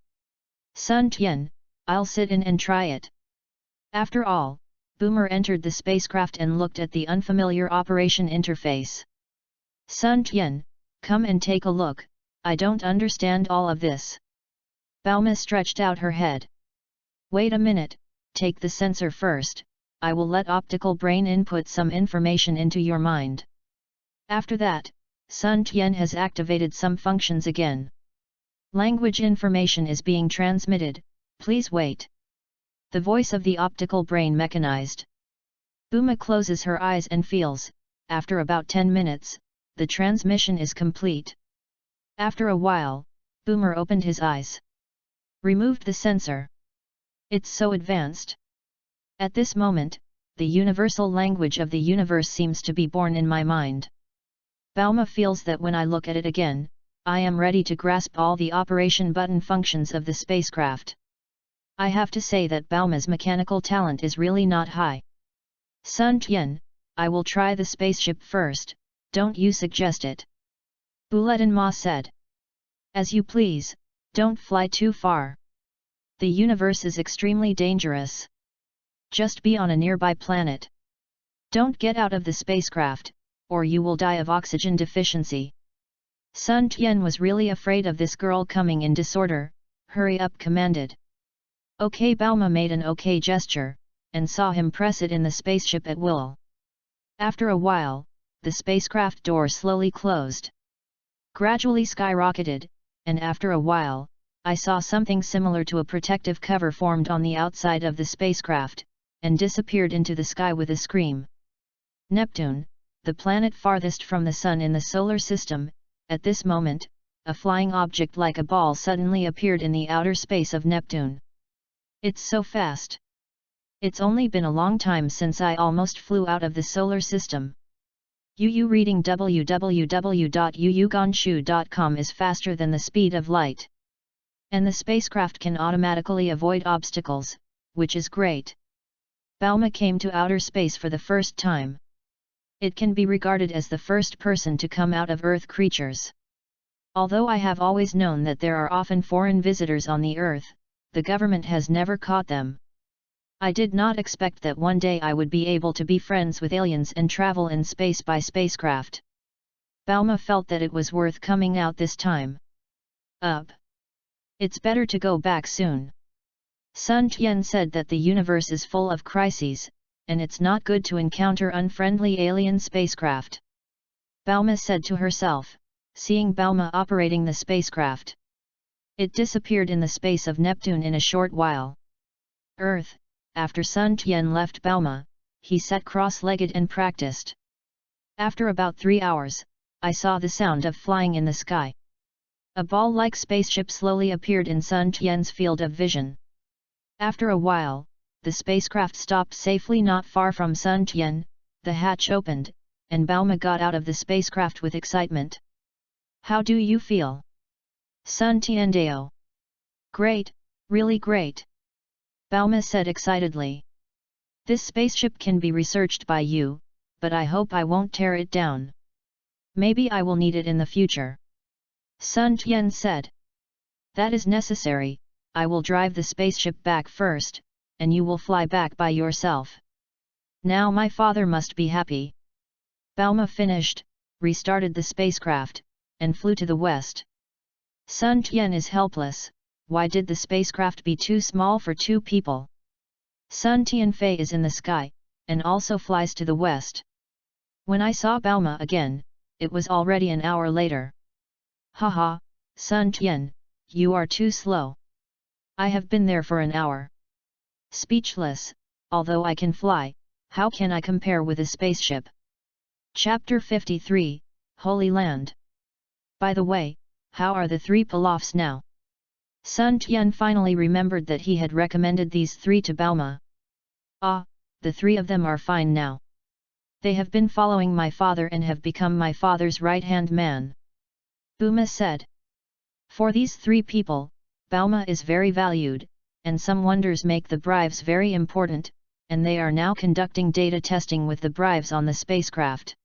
"Sun Tian, I'll sit in and try it." After all, Boomer entered the spacecraft and looked at the unfamiliar operation interface. "Sun Tian, come and take a look, I don't understand all of this." Bauma stretched out her head. "Wait a minute, take the sensor first, I will let optical brain input some information into your mind." After that, Sun Tian has activated some functions again. "Language information is being transmitted, please wait." The voice of the optical brain mechanized. Booma closes her eyes and feels, after about 10 minutes, the transmission is complete. After a while, Boomer opened his eyes. Removed the sensor. "It's so advanced." At this moment, the universal language of the universe seems to be born in my mind. Bauma feels that when I look at it again, I am ready to grasp all the operation button functions of the spacecraft. I have to say that Bauma's mechanical talent is really not high. "Sun Tian, I will try the spaceship first, don't you suggest it?" Buletin Ma said. "As you please, don't fly too far. The universe is extremely dangerous. Just be on a nearby planet. Don't get out of the spacecraft, or you will die of oxygen deficiency." Sun Tian was really afraid of this girl coming in disorder. "Hurry up," commanded. "Okay." Bauma made an okay gesture, and saw him press it in the spaceship at will. After a while, the spacecraft door slowly closed. Gradually skyrocketed, and after a while, I saw something similar to a protective cover formed on the outside of the spacecraft, and disappeared into the sky with a scream. Neptune, the planet farthest from the Sun in the solar system. At this moment, a flying object like a ball suddenly appeared in the outer space of Neptune. "It's so fast. It's only been a long time since I almost flew out of the solar system." UU reading www.uugonshu.com is faster than the speed of light. And the spacecraft can automatically avoid obstacles, which is great. Bauma came to outer space for the first time. It can be regarded as the first person to come out of Earth creatures. Although I have always known that there are often foreign visitors on the Earth, the government has never caught them. I did not expect that one day I would be able to be friends with aliens and travel in space by spacecraft. Bauma felt that it was worth coming out this time. Up. It's better to go back soon. Sun Tian said that the universe is full of crises, and it's not good to encounter unfriendly alien spacecraft. Bauma said to herself, seeing Bauma operating the spacecraft. It disappeared in the space of Neptune in a short while. Earth, after Sun Tian left Bauma, he sat cross-legged and practiced. After about 3 hours, I saw the sound of flying in the sky. A ball-like spaceship slowly appeared in Sun Tian's field of vision. After a while, the spacecraft stopped safely not far from Sun Tian, the hatch opened, and Bauma got out of the spacecraft with excitement. "How do you feel?" Sun Tiandao. "Great, really great," Bauma said excitedly. "This spaceship can be researched by you, but I hope I won't tear it down. Maybe I will need it in the future." Sun Tian said. "That is necessary, I will drive the spaceship back first, and you will fly back by yourself. Now my father must be happy." Bauma finished, restarted the spacecraft, and flew to the west. Sun Tian is helpless. Why did the spacecraft be too small for 2 people? Sun Tianfei is in the sky, and also flies to the west. When I saw Bauma again, it was already an hour later. "Haha, Sun Tian, you are too slow. I have been there for an hour." Speechless, although I can fly, how can I compare with a spaceship? Chapter 53, Holy Land. By the way, how are the 3 pilafs now? Sun Tian finally remembered that he had recommended these 3 to Bauma. "Ah, the 3 of them are fine now. They have been following my father and have become my father's right-hand man," Bauma said. For these 3 people, Bauma is very valued, and some wonders make the bribes very important, and they are now conducting data testing with the bribes on the spacecraft.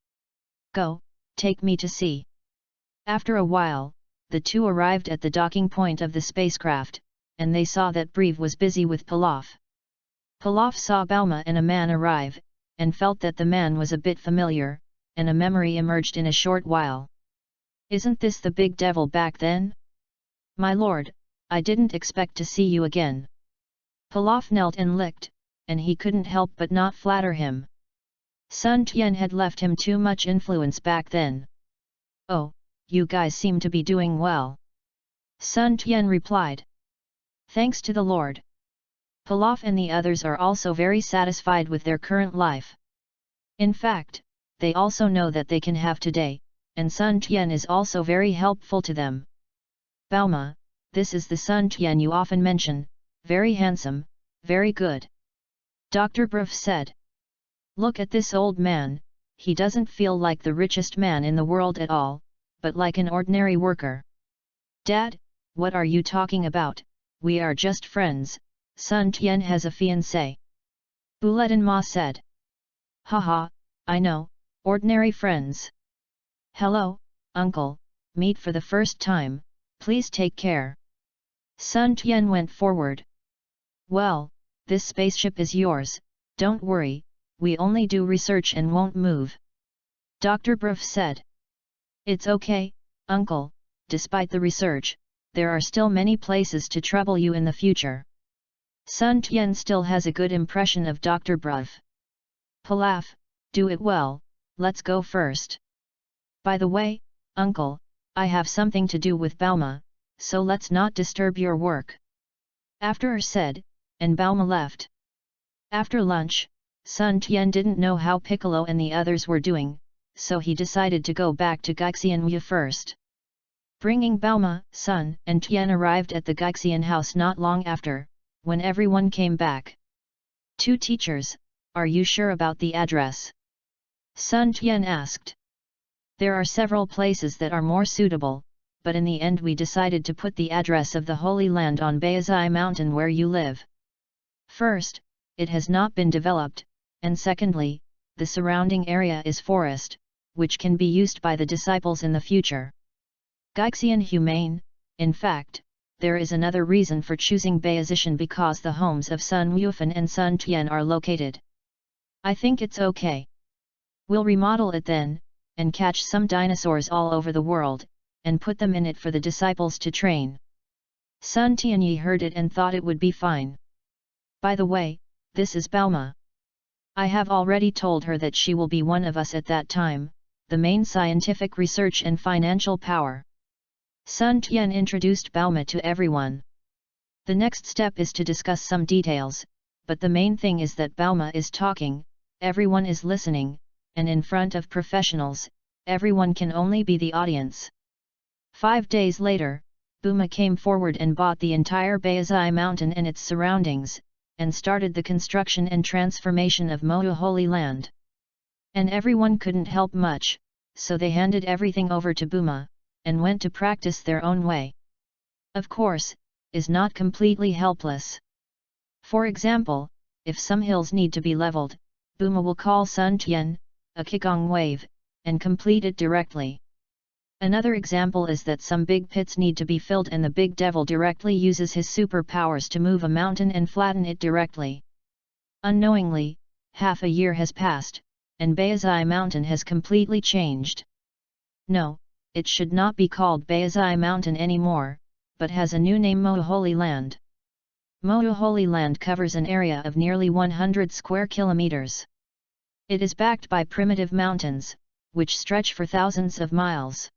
"Go, take me to see." After a while, the 2 arrived at the docking point of the spacecraft, and they saw that Breve was busy with Pilaf. Pilaf saw Bauma and a man arrive, and felt that the man was a bit familiar, and a memory emerged in a short while. "Isn't this the big devil back then? My lord, I didn't expect to see you again." Pilaf knelt and licked, and he couldn't help but not flatter him. Sun Tian had left him too much influence back then. "Oh, you guys seem to be doing well," Sun Tian replied. "Thanks to the Lord." Pilaf and the others are also very satisfied with their current life. In fact, they also know that they can have today, and Sun Tian is also very helpful to them. "Bauma, this is the Sun Tian you often mention, very handsome, very good," Dr. Bref said. "Look at this old man, he doesn't feel like the richest man in the world at all, but like an ordinary worker." "Dad, what are you talking about? We are just friends, Sun Tian has a fiancé," Buletin Ma said. "Haha, I know, ordinary friends. Hello, uncle, meet for the first time, please take care." Sun Tian went forward. "Well, this spaceship is yours, don't worry, we only do research and won't move," Dr. Bref said. "It's okay, uncle, despite the research, there are still many places to trouble you in the future." Sun Tian still has a good impression of Dr. Bref. "Pilaf, do it well, let's go first. By the way, uncle, I have something to do with Bauma, so let's not disturb your work." After said, and Bauma left. After lunch, Sun Tian didn't know how Piccolo and the others were doing, so he decided to go back to Gaixianwu first. Bringing Bauma, Sun and Tian arrived at the Gaixian house not long after, when everyone came back. "Two teachers, are you sure about the address?" Sun Tian asked. "There are several places that are more suitable, but in the end we decided to put the address of the Holy Land on Baizai Mountain where you live. First, it has not been developed, and secondly, the surrounding area is forest, which can be used by the disciples in the future. Gaixian humane, in fact, there is another reason for choosing Bayazishan because the homes of Sun Yufan and Sun Tian are located. I think it's okay. We'll remodel it then, and catch some dinosaurs all over the world, and put them in it for the disciples to train." Sun Tianyi heard it and thought it would be fine. "By the way, this is Bauma. I have already told her that she will be one of us at that time, the main scientific research and financial power. Sun Tian introduced Bauma to everyone. The next step is to discuss some details, but the main thing is that Bauma is talking, everyone is listening, and in front of professionals, everyone can only be the audience. 5 days later, Bauma came forward and bought the entire Baizai mountain and its surroundings, and started the construction and transformation of Mohu Holy Land. And everyone couldn't help much, so they handed everything over to Bauma, and went to practice their own way. Of course, is not completely helpless. For example, if some hills need to be leveled, Bauma will call Sun Tian, a Qigong wave, and complete it directly. Another example is that some big pits need to be filled and the big devil directly uses his superpowers to move a mountain and flatten it directly. Unknowingly, half a year has passed, and Baizai Mountain has completely changed. No, it should not be called Baizai Mountain anymore, but has a new name, Mohu Holy Land. Mohu Holy Land covers an area of nearly 100 square kilometers. It is backed by primitive mountains, which stretch for thousands of miles.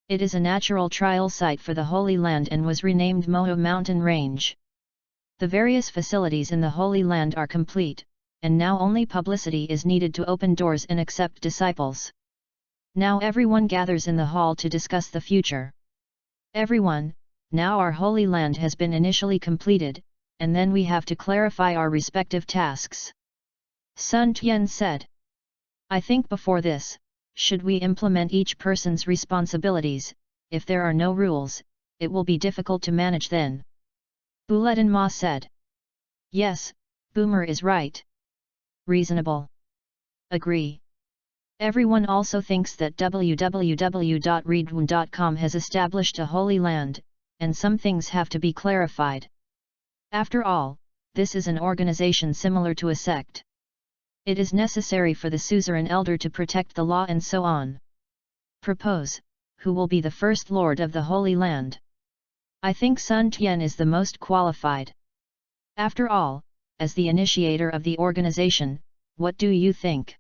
It is a natural trial site for the Holy Land and was renamed Mohu Mountain Range. The various facilities in the Holy Land are complete, and now only publicity is needed to open doors and accept disciples. Now everyone gathers in the hall to discuss the future. Everyone, now our Holy Land has been initially completed, and then we have to clarify our respective tasks. Sun Tian said. I think before this, should we implement each person's responsibilities? If there are no rules, it will be difficult to manage then. Buletin Ma said. Yes, Boomer is right. Reasonable. Agree. Everyone also thinks that www.readaloud.com has established a Holy Land, and some things have to be clarified. After all, this is an organization similar to a sect. It is necessary for the suzerain elder to protect the law and so on. Propose, who will be the first lord of the Holy Land? I think Sun Tian is the most qualified. After all, as the initiator of the organization, what do you think?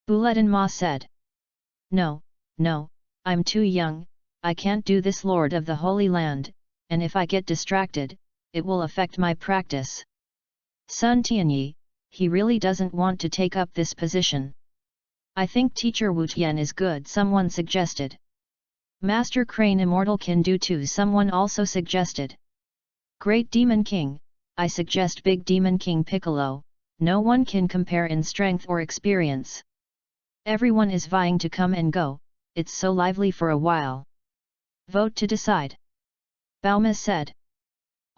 Buletin Ma said. No, I'm too young, I can't do this, Lord of the Holy Land, and if I get distracted, it will affect my practice. Sun Tianyi, he really doesn't want to take up this position. I think Teacher Wu Tian is good, someone suggested. Master Crane Immortal can do too, someone also suggested. Great Demon King, I suggest Big Demon King Piccolo, no one can compare in strength or experience. Everyone is vying to come and go, it's so lively for a while. Vote to decide. Bauma said.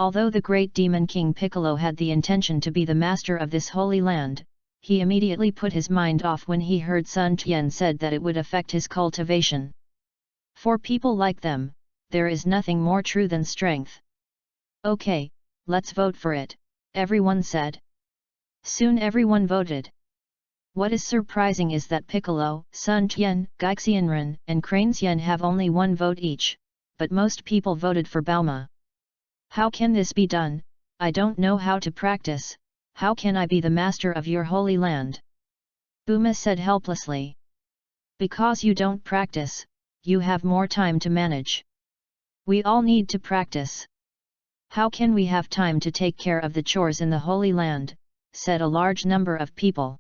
Although the great Demon King Piccolo had the intention to be the master of this Holy Land, he immediately put his mind off when he heard Sun Tian said that it would affect his cultivation. For people like them, there is nothing more true than strength. Okay, let's vote for it, everyone said. Soon everyone voted. What is surprising is that Piccolo, Sun Tian, Gaixianren, and Cranexian have only one vote each, but most people voted for Bauma. How can this be done? I don't know how to practice, how can I be the master of your Holy Land? Bauma said helplessly. Because you don't practice, you have more time to manage. We all need to practice. How can we have time to take care of the chores in the Holy Land? Said a large number of people.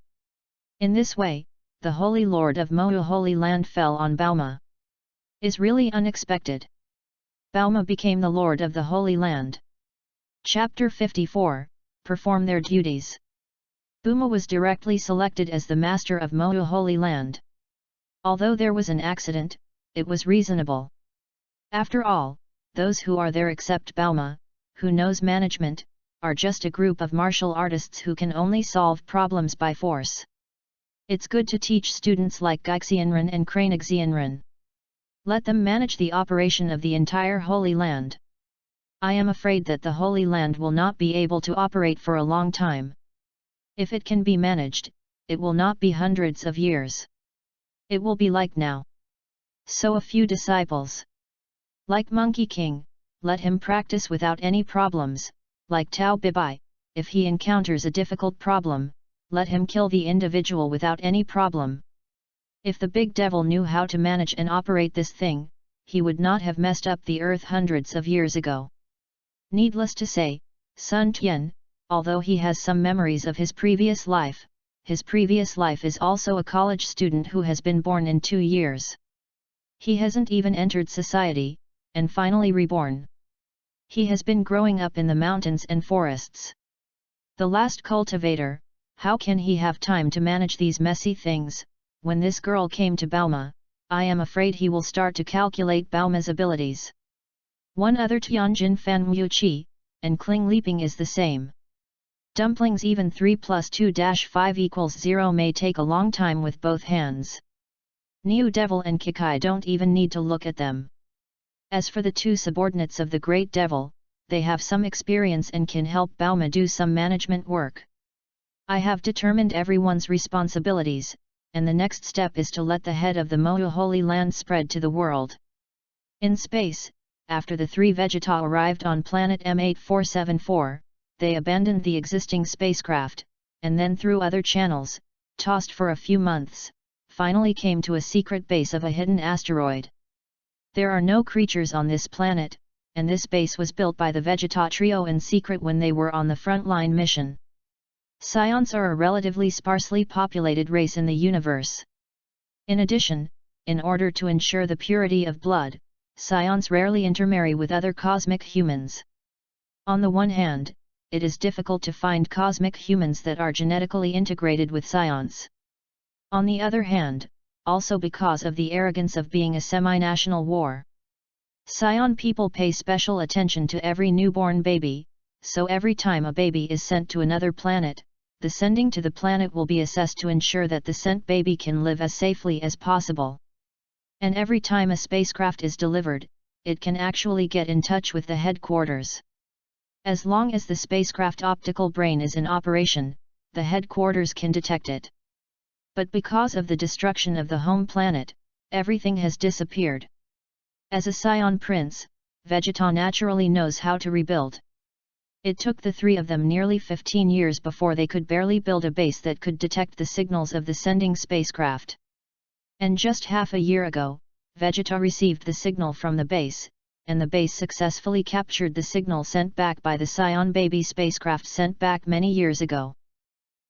In this way, the Holy Lord of Mohu Holy Land fell on Bauma. Is really unexpected. Bauma became the Lord of the Holy Land. Chapter 54, Perform their duties. Bauma was directly selected as the master of Mohu Holy Land. Although there was an accident, it was reasonable. After all, those who are there except Bauma, who knows management, are just a group of martial artists who can only solve problems by force. It's good to teach students like Gaixianren and Cranexianren. Let them manage the operation of the entire Holy Land. I am afraid that the Holy Land will not be able to operate for a long time. If it can be managed, it will not be hundreds of years. It will be like now. So a few disciples. Like Monkey King, let him practice without any problems, like Tao Bibai, if he encounters a difficult problem, let him kill the individual without any problem. If the big devil knew how to manage and operate this thing, he would not have messed up the earth hundreds of years ago. Needless to say, Sun Tian, although he has some memories of his previous life is also a college student who has been born in 2 years. He hasn't even entered society, and finally reborn. He has been growing up in the mountains and forests. The last cultivator, how can he have time to manage these messy things? When this girl came to Bauma, I am afraid he will start to calculate Bauma's abilities. One other Tianjin Fan Wuqi, and Kling leaping is the same. Dumplings even 3 plus 2-5 equals 0 may take a long time with both hands. Niu Devil and Kikai don't even need to look at them. As for the 2 subordinates of the Great Devil, they have some experience and can help Bauma do some management work. I have determined everyone's responsibilities, and the next step is to let the head of the Mohu Holy Land spread to the world. In space, after the 3 Vegeta arrived on planet M8474, they abandoned the existing spacecraft, and then through other channels, tossed for a few months, finally came to a secret base of a hidden asteroid. There are no creatures on this planet, and this base was built by the Vegeta trio in secret when they were on the frontline mission. Scions are a relatively sparsely populated race in the universe. In addition, in order to ensure the purity of blood, Scions rarely intermarry with other cosmic humans. On the one hand, it is difficult to find cosmic humans that are genetically integrated with Scions. On the other hand, also because of the arrogance of being a semi-national war. Scion people pay special attention to every newborn baby, so every time a baby is sent to another planet, the sending to the planet will be assessed to ensure that the sent baby can live as safely as possible. And every time a spacecraft is delivered, it can actually get in touch with the headquarters. As long as the spacecraft optical brain is in operation, the headquarters can detect it. But because of the destruction of the home planet, everything has disappeared. As a Scion prince, Vegeta naturally knows how to rebuild. It took the 3 of them nearly 15 years before they could barely build a base that could detect the signals of the sending spacecraft. And just half a year ago, Vegeta received the signal from the base, and the base successfully captured the signal sent back by the Scion baby spacecraft sent back many years ago.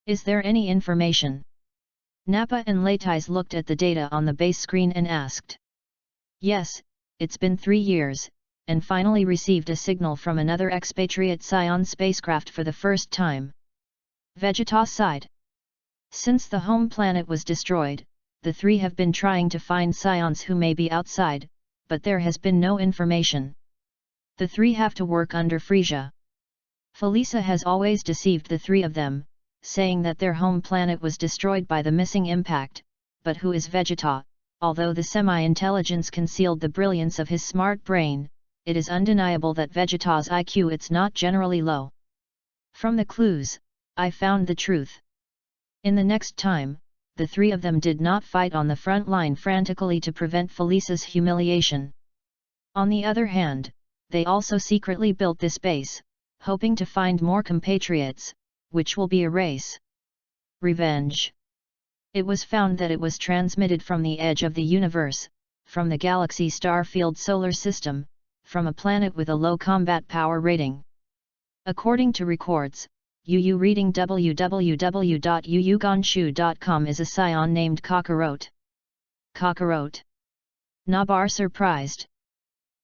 Is there any information? Nappa and Leitais looked at the data on the base screen and asked. Yes, it's been 3 years, and finally received a signal from another expatriate Scion spacecraft for the first time. Vegeta sighed. Since the home planet was destroyed, the 3 have been trying to find Scions who may be outside, but there has been no information. The 3 have to work under Frisia. Felisa has always deceived the 3 of them, saying that their home planet was destroyed by the missing impact, but who is Vegeta? Although the semi-intelligence concealed the brilliance of his smart brain, it is undeniable that Vegeta's IQ is not generally low. From the clues, I found the truth. In the next time, the 3 of them did not fight on the front line frantically to prevent Felisa's humiliation. On the other hand, they also secretly built this base, hoping to find more compatriots, which will be a race. Revenge. It was found that it was transmitted from the edge of the universe, from the galaxy Starfield solar system, from a planet with a low combat power rating. According to records, Yu reading www.yuyugonshu.com is a Scion named Kakarot. Kakarot? Nabar surprised.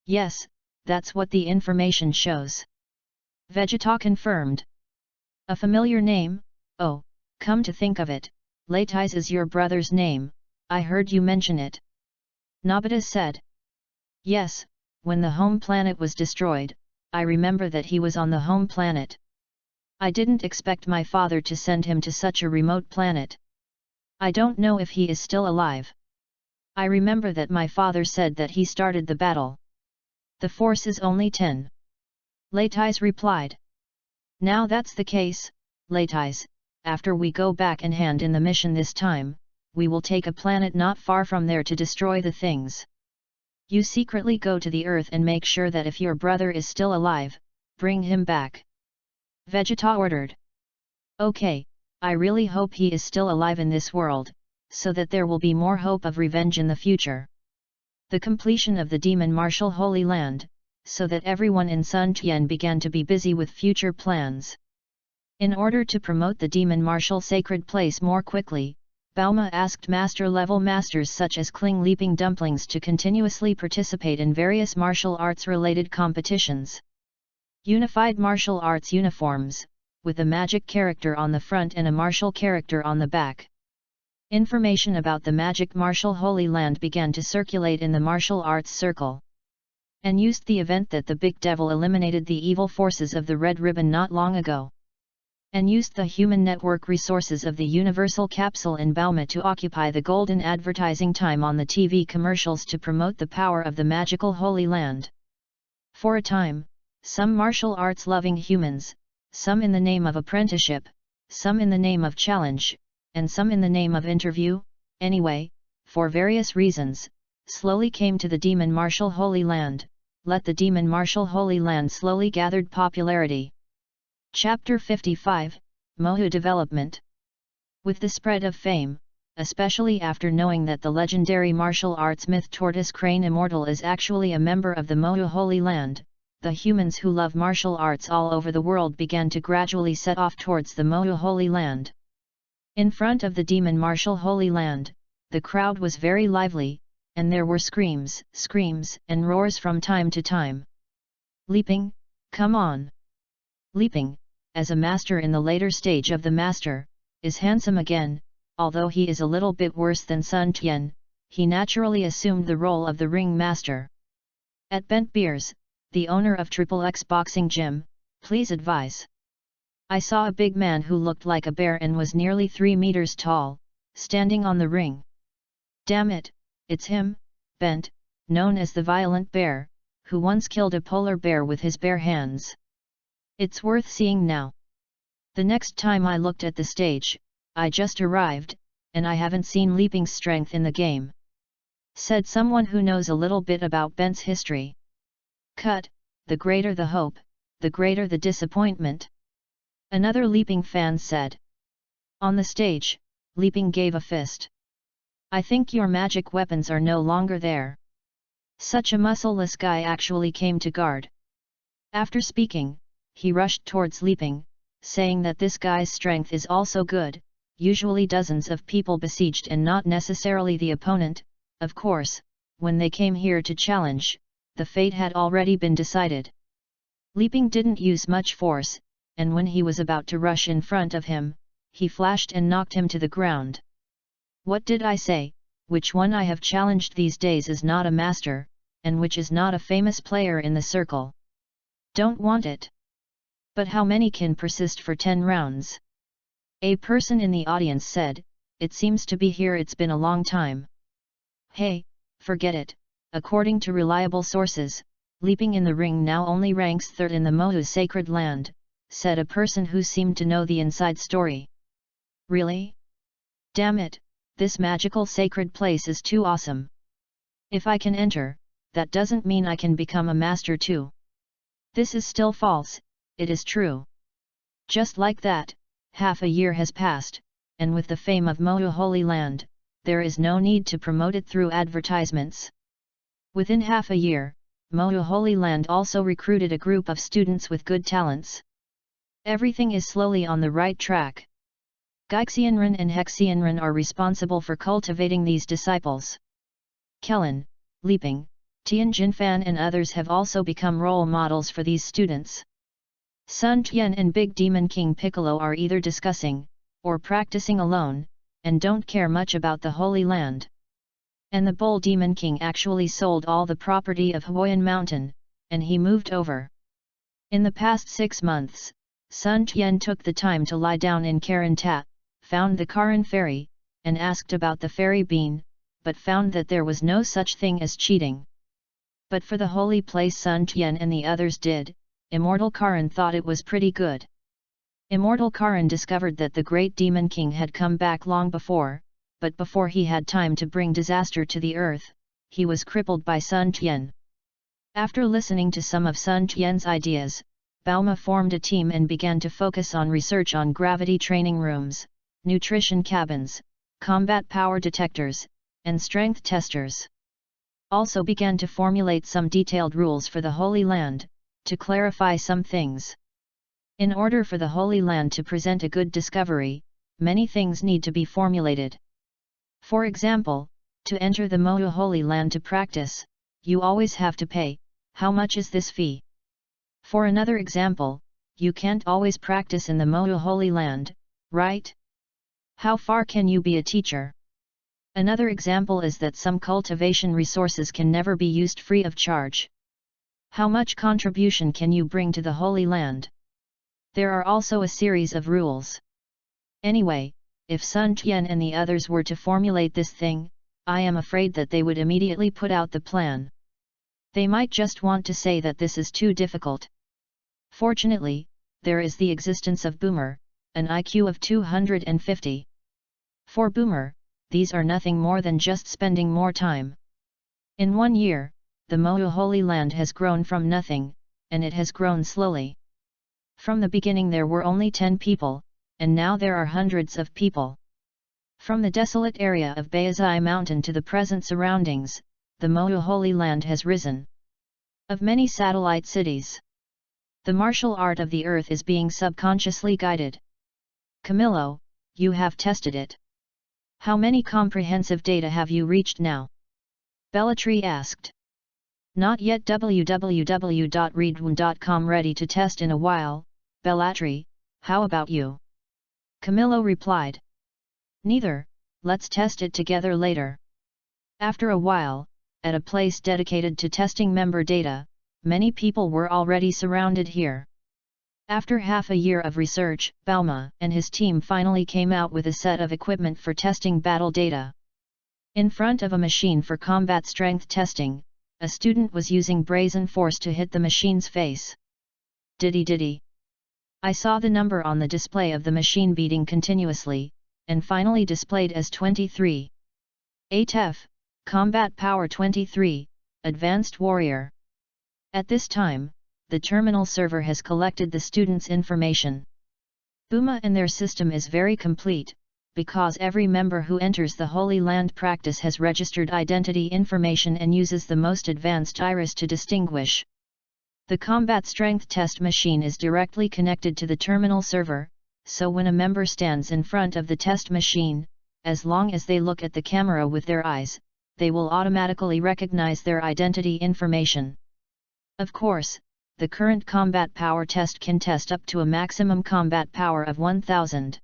Yes, that's what the information shows. Vegeta confirmed. A familiar name? Oh, come to think of it, Leitais is your brother's name, I heard you mention it. Nobita said. Yes, when the home planet was destroyed, I remember that he was on the home planet. I didn't expect my father to send him to such a remote planet. I don't know if he is still alive. I remember that my father said that he started the battle. The force is only 10. Leitais replied. Now that's the case, Leitais, after we go back and hand in the mission this time, we will take a planet not far from there to destroy the things. You secretly go to the Earth and make sure that if your brother is still alive, bring him back. Vegeta ordered. Okay, I really hope he is still alive in this world, so that there will be more hope of revenge in the future. the completion of the demon martial Holy Land, so that everyone in Sun Tian began to be busy with future plans. In order to promote the demon martial sacred place more quickly, Bauma asked master-level masters such as Kling Leaping Dumplings to continuously participate in various martial arts-related competitions. Unified martial arts uniforms, with a magic character on the front and a martial character on the back. Information about the magic martial Holy Land began to circulate in the martial arts circle. And used the event that the Big Devil eliminated the evil forces of the Red Ribbon not long ago. And used the human network resources of the Universal Capsule in Bauma to occupy the golden advertising time on the TV commercials to promote the power of the magical Holy Land. For a time, some martial arts loving humans, some in the name of apprenticeship, some in the name of challenge, and some in the name of interview, anyway, for various reasons, slowly came to the demon martial Holy Land. Let the demon martial Holy Land slowly gathered popularity. Chapter 55, Mohu Development. With the spread of fame, especially after knowing that the legendary martial arts myth Tortoise Crane Immortal is actually a member of the Mohu Holy Land, the humans who love martial arts all over the world began to gradually set off towards the Mohu Holy Land. In front of the demon martial Holy Land, the crowd was very lively, and there were screams, and roars from time to time. Leaping, come on! Leaping, as a master in the later stage of the master, is handsome again. Although he is a little bit worse than Sun Tian, he naturally assumed the role of the ring master. At Bent Beers, the owner of XXX Boxing Gym, please advise. I saw a big man who looked like a bear and was nearly 3 meters tall, standing on the ring. Damn it, it's him, Bent, known as the Violent Bear, who once killed a polar bear with his bare hands. It's worth seeing now. The next time I looked at the stage, I just arrived, and I haven't seen Leaping's strength in the game. Said someone who knows a little bit about Bent's history. Cut, the greater the hope, the greater the disappointment. Another Leaping fan said. On the stage, Leaping gave a fist. I think your magic weapons are no longer there. Such a muscleless guy actually came to guard. After speaking, he rushed towards Leaping, saying that this guy's strength is also good. Usually dozens of people besieged and not necessarily the opponent. Of course, when they came here to challenge, the fate had already been decided. Leaping didn't use much force, and when he was about to rush in front of him, he flashed and knocked him to the ground. What did I say? Which one I have challenged these days is not a master, and which is not a famous player in the circle? Don't want it. But how many can persist for 10 rounds? A person in the audience said, it seems to be here it's been a long time. Hey, forget it. According to reliable sources, Leaping in the ring now only ranks 3rd in the Mohu's sacred land, said a person who seemed to know the inside story. Really? Damn it, this magical sacred place is too awesome. If I can enter, that doesn't mean I can become a master too. This is still false, it is true. Just like that, half a year has passed, and with the fame of Mohu Holy Land, there is no need to promote it through advertisements. Within half a year, Mohu Holy Land also recruited a group of students with good talents. Everything is slowly on the right track. Gaixianren and Hexianren are responsible for cultivating these disciples. Kellen, Leaping, Tian Jinfan and others have also become role models for these students. Sun Tian and Big Demon King Piccolo are either discussing, or practicing alone, and don't care much about the Holy Land. And the Bull Demon King actually sold all the property of Huoyan Mountain, and he moved over. In the past 6 months, Sun Tian took the time to lie down in Karen Ta, found the Karan Fairy, and asked about the fairy bean, but found that there was no such thing as cheating. But for the holy place Sun Tian and the others did, Immortal Karan thought it was pretty good. Immortal Karan discovered that the great Demon King had come back long before, but before he had time to bring disaster to the earth, he was crippled by Sun Tian. After listening to some of Sun Tian's ideas, Bauma formed a team and began to focus on research on gravity training rooms, nutrition cabins, combat power detectors, and strength testers. also began to formulate some detailed rules for the Holy Land, to clarify some things. In order for the Holy Land to present a good discovery, many things need to be formulated. For example, to enter the Motu Holy Land to practice, you always have to pay. How much is this fee? For another example, you can't always practice in the Motu Holy Land, right? How far can you be a teacher? Another example is that some cultivation resources can never be used free of charge. How much contribution can you bring to the Holy Land? There are also a series of rules. Anyway, if Sun Tian and the others were to formulate this thing, I am afraid that they would immediately put out the plan. They might just want to say that this is too difficult. Fortunately, there is the existence of Boomer, an IQ of 250. For Boomer, these are nothing more than just spending more time. In 1 year, the Motu Holy Land has grown from nothing, and it has grown slowly. From the beginning there were only 10 people, and now there are hundreds of people. From the desolate area of Baizai Mountain to the present surroundings, the Motu Holy Land has risen. Of many satellite cities, the martial art of the earth is being subconsciously guided. Camillo, you have tested it. How many comprehensive data have you reached now? Bellatri asked. Not yet. www.readaloud.com ready to test in a while, Bellatri, how about you? Camillo replied. Neither, let's test it together later. After a while, at a place dedicated to testing member data, many people were already surrounded here. After half a year of research, Bauma and his team finally came out with a set of equipment for testing battle data. In front of a machine for combat strength testing, a student was using brazen force to hit the machine's face. Diddy. I saw the number on the display of the machine beating continuously, and finally displayed as 23. ATEF, Combat Power 23, Advanced Warrior. At this time, the terminal server has collected the students' information. Buma and their system is very complete, because every member who enters the Holy Land practice has registered identity information and uses the most advanced iris to distinguish. The combat strength test machine is directly connected to the terminal server, so when a member stands in front of the test machine, as long as they look at the camera with their eyes, they will automatically recognize their identity information. Of course, the current combat power test can test up to a maximum combat power of 1000.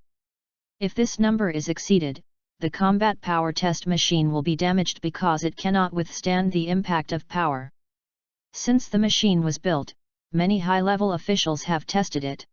If this number is exceeded, the combat power test machine will be damaged because it cannot withstand the impact of power. Since the machine was built, many high-level officials have tested it.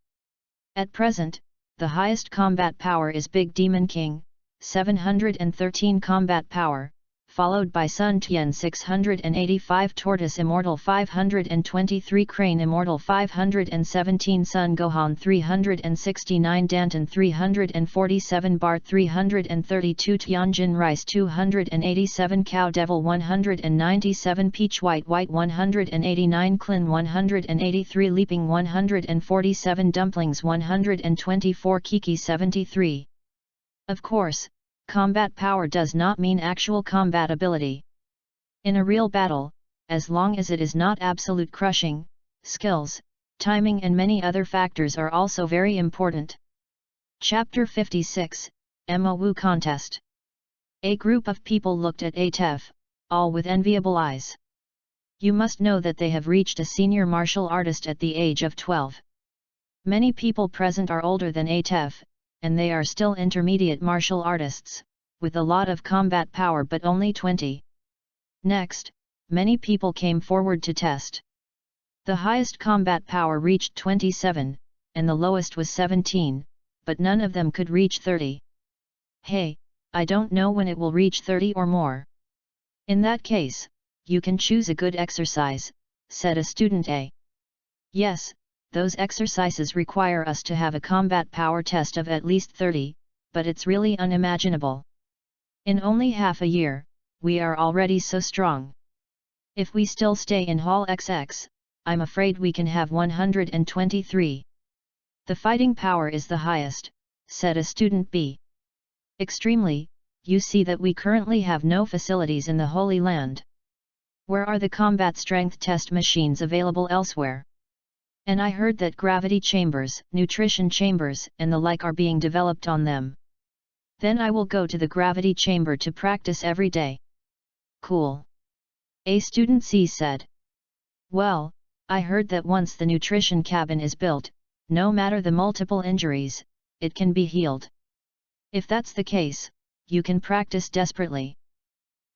At present, the highest combat power is Big Demon King, 713 combat power, followed by Sun Tian 685, Tortoise Immortal 523, Crane Immortal 517, Sun Gohan 369, Danton 347, Bart 332, Tianjin Rice 287, Cow Devil 197, Peach White 189, Clin 183, Leaping 147, Dumplings 124, Kiki 73. Of course, combat power does not mean actual combat ability. In a real battle, as long as it is not absolute crushing, skills, timing and many other factors are also very important. Chapter 56, MOU Contest. A group of people looked at ATEF, all with enviable eyes. You must know that they have reached a senior martial artist at the age of 12. Many people present are older than ATEF, and they are still intermediate martial artists, with a lot of combat power but only 20. Next, many people came forward to test. The highest combat power reached 27, and the lowest was 17, but none of them could reach 30. Hey, I don't know when it will reach 30 or more. In that case, you can choose a good exercise, said a student A. Yes, those exercises require us to have a combat power test of at least 30, but it's really unimaginable. In only half a year, we are already so strong. If we still stay in Hall XX, I'm afraid we can have 123. The fighting power is the highest, said a student B. Extremely, you see that we currently have no facilities in the Holy Land. Where are the combat strength test machines available elsewhere? And I heard that gravity chambers, nutrition chambers, and the like are being developed on them. Then I will go to the gravity chamber to practice every day. Cool. A student C said. Well, I heard that once the nutrition cabin is built, no matter the multiple injuries, it can be healed. If that's the case, you can practice desperately.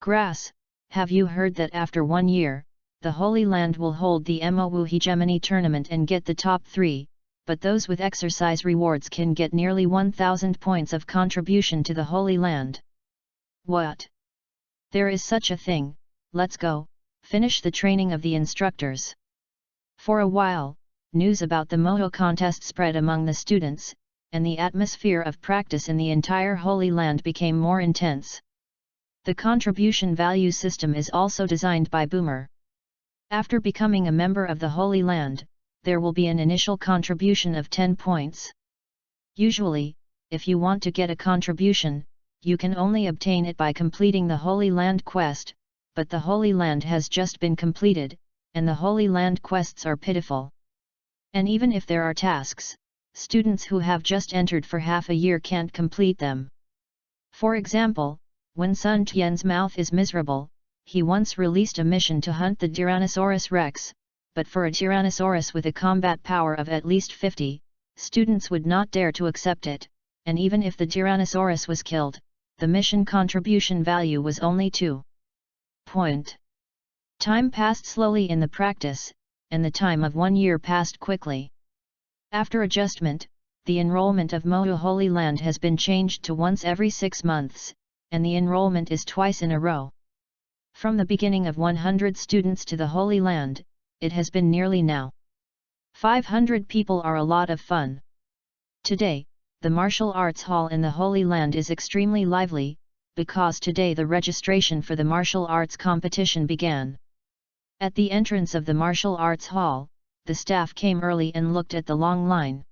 Grass, have you heard that after 1 year, the Holy Land will hold the MOU Hegemony tournament and get the top 3, but those with exercise rewards can get nearly 1,000 points of contribution to the Holy Land. What? There is such a thing, let's go, finish the training of the instructors. For a while, news about the Moto contest spread among the students, and the atmosphere of practice in the entire Holy Land became more intense. The contribution value system is also designed by Boomer. After becoming a member of the Holy Land, there will be an initial contribution of 10 points. Usually, if you want to get a contribution, you can only obtain it by completing the Holy Land quest, but the Holy Land has just been completed, and the Holy Land quests are pitiful. And even if there are tasks, students who have just entered for half a year can't complete them. For example, when Sun Tian's mouth is miserable, he once released a mission to hunt the Tyrannosaurus Rex, but for a Tyrannosaurus with a combat power of at least 50, students would not dare to accept it, and even if the Tyrannosaurus was killed, the mission contribution value was only 2 points. Time passed slowly in the practice, and the time of 1 year passed quickly. After adjustment, the enrollment of Moto Holy Land has been changed to once every 6 months, and the enrollment is twice in a row. From the beginning of 100 students to the Holy Land, it has been nearly now. 500 people are a lot of fun. Today, the martial arts hall in the Holy Land is extremely lively, because today the registration for the martial arts competition began. At the entrance of the martial arts hall, the staff came early and looked at the long line.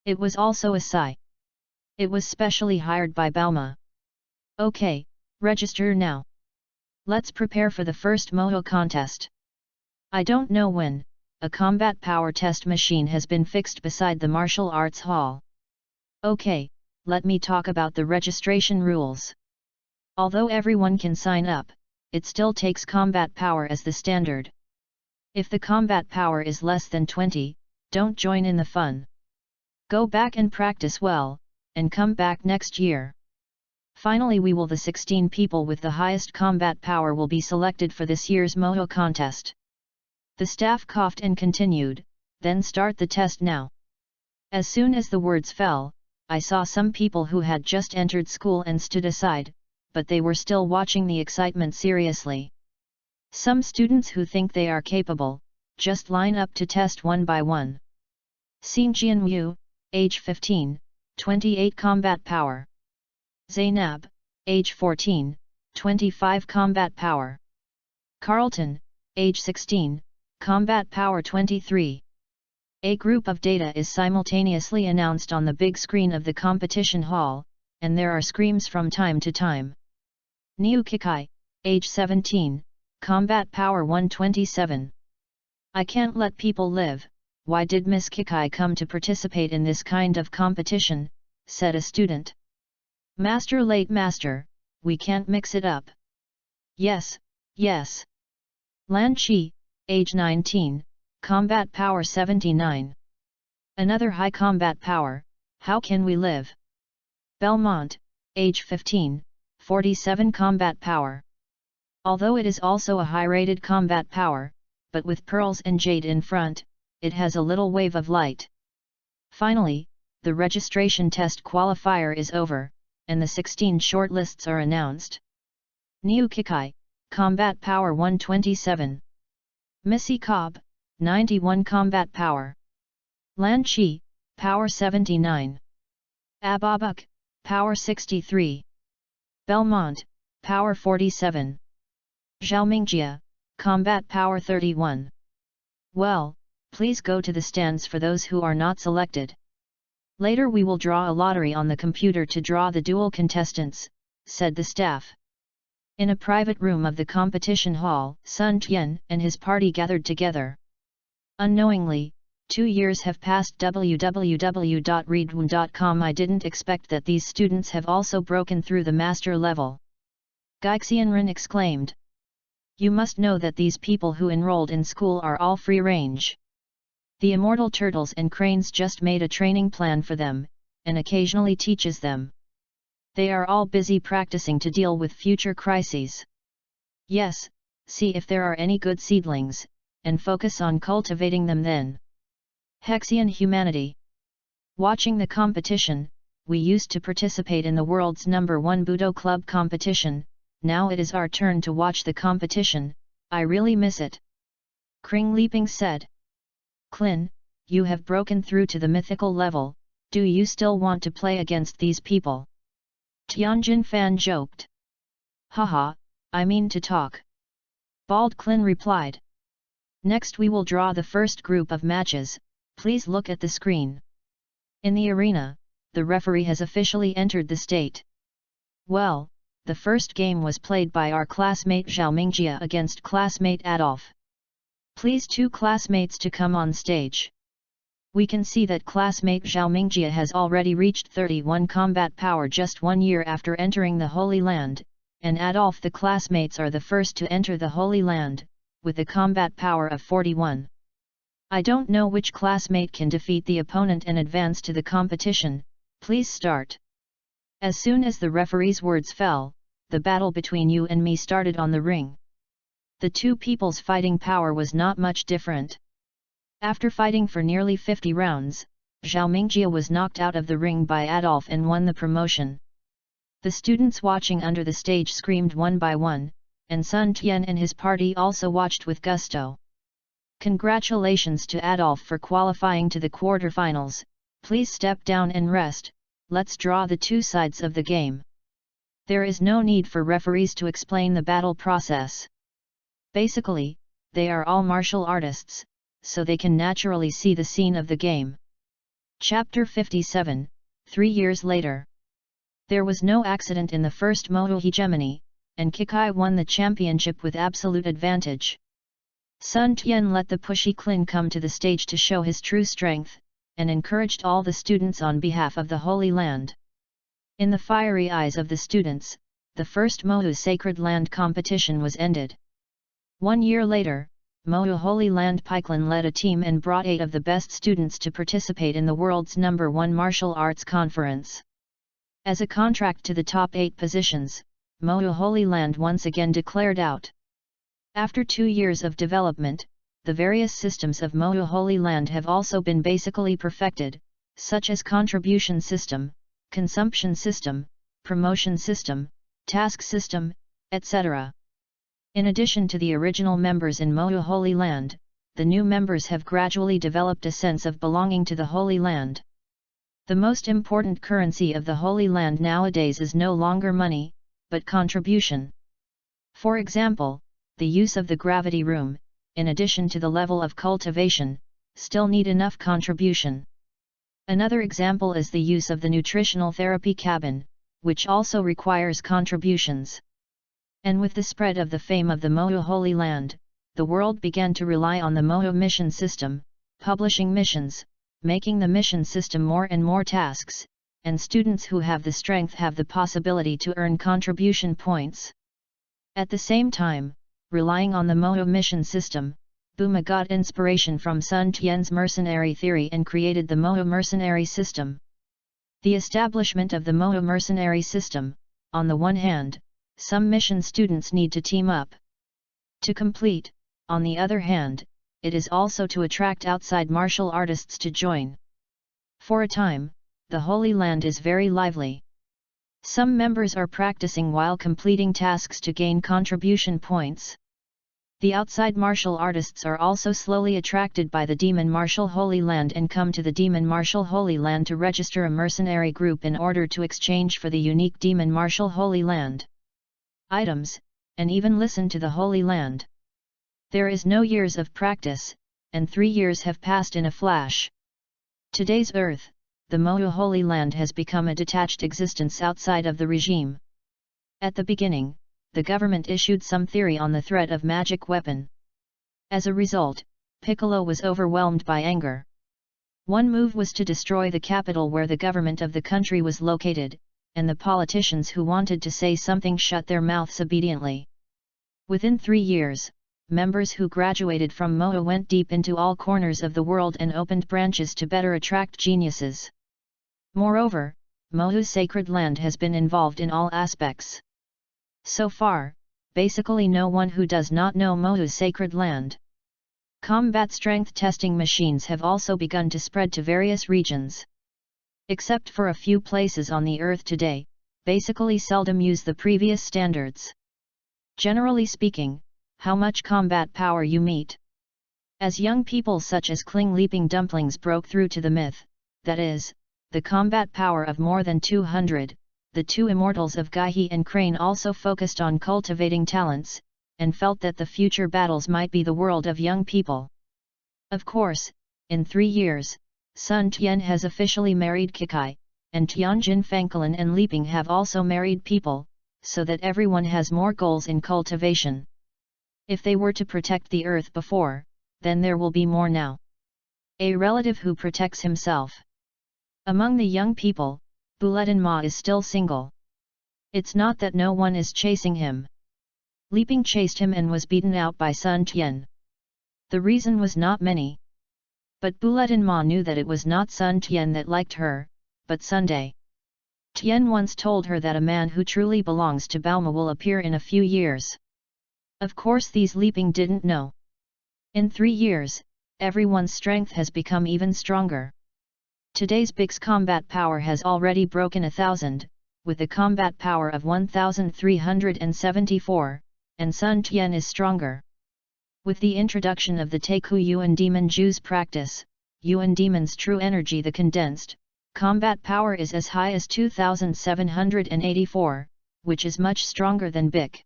It was also a Sai. It was specially hired by Bauma. Okay, register now. Let's prepare for the first Moto contest. I don't know when, a combat power test machine has been fixed beside the martial arts hall. Okay, let me talk about the registration rules. Although everyone can sign up, it still takes combat power as the standard. If the combat power is less than 20, don't join in the fun. Go back and practice well, and come back next year. Finally the 16 people with the highest combat power will be selected for this year's Moto contest. The staff coughed and continued, then start the test now. As soon as the words fell, I saw some people who had just entered school and stood aside, but they were still watching the excitement seriously. Some students who think they are capable, just line up to test one by one. Xin Jianyu, age 15, 28 combat power. Zainab, age 14, 25 combat power. Carlton, age 16, combat power 23. A group of data is simultaneously announced on the big screen of the competition hall, and there are screams from time to time. Niu Kikai, age 17, combat power 127. I can't let people live, why did Miss Kikai come to participate in this kind of competition, said a student. Master late master, we can't mix it up. Yes, yes. Lan Chi, age 19, combat power 79. Another high combat power, how can we live? Belmont, age 15, 47 combat power. Although it is also a high-rated combat power, but with pearls and jade in front, it has a little wave of light. Finally, the registration test qualifier is over, and the 16 shortlists are announced. Niu Kikai, combat power 127. Missy Cobb, 91 combat power. Lan Chi, power 79. Audiobook, power 63. Belmont, power 47. Zhaomingjia, combat power 31. Well, please go to the stands for those who are not selected. Later we will draw a lottery on the computer to draw the dual contestants, said the staff. In a private room of the competition hall, Sun Tian and his party gathered together. Unknowingly, 2 years have passed. www.readaloud.com. I didn't expect that these students have also broken through the master level. Gaixianren exclaimed. You must know that these people who enrolled in school are all free range. The immortal turtles and cranes just made a training plan for them, and occasionally teaches them. They are all busy practicing to deal with future crises. Yes, see if there are any good seedlings, and focus on cultivating them then. Hexian humanity. Watching the competition, we used to participate in the world's #1 Budo Club competition, now it is our turn to watch the competition, I really miss it. Kring Leaping said. Klin, you have broken through to the mythical level, do you still want to play against these people? Tianjin Fan joked. Haha, I mean to talk. Bald Klin replied. Next we will draw the first group of matches, please look at the screen. In the arena, the referee has officially entered the state. Well, the first game was played by our classmate Zhao Mingjia against classmate Adolf. Please 2 classmates to come on stage. We can see that classmate Zhao Mingjia has already reached 31 combat power just 1 year after entering the Holy Land, and Adolf the classmates are the first to enter the Holy Land, with a combat power of 41. I don't know which classmate can defeat the opponent and advance to the competition, please start. As soon as the referee's words fell, the battle between you and me started on the ring. The 2 people's fighting power was not much different. After fighting for nearly 50 rounds, Zhao Mingjia was knocked out of the ring by Adolf and won the promotion. The students watching under the stage screamed one by one, and Sun Tian and his party also watched with gusto. Congratulations to Adolf for qualifying to the quarterfinals, please step down and rest, let's draw the 2 sides of the game. There is no need for referees to explain the battle process. Basically, they are all martial artists, so they can naturally see the scene of the game. Chapter 57, 3 years later. There was no accident in the first Moto hegemony, and Kikai won the championship with absolute advantage. Sun Tian let the pushy Klin come to the stage to show his true strength, and encouraged all the students on behalf of the Holy Land. In the fiery eyes of the students, the first Moto Sacred Land competition was ended. 1 year later, Moto Holy Land Pikelin led a team and brought 8 of the best students to participate in the world's #1 martial arts conference. As a contract to the top 8 positions, Moto Holy Land once again declared out. After 2 years of development, the various systems of Moto Holy Land have also been basically perfected, such as contribution system, consumption system, promotion system, task system, etc. In addition to the original members in Moto Holy Land, the new members have gradually developed a sense of belonging to the Holy Land. The most important currency of the Holy Land nowadays is no longer money, but contribution. For example, the use of the gravity room, in addition to the level of cultivation, still need enough contribution. Another example is the use of the nutritional therapy cabin, which also requires contributions. And with the spread of the fame of the Moto Holy Land, the world began to rely on the Moto mission system, publishing missions, making the mission system more and more tasks, and students who have the strength have the possibility to earn contribution points. At the same time, relying on the Moto mission system, Buma got inspiration from Sun Tian's mercenary theory and created the Moto mercenary system. The establishment of the Moto mercenary system, on the one hand, some mission students need to team up to complete, on the other hand, it is also to attract outside martial artists to join. For a time, the Holy Land is very lively. Some members are practicing while completing tasks to gain contribution points. The outside martial artists are also slowly attracted by the Demon Martial Holy Land and come to the Demon Martial Holy Land to register a mercenary group in order to exchange for the unique Demon Martial Holy Land items, and even listen to the Holy Land. There is no years of practice, and 3 years have passed in a flash. Today's Earth, the Moto Holy Land has become a detached existence outside of the regime. At the beginning, the government issued some theory on the threat of magic weapon. As a result, Piccolo was overwhelmed by anger. One move was to destroy the capital where the government of the country was located, and the politicians who wanted to say something shut their mouths obediently. Within 3 years, members who graduated from MOA went deep into all corners of the world and opened branches to better attract geniuses. Moreover, MOA's sacred land has been involved in all aspects. So far, basically no one who does not know MOA's sacred land. Combat strength testing machines have also begun to spread to various regions. Except for a few places on the Earth today, basically seldom use the previous standards. Generally speaking, how much combat power you meet. As young people such as Kling Leaping Dumplings broke through to the myth, that is, the combat power of more than 200, the two immortals of Gaihe and Crane also focused on cultivating talents, and felt that the future battles might be the world of young people. Of course, in 3 years, Sun Tian has officially married Kikai, and Tianjin Fankalin and Leaping have also married people, so that everyone has more goals in cultivation. If they were to protect the earth before, then there will be more now. A relative who protects himself. Among the young people, Bulletin Ma is still single. It's not that no one is chasing him. Leaping chased him and was beaten out by Sun Tian. The reason was not many. But Bulletin Ma knew that it was not Sun Tian that liked her, but Sunday. Tian once told her that a man who truly belongs to Bauma will appear in a few years. Of course these Leaping didn't know. In 3 years, everyone's strength has become even stronger. Today's Big's combat power has already broken 1,000, with a combat power of 1,374, and Sun Tian is stronger. With the introduction of the Teiku Yuan Demon Ju's practice, Yuan Demon's true energy, the condensed, combat power is as high as 2,784, which is much stronger than Big.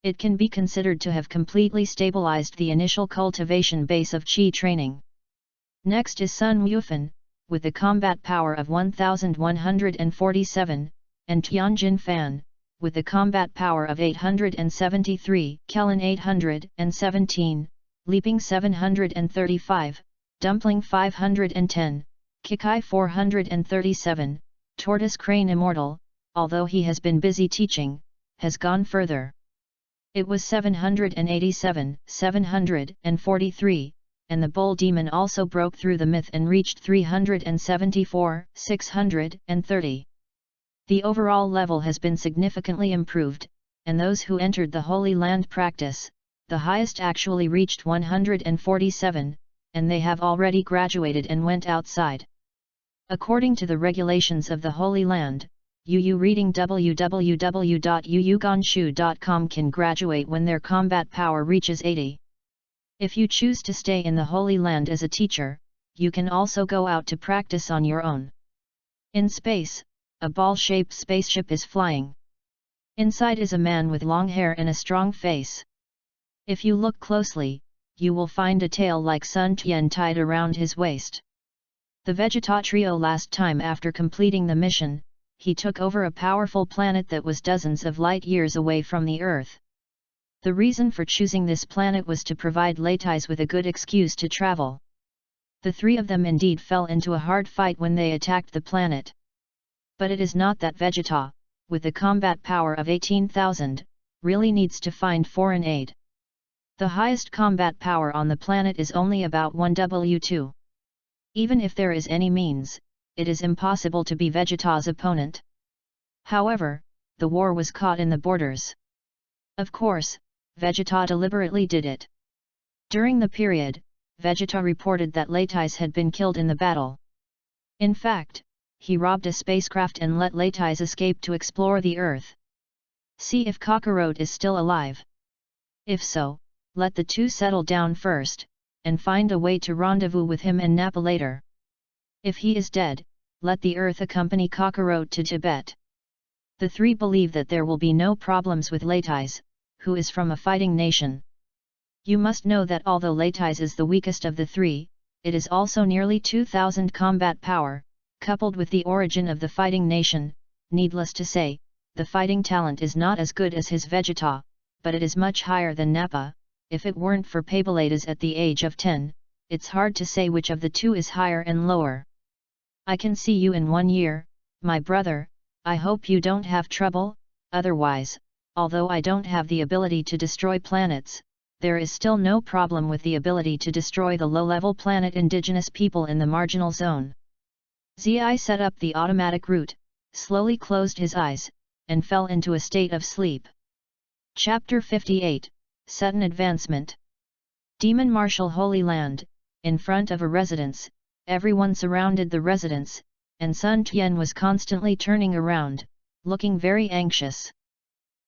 It can be considered to have completely stabilized the initial cultivation base of Qi training. Next is Sun Wufan, with a combat power of 1,147, and Tianjin Fan, with a combat power of 873, Kellen 817, Leaping 735, Dumpling 510, Kikai 437, Tortoise Crane Immortal, although he has been busy teaching, has gone further. It was 787, 743, and the Bull Demon also broke through the myth and reached 374, 630. The overall level has been significantly improved, and those who entered the Holy Land practice, the highest actually reached 147, and they have already graduated and went outside. According to the regulations of the Holy Land, UU reading www.uuganshu.com can graduate when their combat power reaches 80. If you choose to stay in the Holy Land as a teacher, you can also go out to practice on your own. In space, a ball-shaped spaceship is flying. Inside is a man with long hair and a strong face. If you look closely, you will find a tail like Sun Tian tied around his waist. The Vegeta trio last time after completing the mission, he took over a powerful planet that was dozens of light years away from the Earth. The reason for choosing this planet was to provide Leitais with a good excuse to travel. The 3 of them indeed fell into a hard fight when they attacked the planet. But it is not that Vegeta, with a combat power of 18,000, really needs to find foreign aid. The highest combat power on the planet is only about 1W2. Even if there is any means, it is impossible to be Vegeta's opponent. However, the war was caught in the borders. Of course, Vegeta deliberately did it. During the period, Vegeta reported that Leitais had been killed in the battle. In fact, he robbed a spacecraft and let Leitais escape to explore the Earth. See if Kakarot is still alive. If so, let the two settle down first, and find a way to rendezvous with him and Nappa later. If he is dead, let the Earth accompany Kakarot to Tibet. The 3 believe that there will be no problems with Leitais, who is from a fighting nation. You must know that although Leitais is the weakest of the 3, it is also nearly 2,000 combat power, coupled with the origin of the fighting nation. Needless to say, the fighting talent is not as good as his Vegeta, but it is much higher than Nappa. If it weren't for Pabeladas at the age of 10, it's hard to say which of the two is higher and lower. I can see you in 1 year, my brother. I hope you don't have trouble. Otherwise, although I don't have the ability to destroy planets, there is still no problem with the ability to destroy the low-level planet indigenous people in the marginal zone. Zi set up the automatic route, slowly closed his eyes, and fell into a state of sleep. Chapter 58, Sudden Advancement. Demon Martial Holy Land. In front of a residence, everyone surrounded the residence, and Sun Tian was constantly turning around, looking very anxious.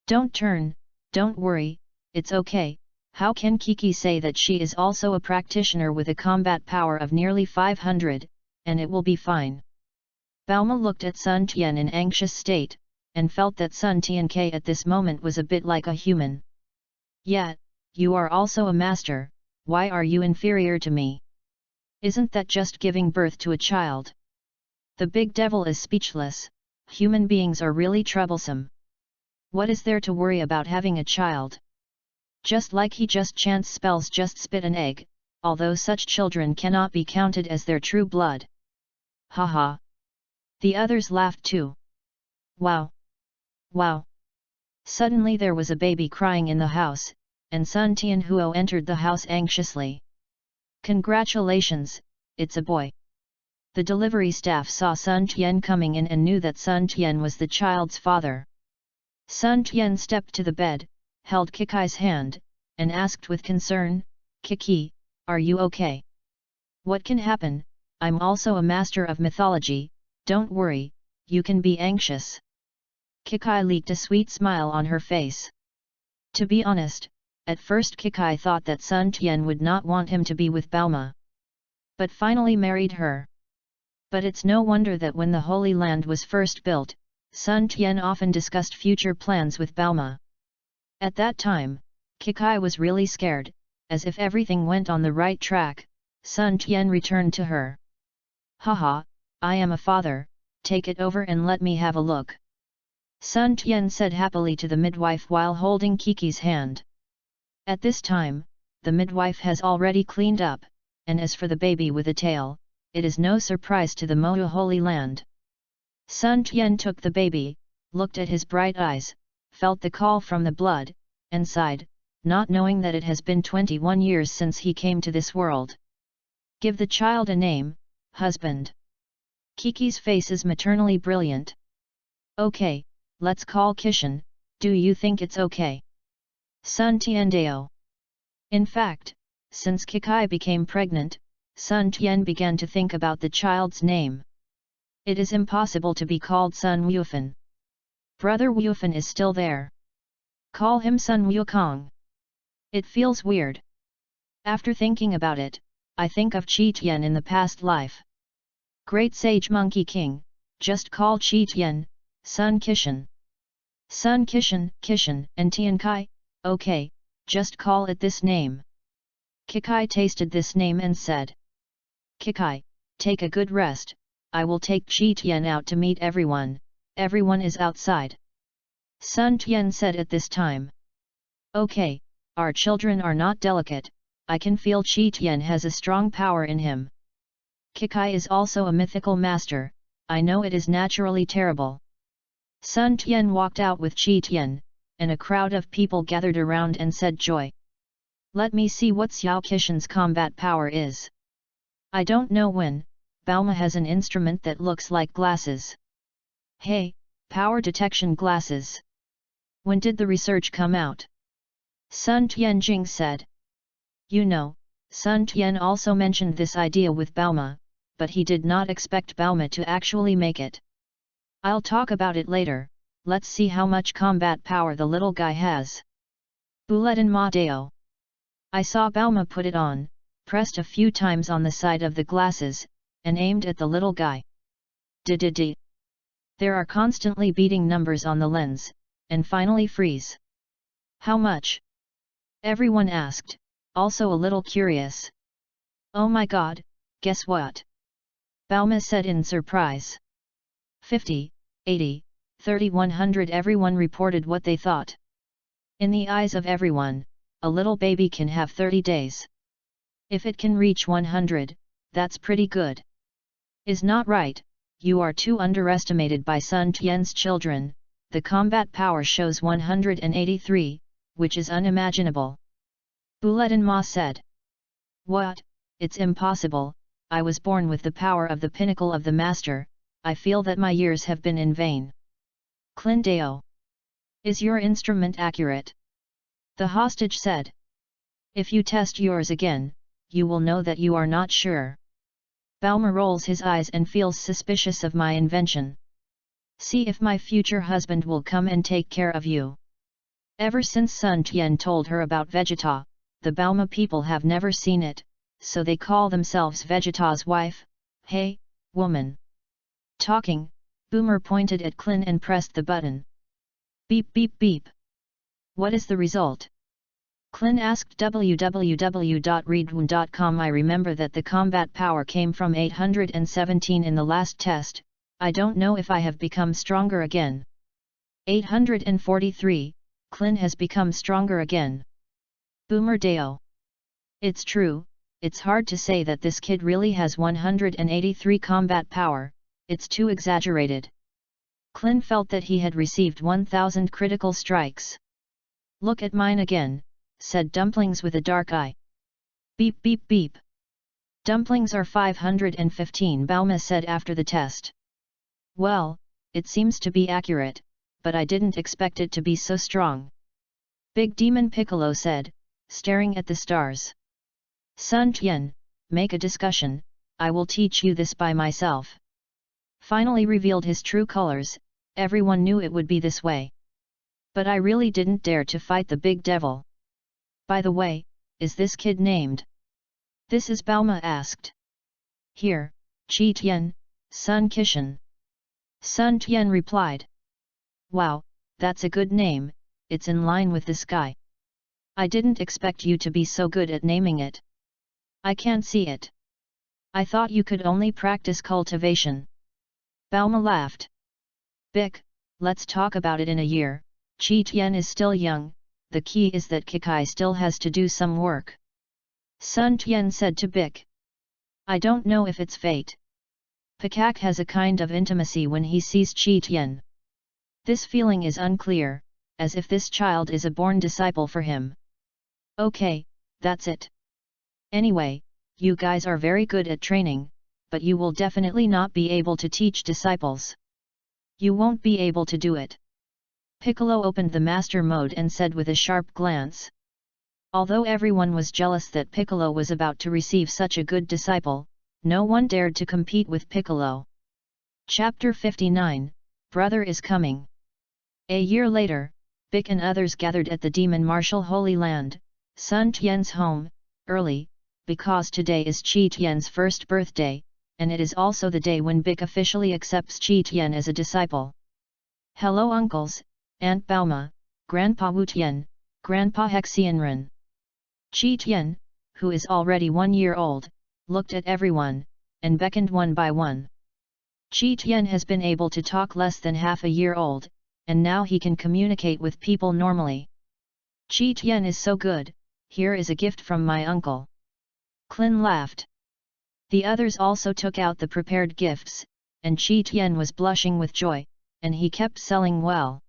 Don't turn, don't worry, it's okay. How can Kiki say that she is also a practitioner with a combat power of nearly 500, and it will be fine? Bauma looked at Sun Tian in anxious state, and felt that Sun Tian at this moment was a bit like a human. Yet, you are also a master, why are you inferior to me? Isn't that just giving birth to a child? The big devil is speechless. Human beings are really troublesome. What is there to worry about having a child? Just like he just chants spells, just spit an egg, although such children cannot be counted as their true blood. Haha. The others laughed too. Wow! Wow! Suddenly there was a baby crying in the house, and Sun Tianhuo entered the house anxiously. Congratulations, it's a boy. The delivery staff saw Sun Tian coming in and knew that Sun Tian was the child's father. Sun Tian stepped to the bed, held Kikai's hand, and asked with concern, Kiki, are you okay? What can happen? I'm also a master of mythology, don't worry, you can be anxious. Kikai leaked a sweet smile on her face. To be honest, at first Kikai thought that Sun Tian would not want him to be with Bauma, but finally married her. But it's no wonder that when the Holy Land was first built, Sun Tian often discussed future plans with Bauma. At that time, Kikai was really scared, as if everything went on the right track. Sun Tian returned to her. Haha, I am a father, take it over and let me have a look. Sun Tian said happily to the midwife while holding Kiki's hand. At this time, the midwife has already cleaned up, and as for the baby with a tail, it is no surprise to the Mohu Holy Land. Sun Tian took the baby, looked at his bright eyes, felt the call from the blood, and sighed, not knowing that it has been 21 years since he came to this world. Give the child a name, husband. Kiki's face is maternally brilliant. Okay, let's call Kishan, do you think it's okay? Sun Tiandao. In fact, since Kikai became pregnant, Sun Tian began to think about the child's name. It is impossible to be called Sun Wufan. Brother Wufan is still there. Call him Sun Wukong. It feels weird. After thinking about it, I think of Qi Tian in the past life. Great Sage Monkey King, just call Qi Tian, Sun Kishan. Sun Kishan, Kishan, and Tian Kai, okay, just call it this name. Kikai tasted this name and said. Kikai, take a good rest, I will take Qi Tian out to meet everyone is outside. Sun Tian said at this time. Okay, our children are not delicate, I can feel Qi Tian has a strong power in him. Kikai is also a mythical master, I know it is naturally terrible. Sun Tian walked out with Qi Tian, and a crowd of people gathered around and said joy. Let me see what Xiao Kishan's combat power is. I don't know when, Bauma has an instrument that looks like glasses. Hey, power detection glasses. When did the research come out? Sun Tianjing said. You know, Sun Tian also mentioned this idea with Bauma, but he did not expect Bauma to actually make it. I'll talk about it later, let's see how much combat power the little guy has. Buletin Ma Deo. I saw Bauma put it on, pressed a few times on the side of the glasses, and aimed at the little guy. Di. There are constantly beating numbers on the lens, and finally freeze. How much? Everyone asked, also a little curious. Oh my god, guess what? Bauma said in surprise. 50, 80, 30-100 Everyone reported what they thought. In the eyes of everyone, a little baby can have 30 days. If it can reach 100, that's pretty good. Is not right, you are too underestimated by Sun Tian's children, the combat power shows 183, which is unimaginable. Buletin Ma said. What, it's impossible, I was born with the power of the pinnacle of the master, I feel that my years have been in vain. Clindeo. Is your instrument accurate? The hostage said. If you test yours again, you will know that you are not sure. Balmer rolls his eyes and feels suspicious of my invention. See if my future husband will come and take care of you. Ever since Sun Tian told her about Vegeta, the Balma people have never seen it, so they call themselves Vegeta's wife. Hey, woman. Talking, Boomer pointed at Clin and pressed the button. Beep beep beep. What is the result? Clin asked www.readaloud.com. I remember that the combat power came from 817 in the last test, I don't know if I have become stronger again. 843, Clin has become stronger again. Boomer Deo. It's true, it's hard to say that this kid really has 183 combat power, it's too exaggerated. Clin felt that he had received 1000 critical strikes. Look at mine again, said Dumplings with a dark eye. Beep beep beep. Dumplings are 515, Balma said after the test. Well, it seems to be accurate, but I didn't expect it to be so strong. Big Demon Piccolo said, staring at the stars. Sun Tian, make a discussion, I will teach you this by myself. Finally revealed his true colors, everyone knew it would be this way. But I really didn't dare to fight the big devil. By the way, is this kid named? This is Balma asked. Here, Qi Tian, Sun Kishan. Sun Tian replied. Wow, that's a good name, it's in line with the sky. I didn't expect you to be so good at naming it. I can't see it. I thought you could only practice cultivation. Balma laughed. Bick, let's talk about it in a year, Qi Tian is still young, the key is that Kikai still has to do some work. Sun Tian said to Bick. I don't know if it's fate. Pikak has a kind of intimacy when he sees Qi Tian. This feeling is unclear, as if this child is a born disciple for him. Okay, that's it. Anyway, you guys are very good at training, but you will definitely not be able to teach disciples. You won't be able to do it. Piccolo opened the master mode and said with a sharp glance. Although everyone was jealous that Piccolo was about to receive such a good disciple, no one dared to compete with Piccolo. Chapter 59, Brother is Coming. A year later, Bick and others gathered at the Demon Martial Holy Land, Sun Tian's home, early, because today is Qi Tian's first birthday, and it is also the day when Bick officially accepts Qi Tian as a disciple. Hello uncles, Aunt Bauma, Grandpa Wu Tian, Grandpa Hexianren. Qi Tian, who is already 1 year old, looked at everyone, and beckoned one by one. Qi Tian has been able to talk less than half a year old, and now he can communicate with people normally. Qi Tian is so good, here is a gift from my uncle. Clin laughed. The others also took out the prepared gifts, and Qi Tian was blushing with joy, and he kept selling well.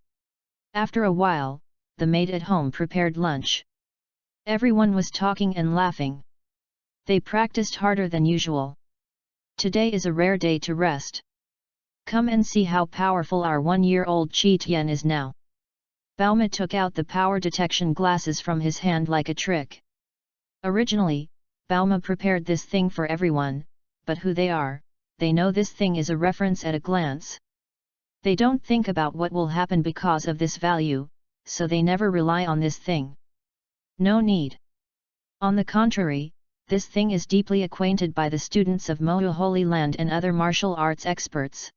After a while, the maid at home prepared lunch. Everyone was talking and laughing. They practiced harder than usual. Today is a rare day to rest. Come and see how powerful our 1-year-old Qi Tian is now. Bauma took out the power detection glasses from his hand like a trick. Originally, Bauma prepared this thing for everyone, but who they are, they know this thing is a reference at a glance. They don't think about what will happen because of this value, so they never rely on this thing. No need. On the contrary, this thing is deeply acquainted by the students of Mohu Holy Land and other martial arts experts.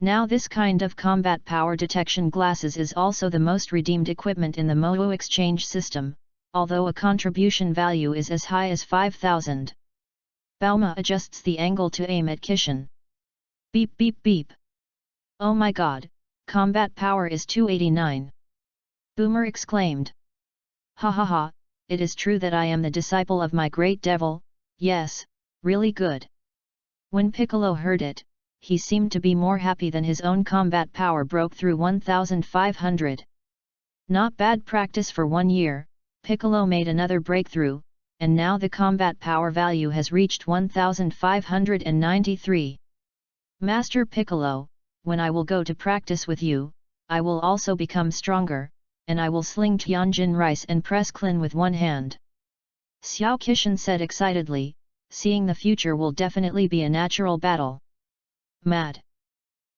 Now this kind of combat power detection glasses is also the most redeemed equipment in the Mohu exchange system, although a contribution value is as high as 5,000. Bauma adjusts the angle to aim at Kishan. Beep beep beep. Oh my god, Combat power is 289. Boomer exclaimed. Ha ha ha, it is true that I am the disciple of my great devil, yes, really good. When Piccolo heard it, he seemed to be more happy than his own combat power broke through 1500. Not bad practice for 1 year, Piccolo made another breakthrough, and now the combat power value has reached 1593. Master Piccolo, when I will go to practice with you, I will also become stronger, and I will sling Tianjin rice and press Klin with one hand. Xiao Qishan said excitedly, seeing the future will definitely be a natural battle. Mad.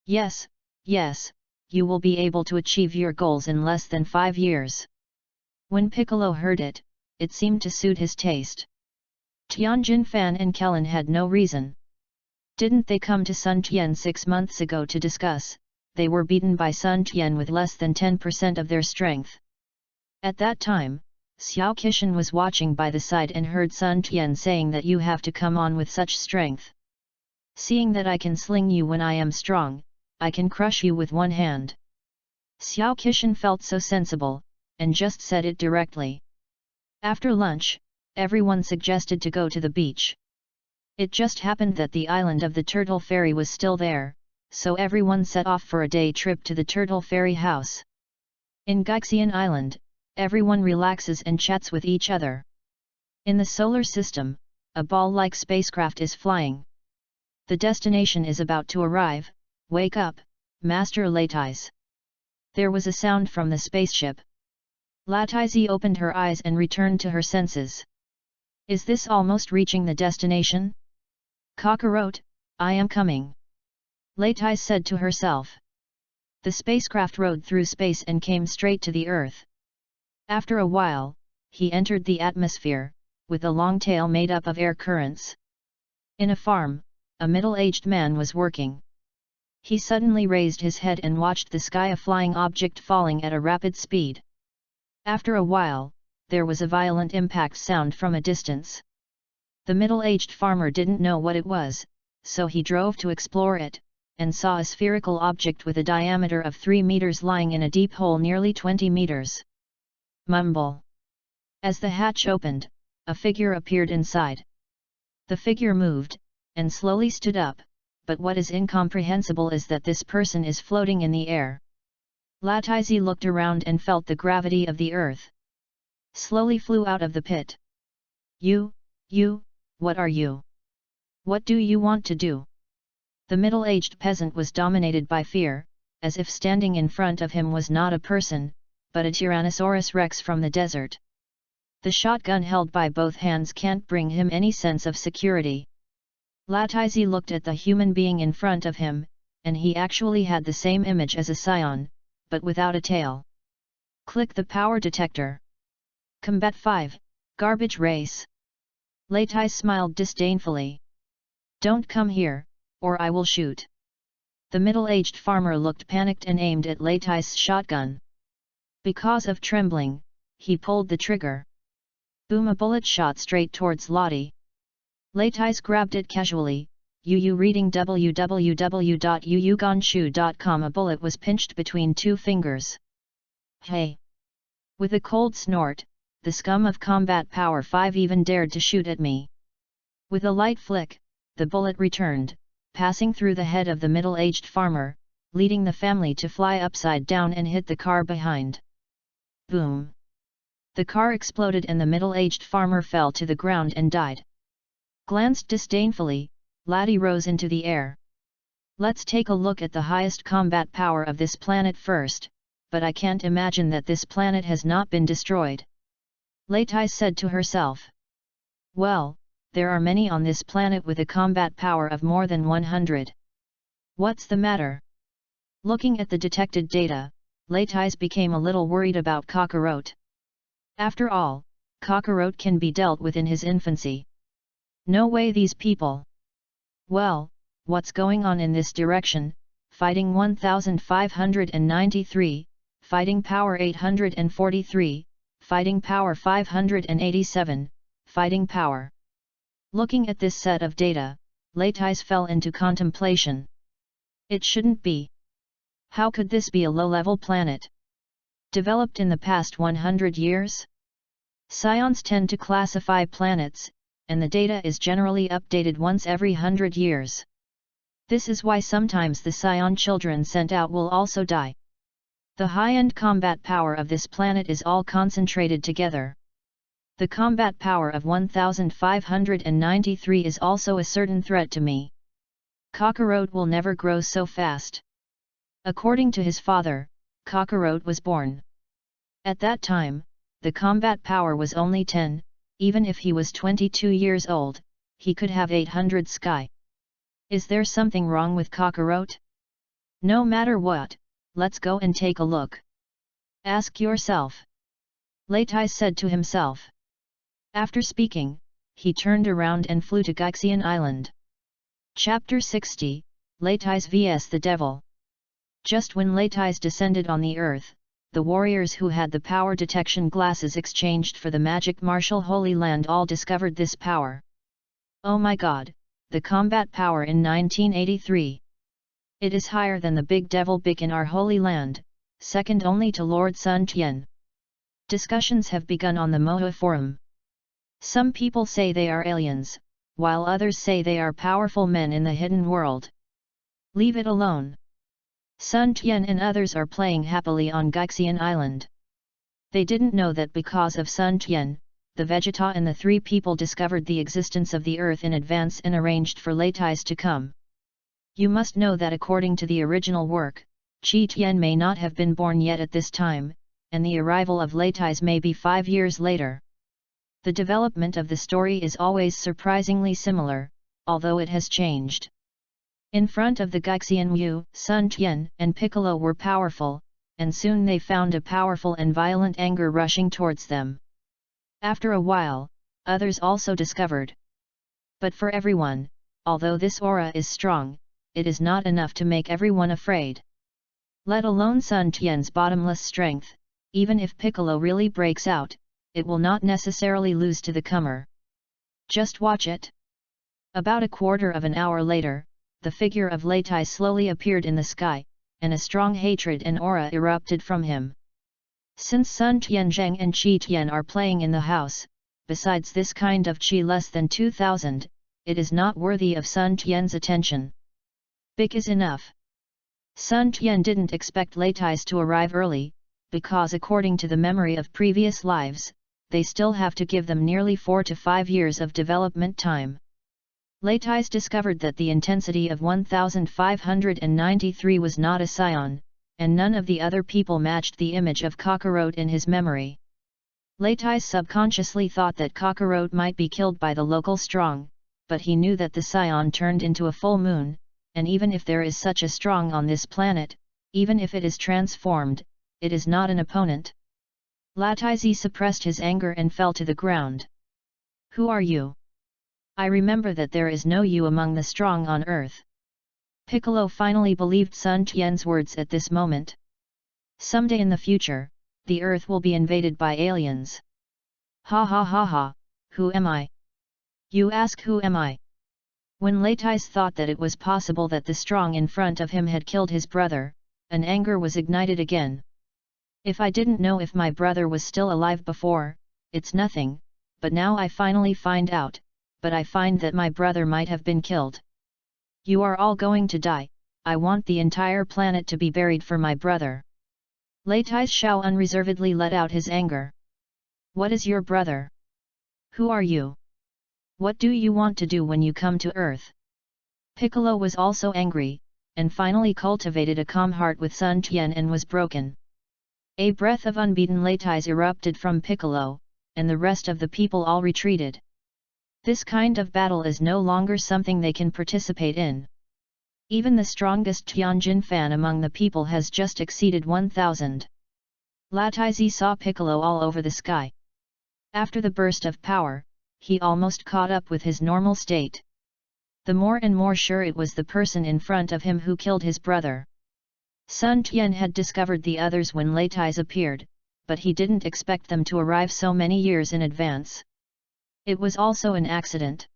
Yes, yes, you will be able to achieve your goals in less than 5 years. When Piccolo heard it, it seemed to suit his taste. Tianjin Fan and Kellen had no reason. Didn't they come to Sun Tian 6 months ago to discuss? They were beaten by Sun Tian with less than 10% of their strength. At that time, Xiao Qishan was watching by the side and heard Sun Tian saying that you have to come on with such strength. Seeing that I can sling you when I am strong, I can crush you with one hand. Xiao Qishan felt so sensible, and just said it directly. After lunch, everyone suggested to go to the beach. It just happened that the island of the Turtle Fairy was still there, so everyone set off for a day trip to the Turtle Fairy house. In Gaixian Island, everyone relaxes and chats with each other. In the solar system, a ball-like spacecraft is flying. The destination is about to arrive. Wake up, Master Latize. There was a sound from the spaceship. Latize opened her eyes and returned to her senses. Is this almost reaching the destination? Cockroach, I am coming. Latize said to herself. The spacecraft rode through space and came straight to the Earth. After a while, he entered the atmosphere, with a long tail made up of air currents. In a farm, a middle-aged man was working. He suddenly raised his head and watched the sky, a flying object falling at a rapid speed. After a while, there was a violent impact sound from a distance. The middle-aged farmer didn't know what it was, so he drove to explore it, and saw a spherical object with a diameter of 3 meters lying in a deep hole nearly 20 meters. Mumble. As the hatch opened, a figure appeared inside. The figure moved, and slowly stood up, but what is incomprehensible is that this person is floating in the air. Latize looked around and felt the gravity of the earth. Slowly flew out of the pit. You, what are you? What do you want to do? The middle-aged peasant was dominated by fear, as if standing in front of him was not a person, but a Tyrannosaurus Rex from the desert. The shotgun held by both hands can't bring him any sense of security. Latize looked at the human being in front of him, and he actually had the same image as a scion, but without a tail. Click the power detector. Combat 5, Garbage Race. Latize smiled disdainfully. Don't come here, or I will shoot. The middle-aged farmer looked panicked and aimed at Latize's shotgun. Because of trembling, he pulled the trigger. Boom! A bullet shot straight towards Lottie. Latize grabbed it casually. Reading www.yuyugonshu.com. A bullet was pinched between 2 fingers. Hey! With a cold snort, the scum of combat power 5 even dared to shoot at me. With a light flick, the bullet returned, passing through the head of the middle-aged farmer, leading the family to fly upside down and hit the car behind. Boom! The car exploded and the middle-aged farmer fell to the ground and died. Glanced disdainfully, Lottie rose into the air. Let's take a look at the highest combat power of this planet first, but I can't imagine that this planet has not been destroyed. Latize said to herself. Well, there are many on this planet with a combat power of more than 100. What's the matter? Looking at the detected data, Latize became a little worried about Cockroach. After all, Cockroach can be dealt with in his infancy. No way these people. Well, what's going on in this direction? Fighting 1593, fighting power 843, fighting power 587, fighting power. Looking at this set of data, Latize fell into contemplation. It shouldn't be. How could this be a low-level planet? Developed in the past 100 years? Scions tend to classify planets, and the data is generally updated once every 100 years. This is why sometimes the scion children sent out will also die. The high-end combat power of this planet is all concentrated together. The combat power of 1593 is also a certain threat to me. Kakarot will never grow so fast. According to his father, Kakarot was born. At that time, the combat power was only 10, even if he was 22 years old, he could have 800 sky. Is there something wrong with Kakarot? No matter what, let's go and take a look. Ask yourself. Leitai said to himself. After speaking, he turned around and flew to Gaixian Island. Chapter 60, Leitai's vs the Devil. Just when Leitai's descended on the earth, the warriors who had the power detection glasses exchanged for the magic martial Holy Land all discovered this power. Oh my god, the combat power in 1983. It is higher than the big devil Bic in our Holy Land, second only to Lord Sun Tian. Discussions have begun on the Moha forum. Some people say they are aliens, while others say they are powerful men in the hidden world. Leave it alone. Sun Tian and others are playing happily on Gaixian Island. They didn't know that because of Sun Tian, the Vegeta and the three people discovered the existence of the Earth in advance and arranged for Leitais to come. You must know that according to the original work, Qi Tian may not have been born yet at this time, and the arrival of Leitais may be 5 years later. The development of the story is always surprisingly similar, although it has changed. In front of the Gaixian Wu, Sun Tian and Piccolo were powerful, and soon they found a powerful and violent anger rushing towards them. After a while, others also discovered. But for everyone, although this aura is strong, it is not enough to make everyone afraid. Let alone Sun Tian's bottomless strength, even if Piccolo really breaks out, it will not necessarily lose to the comer. Just watch it. About a quarter of an hour later, the figure of Leitai slowly appeared in the sky, and a strong hatred and aura erupted from him. Since Sun Tianzheng and Qi Tian are playing in the house, besides this kind of qi less than 2000, it is not worthy of Sun Tian's attention. Bic is enough. Sun Tian didn't expect Leitais to arrive early, because according to the memory of previous lives, they still have to give them nearly 4 to 5 years of development time. Leitais discovered that the intensity of 1593 was not a scion, and none of the other people matched the image of Kakarot in his memory. Leitais subconsciously thought that Kakarot might be killed by the local strong, but he knew that the scion turned into a full moon, and even if there is such a strong on this planet, even if it is transformed, it is not an opponent. Leitais suppressed his anger and fell to the ground. Who are you? I remember that there is no you among the strong on earth. Piccolo finally believed Sun Tian's words at this moment. Someday in the future, the earth will be invaded by aliens. Ha ha ha ha, who am I? You ask who am I? When Leitais thought that it was possible that the strong in front of him had killed his brother, an anger was ignited again. If I didn't know if my brother was still alive before, it's nothing, but now I finally find out, but I find that my brother might have been killed. You are all going to die, I want the entire planet to be buried for my brother. Leitais Xiao unreservedly let out his anger. What is your brother? Who are you? What do you want to do when you come to Earth? Piccolo was also angry, and finally cultivated a calm heart with Sun Tian and was broken. A breath of unbeaten Leitais erupted from Piccolo, and the rest of the people all retreated. This kind of battle is no longer something they can participate in. Even the strongest Tianjin fan among the people has just exceeded 1000. Leitais saw Piccolo all over the sky. After the burst of power, he almost caught up with his normal state. The more and more sure it was the person in front of him who killed his brother. Sun Tian had discovered the others when Leitais appeared, but he didn't expect them to arrive so many years in advance. It was also an accident.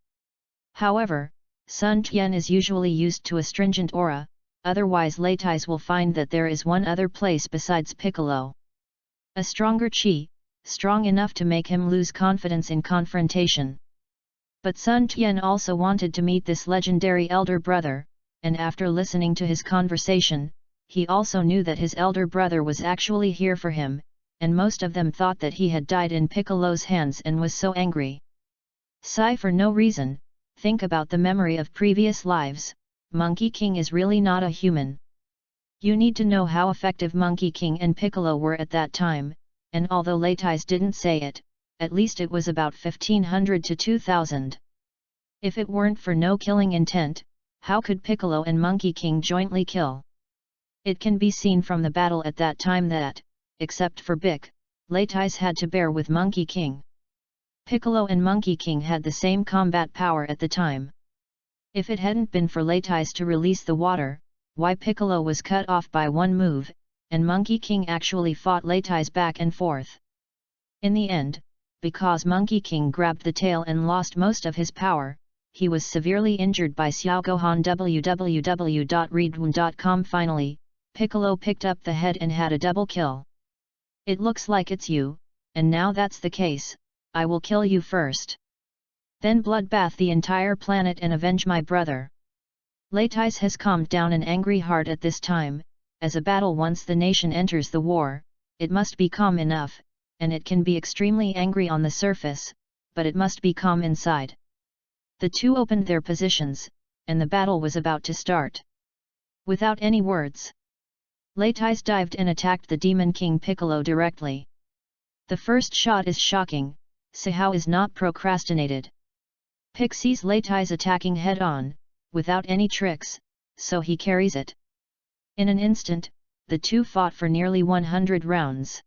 However, Sun Tian is usually used to a stringent aura, otherwise Leitais will find that there is one other place besides Piccolo. A stronger chi, strong enough to make him lose confidence in confrontation. But Sun Tian also wanted to meet this legendary elder brother, and after listening to his conversation, he also knew that his elder brother was actually here for him, and most of them thought that he had died in Piccolo's hands and was so angry. Sigh for no reason, think about the memory of previous lives, Monkey King is really not a human. You need to know how effective Monkey King and Piccolo were at that time, and although Leitais didn't say it, at least it was about 1500 to 2000. If it weren't for no killing intent, how could Piccolo and Monkey King jointly kill? It can be seen from the battle at that time that, except for Bic, Leitais had to bear with Monkey King. Piccolo and Monkey King had the same combat power at the time. If it hadn't been for Leitais to release the water, why Piccolo was cut off by one move, and Monkey King actually fought Leitais back and forth. In the end, because Monkey King grabbed the tail and lost most of his power, he was severely injured by Xiaogohan. www.readaloud.com. Finally, Piccolo picked up the head and had a double kill. It looks like it's you, and now that's the case, I will kill you first. Then bloodbath the entire planet and avenge my brother. Leitais has calmed down an angry heart at this time, as a battle once the nation enters the war, it must be calm enough, and it can be extremely angry on the surface, but it must be calm inside. The two opened their positions, and the battle was about to start. Without any words, Leitais dived and attacked the Demon King Piccolo directly. The first shot is shocking, Sihao is not procrastinated. Pic sees Leitais attacking head-on, without any tricks, so he carries it. In an instant, the two fought for nearly 100 rounds.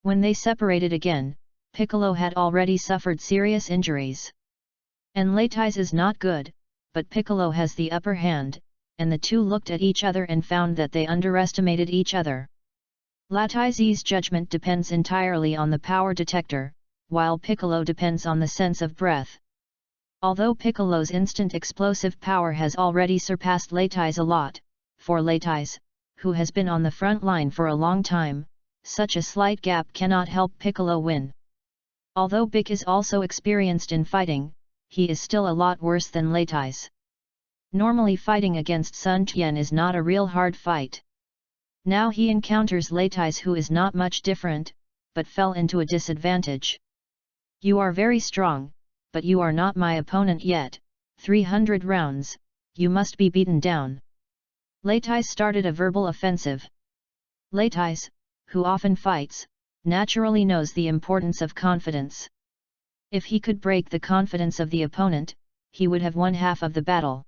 When they separated again, Piccolo had already suffered serious injuries. And Leitais is not good, but Piccolo has the upper hand, and the two looked at each other and found that they underestimated each other. Leitais's judgment depends entirely on the power detector, while Piccolo depends on the sense of breath. Although Piccolo's instant explosive power has already surpassed Leitais a lot, for Leitais, who has been on the front line for a long time, such a slight gap cannot help Piccolo win. Although Bic is also experienced in fighting, he is still a lot worse than Leitais. Normally fighting against Sun Tian is not a real hard fight. Now he encounters Leitais, who is not much different, but fell into a disadvantage. You are very strong, but you are not my opponent yet, 300 rounds, you must be beaten down. Leitais started a verbal offensive. Leitais, who often fights, naturally knows the importance of confidence. If he could break the confidence of the opponent, he would have won half of the battle.